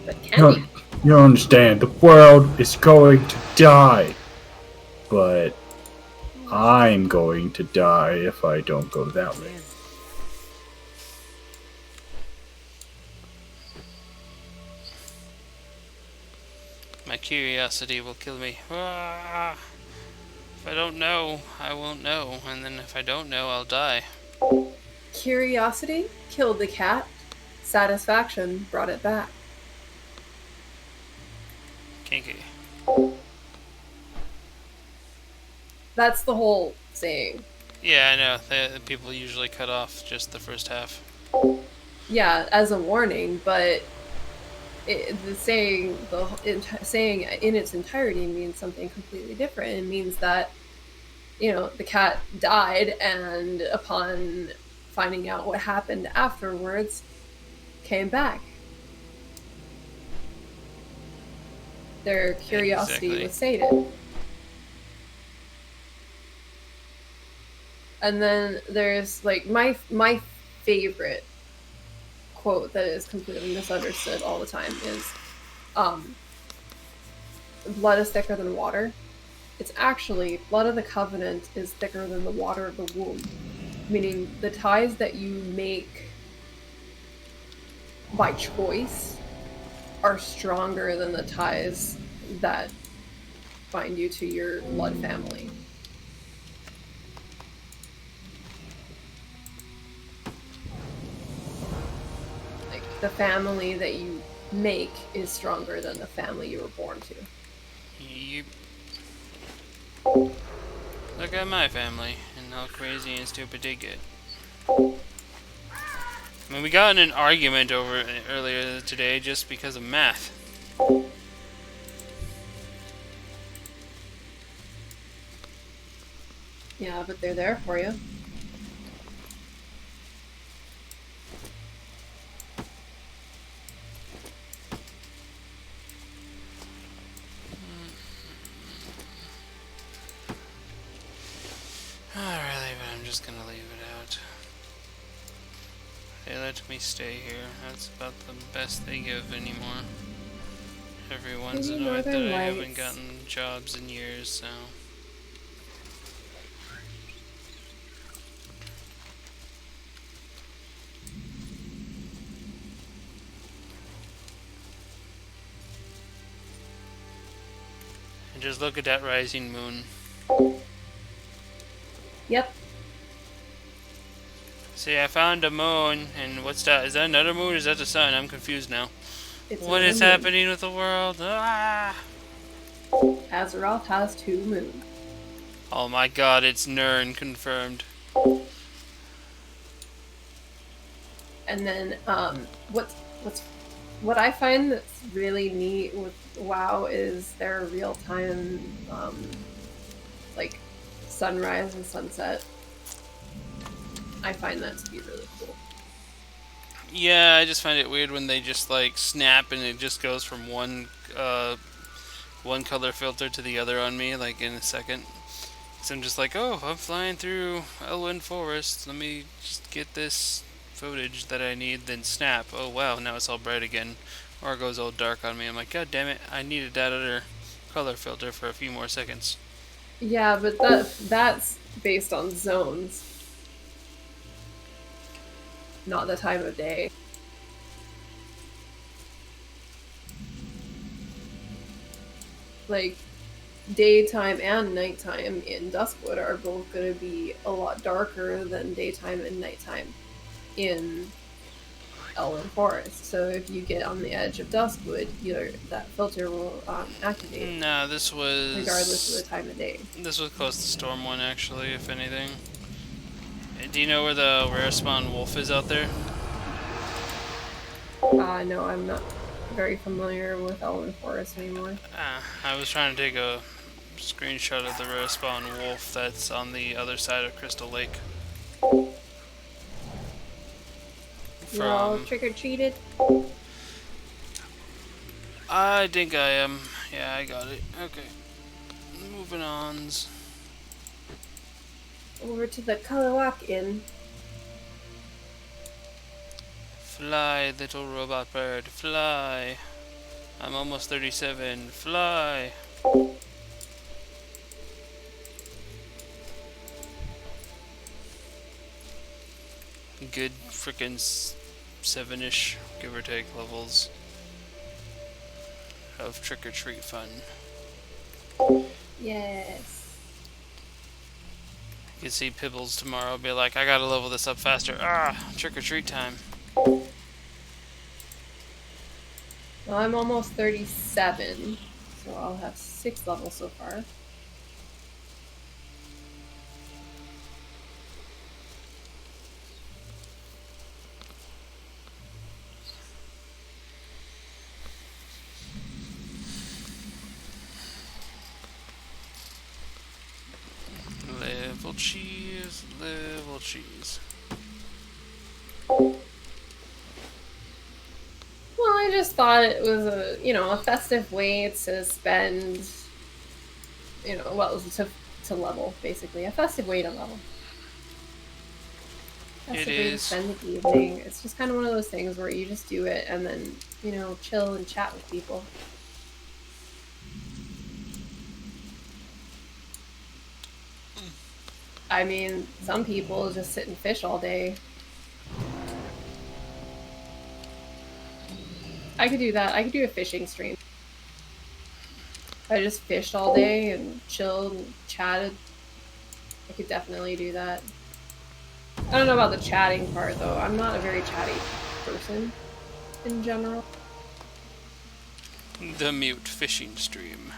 [SPEAKER 3] You
[SPEAKER 2] candy.
[SPEAKER 3] don't understand, the world is going to die. But I'm going to die if I don't go that way.
[SPEAKER 1] curiosity will kill me. Ah, if I don't know, I won't know, and then if I don't know, I'll die.
[SPEAKER 2] Curiosity killed the cat. Satisfaction brought it back.
[SPEAKER 1] Kinky.
[SPEAKER 2] That's the whole saying.
[SPEAKER 1] Yeah, I know. The people usually cut off just the first half.
[SPEAKER 2] Yeah, as a warning, but the saying in its entirety means something completely different. It means that the cat died, and upon finding out what happened afterwards, came back. Their curiosity
[SPEAKER 1] Exactly.
[SPEAKER 2] was sated. And then there's like my favorite quote that is completely misunderstood all the time is blood is thicker than water. It's actually blood of the covenant is thicker than the water of the womb. Meaning the ties that you make by choice are stronger than the ties that bind you to your blood family. Like the family that you make is stronger than the family you were born to.
[SPEAKER 1] Yep. Look at my family, and how crazy and stupid they get. I mean, we got in an argument over it earlier today just because of math.
[SPEAKER 2] Yeah, but they're there for you.
[SPEAKER 1] Not really, but I'm just gonna leave it out. They let me stay here. That's about the best they give anymore. Everyone's
[SPEAKER 2] Maybe
[SPEAKER 1] annoyed that
[SPEAKER 2] Northern
[SPEAKER 1] I haven't
[SPEAKER 2] Lights.
[SPEAKER 1] gotten jobs in years, so... And just look at that rising moon.
[SPEAKER 2] Yep.
[SPEAKER 1] See, I found a moon, and what's that? Is that another moon or is that the sun? I'm confused now.
[SPEAKER 2] It's
[SPEAKER 1] What
[SPEAKER 2] a
[SPEAKER 1] is
[SPEAKER 2] moon.
[SPEAKER 1] happening with the world? Ah!
[SPEAKER 2] Azeroth has 2 moons.
[SPEAKER 1] Oh my god, it's Nern confirmed.
[SPEAKER 2] And then what I find that's really neat with WoW is their real time like sunrise and sunset. I find that to be really cool.
[SPEAKER 1] Yeah, I just find it weird when they just like snap and it just goes from one color filter to the other on me like in a second. So I'm just like, oh, I'm flying through Elwyn Forest. Let me just get this footage that I need, then snap. Oh wow, now it's all bright again. Or it goes all dark on me. I'm like, god damn it, I needed that other color filter for a few more seconds.
[SPEAKER 2] Yeah, but that's based on zones, not the time of day. Like daytime and nighttime in Duskwood are both going to be a lot darker than daytime and nighttime in Elwyn Forest. So if you get on the edge of Duskwood, that filter will activate
[SPEAKER 1] No, this was...
[SPEAKER 2] regardless of the time of day.
[SPEAKER 1] This was close to Storm 1, actually, if anything. Do you know where the rare spawn wolf is out there?
[SPEAKER 2] No, I'm not very familiar with Elwyn Forest anymore.
[SPEAKER 1] I was trying to take a screenshot of the rare spawn wolf that's on the other side of Crystal Lake.
[SPEAKER 2] You're all trick-or-treated?
[SPEAKER 1] I think I am. Yeah, I got it. Okay. Moving on.
[SPEAKER 2] Over to the Kalawak Inn.
[SPEAKER 1] Fly, little robot bird, fly. I'm almost 37. Fly. Good frickin' 7-ish, give or take, levels. of trick-or-treat fun.
[SPEAKER 2] Yes.
[SPEAKER 1] You can see Pibbles tomorrow be like, I gotta level this up faster. Ah, trick-or-treat time.
[SPEAKER 2] Well, I'm almost 37, so I'll have 6 levels so far.
[SPEAKER 1] Level cheese, level cheese.
[SPEAKER 2] Well, I just thought it was a festive way to spend, to level, basically. A festive way to level. Festive way to
[SPEAKER 1] is.
[SPEAKER 2] spend the evening. It's just kind of one of those things where you just do it and then, chill and chat with people. I mean, some people just sit and fish all day. I could do that. I could do a fishing stream. I just fished all day and chilled and chatted. I could definitely do that. I don't know about the chatting part, though. I'm not a very chatty person in general.
[SPEAKER 1] The mute fishing stream.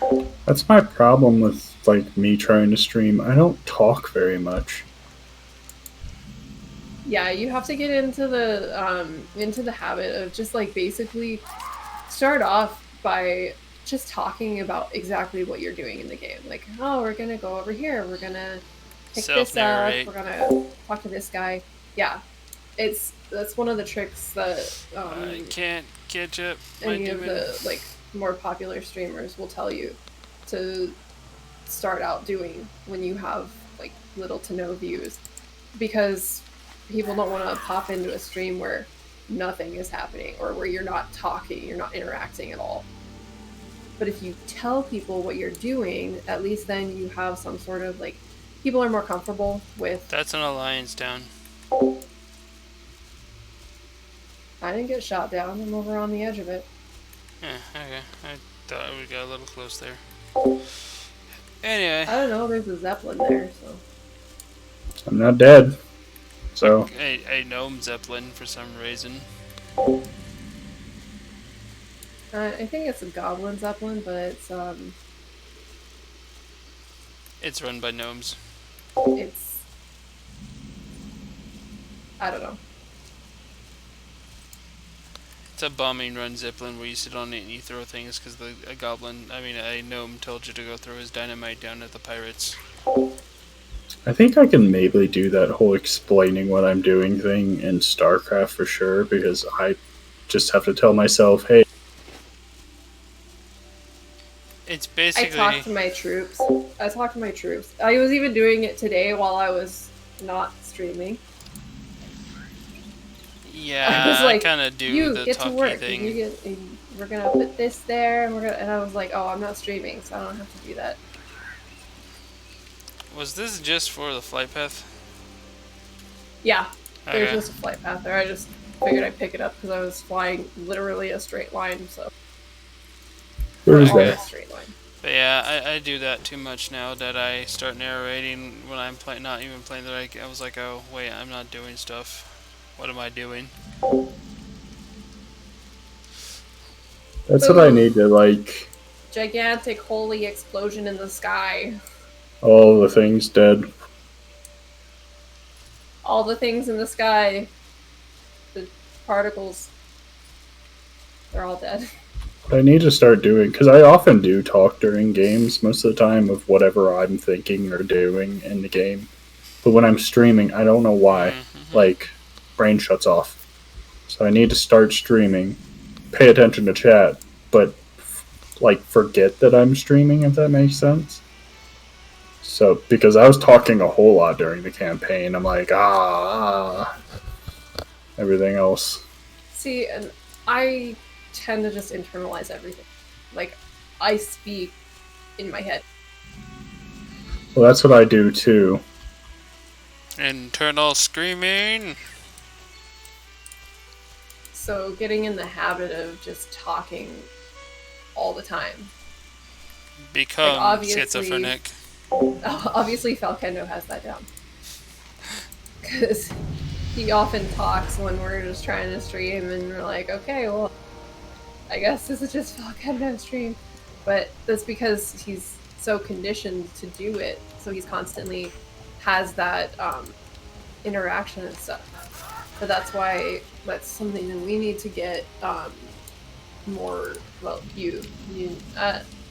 [SPEAKER 3] That's my problem with like me trying to stream. I don't talk very much.
[SPEAKER 2] Yeah, you have to get into the habit of just like basically start off by just talking about exactly what you're doing in the game. Like, oh, we're gonna go over here. We're gonna pick this up.
[SPEAKER 1] Self-narrate.
[SPEAKER 2] We're gonna talk to this guy. Yeah, that's one of the tricks that
[SPEAKER 1] I can't catch up.
[SPEAKER 2] any of the like more popular streamers will tell you to start out doing when you have like little to no views, because people don't want to pop into a stream where nothing is happening or where you're not talking, you're not interacting at all. But if you tell people what you're doing, at least then you have some sort of like, people are more comfortable with.
[SPEAKER 1] That's an alliance down.
[SPEAKER 2] I didn't get shot down. I'm over on the edge of it.
[SPEAKER 1] Yeah, okay. I thought we got a little close there. Anyway.
[SPEAKER 2] I don't know. There's a Zeppelin there, so.
[SPEAKER 3] I'm not dead. So
[SPEAKER 1] A gnome zeppelin for some reason.
[SPEAKER 2] I think it's a Goblin Zeppelin, but
[SPEAKER 1] It's run by gnomes.
[SPEAKER 2] it's. I don't know.
[SPEAKER 1] It's a bombing run zeppelin where you sit on it and you throw things because a gnome told you to go throw his dynamite down at the pirates.
[SPEAKER 3] I think I can maybe do that whole explaining what I'm doing thing in StarCraft for sure, because I just have to tell myself, hey.
[SPEAKER 1] It's basically.
[SPEAKER 2] I talked to my troops. I was even doing it today while I was not streaming.
[SPEAKER 1] Yeah,
[SPEAKER 2] I was like,
[SPEAKER 1] kind of do
[SPEAKER 2] you
[SPEAKER 1] the
[SPEAKER 2] get to
[SPEAKER 1] talky
[SPEAKER 2] work.
[SPEAKER 1] thing.
[SPEAKER 2] We're gonna put this there, and I was like, oh, I'm not streaming, so I don't have to do that.
[SPEAKER 1] Was this just for the flight path?
[SPEAKER 2] Yeah, there's
[SPEAKER 1] Okay.
[SPEAKER 2] just a flight path there. I just figured I'd pick it up because I was flying literally a straight line, so.
[SPEAKER 3] Where is
[SPEAKER 1] Okay.
[SPEAKER 3] that?
[SPEAKER 2] A straight line.
[SPEAKER 1] But yeah, I do that too much now that I start narrating when I'm not even playing. That I was like, oh wait, I'm not doing stuff. What am I doing?
[SPEAKER 3] That's what I need to like.
[SPEAKER 2] Gigantic holy explosion in the sky.
[SPEAKER 3] All the things dead.
[SPEAKER 2] All the things in the sky. The particles. They're all dead.
[SPEAKER 3] What I need to start doing, because I often do talk during games most of the time of whatever I'm thinking or doing in the game. But when I'm streaming, I don't know why. Like, brain shuts off. So I need to start streaming, pay attention to chat, but like forget that I'm streaming, if that makes sense. So, because I was talking a whole lot during the campaign, I'm like, everything else.
[SPEAKER 2] See, and I tend to just internalize everything. Like, I speak in my head.
[SPEAKER 3] Well, that's what I do too.
[SPEAKER 1] Internal screaming.
[SPEAKER 2] So getting in the habit of just talking all the time.
[SPEAKER 1] Become
[SPEAKER 2] obviously-
[SPEAKER 1] schizophrenic.
[SPEAKER 2] Obviously, Falkendo has that down. Because he often talks when we're just trying to stream, and we're like, okay, well, I guess this is just Falkendo stream. But that's because he's so conditioned to do it, so he's constantly has that interaction and stuff. So that's why that's something that we need to get more. Well, you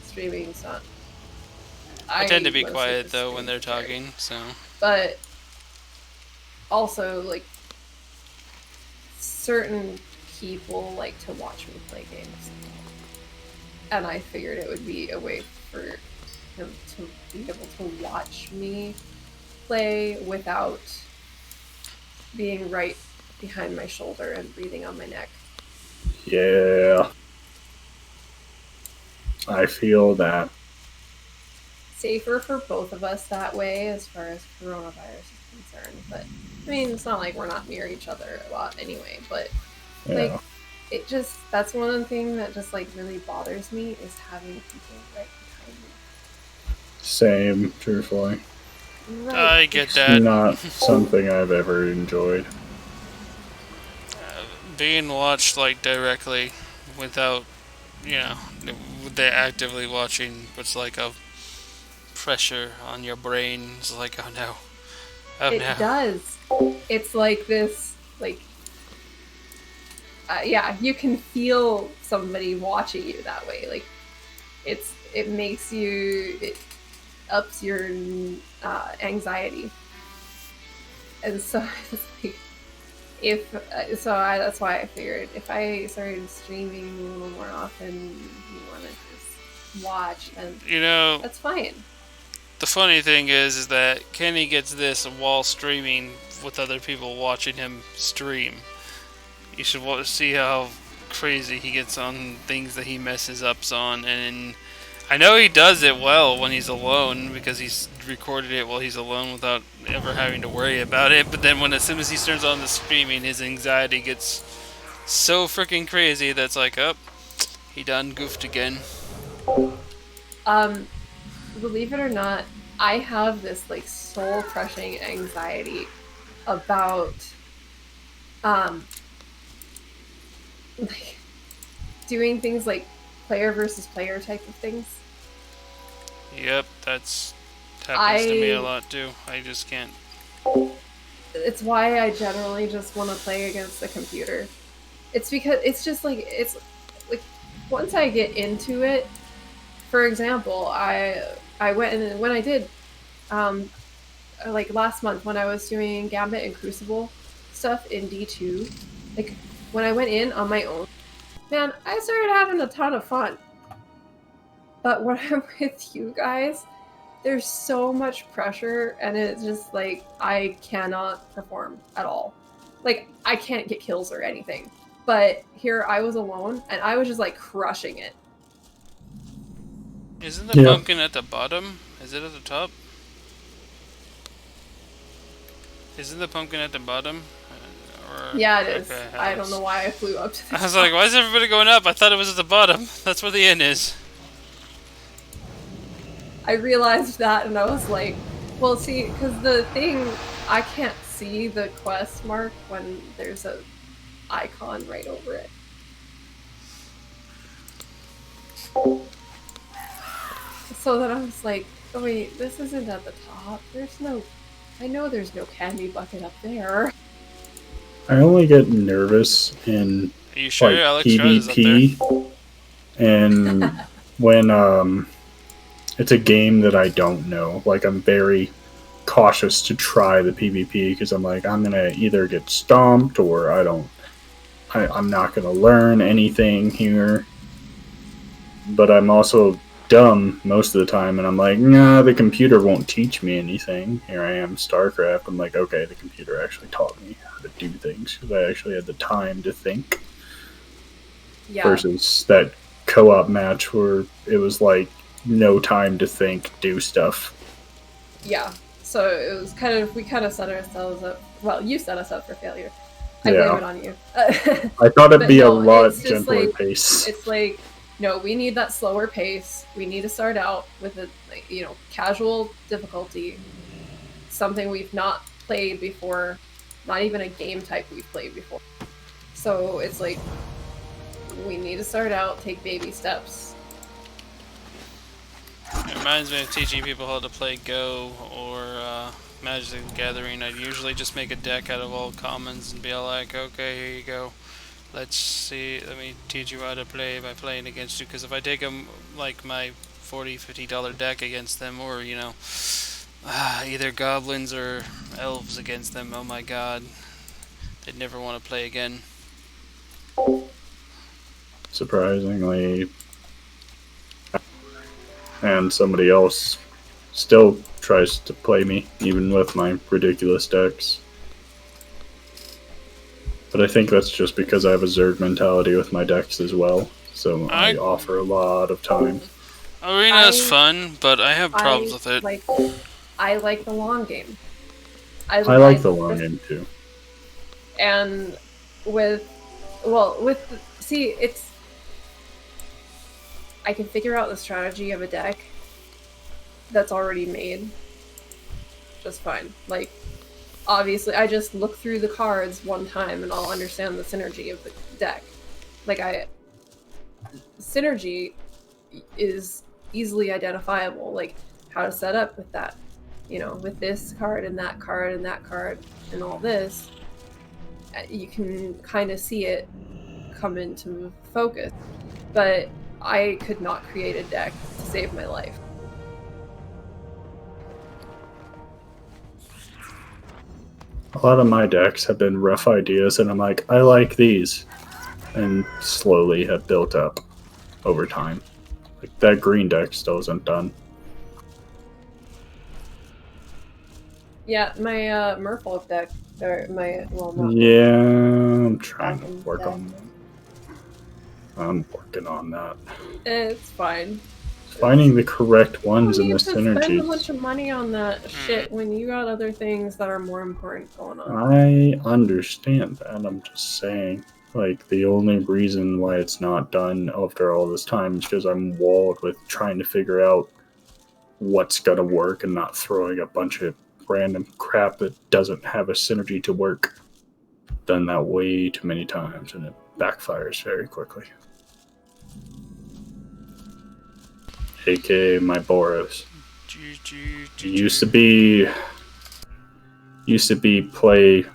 [SPEAKER 2] streaming, so
[SPEAKER 1] I tend to be
[SPEAKER 2] mostly
[SPEAKER 1] quiet
[SPEAKER 2] just
[SPEAKER 1] though
[SPEAKER 2] stream
[SPEAKER 1] when they're
[SPEAKER 2] there.
[SPEAKER 1] talking, so
[SPEAKER 2] But also, like, certain people like to watch me play games, and I figured it would be a way for him to be able to watch me play without being right behind my shoulder and breathing on my neck.
[SPEAKER 3] Yeah. I feel that.
[SPEAKER 2] Safer for both of us that way as far as coronavirus is concerned. But I mean, it's not like we're not near each other a lot anyway. But
[SPEAKER 3] Yeah.
[SPEAKER 2] like, it just, that's one thing that just like really bothers me, is having people right behind me.
[SPEAKER 3] Same, truthfully.
[SPEAKER 2] Right.
[SPEAKER 1] I get that.
[SPEAKER 3] Not something I've ever enjoyed.
[SPEAKER 1] Being watched like directly without, you know, they're actively watching, puts like a pressure on your brain. It's like, oh no, oh
[SPEAKER 2] It
[SPEAKER 1] no.
[SPEAKER 2] does. It's like this, like, yeah, you can feel somebody watching you that way. Like, it makes you, it ups your anxiety, and so it's like, that's why I figured if I started streaming a little more often, you want to just watch, and
[SPEAKER 1] You know,
[SPEAKER 2] that's fine.
[SPEAKER 1] the funny thing is that Kenny gets this while streaming with other people watching him stream. You should see how crazy he gets on things that he messes up on, and I know he does it well when he's alone because he's recorded it while he's alone without ever having to worry about it. But then as soon as he turns on the streaming, his anxiety gets so freaking crazy that's like, oh, he done goofed again.
[SPEAKER 2] Believe it or not, I have this like soul-crushing anxiety about like doing things like player versus player type of things.
[SPEAKER 1] Yep, happens to me a
[SPEAKER 2] I-
[SPEAKER 1] lot too. I just can't.
[SPEAKER 2] It's why I generally just want to play against the computer. It's because it's just like, it's like, once I get into it, for example, I went, and when I did like last month when I was doing Gambit and Crucible stuff in D2, like when I went in on my own, man, I started having a ton of fun. But when I'm with you guys, there's so much pressure, and it's just like, I cannot perform at all. Like, I can't get kills or anything. But here I was alone, and I was just like crushing it.
[SPEAKER 1] Isn't the pumpkin at the bottom? Is it at the top? Isn't the pumpkin at the bottom?
[SPEAKER 2] Yeah, it is.
[SPEAKER 1] Okay,
[SPEAKER 2] I don't know why I flew up to the
[SPEAKER 1] I was like, why is everybody going up? I thought it was at the bottom. That's where the inn is.
[SPEAKER 2] I realized that, and I was like, well, see, because the thing, I can't see the quest mark when there's a icon right over it. So then I was like, oh wait, this isn't at the top. I know there's no candy bucket up there.
[SPEAKER 3] I only get nervous in
[SPEAKER 1] Are you sure
[SPEAKER 3] like
[SPEAKER 1] Alex Strauss is up there?
[SPEAKER 3] PvP, and when it's a game that I don't know. Like, I'm very cautious to try the PvP because I'm like, I'm gonna either get stomped or I'm not gonna learn anything here. But I'm also dumb most of the time, and I'm like, nah, the computer won't teach me anything. Here I am, StarCraft. I'm like, okay, the computer actually taught me how to do things because I actually had the time to think.
[SPEAKER 2] Yeah.
[SPEAKER 3] Versus that co-op match where it was like, no time to think, do stuff.
[SPEAKER 2] Yeah. So it was we kind of set ourselves up. Well, you set us up for failure. I
[SPEAKER 3] Yeah.
[SPEAKER 2] blame it on you.
[SPEAKER 3] I thought it'd
[SPEAKER 2] But
[SPEAKER 3] be a
[SPEAKER 2] no,
[SPEAKER 3] lot
[SPEAKER 2] it's just
[SPEAKER 3] gentler
[SPEAKER 2] like-
[SPEAKER 3] pace.
[SPEAKER 2] It's like, no, we need that slower pace. We need to start out with a, like, you know, casual difficulty, something we've not played before, not even a game type we've played before. So it's like, we need to start out, take baby steps.
[SPEAKER 1] It reminds me of teaching people how to play Go or Magic the Gathering. I'd usually just make a deck out of all commons and be like, okay, here you go. Let's see, let me teach you how to play by playing against you. Because if I take them, like my $40, $50 deck against them, or, you know, either goblins or elves against them, oh my god, they'd never want to play again.
[SPEAKER 3] Surprisingly, and somebody else still tries to play me, even with my ridiculous decks. But I think that's just because I have a Zerg mentality with my decks as well, so I offer a lot of time.
[SPEAKER 1] Arena is fun, but I have problems with it.
[SPEAKER 2] I like the long game.
[SPEAKER 3] I like the long game too.
[SPEAKER 2] And see, it's, I can figure out the strategy of a deck that's already made just fine. Like, obviously, I just look through the cards one time and I'll understand the synergy of the deck. Like, synergy is easily identifiable, like how to set up with that, you know, with this card and that card and that card and all this. You can kind of see it come into focus. But I could not create a deck to save my life.
[SPEAKER 3] A lot of my decks have been rough ideas, and I'm like, I like these, and slowly have built up over time. Like, that green deck still isn't done.
[SPEAKER 2] Yeah, my Merfolk deck, or my, well, not
[SPEAKER 3] yeah, I'm trying to work on that. I'm working on that.
[SPEAKER 2] It's fine.
[SPEAKER 3] Finding the correct ones in the
[SPEAKER 2] Spend a
[SPEAKER 3] synergies.
[SPEAKER 2] bunch of money on that shit when you got other things that are more important going on.
[SPEAKER 3] I understand that. I'm just saying, like, the only reason why it's not done after all this time is because I'm walled with trying to figure out what's gonna work and not throwing a bunch of random crap that doesn't have a synergy to work. Done that way too many times, and it backfires very quickly. AKA my Boros. Used to be play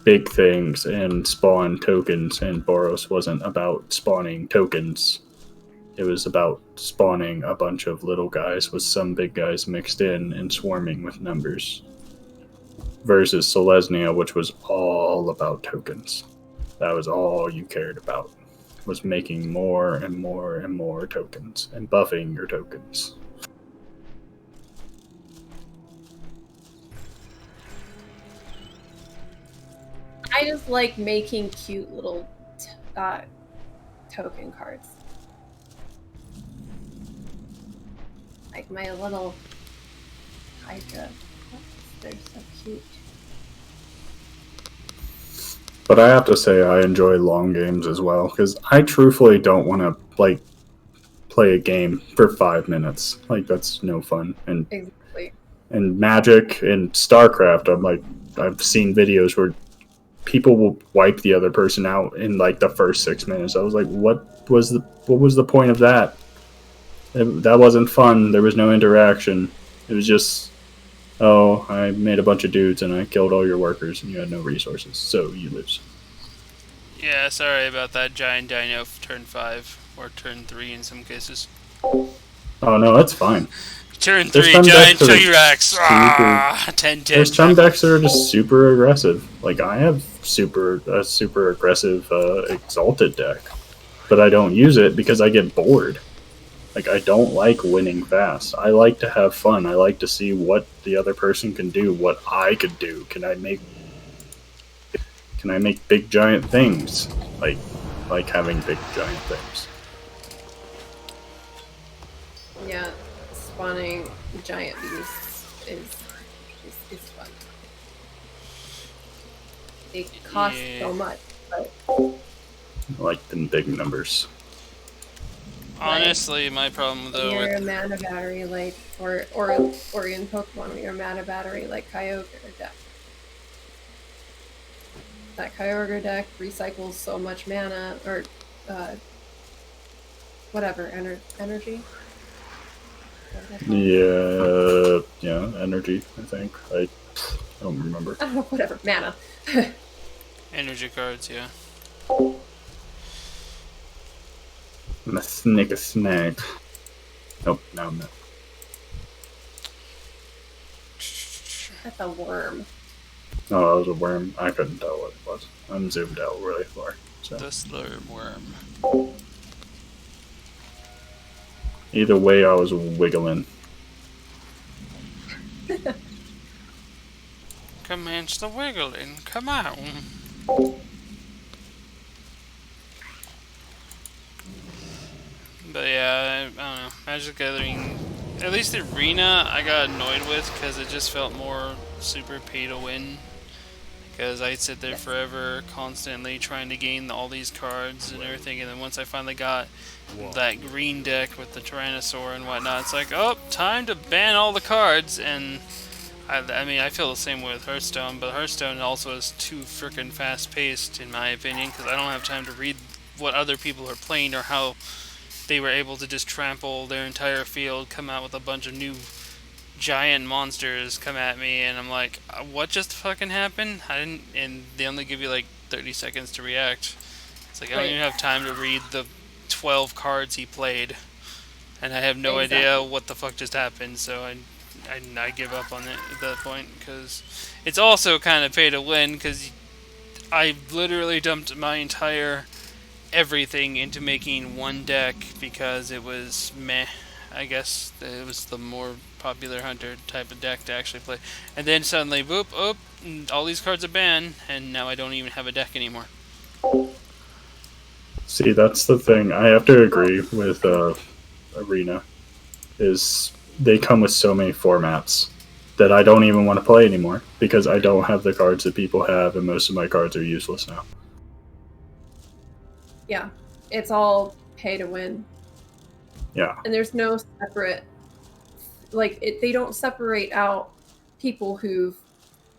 [SPEAKER 3] big things and spawn tokens, and Boros wasn't about spawning tokens. It was about spawning a bunch of little guys with some big guys mixed in and swarming with numbers. Versus Selesnya, which was all about tokens. That was all you cared about. Was making more and more and more tokens and buffing your tokens.
[SPEAKER 2] I just like making cute little token cards. Like my little Hydra. They're so cute.
[SPEAKER 3] But I have to say I enjoy long games as well, because I truthfully don't want to, like, play a game for 5 minutes. Like, that's no fun. And
[SPEAKER 2] Exactly.
[SPEAKER 3] And Magic and StarCraft, I've seen videos where people will wipe the other person out in like the first 6 minutes. I was like, what was the point of that? That wasn't fun. There was no interaction. It was just, oh, I made a bunch of dudes and I killed all your workers and you had no resources, so you lose.
[SPEAKER 1] Yeah, sorry about that giant dino turn 5 or turn 3 in some cases.
[SPEAKER 3] Oh no, that's fine.
[SPEAKER 1] Turn 3 giant T-Rex. 10-10.
[SPEAKER 3] There's some decks that are just super aggressive. Like I have a super aggressive Exalted deck, but I don't use it because I get bored. Like, I don't like winning fast. I like to have fun. I like to see what the other person can do, what I could do. Can I make big giant things? Like having big giant things.
[SPEAKER 2] Yeah, spawning giant beasts is fun. They cost so much, but
[SPEAKER 3] like the big numbers.
[SPEAKER 1] Honestly, my problem though
[SPEAKER 2] Your
[SPEAKER 1] with
[SPEAKER 2] mana battery, like, or in Pokemon, your mana battery, like Kyogre deck. That Kyogre deck recycles so much mana, or whatever, energy.
[SPEAKER 3] Yeah, energy. I think I don't remember.
[SPEAKER 2] I don't know, whatever, mana.
[SPEAKER 1] energy cards, yeah.
[SPEAKER 3] I'm a snake. Nope, no, I'm not.
[SPEAKER 2] That's a worm.
[SPEAKER 3] No, it was a worm. I couldn't tell what it was. I'm zoomed out really far. So
[SPEAKER 1] The slurm worm.
[SPEAKER 3] either way, I was wiggling.
[SPEAKER 1] Commence the wiggling. Come on. But yeah, I don't know. Magic the Gathering, at least the arena, I got annoyed with because it just felt more super pay to win. Because I'd sit there forever, constantly trying to gain all these cards and everything, and then once I finally got that green deck with the Tyrannosaur and whatnot, it's like, oh, time to ban all the cards. And I mean, I feel the same way with Hearthstone, but Hearthstone also is too freaking fast-paced, in my opinion, because I don't have time to read what other people are playing or how they were able to just trample their entire field, come out with a bunch of new giant monsters come at me, and I'm like, what just fucking happened? I didn't, and they only give you like 30 seconds to react. It's like I don't even have time to read the 12 cards he played, and I have no idea what the fuck just happened. So I give up on it at that point, because it's also kind of pay to win, because I literally dumped my entire everything into making one deck because it was meh. I guess it was the more popular hunter type of deck to actually play. And then suddenly, boop, oh, all these cards are banned, and now I don't even have a deck anymore.
[SPEAKER 3] See, that's the thing. I have to agree with Arena. Is they come with so many formats that I don't even want to play anymore because I don't have the cards that people have, and most of my cards are useless now.
[SPEAKER 2] Yeah, it's all pay to win.
[SPEAKER 3] Yeah.
[SPEAKER 2] And there's no separate, like, they don't separate out people who've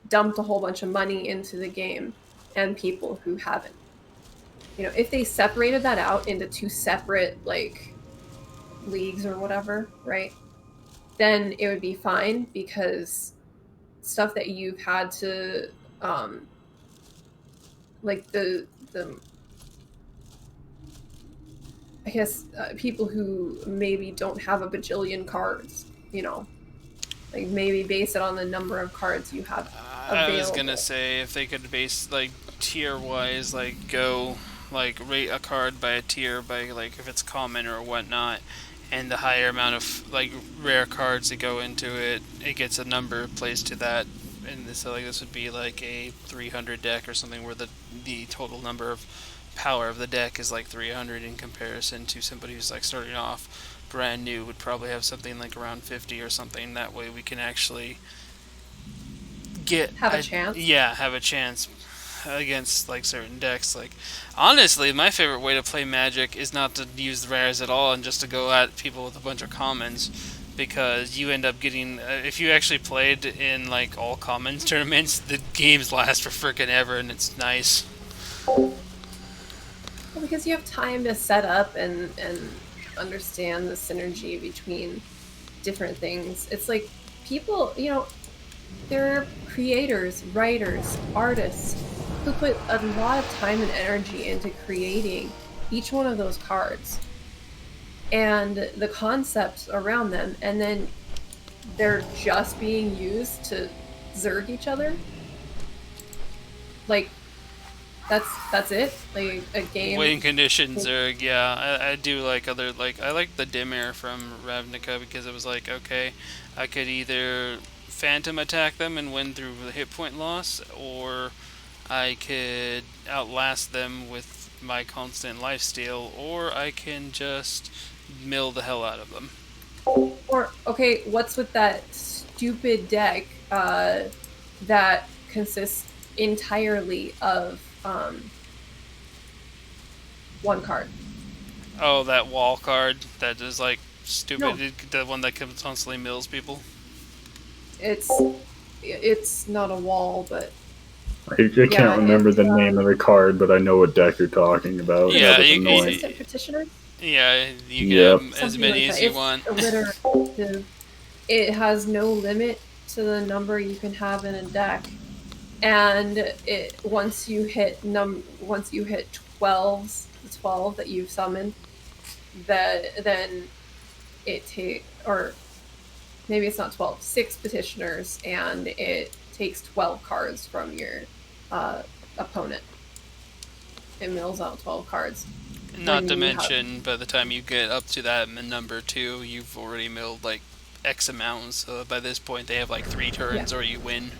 [SPEAKER 2] dumped a whole bunch of money into the game and people who haven't. You know, if they separated that out into two separate, like, leagues or whatever, right, then it would be fine, because stuff that you've had to, like, the I guess people who maybe don't have a bajillion cards, you know, like maybe base it on the number of cards you have available.
[SPEAKER 1] I was gonna say if they could base like tier wise, like go like rate a card by a tier by like if it's common or whatnot, and the higher amount of like rare cards that go into it, it gets a number placed to that. And so like this would be like a 300 deck or something, where the total number of power of the deck is like 300 in comparison to somebody who's like starting off brand new would probably have something like around 50 or something. That way we can actually
[SPEAKER 2] have a chance.
[SPEAKER 1] Yeah, have a chance against like certain decks. Like honestly, my favorite way to play Magic is not to use the rares at all and just to go at people with a bunch of commons, because you end up getting if you actually played in like all commons tournaments, the games last for frickin' ever, and it's nice.
[SPEAKER 2] Well, because you have time to set up and understand the synergy between different things. It's like people, you know, there are creators, writers, artists who put a lot of time and energy into creating each one of those cards and the concepts around them, and then they're just being used to zerg each other. Like, that's it. Like a game.
[SPEAKER 1] Win conditions are I do like other like I like the dim air from Ravnica, because it was like, okay, I could either phantom attack them and win through the hit point loss, or I could outlast them with my constant lifesteal, or I can just mill the hell out of them.
[SPEAKER 2] Or okay, what's with that stupid deck that consists entirely of 1 card.
[SPEAKER 1] Oh, that wall card that is like stupid.
[SPEAKER 2] No.
[SPEAKER 1] The one that constantly mills people.
[SPEAKER 2] It's not a wall, but
[SPEAKER 3] I can't
[SPEAKER 2] yeah,
[SPEAKER 3] remember the name of the card, but I know what deck you're talking about.
[SPEAKER 1] Yeah,
[SPEAKER 3] That was annoying.
[SPEAKER 2] Persistent petitioner.
[SPEAKER 1] Yeah, you
[SPEAKER 3] Yep.
[SPEAKER 1] can have as
[SPEAKER 2] Something
[SPEAKER 1] many
[SPEAKER 2] like
[SPEAKER 1] as
[SPEAKER 2] that.
[SPEAKER 1] you
[SPEAKER 2] It's
[SPEAKER 1] want.
[SPEAKER 2] alliterative. It has no limit to the number you can have in a deck, and once you hit 12s, the 12 that you've summoned, then it or maybe it's not 12, 6 petitioners, and it takes 12 cards from your opponent. It mills out 12 cards.
[SPEAKER 1] Not to
[SPEAKER 2] when you have-
[SPEAKER 1] mention, by the time you get up to that number 2, you've already milled like X amount. So by this point, they have like 3 turns, or you win.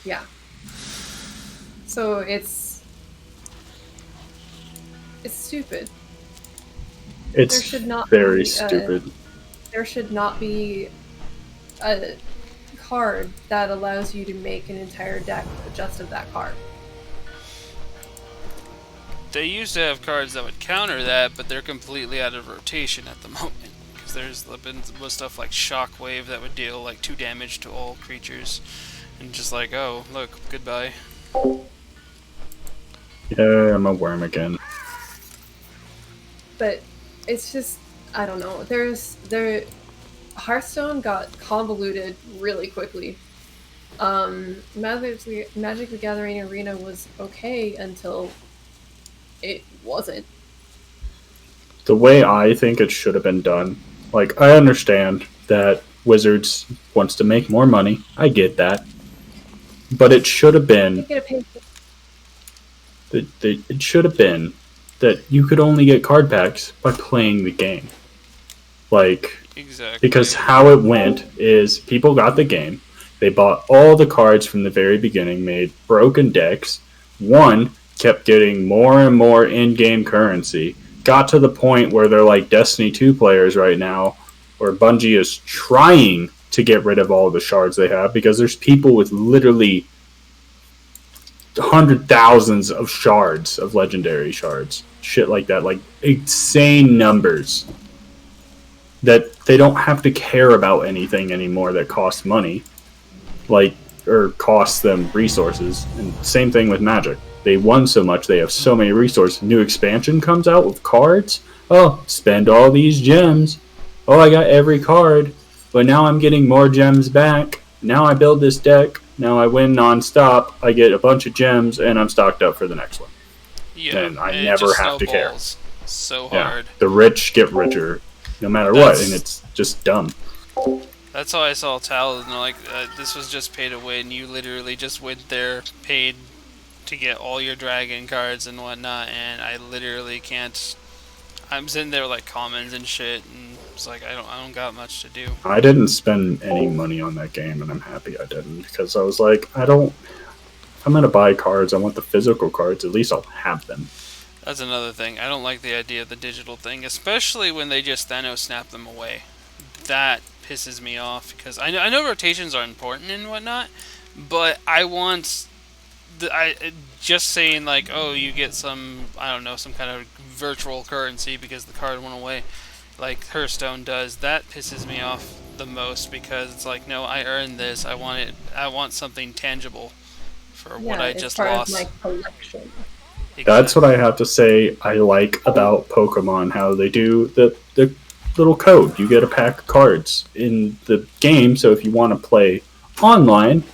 [SPEAKER 2] Yeah. So it's stupid.
[SPEAKER 3] It's
[SPEAKER 2] There should not
[SPEAKER 3] very
[SPEAKER 2] be,
[SPEAKER 3] stupid.
[SPEAKER 2] There should not be a card that allows you to make an entire deck just of that card.
[SPEAKER 1] They used to have cards that would counter that, but they're completely out of rotation at the moment. Because there's been stuff like Shockwave that would deal like 2 damage to all creatures. And just like, oh, look, goodbye.
[SPEAKER 3] Yeah, I'm a worm again.
[SPEAKER 2] But it's just, I don't know. Hearthstone got convoluted really quickly. Magic the Gathering Arena was okay until it wasn't.
[SPEAKER 3] The way I think it should have been done, like, I understand that Wizards wants to make more money. I get that. But it should have been it should have been that you could only get card packs by playing the game. Like,
[SPEAKER 1] Exactly.
[SPEAKER 3] because how it went is people got the game, they bought all the cards from the very beginning, made broken decks, one kept getting more and more in-game currency, got to the point where they're like Destiny 2 players right now, where Bungie is trying to get rid of all the shards they have because there's people with literally hundred thousands of shards, of legendary shards, shit like that, like insane numbers that they don't have to care about anything anymore that costs money, like, or costs them resources. And same thing with Magic. They won so much, they have so many resources. New expansion comes out with cards. Oh, spend all these gems. Oh, I got every card, but now I'm getting more gems back. Now I build this deck. Now I win non-stop. I get a bunch of gems, and I'm stocked up for the next one.
[SPEAKER 1] Yeah,
[SPEAKER 3] and I
[SPEAKER 1] it
[SPEAKER 3] never
[SPEAKER 1] just
[SPEAKER 3] have to care.
[SPEAKER 1] snowballs so
[SPEAKER 3] Yeah,
[SPEAKER 1] hard.
[SPEAKER 3] the rich get richer, no matter what, and it's just dumb.
[SPEAKER 1] That's how I saw Tal, and like, this was just pay to win. You literally just went there, paid to get all your dragon cards and whatnot, and I literally can't. I'm sitting there with, like, commons and shit, and it's like I don't got much to do.
[SPEAKER 3] I didn't spend any money on that game, and I'm happy I didn't, because I was like, if I'm gonna buy cards, I want the physical cards. At least I'll have them.
[SPEAKER 1] That's another thing. I don't like the idea of the digital thing, especially when they just Thanos snap them away. That pisses me off because I know rotations are important and whatnot, but I want just saying like, oh, you get some, I don't know, some kind of virtual currency because the card went away, like Hearthstone does. That pisses me off the most because it's like, no, I earned this. I want it. I want something tangible for what I just lost.
[SPEAKER 2] It's part of my collection.
[SPEAKER 3] That's what I have to say I like about Pokemon, how they do the little code. You get a pack of cards in the game, so if you want to play online,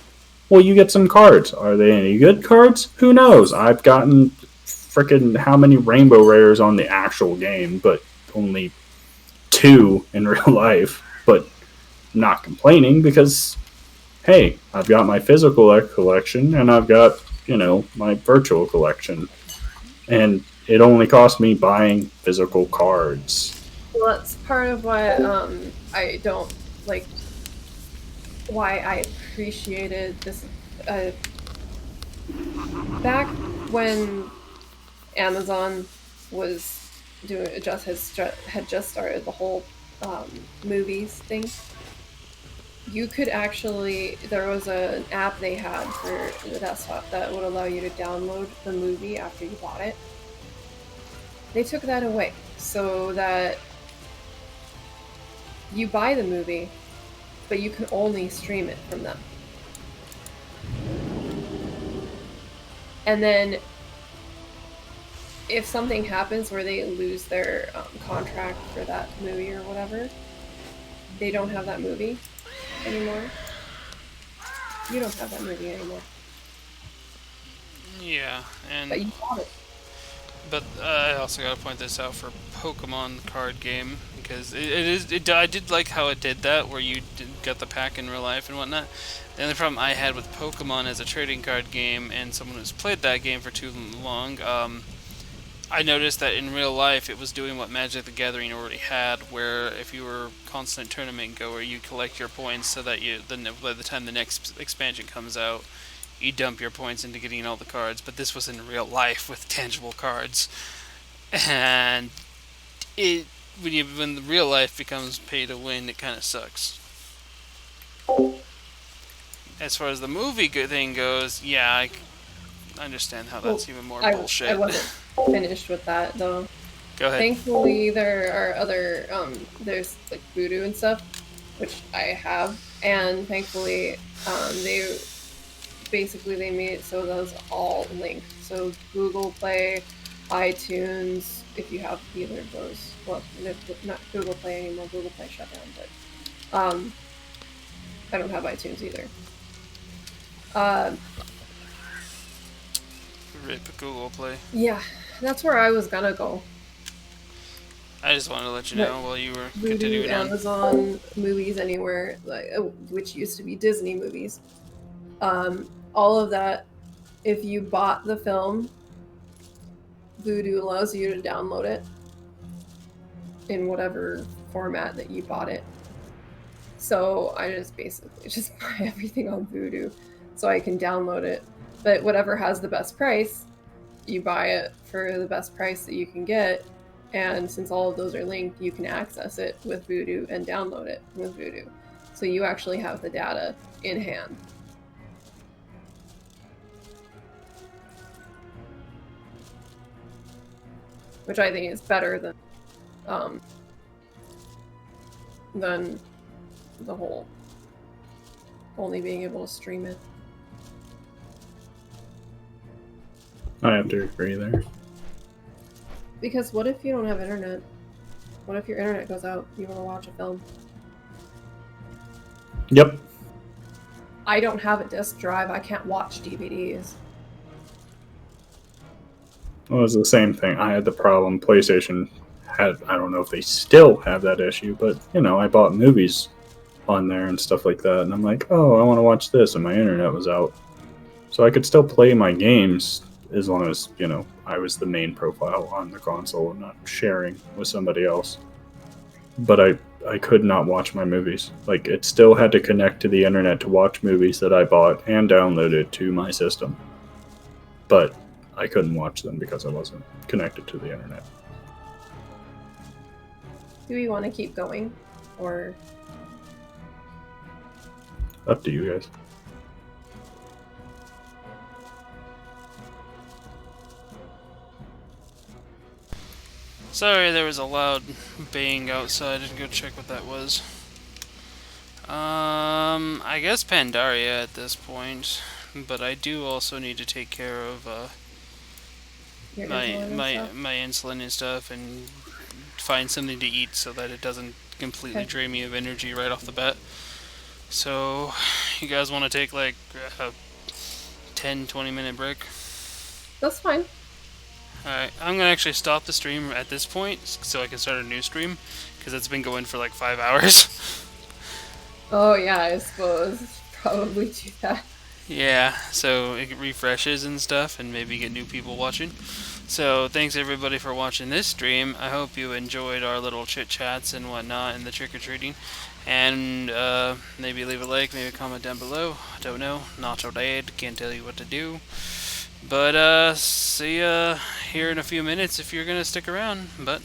[SPEAKER 3] well, you get some cards. Are they any good cards? Who knows? I've gotten freaking how many rainbow rares on the actual game, but only 2 in real life. But I'm not complaining because, hey, I've got my physical collection and I've got, my virtual collection. And it only cost me buying physical cards.
[SPEAKER 2] Well, that's part of why I don't like. Why I appreciated this. Back when Amazon was had just started the whole movies thing. You could actually, there was an app they had for the desktop that would allow you to download the movie after you bought it. They took that away so that you buy the movie, but you can only stream it from them. And then if something happens where they lose their contract for that movie or whatever, they don't have that movie anymore. You don't have that movie anymore.
[SPEAKER 1] Yeah,
[SPEAKER 2] But
[SPEAKER 1] and
[SPEAKER 2] you bought it.
[SPEAKER 1] but I also gotta point this out for Pokemon card game because I did like how it did that where you got the pack in real life and whatnot. The only problem I had with Pokemon as a trading card game and someone who's played that game for too long, I noticed that in real life it was doing what Magic the Gathering already had, where if you were a constant tournament goer, you collect your points so that by the time the next expansion comes out, you dump your points into getting all the cards. But this was in real life with tangible cards, and when the real life becomes pay to win, it kind of sucks. As far as the movie thing goes, yeah, I understand how that's even more
[SPEAKER 2] I
[SPEAKER 1] bullshit.
[SPEAKER 2] wasn't finished with that though.
[SPEAKER 1] Go ahead.
[SPEAKER 2] Thankfully, there are other there's like Voodoo and stuff, which I have, and thankfully, they made it so those all linked. So Google Play, iTunes, if you have either of those, well, not Google Play anymore. Google Play shut down, but I don't have iTunes either.
[SPEAKER 1] Rip Google Play.
[SPEAKER 2] Yeah, that's where I was gonna go.
[SPEAKER 1] I just wanted to let you know while you were
[SPEAKER 2] Voodoo,
[SPEAKER 1] continuing on.
[SPEAKER 2] Amazon, Movies Anywhere, which used to be Disney movies. All of that, if you bought the film, Voodoo allows you to download it in whatever format that you bought it. So I just basically just buy everything on Voodoo so I can download it. But whatever has the best price, you buy it for the best price that you can get. And since all of those are linked, you can access it with Voodoo and download it with Voodoo. So you actually have the data in hand. Which I think is better than the whole only being able to stream it.
[SPEAKER 3] I have to agree there.
[SPEAKER 2] Because what if you don't have internet? What if your internet goes out? You want to watch a film?
[SPEAKER 3] Yep.
[SPEAKER 2] I don't have a disk drive. I can't watch DVDs.
[SPEAKER 3] Well, it was the same thing. I had the problem. PlayStation had, I don't know if they still have that issue, but, I bought movies on there and stuff like that, and I'm like, oh, I want to watch this, and my internet was out. So I could still play my games as long as, I was the main profile on the console and not sharing with somebody else. But I could not watch my movies. Like, it still had to connect to the internet to watch movies that I bought and downloaded to my system. But I couldn't watch them because I wasn't connected to the internet.
[SPEAKER 2] Do we want to keep going? Or...
[SPEAKER 3] Up to you guys.
[SPEAKER 1] Sorry, there was a loud bang outside. I didn't go check what that was. I guess Pandaria at this point, but I do also need to take care of my insulin and stuff, and find something to eat so that it doesn't completely drain me of energy right off the bat. So, you guys want to take like a 10-20 minute break?
[SPEAKER 2] That's fine.
[SPEAKER 1] Alright, I'm going to actually stop the stream at this point so I can start a new stream, because it's been going for like 5 hours.
[SPEAKER 2] Oh yeah, I suppose. Probably do that.
[SPEAKER 1] Yeah, so it refreshes and stuff, and maybe get new people watching. So, thanks everybody for watching this stream. I hope you enjoyed our little chit-chats and whatnot, and the trick-or-treating. And maybe leave a like, maybe a comment down below. I don't know. Not so dead. Can't tell you what to do. But see ya here in a few minutes if you're gonna stick around. But